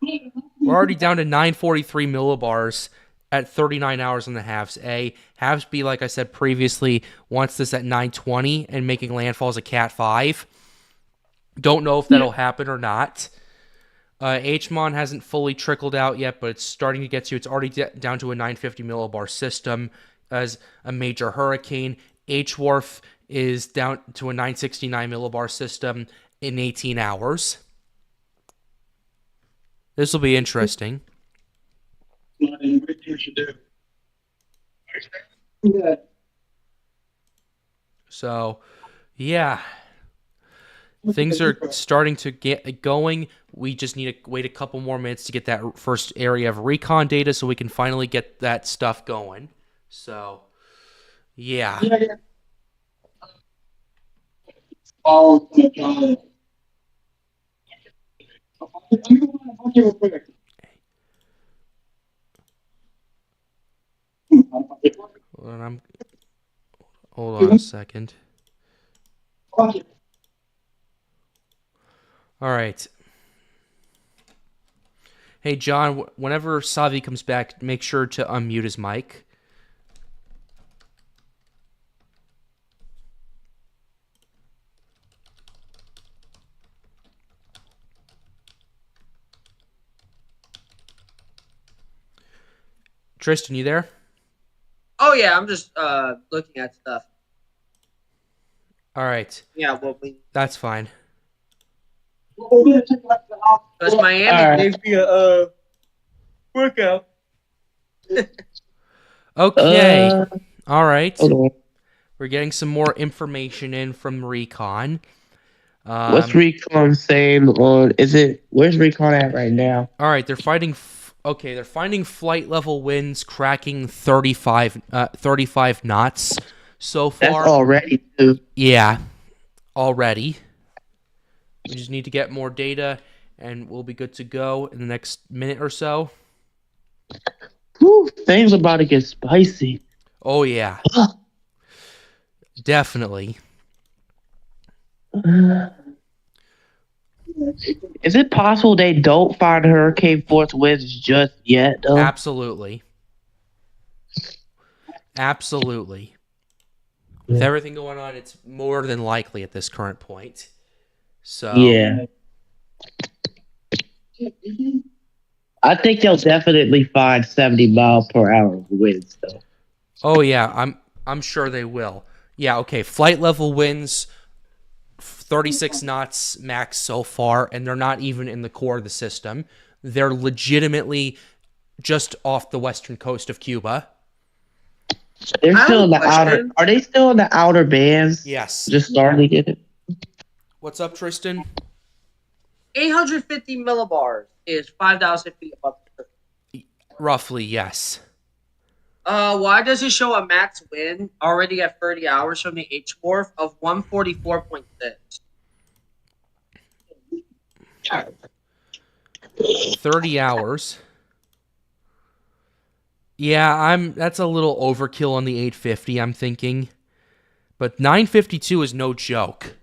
We're already down to 943 millibars at 39 hours on the halves A. Halves B, like I said previously, wants this at 920 and making landfall as a Cat 5. Don't know if that'll happen or not. HMON hasn't fully trickled out yet, but it's starting to get to. It's already down to a 950 millibar system as a major hurricane. HWRF is down to a 969 millibar system in 18 hours. This will be interesting. So, yeah. Things are starting to get going. We just need to wait a couple more minutes to get that first area of recon data so we can finally get that stuff going. So, yeah. Hold on a second. All right. Hey, John, whenever Savi comes back, make sure to unmute his mic. Tristan, you there? Oh, yeah, I'm just looking at stuff. All right. Yeah, that's fine. Because Miami gave me a workout. Okay. All right. We're getting some more information in from Recon. What's Recon saying on? Where's Recon at right now? All right, they're finding flight level winds cracking 35 knots so far. That's already too. Yeah, already. We just need to get more data, and we'll be good to go in the next minute or so. Whew, things about to get spicy. Oh, yeah. Definitely. Is it possible they don't find hurricane force winds just yet, though? Absolutely. Absolutely. With everything going on, it's more than likely at this current point. So yeah. I think they'll definitely find 70 mile per hour winds, though. Oh yeah, I'm sure they will. Yeah, okay. Flight level winds 36 knots max so far, and they're not even in the core of the system. They're legitimately just off the western coast of Cuba. They're still in the outer. Are they still in the outer bands? Yes. Just starting to get it. What's up, Tristan? 850 millibars is 5,000 feet above the surface. Roughly, yes. Why does it show a max wind already at 30 hours from the H wharf of 144.6? 30 hours. Yeah, that's a little overkill on the 850, I'm thinking. But 952 is no joke.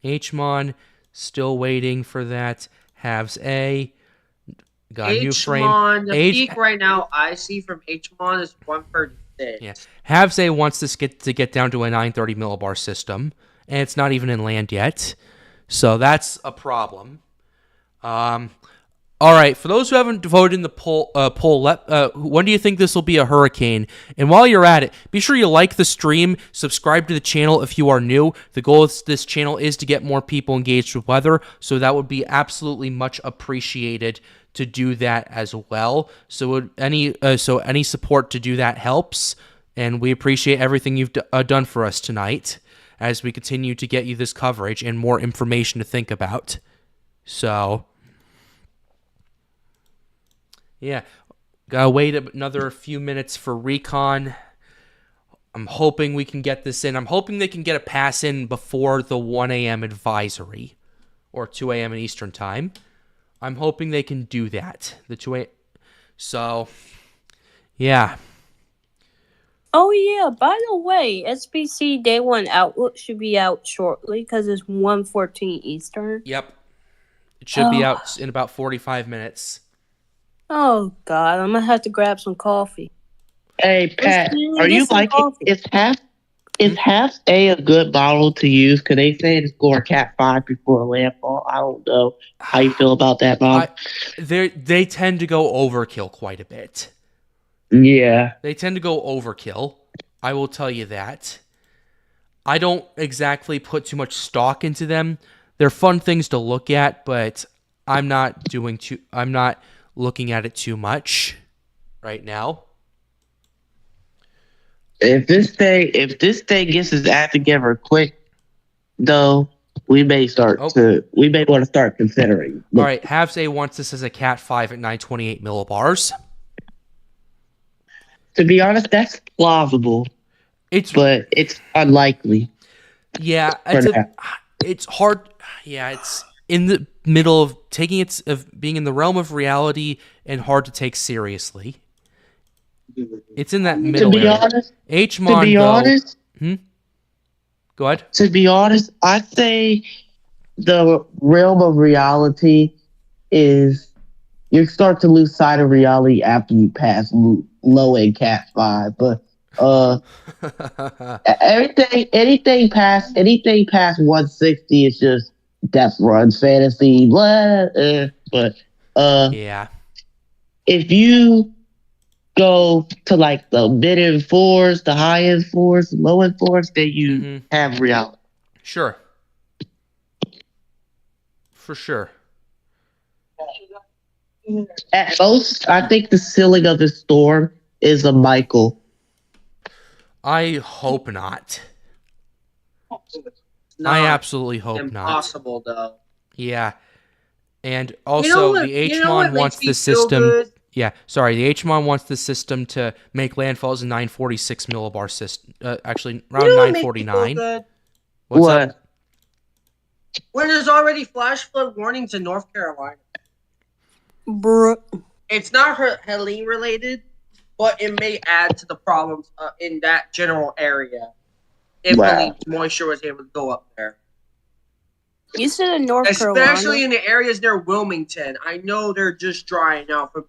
HMON, still waiting for that. Halves A. Got a new frame. The peak right now I see from HMON is 136. Yeah. Halves A wants this to get down to a 930 millibar system, and it's not even in land yet. So that's a problem. All right, for those who haven't voted in the poll, when do you think this will be a hurricane? And while you're at it, be sure you like the stream, subscribe to the channel if you are new. The goal of this channel is to get more people engaged with weather, so that would be absolutely much appreciated to do that as well. So any support to do that helps, and we appreciate everything you've done for us tonight as we continue to get you this coverage and more information to think about. So... yeah, gotta wait another few minutes for Recon. I'm hoping we can get this in. I'm hoping they can get a pass in before the 1 a.m. advisory, or 2 a.m. in Eastern time. I'm hoping they can do that. The 2 a.m. So, yeah. Oh, yeah, by the way, SBC Day 1 Outlook should be out shortly because it's 1:14 Eastern. Yep. It should be out in about 45 minutes. Oh, God, I'm going to have to grab some coffee. Hey, Pat, are you liking is half A a good model to use? Because they say to score Cat 5 before landfall. I don't know how you feel about that model. They tend to go overkill quite a bit. Yeah. They tend to go overkill. I will tell you that. I don't exactly put too much stock into them. They're fun things to look at, but I'm not looking at it too much right now. If this thing gets its act together quick, though, we may want to start considering. All right, Halves A wants this as a Cat 5 at 928 millibars. To be honest, that's plausible. But it's unlikely. Yeah, it's hard. Yeah, it's in the middle of being in the realm of reality and hard to take seriously. It's in that middle area. To be honest, go ahead. To be honest, I say the realm of reality is you start to lose sight of reality after you pass low end Cat 5. But anything past 160 is just death runs, fantasy, blah. But yeah, if you go to like the mid end 4s, the high end 4s, low end 4s, then you have reality. Sure, for sure. At most, I think the ceiling of the storm is a Michael. I hope not. I absolutely hope not. Impossible, though. Yeah. And also, the HMON wants the system... Yeah, sorry. The HMON wants the system to make landfalls in 946 millibar system. Actually, around 949. What's up? When there's already flash flood warnings in North Carolina. Bruh. It's not Helene related, but it may add to the problems in that general area. If the moisture was able to go up there. You said in North Carolina? Especially in the areas near Wilmington. I know they're just drying out from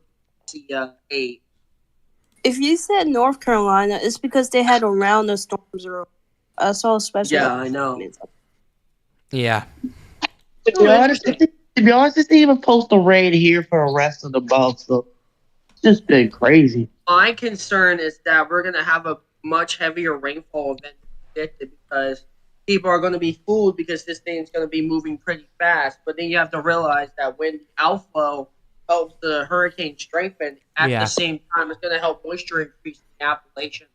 the 8. If you said North Carolina, it's because they had a round of storms. I saw a special. Yeah, I know. Yeah. To be honest, it's even supposed to rain here for the rest of the month, so it's just been crazy. My concern is that we're going to have a much heavier rainfall than predicted because people are going to be fooled because this thing's going to be moving pretty fast. But then you have to realize that when outflow helps the hurricane strengthen, at the same time, it's going to help moisture increase in the Appalachian.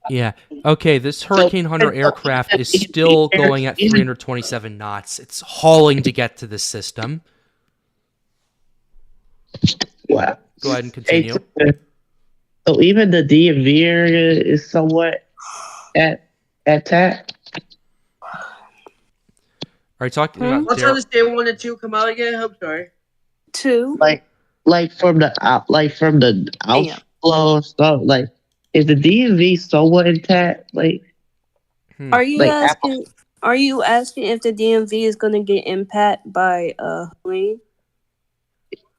Yeah. Okay, this Hurricane Hunter aircraft is still going at 327 knots. It's hauling to get to the system. Wow. Go ahead and continue. So even the DMV area is somewhat attacked. Are you talking about What's on the state 1 and 2 come out again? I'm sorry. 2. Like from the outflow stuff. Like, is the DMV somewhat intact? Like, Are you like asking? Are you asking if the DMV is going to get impacted by Helene?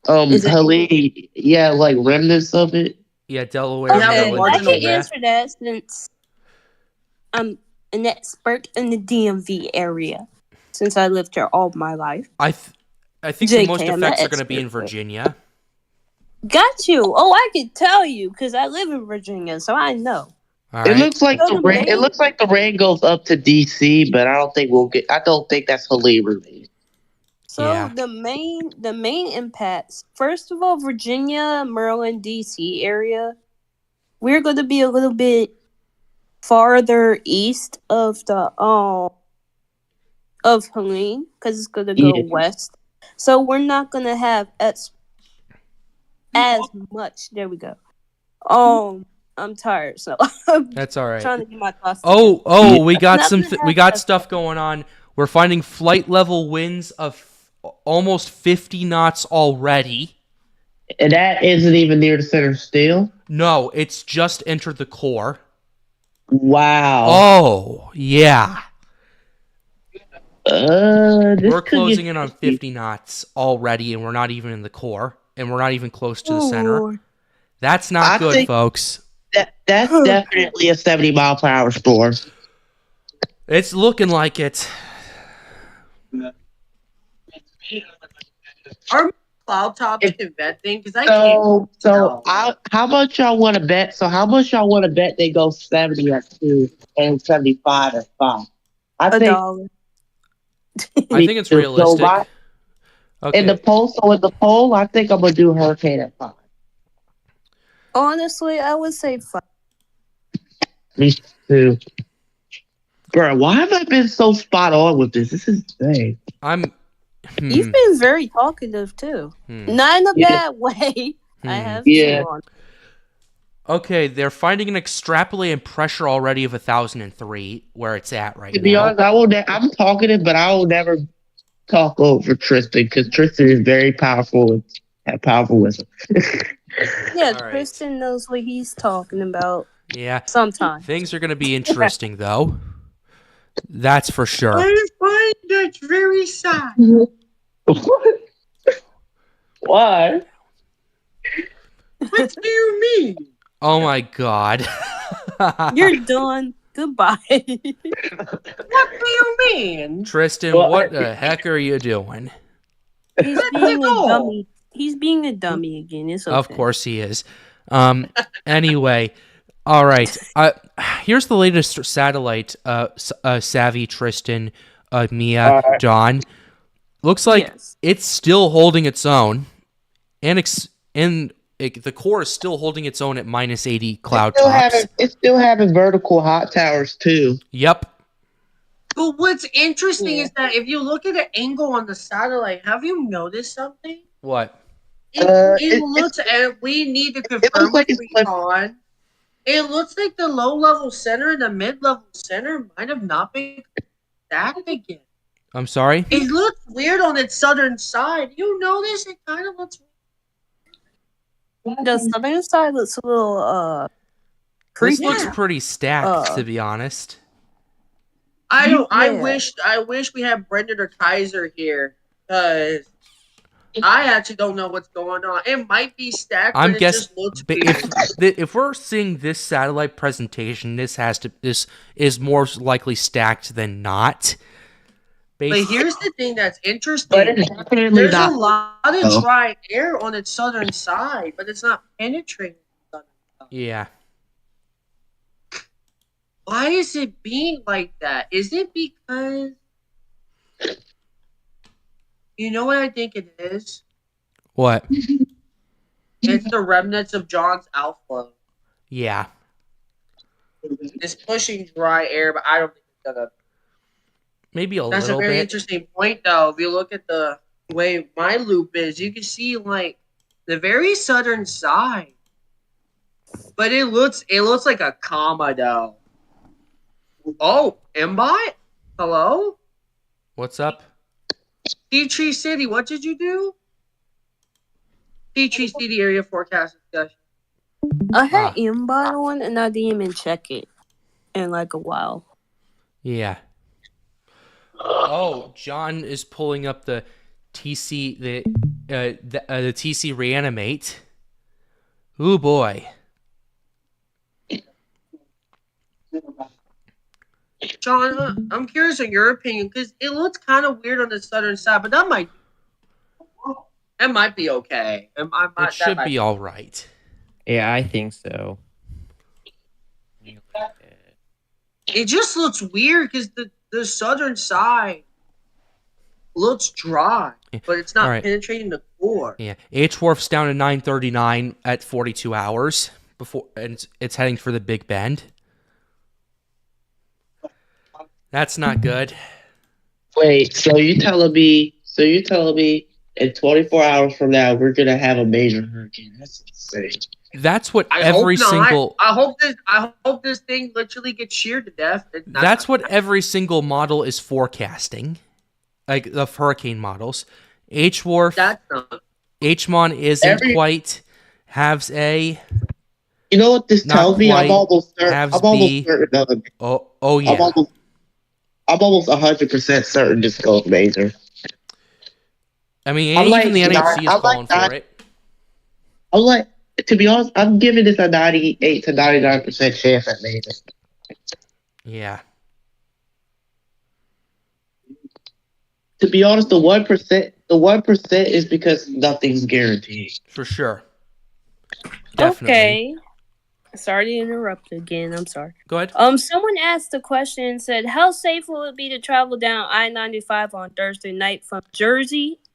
Is it- Helene, yeah, like remnants of it. Yeah, Delaware. We have Okay, the Maryland, I marginal can Virginia. answer that since I'm an expert in the DMV area since I lived here all my life. I think JK, the most I'm not effects are going to be in expert. Virginia. Got you. Oh, I can tell you because I live in Virginia, so I know. All It right. looks like So the rain. It looks like the rain goes up to DC, but I don't think we'll get. I don't think that's Helene related. So Yeah. the main impacts. First of all, Virginia, Maryland, DC area. We're going to be a little bit farther east of the of Helene because it's going to go west. So we're not going to have as much. There we go. I'm tired, so I'm That's all right. trying to get my thoughts. Oh, we got Not some. gonna We have got that. stuff going on. We're finding flight level winds of almost 50 knots already. And that isn't even near the center still. No, it's just entered the core. Wow. Oh, yeah. We're Could closing get in on 50 knots already, and we're not even in the core, and we're not even close to the center. Lord. That's not I good, think- folks. That's definitely a 70-mile-per-hour storm. It's looking like it. Are cloud tops conventing? Because I can't. How much y'all want to bet? So how much y'all want to bet they go 70 at 2 and 75 at 5? I think $1. I think it's realistic. Okay. In the poll, I think I'm gonna do hurricane at 5. Honestly, I would say 5. Me too. Bro, why have I been so spot on with this? This is insane. You've been very talkative too. Not in a bad way. I have to. Okay, they're finding an extrapolated pressure already of 1,003 where it's at right now. To be honest, I'm talkative, but I will never talk over Tristan because Tristan is very powerful and have powerful wisdom. Yeah, Tristan knows what he's talking about. Yeah. Sometimes. Things are going to be interesting, though. That's for sure. I find that very sad. Why? What do you mean? Oh my god. You're done. Goodbye. What do you mean? Tristan, what the heck are you doing? He's being a dummy. He's being a dummy again. It's okay. Of course he is. Anyway, all right. Here's the latest satellite. Savvy, Tristan, Mia, Dawn. Looks like it's still holding its own, and the core is still holding its own at minus 80 cloud tops. It's still having vertical hot towers too. Yep. But what's interesting is that if you look at the angle on the satellite, have you noticed something? What? It looks, and we need to confirm with Recon. It looks like the low-level center and the mid-level center might have not been stacked again. I'm sorry? It looks weird on its southern side. You notice it kind of looks weird. The southern side looks a little This looks pretty stacked, to be honest. I wish we had Brendan or Kaiser here, because I actually don't know what's going on. It might be stacked, but it just looks weird. If we're seeing this satellite presentation, this is more likely stacked than not. But here's the thing that's interesting. There's a lot of dry air on its southern side, but it's not penetrating the southern side. Yeah. Why is it being like that? Is it because... You know what I think it is? What? It's the remnants of John's outflow. Yeah. It's pushing dry air, but I don't think it's gonna... Maybe a That's little a very bit. interesting point, though. If you look at the way my loop is, you can see, like, the very southern side. But it looks like a comma though. Oh, Mbot? Hello? What's up? Peachtree City, what did you do? Peachtree City area forecast discussion. I had Mbot on and I didn't even check it in like a while. Yeah. Oh, John is pulling up the TC the TC reanimate. Ooh boy. John, I'm curious on your opinion because it looks kind of weird on the southern side, but that might be okay. It should be all right. Yeah, I think so. It just looks weird because the southern side looks dry, but it's not penetrating the core. Yeah, H Wharf's down to 939 at 42 hours before, and it's heading for the Big Bend. That's not good. Wait, so you telling me in 24 hours from now we're gonna have a major hurricane? That's insane. That's what I hope this thing literally gets sheared to death. That's what every single model is forecasting, like the hurricane models. H Wharf, HMON isn't quite. Halves A. You know what this tells me? I'm almost certain. Halves B. Oh yeah. I'm almost 100% certain this goes major. I mean, even the NHC is calling for it. I'm like, to be honest, I'm giving this a 98 to 99% chance at major. Yeah. To be honest, the 1% is because nothing's guaranteed. For sure. Definitely. Okay. Sorry to interrupt again. I'm sorry. Go ahead. Someone asked the question and said, how safe will it be to travel down I-95 on Thursday night from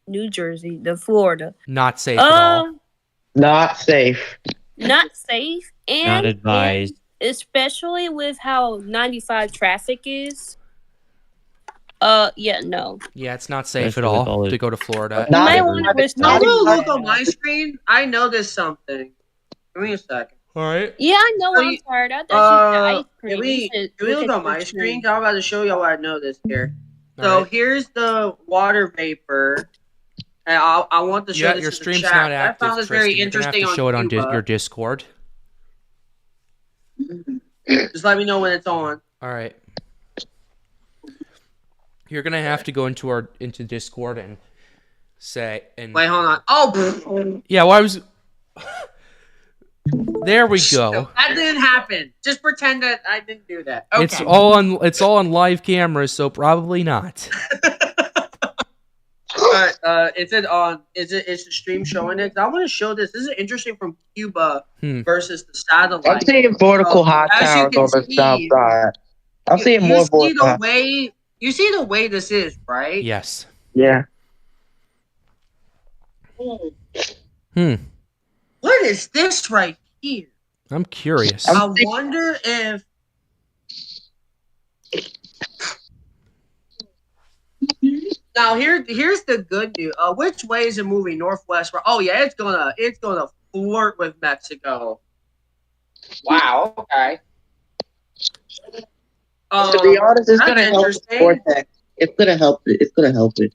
New Jersey to Florida? Not safe at all. Not safe. Not safe. And not advised. Especially with how 95 traffic is. Yeah, no. Yeah, it's not safe at all to go to Florida. I'm gonna look on my screen. I noticed something. Give me a second. All right. Yeah, I know. I'm tired. I thought can we look on my screen? I'm about to show y'all what I noticed here. So here's the water vapor. And I want to show this your to stream's the chat. not active. I found this very interesting. You're gonna have to show it on your Discord. Just let me know when it's on. All right. You're gonna have to go into Discord and say wait, hold on. Oh, yeah. Well, I was. There we go. No, that didn't happen. Just pretend that I didn't do that. Okay. It's all on live cameras, so probably not. Is the stream showing it? I want to show this. This is interesting from Cuba versus the satellite. I'm seeing vertical hot towers on the south side. I'm seeing more vertical. You see the way this is, right? Yes. Yeah. What is this right here? I'm curious. I wonder if. Now here's the good news. Which way is it moving? Northwest? Oh yeah, it's gonna flirt with Mexico. Wow. Okay. To be honest, it's gonna help the vortex. It's gonna help it. It's gonna help it.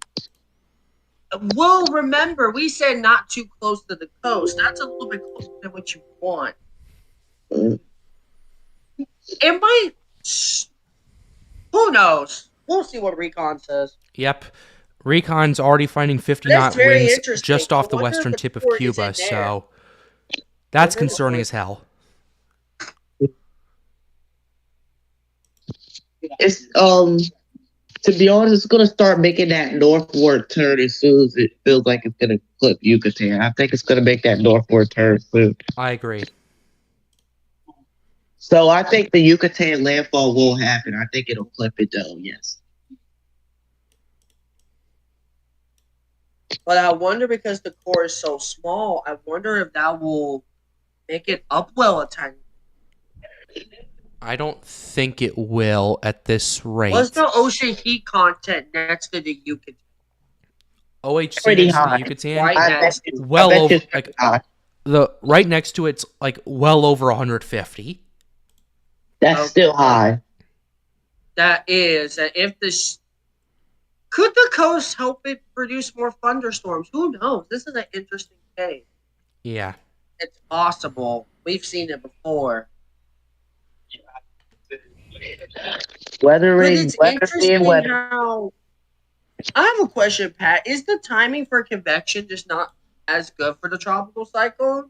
Well, remember, we said not too close to the coast. That's a little bit closer than what you want. It might. Who knows? We'll see what Recon says. Yep. Recon's already finding 50-knot winds just off the western tip of Cuba, so that's concerning as hell. It's to be honest, it's gonna start making that northward turn as soon as it feels like it's gonna clip Yucatan. I think it's gonna make that northward turn soon. I agree. So I think the Yucatan landfall will happen. I think it'll clip it though, yes. But I wonder, because the core is so small, I wonder if that will make it upwell a tiny. I don't think it will at this rate. What's the ocean heat content next to the Yucatan? OHC next to the Yucatan? Right well over, like, the right next to it's like well over 150. That's still high. That is, if this could the coast help it produce more thunderstorms? Who knows? This is an interesting case. Yeah. It's possible. We've seen it before. But it's interesting how. I have a question, Pat. Is the timing for convection just not as good for the tropical cyclone?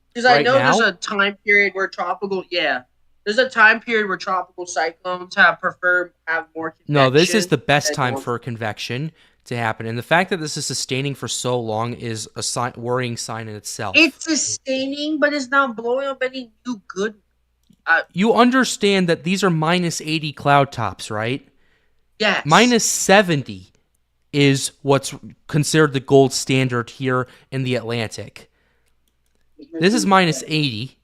Because I Right know now? there's a time period where there's a time period where tropical cyclones have more convection. No, this is the best than time normal. for convection to happen, and the fact that this is sustaining for so long is a worrying sign in itself. It's sustaining, but it's not blowing up any new good. You understand that these are minus 80 cloud tops, right? Yes. Minus 70 is what's considered the gold standard here in the Atlantic. This is minus 80.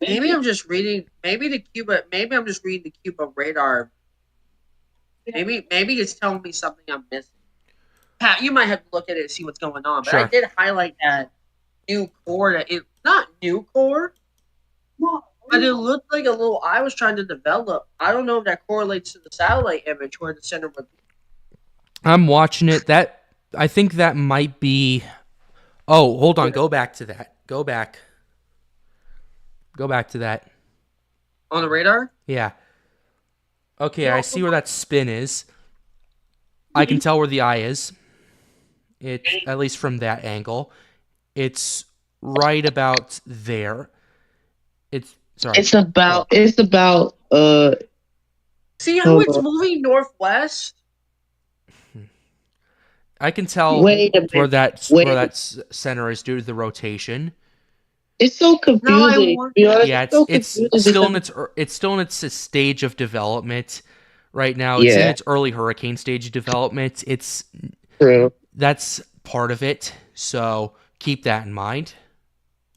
Maybe I'm just reading. Maybe I'm just reading the Cuba radar. Maybe it's telling me something I'm missing. Pat, you might have to look at it and see what's going on. But Sure. I did highlight that new core. Not new core, but it looked like a little. I was trying to develop. I don't know if that correlates to the satellite image where the center would be. I'm watching it. I think that might be. Oh, hold on. Go back to that. Go back to that. On the radar? Yeah. Okay, I see where that spin is. I can tell where the eye is. At least from that angle. It's right about there. It's about See how it's moving northwest? I can tell Wait a where minute. that center is due to the rotation. It's so confusing. To be honest, Yeah, it's still in its stage of development right now. It's in its early hurricane stage of development. It's true. That's part of it. So keep that in mind.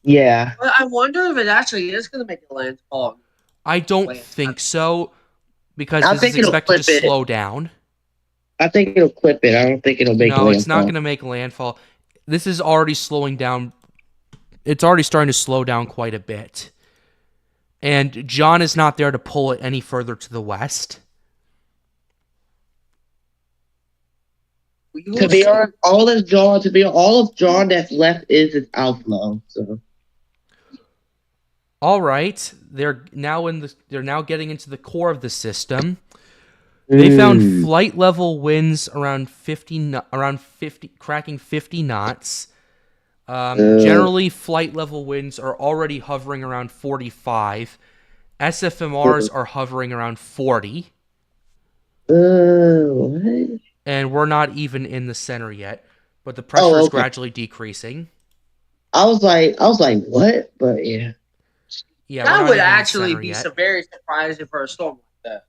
Yeah. But I wonder if it actually is going to make a landfall. I don't think so, because I this think is expected to it'll slow down. I think it'll clip it. I don't think it'll make No, it's not going to make landfall. This is already slowing down. It's already starting to slow down quite a bit. And John is not there to pull it any further to the west. To be honest, all of John that's left is its outflow. So. All right, they're now getting into the core of the system. They found flight level winds around 50, cracking 50 knots. Generally, flight level winds are already hovering around 45. SFMRs are hovering around 40. What? And we're not even in the center yet, but the pressure is gradually decreasing. I was like, what? But yeah. Yeah, that would actually be very surprising for a storm like that.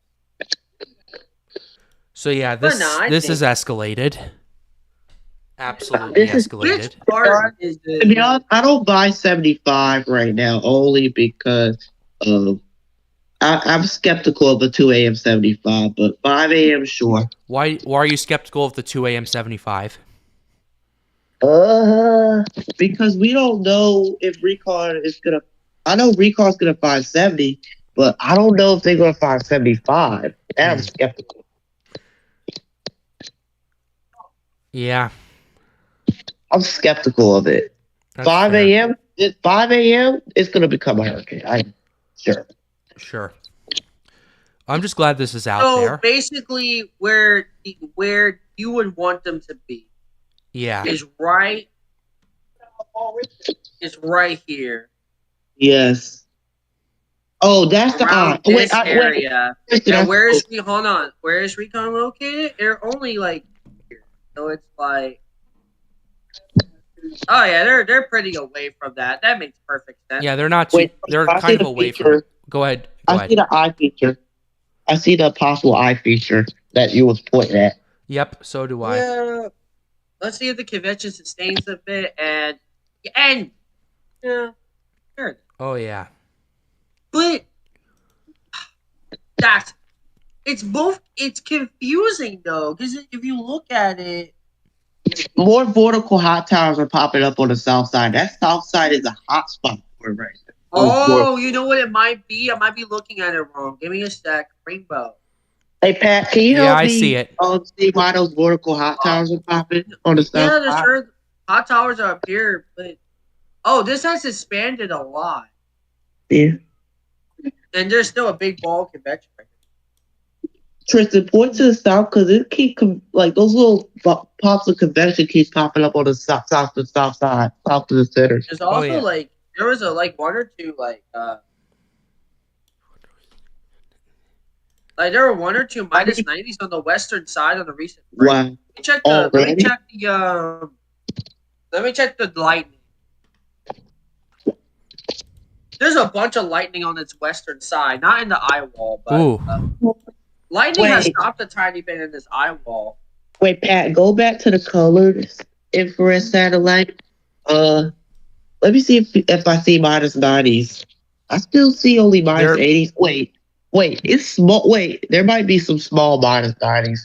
So yeah, this is escalated. Absolutely escalated. To be honest, I don't buy 75 right now only because I'm skeptical of the 2 a.m. 75, but 5 a.m. sure. Why are you skeptical of the 2 a.m. 75? Because we don't know if Recon is gonna. I know Recon's gonna find 70, but I don't know if they're gonna find 75. And I'm skeptical. Yeah. I'm skeptical of it. That's 5 fair. a.m. 5 a.m. It's gonna become a hurricane. I'm sure. Sure. I'm just glad this is out there. So basically, where you would want them to be, is right here. Yes. Oh, that's the eye. This area. And where is Recon located? They're only like here. So it's like, oh yeah, they're pretty away from that. That makes perfect sense. Yeah, they're not too. They're kind of away from it. Go ahead. I see the eye feature. I see the possible eye feature that you was pointing at. Yep, so do I. Yeah. Let's see if the convention sustains a bit and yeah. Sure. Oh yeah. But it's confusing though, because if you look at it, more vertical hot towers are popping up on the south side. That south side is a hot spot for it right now. Oh, you know what it might be? I might be looking at it wrong. Give me a sec. Rainbow. Hey Pat, can you Yeah, help I me see it. see why those vertical hot towers are popping on the Yeah, south there's side? sure hot towers are up here, but this has expanded a lot, Yeah. and there's still a big ball convention right Tristan, point to the south because it like those little pops of convention keeps popping up on the south to the south side, south to the center. There's also yeah. like there was one or two like there were one or two minus 90s on the western side on the recent break. Wow. Let me check the lightning. There's a bunch of lightning on its western side, not in the eye wall, but lightning has stopped a tiny bit in this eye wall. Wait, Pat, go back to the colored infrared satellite. Let me see if I see minus 90s. I still see only minus 80s. Wait, it's small. Wait, there might be some small minus 90s.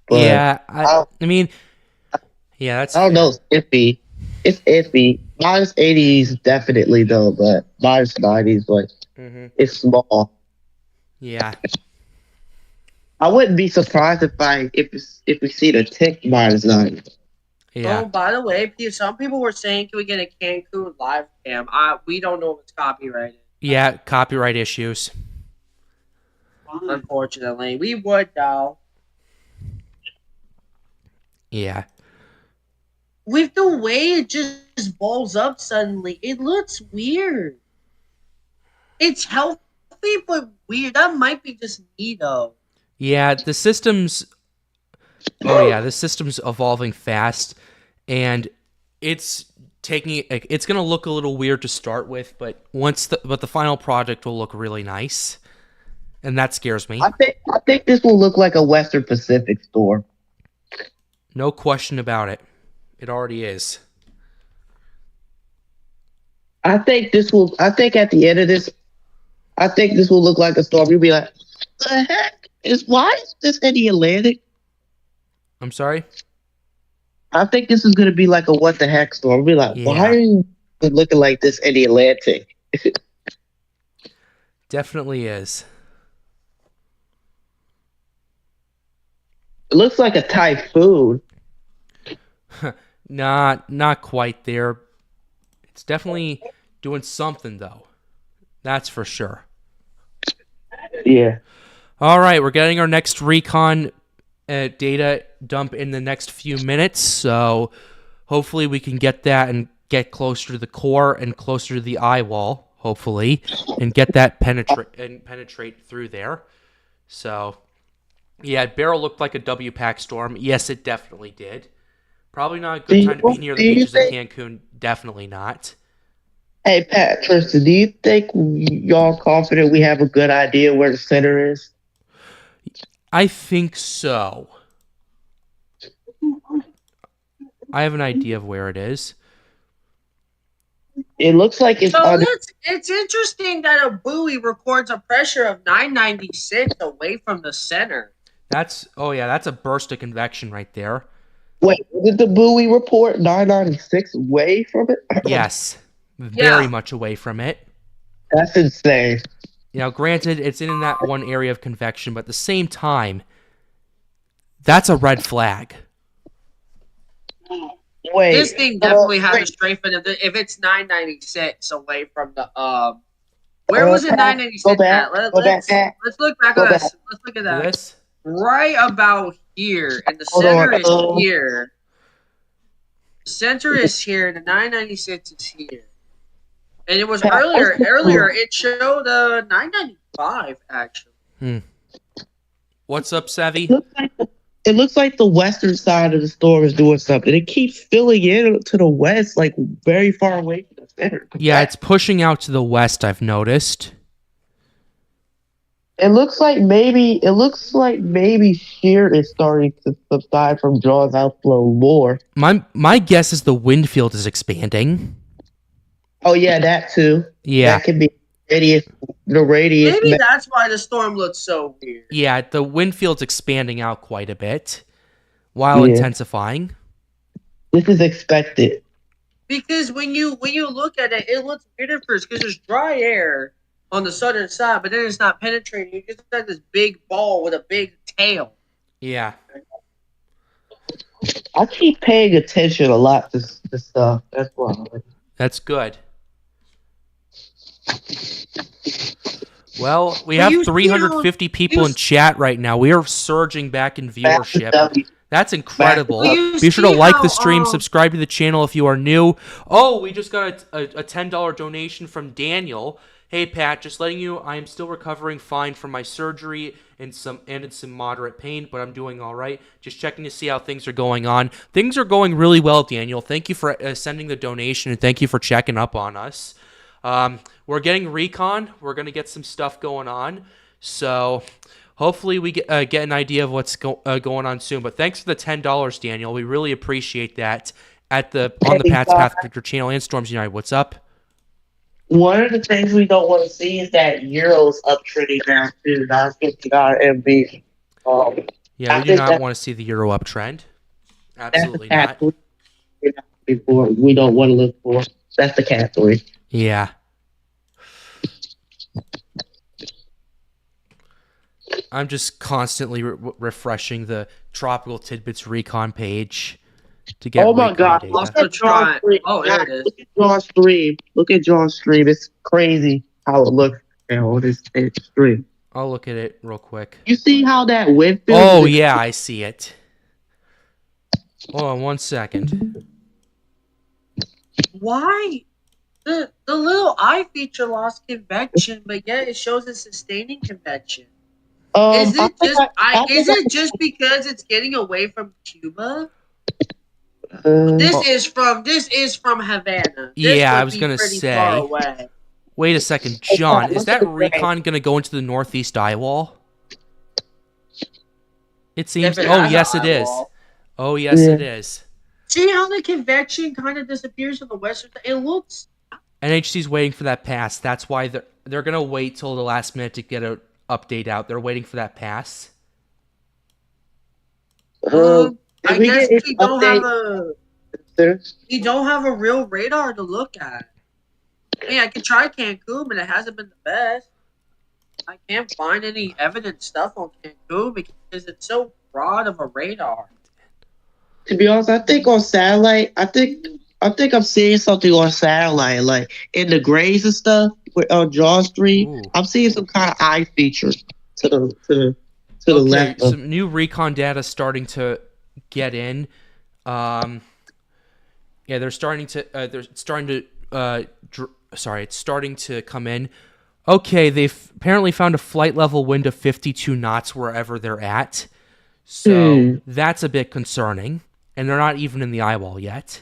But Yeah, I mean, yeah, that's. I don't know. It's iffy. It's iffy. Minus 80s definitely though, but minus 90s, like it's small. Yeah. I wouldn't be surprised if we see the tick minus 90. Yeah. Oh, by the way, some people were saying, can we get a Cancun live cam? We don't know if it's copyrighted. Yeah, copyright issues. Unfortunately, we would though. Yeah. With the way it just balls up suddenly, it looks weird. It's healthy but weird. That might be just me though. Yeah, the system's evolving fast, and it's gonna look a little weird to start with, but the final product will look really nice, and that scares me. I think this will look like a Western Pacific storm. No question about it. It already is. I think at the end of this, I think this will look like a storm. You'll be like, the heck? Why is this in the Atlantic? I'm sorry? I think this is going to be like a what the heck storm. We'll be like, why are you looking like this in the Atlantic? Definitely is. It looks like a typhoon. Not quite there. It's definitely doing something, though. That's for sure. Yeah. All right, we're getting our next recon data dump in the next few minutes, so hopefully we can get that and get closer to the core and closer to the eye wall, hopefully, and get that penetrate through there. So, yeah, Barrel looked like a WPAC storm. Yes, it definitely did. Probably not a good time to be near the beaches of Cancun. Definitely not. Hey, Pat, Tristan, do you think y'all confident we have a good idea where the center is? I think so. I have an idea of where it is. It looks like it's it's interesting that a buoy records a pressure of 996 away from the center. That's a burst of convection right there. Wait, did the buoy report 996 away from it? Yes. Very much away from it. That's insane. Granted, it's in that one area of convection, but at the same time, that's a red flag. Wait, this thing definitely has a strafing if it's 996 away from the where was it 996 at? Let's look back at this. Let's look at that. This? Right about here, and the center is here. The center is here, and the 996 is here. And it was earlier. It showed 995 actually. What's up, Savvy? It looks like the western side of the storm is doing something. It keeps filling in to the west, like very far away from the center. Yeah, it's pushing out to the west. I've noticed. It looks like maybe shear is starting to subside from draws outflow more. My guess is the wind field is expanding. Oh yeah, that too. Yeah, that could be the radius. Maybe that's why the storm looks so weird. Yeah, the wind field's expanding out quite a bit while intensifying. This is expected. Because when you look at it, it looks weird at first because there's dry air on the southern side, but then it's not penetrating. You just have this big ball with a big tail. Yeah. I keep paying attention a lot to stuff. That's why. That's good. Well, we Well, have you see 350 people in chat right now. We are surging back in viewership. That's incredible. Well, you Be sure to see like how, the stream, subscribe to the channel if you are new. Oh, we just got a $10 donation from Daniel. Hey Pat, just letting you, I am still recovering fine from my surgery and in some moderate pain, but I'm doing all right. Just checking to see how things are going on. Things are going really well, Daniel. Thank you for sending the donation and thank you for checking up on us. We're getting Recon. We're gonna get some stuff going on. So hopefully we get an idea of what's going on soon. But thanks for the $10, Daniel. We really appreciate that. On the Pat's Path Predictor channel and Storms United. What's up? One of the things we don't want to see is that Euro's uptrending now to $9.59 MB. Yeah, we do not want to see the Euro uptrend. Absolutely not. We don't want to look for. That's the category. Yeah. I'm just constantly refreshing the Tropical Tidbits Recon page to get. Oh my God! Data. Also try. Oh, there it is. Look at John's stream. Look at John's stream. It's crazy how it looks on this stream. I'll look at it real quick. You see how that wind feels? Oh yeah, I see it. Hold on 1 second. Why? The little eye feature lost convection, but yet it shows a sustaining convection. Is it just because it's getting away from Cuba? This is from Havana. Yeah, I was gonna say. Wait a second, John. Is that Recon gonna go into the northeast eye wall? It seems. Oh yes, it is. Oh yes, it is. See how the convection kind of disappears on the western side? It looks. NHC's waiting for that pass. That's why they're gonna wait till the last minute to get an update out. They're waiting for that pass. I guess we don't have a real radar to look at. Hey, I could try Cancun, but it hasn't been the best. I can't find any evidence stuff on Cancun because it's so broad of a radar. To be honest, I think on satellite, I think I'm seeing something on satellite, like in the grays and stuff on Jaw Street. Ooh. I'm seeing some kind of eye features to the left. Some new Recon data starting to get in. Yeah, it's starting to come in. Okay, they've apparently found a flight level wind of 52 knots wherever they're at. So that's a bit concerning. And they're not even in the eye wall yet.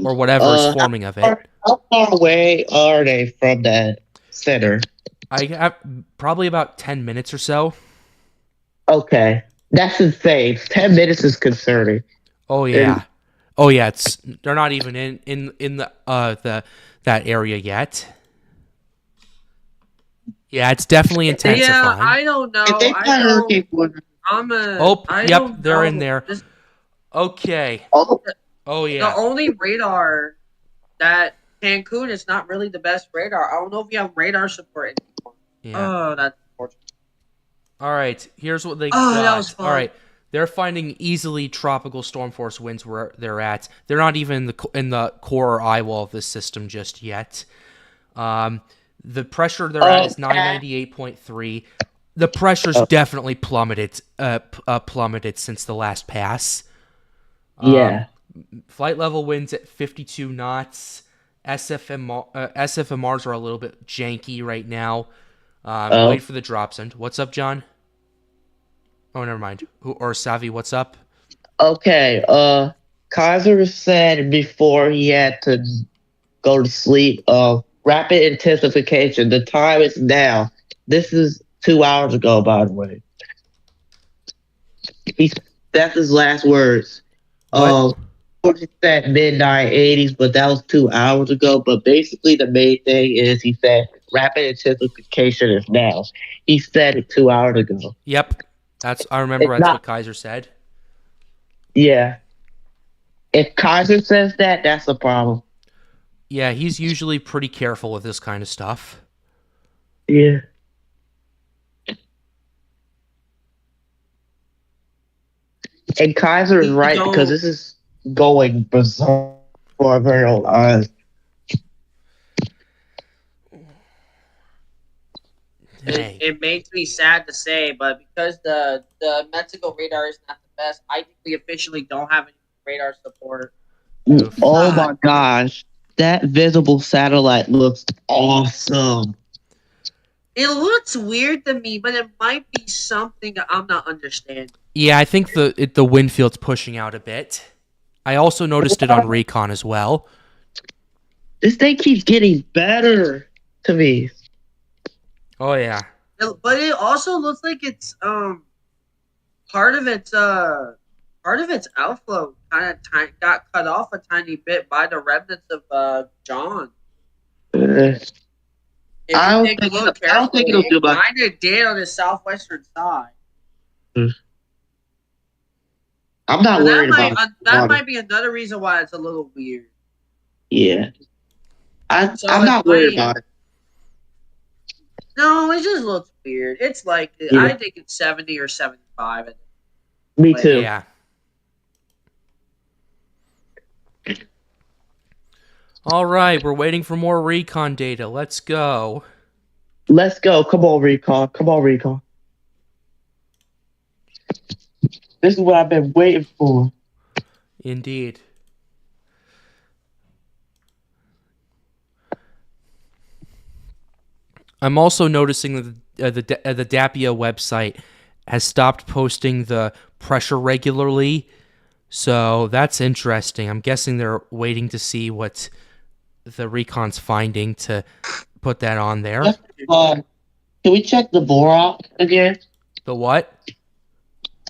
Or whatever is forming of it. How far away are they from that center? I have probably about 10 minutes or so. Okay. That's insane. 10 minutes is concerning. Oh yeah. They're not even in the that area yet. Yeah, it's definitely intensifying. Yeah, I don't know. They're in there. Okay. Oh yeah. The only radar that Cancun is not really the best radar. I don't know if you have radar support anymore. Yeah. Oh, that's unfortunate. All right, here's what they got. That was fun. All right, they're finding easily tropical storm force winds where they're at. They're not even in the core or eye wall of this system just yet. The pressure they're at is 998.3. The pressure's definitely plummeted since the last pass. Flight level winds at 52 knots. SFMRs are a little bit janky right now. Wait for the drop zone. What's up, John? Oh, never mind. Savi, what's up? Okay. Kaiser said before he had to go to sleep, rapid intensification. The time is now. This is 2 hours ago, by the way. That's his last words. He said midnight 80s, but that was 2 hours ago. But basically, the main thing is he said rapid intensification is now. He said it 2 hours ago. Yep, I remember that's what Kaiser said. Yeah, If Kaiser says that, that's a problem. Yeah, he's usually pretty careful with this kind of stuff. Yeah. And Kaiser is right because this is going berserk for a very long time. Hey. It makes me sad to say, but because the Mexico radar is not the best, I think we officially don't have any radar support. Oh my gosh. That visible satellite looks awesome. It looks weird to me, but it might be something that I'm not understanding. Yeah, I think the wind field's pushing out a bit. I also noticed it on Recon as well. This thing keeps getting better to me. Oh yeah. But it also looks like it's part of its outflow kind of got cut off a tiny bit by the remnants of John. I don't think it'll do much. Kind of did on the southwestern side. I'm not worried about it. That might be another reason why it's a little weird. Yeah. I'm not worried about it. No, it just looks weird. It's like, Yeah. I think it's 70 or 75. Me too. Yeah. All right, we're waiting for more Recon data. Let's go. Let's go. Come on, Recon. Come on, Recon. This is what I've been waiting for. Indeed. I'm also noticing that the DAPIA website has stopped posting the pressure regularly, so that's interesting. I'm guessing they're waiting to see what the Recon's finding to put that on there. Can we check the Borak again? The what?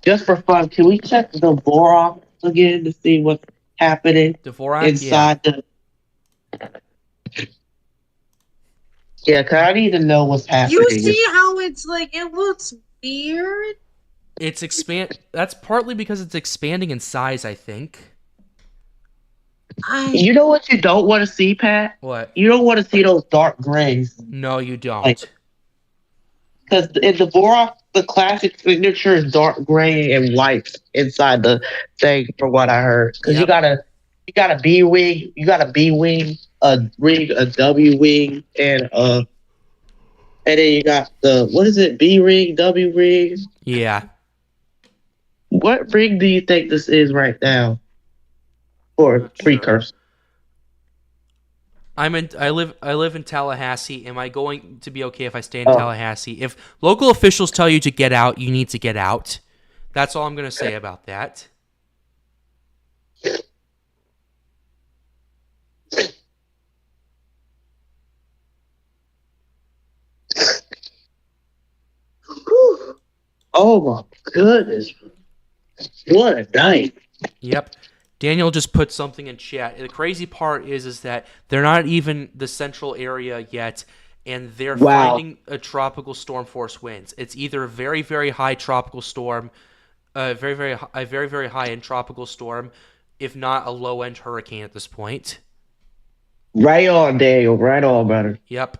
Just for fun, can we check the Borak again to see what's happening inside the... Yeah, because I need to know what's happening. You see how it's like, it looks weird? It's That's partly because it's expanding in size, I think. You know what you don't want to see, Pat? What? You don't want to see those dark grays. No, you don't. Because in the Borak, the classic signature is dark gray and white inside the thing, from what I heard. Because you got a B wing, a ring, a W wing, and then you got the, what is it? B ring, W ring. Yeah. What ring do you think this is right now? Or precursor? I live in Tallahassee. Am I going to be okay if I stay in Tallahassee? If local officials tell you to get out, you need to get out. That's all I'm going to say about that. Oh my goodness. What a night. Yep. Daniel just put something in chat. The crazy part is that they're not even the central area yet, and they're finding a tropical storm force winds. It's either a very, very high tropical storm, a very, very high end tropical storm, if not a low end hurricane at this point. Right on, Daniel. Right on, brother. Yep.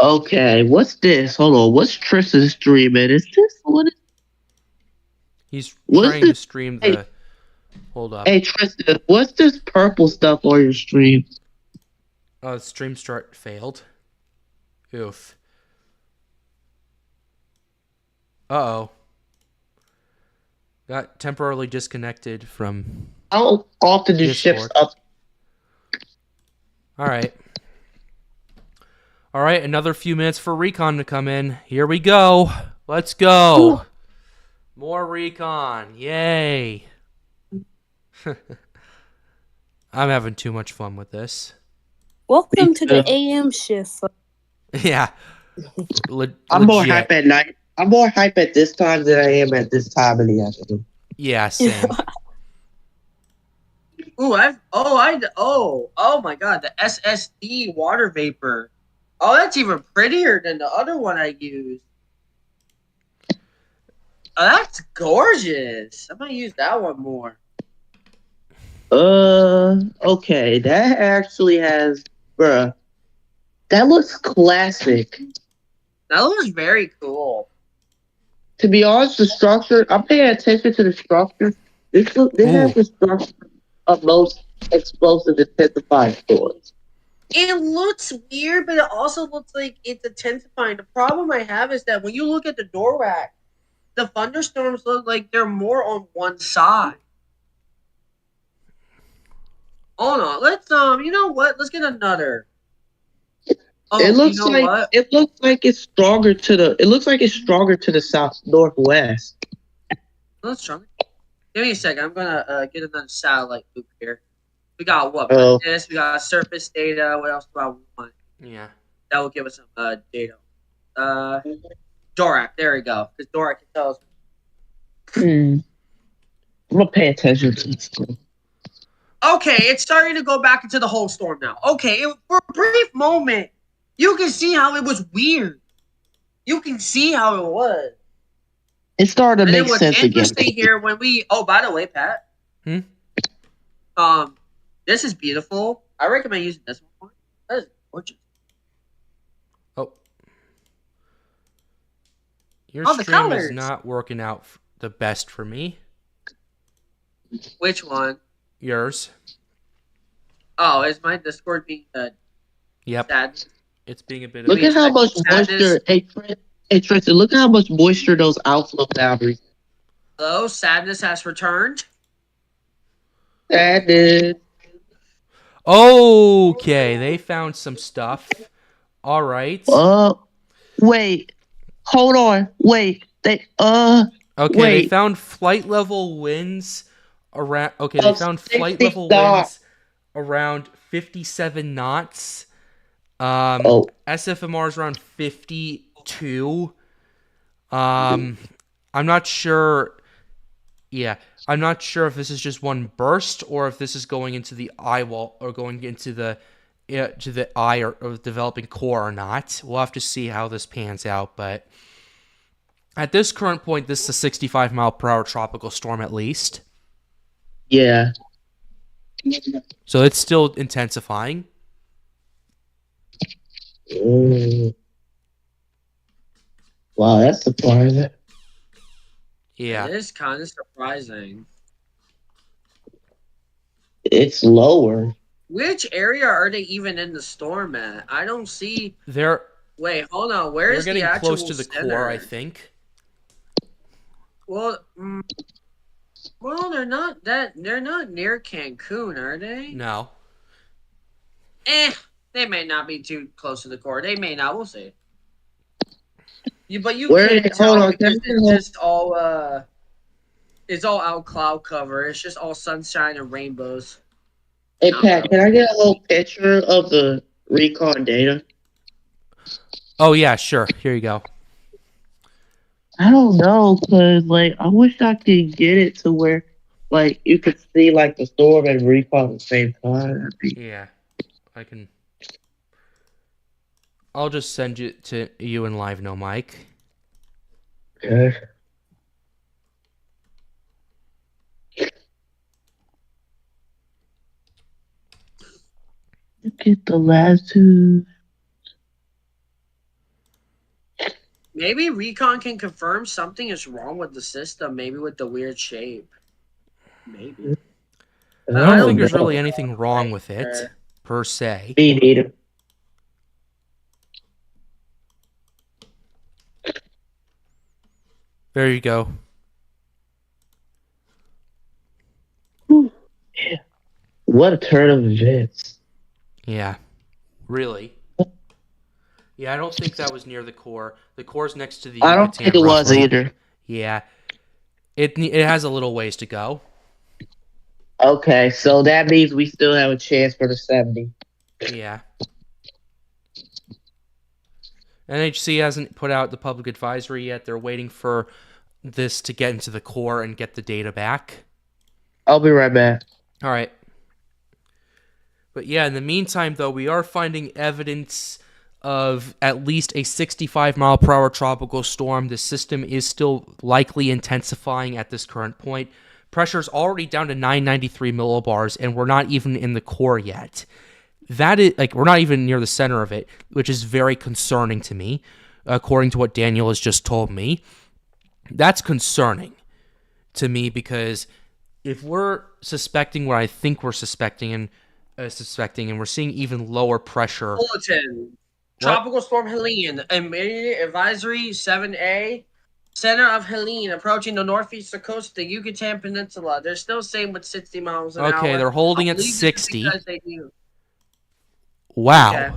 Okay, what's this? Hold on, what's Tristan streaming? Is this what? He's trying to stream the. Hey, hold up. Hey Tristan, what's this purple stuff on your stream? Stream start failed. Oof. Uh-oh. Got temporarily disconnected from. How often do ships up? All right. All right, another few minutes for Recon to come in. Here we go. Let's go. Ooh. More Recon. Yay. I'm having too much fun with this. Welcome to the AM shift. Yeah. I'm more hype at night. I'm more hype at this time than I am at this time in the afternoon. Yeah, same. Oh my god, the SSD water vapor. Oh, that's even prettier than the other one I used. Oh, that's gorgeous. I might use that one more. Okay, that actually has, bruh. That looks classic. That looks very cool. To be honest, the structure, I'm paying attention to the structure. This has the structure of most explosive intensifying stores. It looks weird, but it also looks like it's intensifying. The problem I have is that when you look at the door rack, the thunderstorms look like they're more on one side. Hold on, let's you know what? Let's get another. Oh, It looks you know what? it looks like it's stronger to the south northwest. Let's try. Give me a second. I'm gonna get another satellite loop here. We got what? Oh. This. We got surface data. What else do I want? Yeah. That will give us some data. Dorak. There we go. Because Dorak can tell us. I'm gonna pay attention to this. Okay, it's starting to go back into the whole storm now. Okay, for a brief moment, you can see how it was weird. You can see how it was. It started to And make then what's sense again. interesting here when we by the way, Pat. This is beautiful. I recommend using this one. That is gorgeous. Oh. Your Oh, the stream colors. is not working out the best for me. Which one? Yours. Oh, is my Discord being Yep. sad? It's being a bit Look of at how much moisture. Hey, Tristan, look at how much moisture those outflow boundaries. Hello, sadness has returned. Sadness. Okay, they found some stuff. All right. Wait. Hold on. Wait. Okay, wait. they found flight level winds around. Okay, they found flight level winds around 57 knots. SFMR is around 52. I'm not sure. Yeah, I'm not sure if this is just one burst or if this is going into the eye wall or going into the to the eye or developing core or not. We'll have to see how this pans out, but at this current point, this is a 65 mile per hour tropical storm at least. Yeah. So it's still intensifying. Wow, that's surprising. Yeah. It is kind of surprising. It's lower. Which area are they even in the storm at? I don't see. Wait, hold on. Where's they're the getting actual close to the center? core, I think. Well, they're not that. They're not near Cancun, are they? No. They may not be too close to the core. They may not. We'll see. But you Where- can't tell hold on, because can I- it's just all it's all out cloud cover. It's just all sunshine and rainbows. Hey, Pat, can I get a whole picture of the Recon data? Oh, yeah, sure. Here you go. I don't know, because, I wish I could get it to where, you could see, the storm and Recon at the same time. Yeah, I can. I'll just send it to you in live no mic. Okay. Look at the last two. Maybe Recon can confirm something is wrong with the system. Maybe with the weird shape. Maybe. I don't think there's really anything wrong with it, per se. Me neither. There you go. Yeah. What a turn of events. Yeah. Really? Yeah, I don't think that was near the core. The core's next to the I don't Yucatan think it was roughly. either. Yeah. It has a little ways to go. Okay, so that means we still have a chance for the 70. Yeah. NHC hasn't put out the public advisory yet. They're waiting for this to get into the core and get the data back. I'll be right back. All right. But yeah, in the meantime, though, we are finding evidence of at least a 65-mile-per-hour tropical storm. The system is still likely intensifying at this current point. Pressure's already down to 993 millibars, and we're not even in the core yet. That is, like, we're not even near the center of it, which is very concerning to me, according to what Daniel has just told me. That's concerning to me, because if we're suspecting what I think we're suspecting, and we're seeing even lower pressure. Bulletin. Tropical storm Helene. Immediate advisory 7A. Center of Helene approaching the northeastern coast of the Yucatan Peninsula. They're still saying with 60 miles an hour. Okay, they're holding I at believe this is 60. because they knew. Wow. Okay.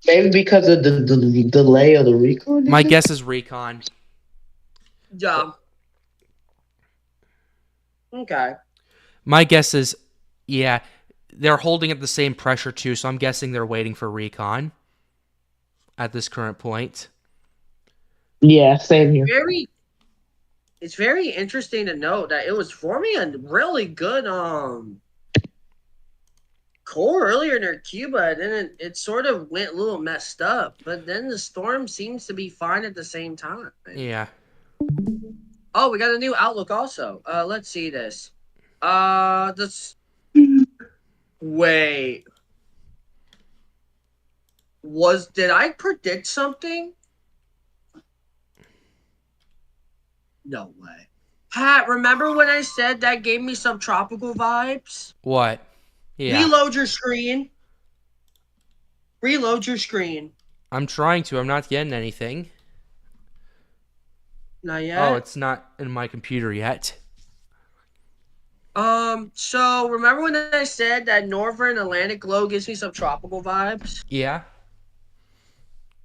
Maybe because of the delay of the Recon? My guess is Recon. Yeah. Okay. My guess is, yeah, they're holding at the same pressure too, so I'm guessing they're waiting for Recon at this current point. Yeah, same here. It's very interesting to note that it was forming a really good core earlier near Cuba, and then it sort of went a little messed up, but then the storm seems to be fine at the same time. Yeah. Oh, we got a new outlook also. Let's see this. Wait. Did I predict something? No way. Pat, remember when I said that gave me some tropical vibes? What? Yeah. Reload your screen. Reload your screen. I'm trying to. I'm not getting anything. Not yet? Oh, it's not in my computer yet. So remember when I said that northern Atlantic low gives me some tropical vibes? Yeah.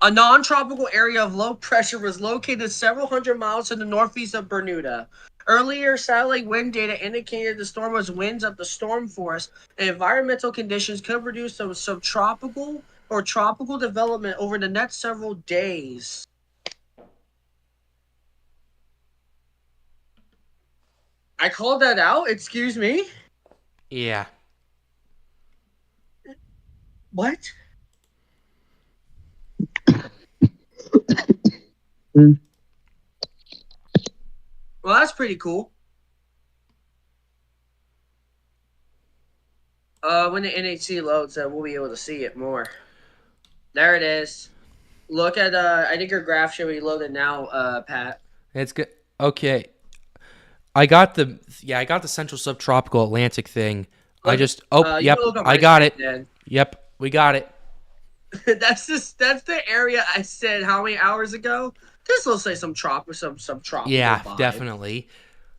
A non-tropical area of low pressure was located several hundred miles to the northeast of Bermuda. Earlier satellite wind data indicated the storm was winds up the storm force, and environmental conditions could produce some subtropical or tropical development over the next several days. I called that out? Excuse me? Yeah. What? Well, that's pretty cool. When the NHC loads, we'll be able to see it more. There it is. Look at, I think your graph should be loaded now, Pat. It's good. Okay. I got the central subtropical Atlantic thing. Look, Yep, I got it. Then. Yep, we got it. That's the area I said how many hours ago? This will say some tropical Yeah, vibe. definitely.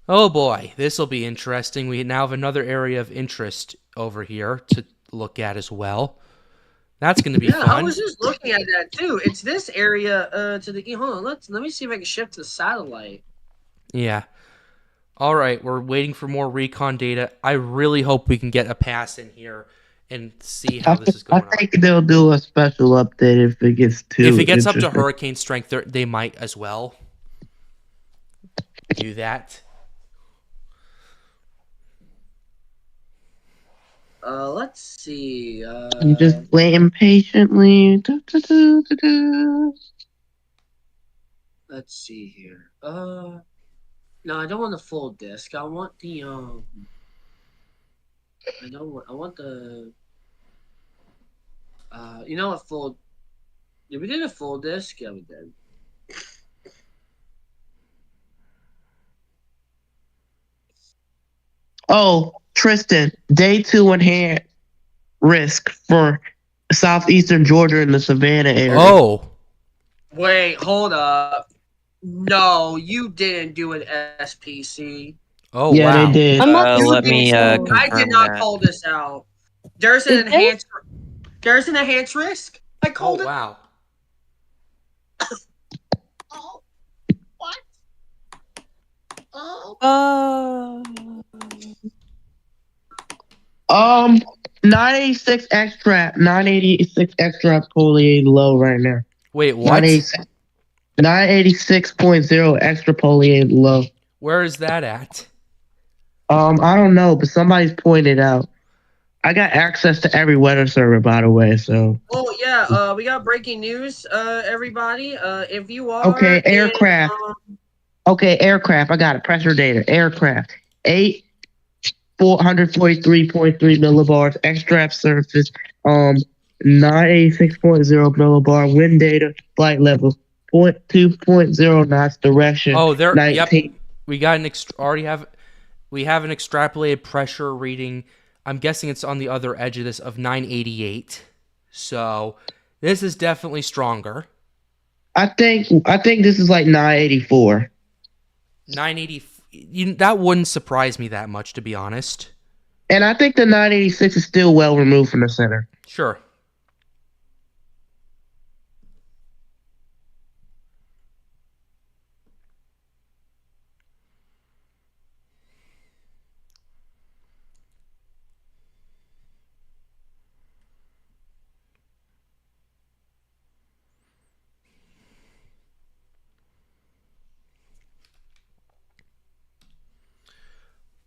Oh boy, this will be interesting. We now have another area of interest over here to look at as well. That's going to be fun. I was just looking at that too. It's this area to the hold on. Let me see if I can shift to satellite. Yeah. All right, we're waiting for more recon data. I really hope we can get a pass in here and see how this is going. I think they'll do a special update if it gets too. If it gets up to hurricane strength, they might as well do that. Let's see. You just waiting patiently. Let's see here. No, I don't want the full disc. I want the I want the. You know what? Full. Did we do a full disc? Yeah, we did. Oh, Tristan, day 2 enhanced risk for southeastern Georgia and the Savannah area. Oh. Wait, hold up. No, you didn't do an SPC. Oh, yeah, wow. they did. Let me confirm I did not that. call this out. There's an enhanced risk. I called it. Wow. Oh, what? 986 extra polyate low right now. Wait, what? 986.0 extra polyate low. Where is that at? I don't know, but somebody's pointed out. I got access to every weather server, by the way. So Oh yeah, we got breaking news, everybody. If you are okay, aircraft. Okay, aircraft. I got it. Pressure data. Aircraft. 443.3 millibars. Extract surface. 986.0 millibar. Wind data. Flight level. 2.0 knots. Direction. Oh, there. 19. Yep. We got an we have an extrapolated pressure reading. I'm guessing it's on the other edge of this of 988. So this is definitely stronger. I think this is like 984. 980. That wouldn't surprise me that much, to be honest. And I think the 986 is still well removed from the center. Sure.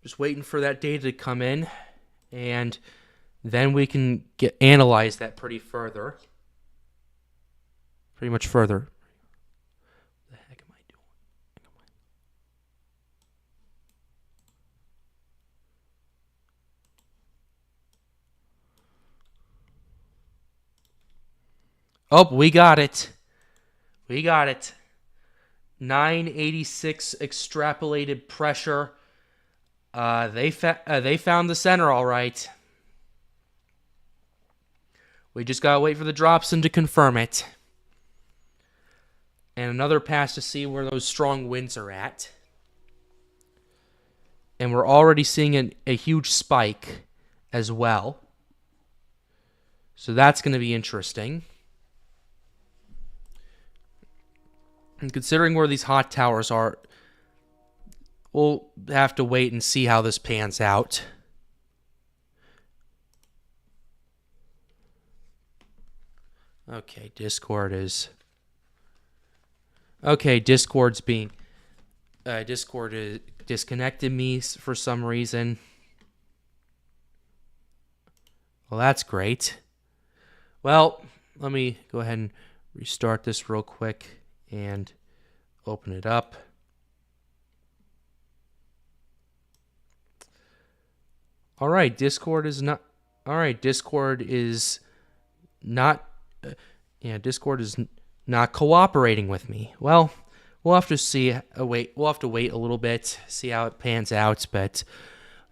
Just waiting for that data to come in, and then we can analyze that pretty much further. What the heck am I doing? Oh, we got it. 986 extrapolated pressure. They found the center all right. We just gotta wait for the dropson to confirm it. And another pass to see where those strong winds are at. And we're already seeing a huge spike as well. So that's going to be interesting. And considering where these hot towers are, we'll have to wait and see how this pans out. Okay, Discord's Discord is disconnected me for some reason. Well, that's great. Well, let me go ahead and restart this real quick and open it up. All right, Discord is not cooperating with me. Well, we'll have to see. We'll have to wait a little bit, see how it pans out. But,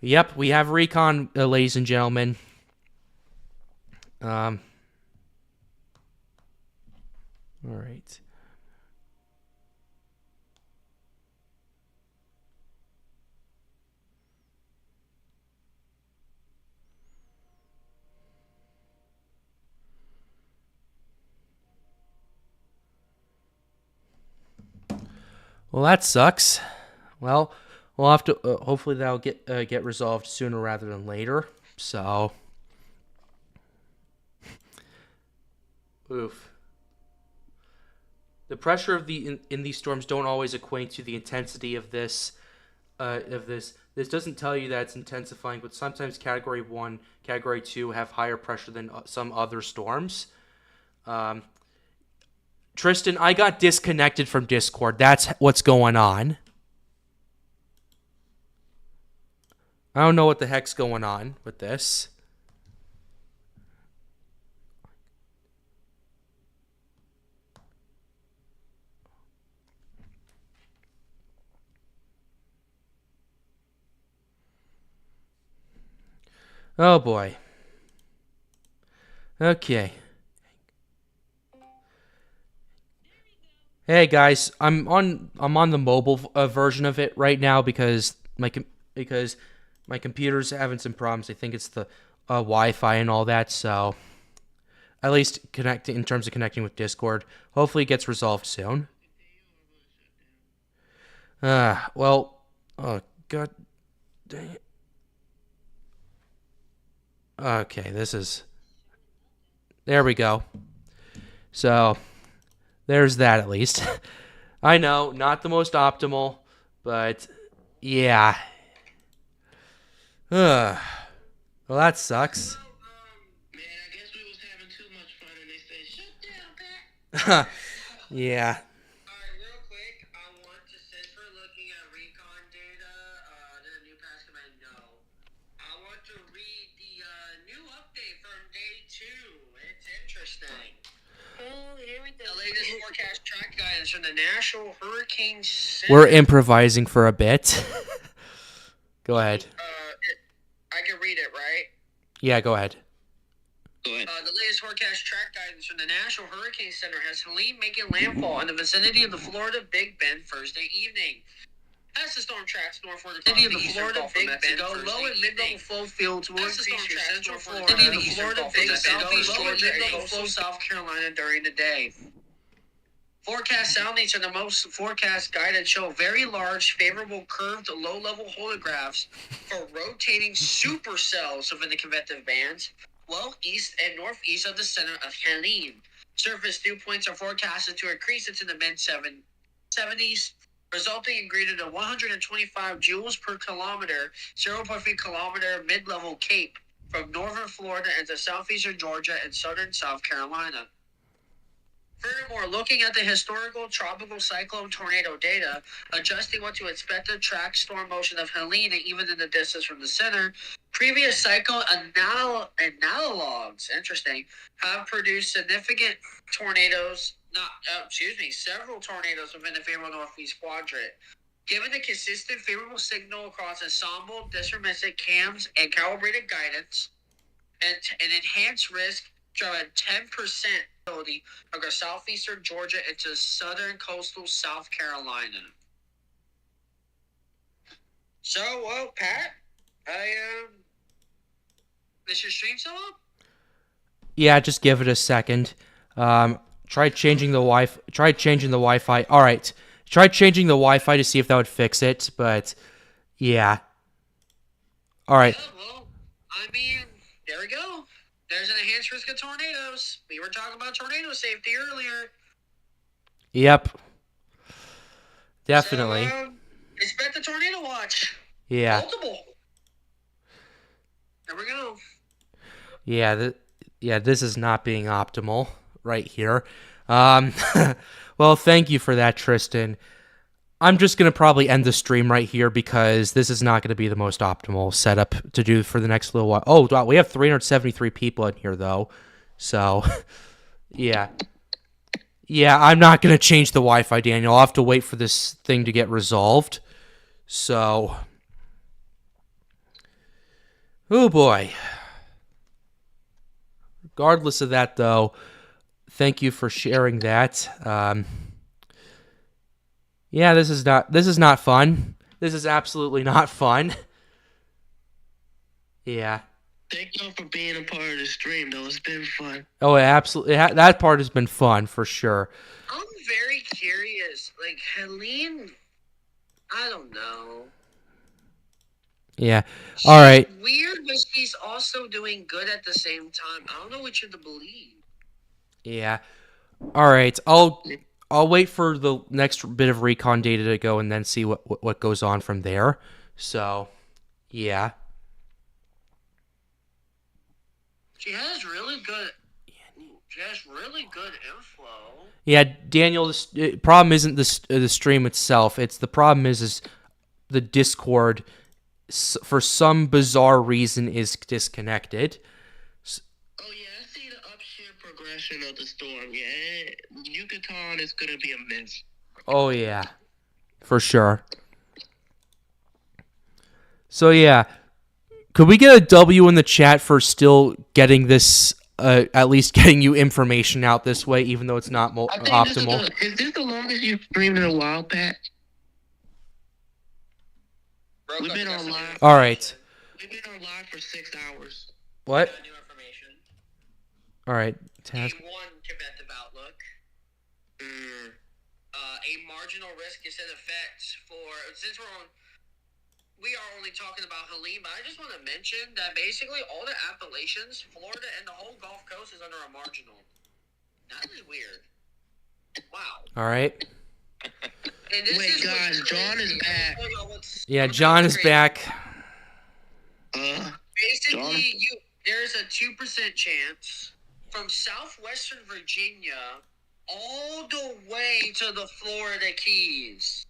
yep, we have Recon, ladies and gentlemen. All right. Well, that sucks. Well, we'll have to. Hopefully, that'll get resolved sooner rather than later. So, oof. The pressure of in these storms don't always equate to the intensity of this. This doesn't tell you that it's intensifying, but sometimes Category 1, Category 2 have higher pressure than some other storms. Tristan, I got disconnected from Discord. That's what's going on. I don't know what the heck's going on with this. Oh boy. Okay. Hey guys, I'm on the mobile version of it right now because my computer's having some problems. I think it's the Wi-Fi and all that. So at least in terms of connecting with Discord, hopefully it gets resolved soon. Well, oh god dang it. Okay, there we go. So there's that at least. I know, not the most optimal, but yeah. Well, that sucks. Man, I guess we was having too much fun, and they said, "Shut down, Pat." Yeah. Alright, real quick, I want to, since we're looking at recon data, the new pass command, no. I want to read the new update from day 2. It's interesting. Oh, here we go. The latest forecast track guidance from the National Hurricane Center. We're improvising for a bit. Go ahead. I can read it, right? Yeah, go ahead. Go ahead. The latest forecast track guidance from the National Hurricane Center has Helene making landfall in the vicinity of the Florida Big Bend Thursday evening. As the storm tracks northward across the Florida Big Bend, low and mid-level flow fields will increase your central Florida, the Florida Big Bend, southeast Georgia, and coastal South Carolina during the day. Forecast soundings from the most forecast guidance show very large, favorable curved low-level holographs for rotating supercells within the convective bands, well east and northeast of the center of Helene. Surface dew points are forecasted to increase into the mid-70s, resulting in greater than 125 joules per kilometer, 0.3 kilometer mid-level cape from northern Florida into southeastern Georgia and southern South Carolina. Furthermore, looking at the historical tropical cyclone tornado data, adjusting what to expect to track storm motion of Helene even in the distance from the center, previous cyclone analogs, have produced significant tornadoes, several tornadoes within the favorable northeast quadrant. Given the consistent favorable signal across ensemble, dispersive cams, and calibrated guidance, and an enhanced risk to a 10% ability across southeastern Georgia into southern coastal South Carolina. So, well, Pat, is your stream still up? Yeah, just give it a second. Try changing the Wi-Fi. All right. Try changing the Wi-Fi to see if that would fix it, but yeah. All right. Yeah, well, I mean, there we go. There's an enhanced risk of tornadoes. We were talking about tornado safety earlier. Yep. Definitely. So, expect a tornado watch. Yeah. Multiple. There we go. Yeah, this is not being optimal right here. Well, thank you for that, Tristan. I'm just going to probably end the stream right here because this is not going to be the most optimal setup to do for the next little while. Oh, wow, we have 373 people in here, though. So, yeah. Yeah, I'm not going to change the Wi-Fi, Daniel. I'll have to wait for this thing to get resolved. So, oh boy. Regardless of that, though, thank you for sharing that. Yeah, this is not fun. This is absolutely not fun. Yeah. Thank y'all for being a part of the stream, though. It's been fun. Oh, absolutely. That part has been fun for sure. I'm very curious. Like, Helene, I don't know. Yeah. All right. She's weird, but she's also doing good at the same time. I don't know which to believe. Yeah. All right. I'll wait for the next bit of recon data to go and then see what goes on from there. So, yeah. She has really good info. Yeah, Daniel, the problem isn't the stream itself. It's the problem is the Discord, for some bizarre reason, is disconnected. Oh, yeah, I see the upshift progression of the storm. Yeah, Yucatan is going to be a mess. Oh, yeah, for sure. So, yeah, could we get a W in the chat for still getting this, at least getting you information out this way, even though it's not optimal? Is this the longest you've streamed in a while, Pat? We've been on live. All right. We've been on live for 6 hours. What? New information. All right. Game 1 convective outlook. A marginal risk is in effect since we are only talking about Helene, but I just want to mention that basically all the Appalachians, Florida, and the whole Gulf Coast is under a marginal. That is weird. Wow. All right. Wait, guys, John is back. Yeah, John is back. basically, there's a 2% chance from southwestern Virginia all the way to the Florida Keys.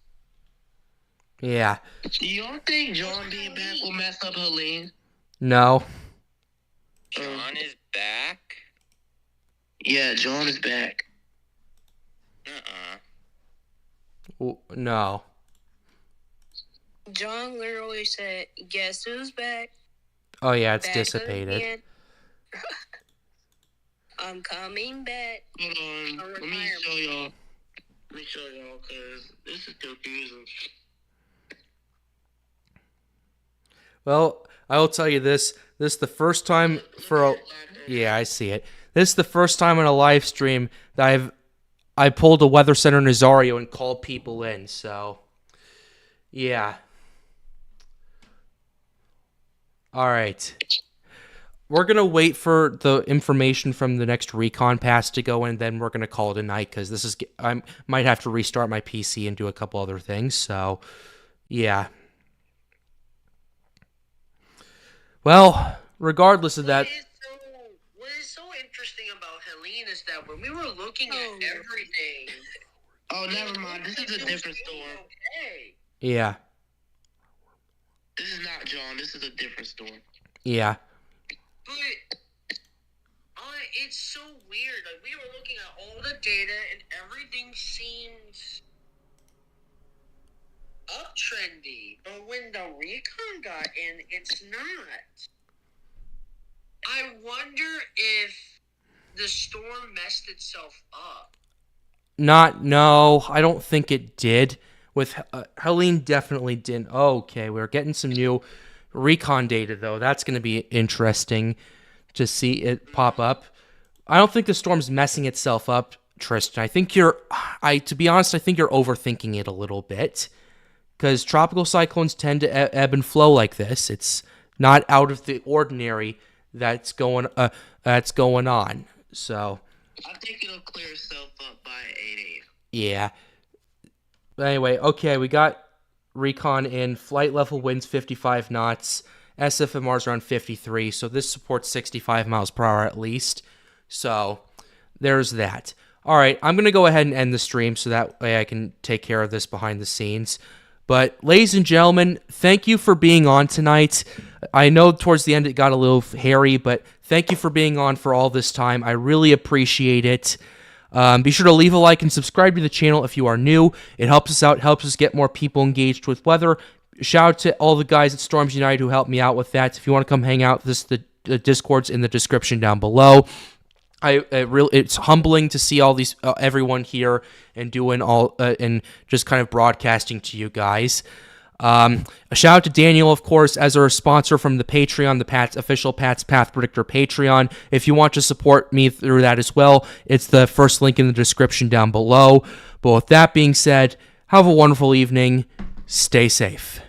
Yeah. Do y'all think John being back will mess up Helene? No. John is back? Yeah, John is back. No. John literally said, "Guess who's back?" Oh yeah, it's Back dissipated. again. I'm coming back. Hold on. Let me show y'all. Because this is confusing. Well, I will tell you this. This is the first time for a... Yeah, I see it. This is the first time in a live stream that I pulled a weather center in Nazario and called people in, so... Yeah. Alright. We're going to wait for the information from the next Recon pass to go in, then we're going to call it a night, because this is... I might have to restart my PC and do a couple other things, so... Yeah. Well, regardless of that... What is so interesting about Helene is that when we were looking at everything... Oh, never mind. This is a different storm. Okay. Yeah. This is not John. This is a different storm. Yeah. But it's so weird. Like, we were looking at all the data and everything seems uptrendy. But when the Recon got in, it's not. I wonder if the storm messed itself up. No, I don't think it did. With Helene definitely didn't. Okay, we're getting some new Recon data, though. That's going to be interesting to see it pop up. I don't think the storm's messing itself up, Tristan. I think to be honest, I think you're overthinking it a little bit. Because tropical cyclones tend to ebb and flow like this. It's not out of the ordinary that's going on. So I think it'll clear itself up by 8 a.m. Yeah. But anyway, okay, we got Recon in. Flight level winds 55 knots. SFMR's around 53, so this supports 65 miles per hour at least. So there's that. All right, I'm going to go ahead and end the stream so that way I can take care of this behind the scenes. But ladies and gentlemen, thank you for being on tonight. I know towards the end it got a little hairy, but thank you for being on for all this time. I really appreciate it. Be sure to leave a like and subscribe to the channel if you are new. It helps us out, helps us get more people engaged with weather. Shout out to all the guys at Storms United who helped me out with that. If you want to come hang out, the Discord's in the description down below. It's humbling to see all these everyone here and doing all and just kind of broadcasting to you guys. A shout out to Daniel, of course, as our sponsor from the Patreon, the official Pat's Path Predictor Patreon. If you want to support me through that as well, it's the first link in the description down below. But with that being said, have a wonderful evening. Stay safe.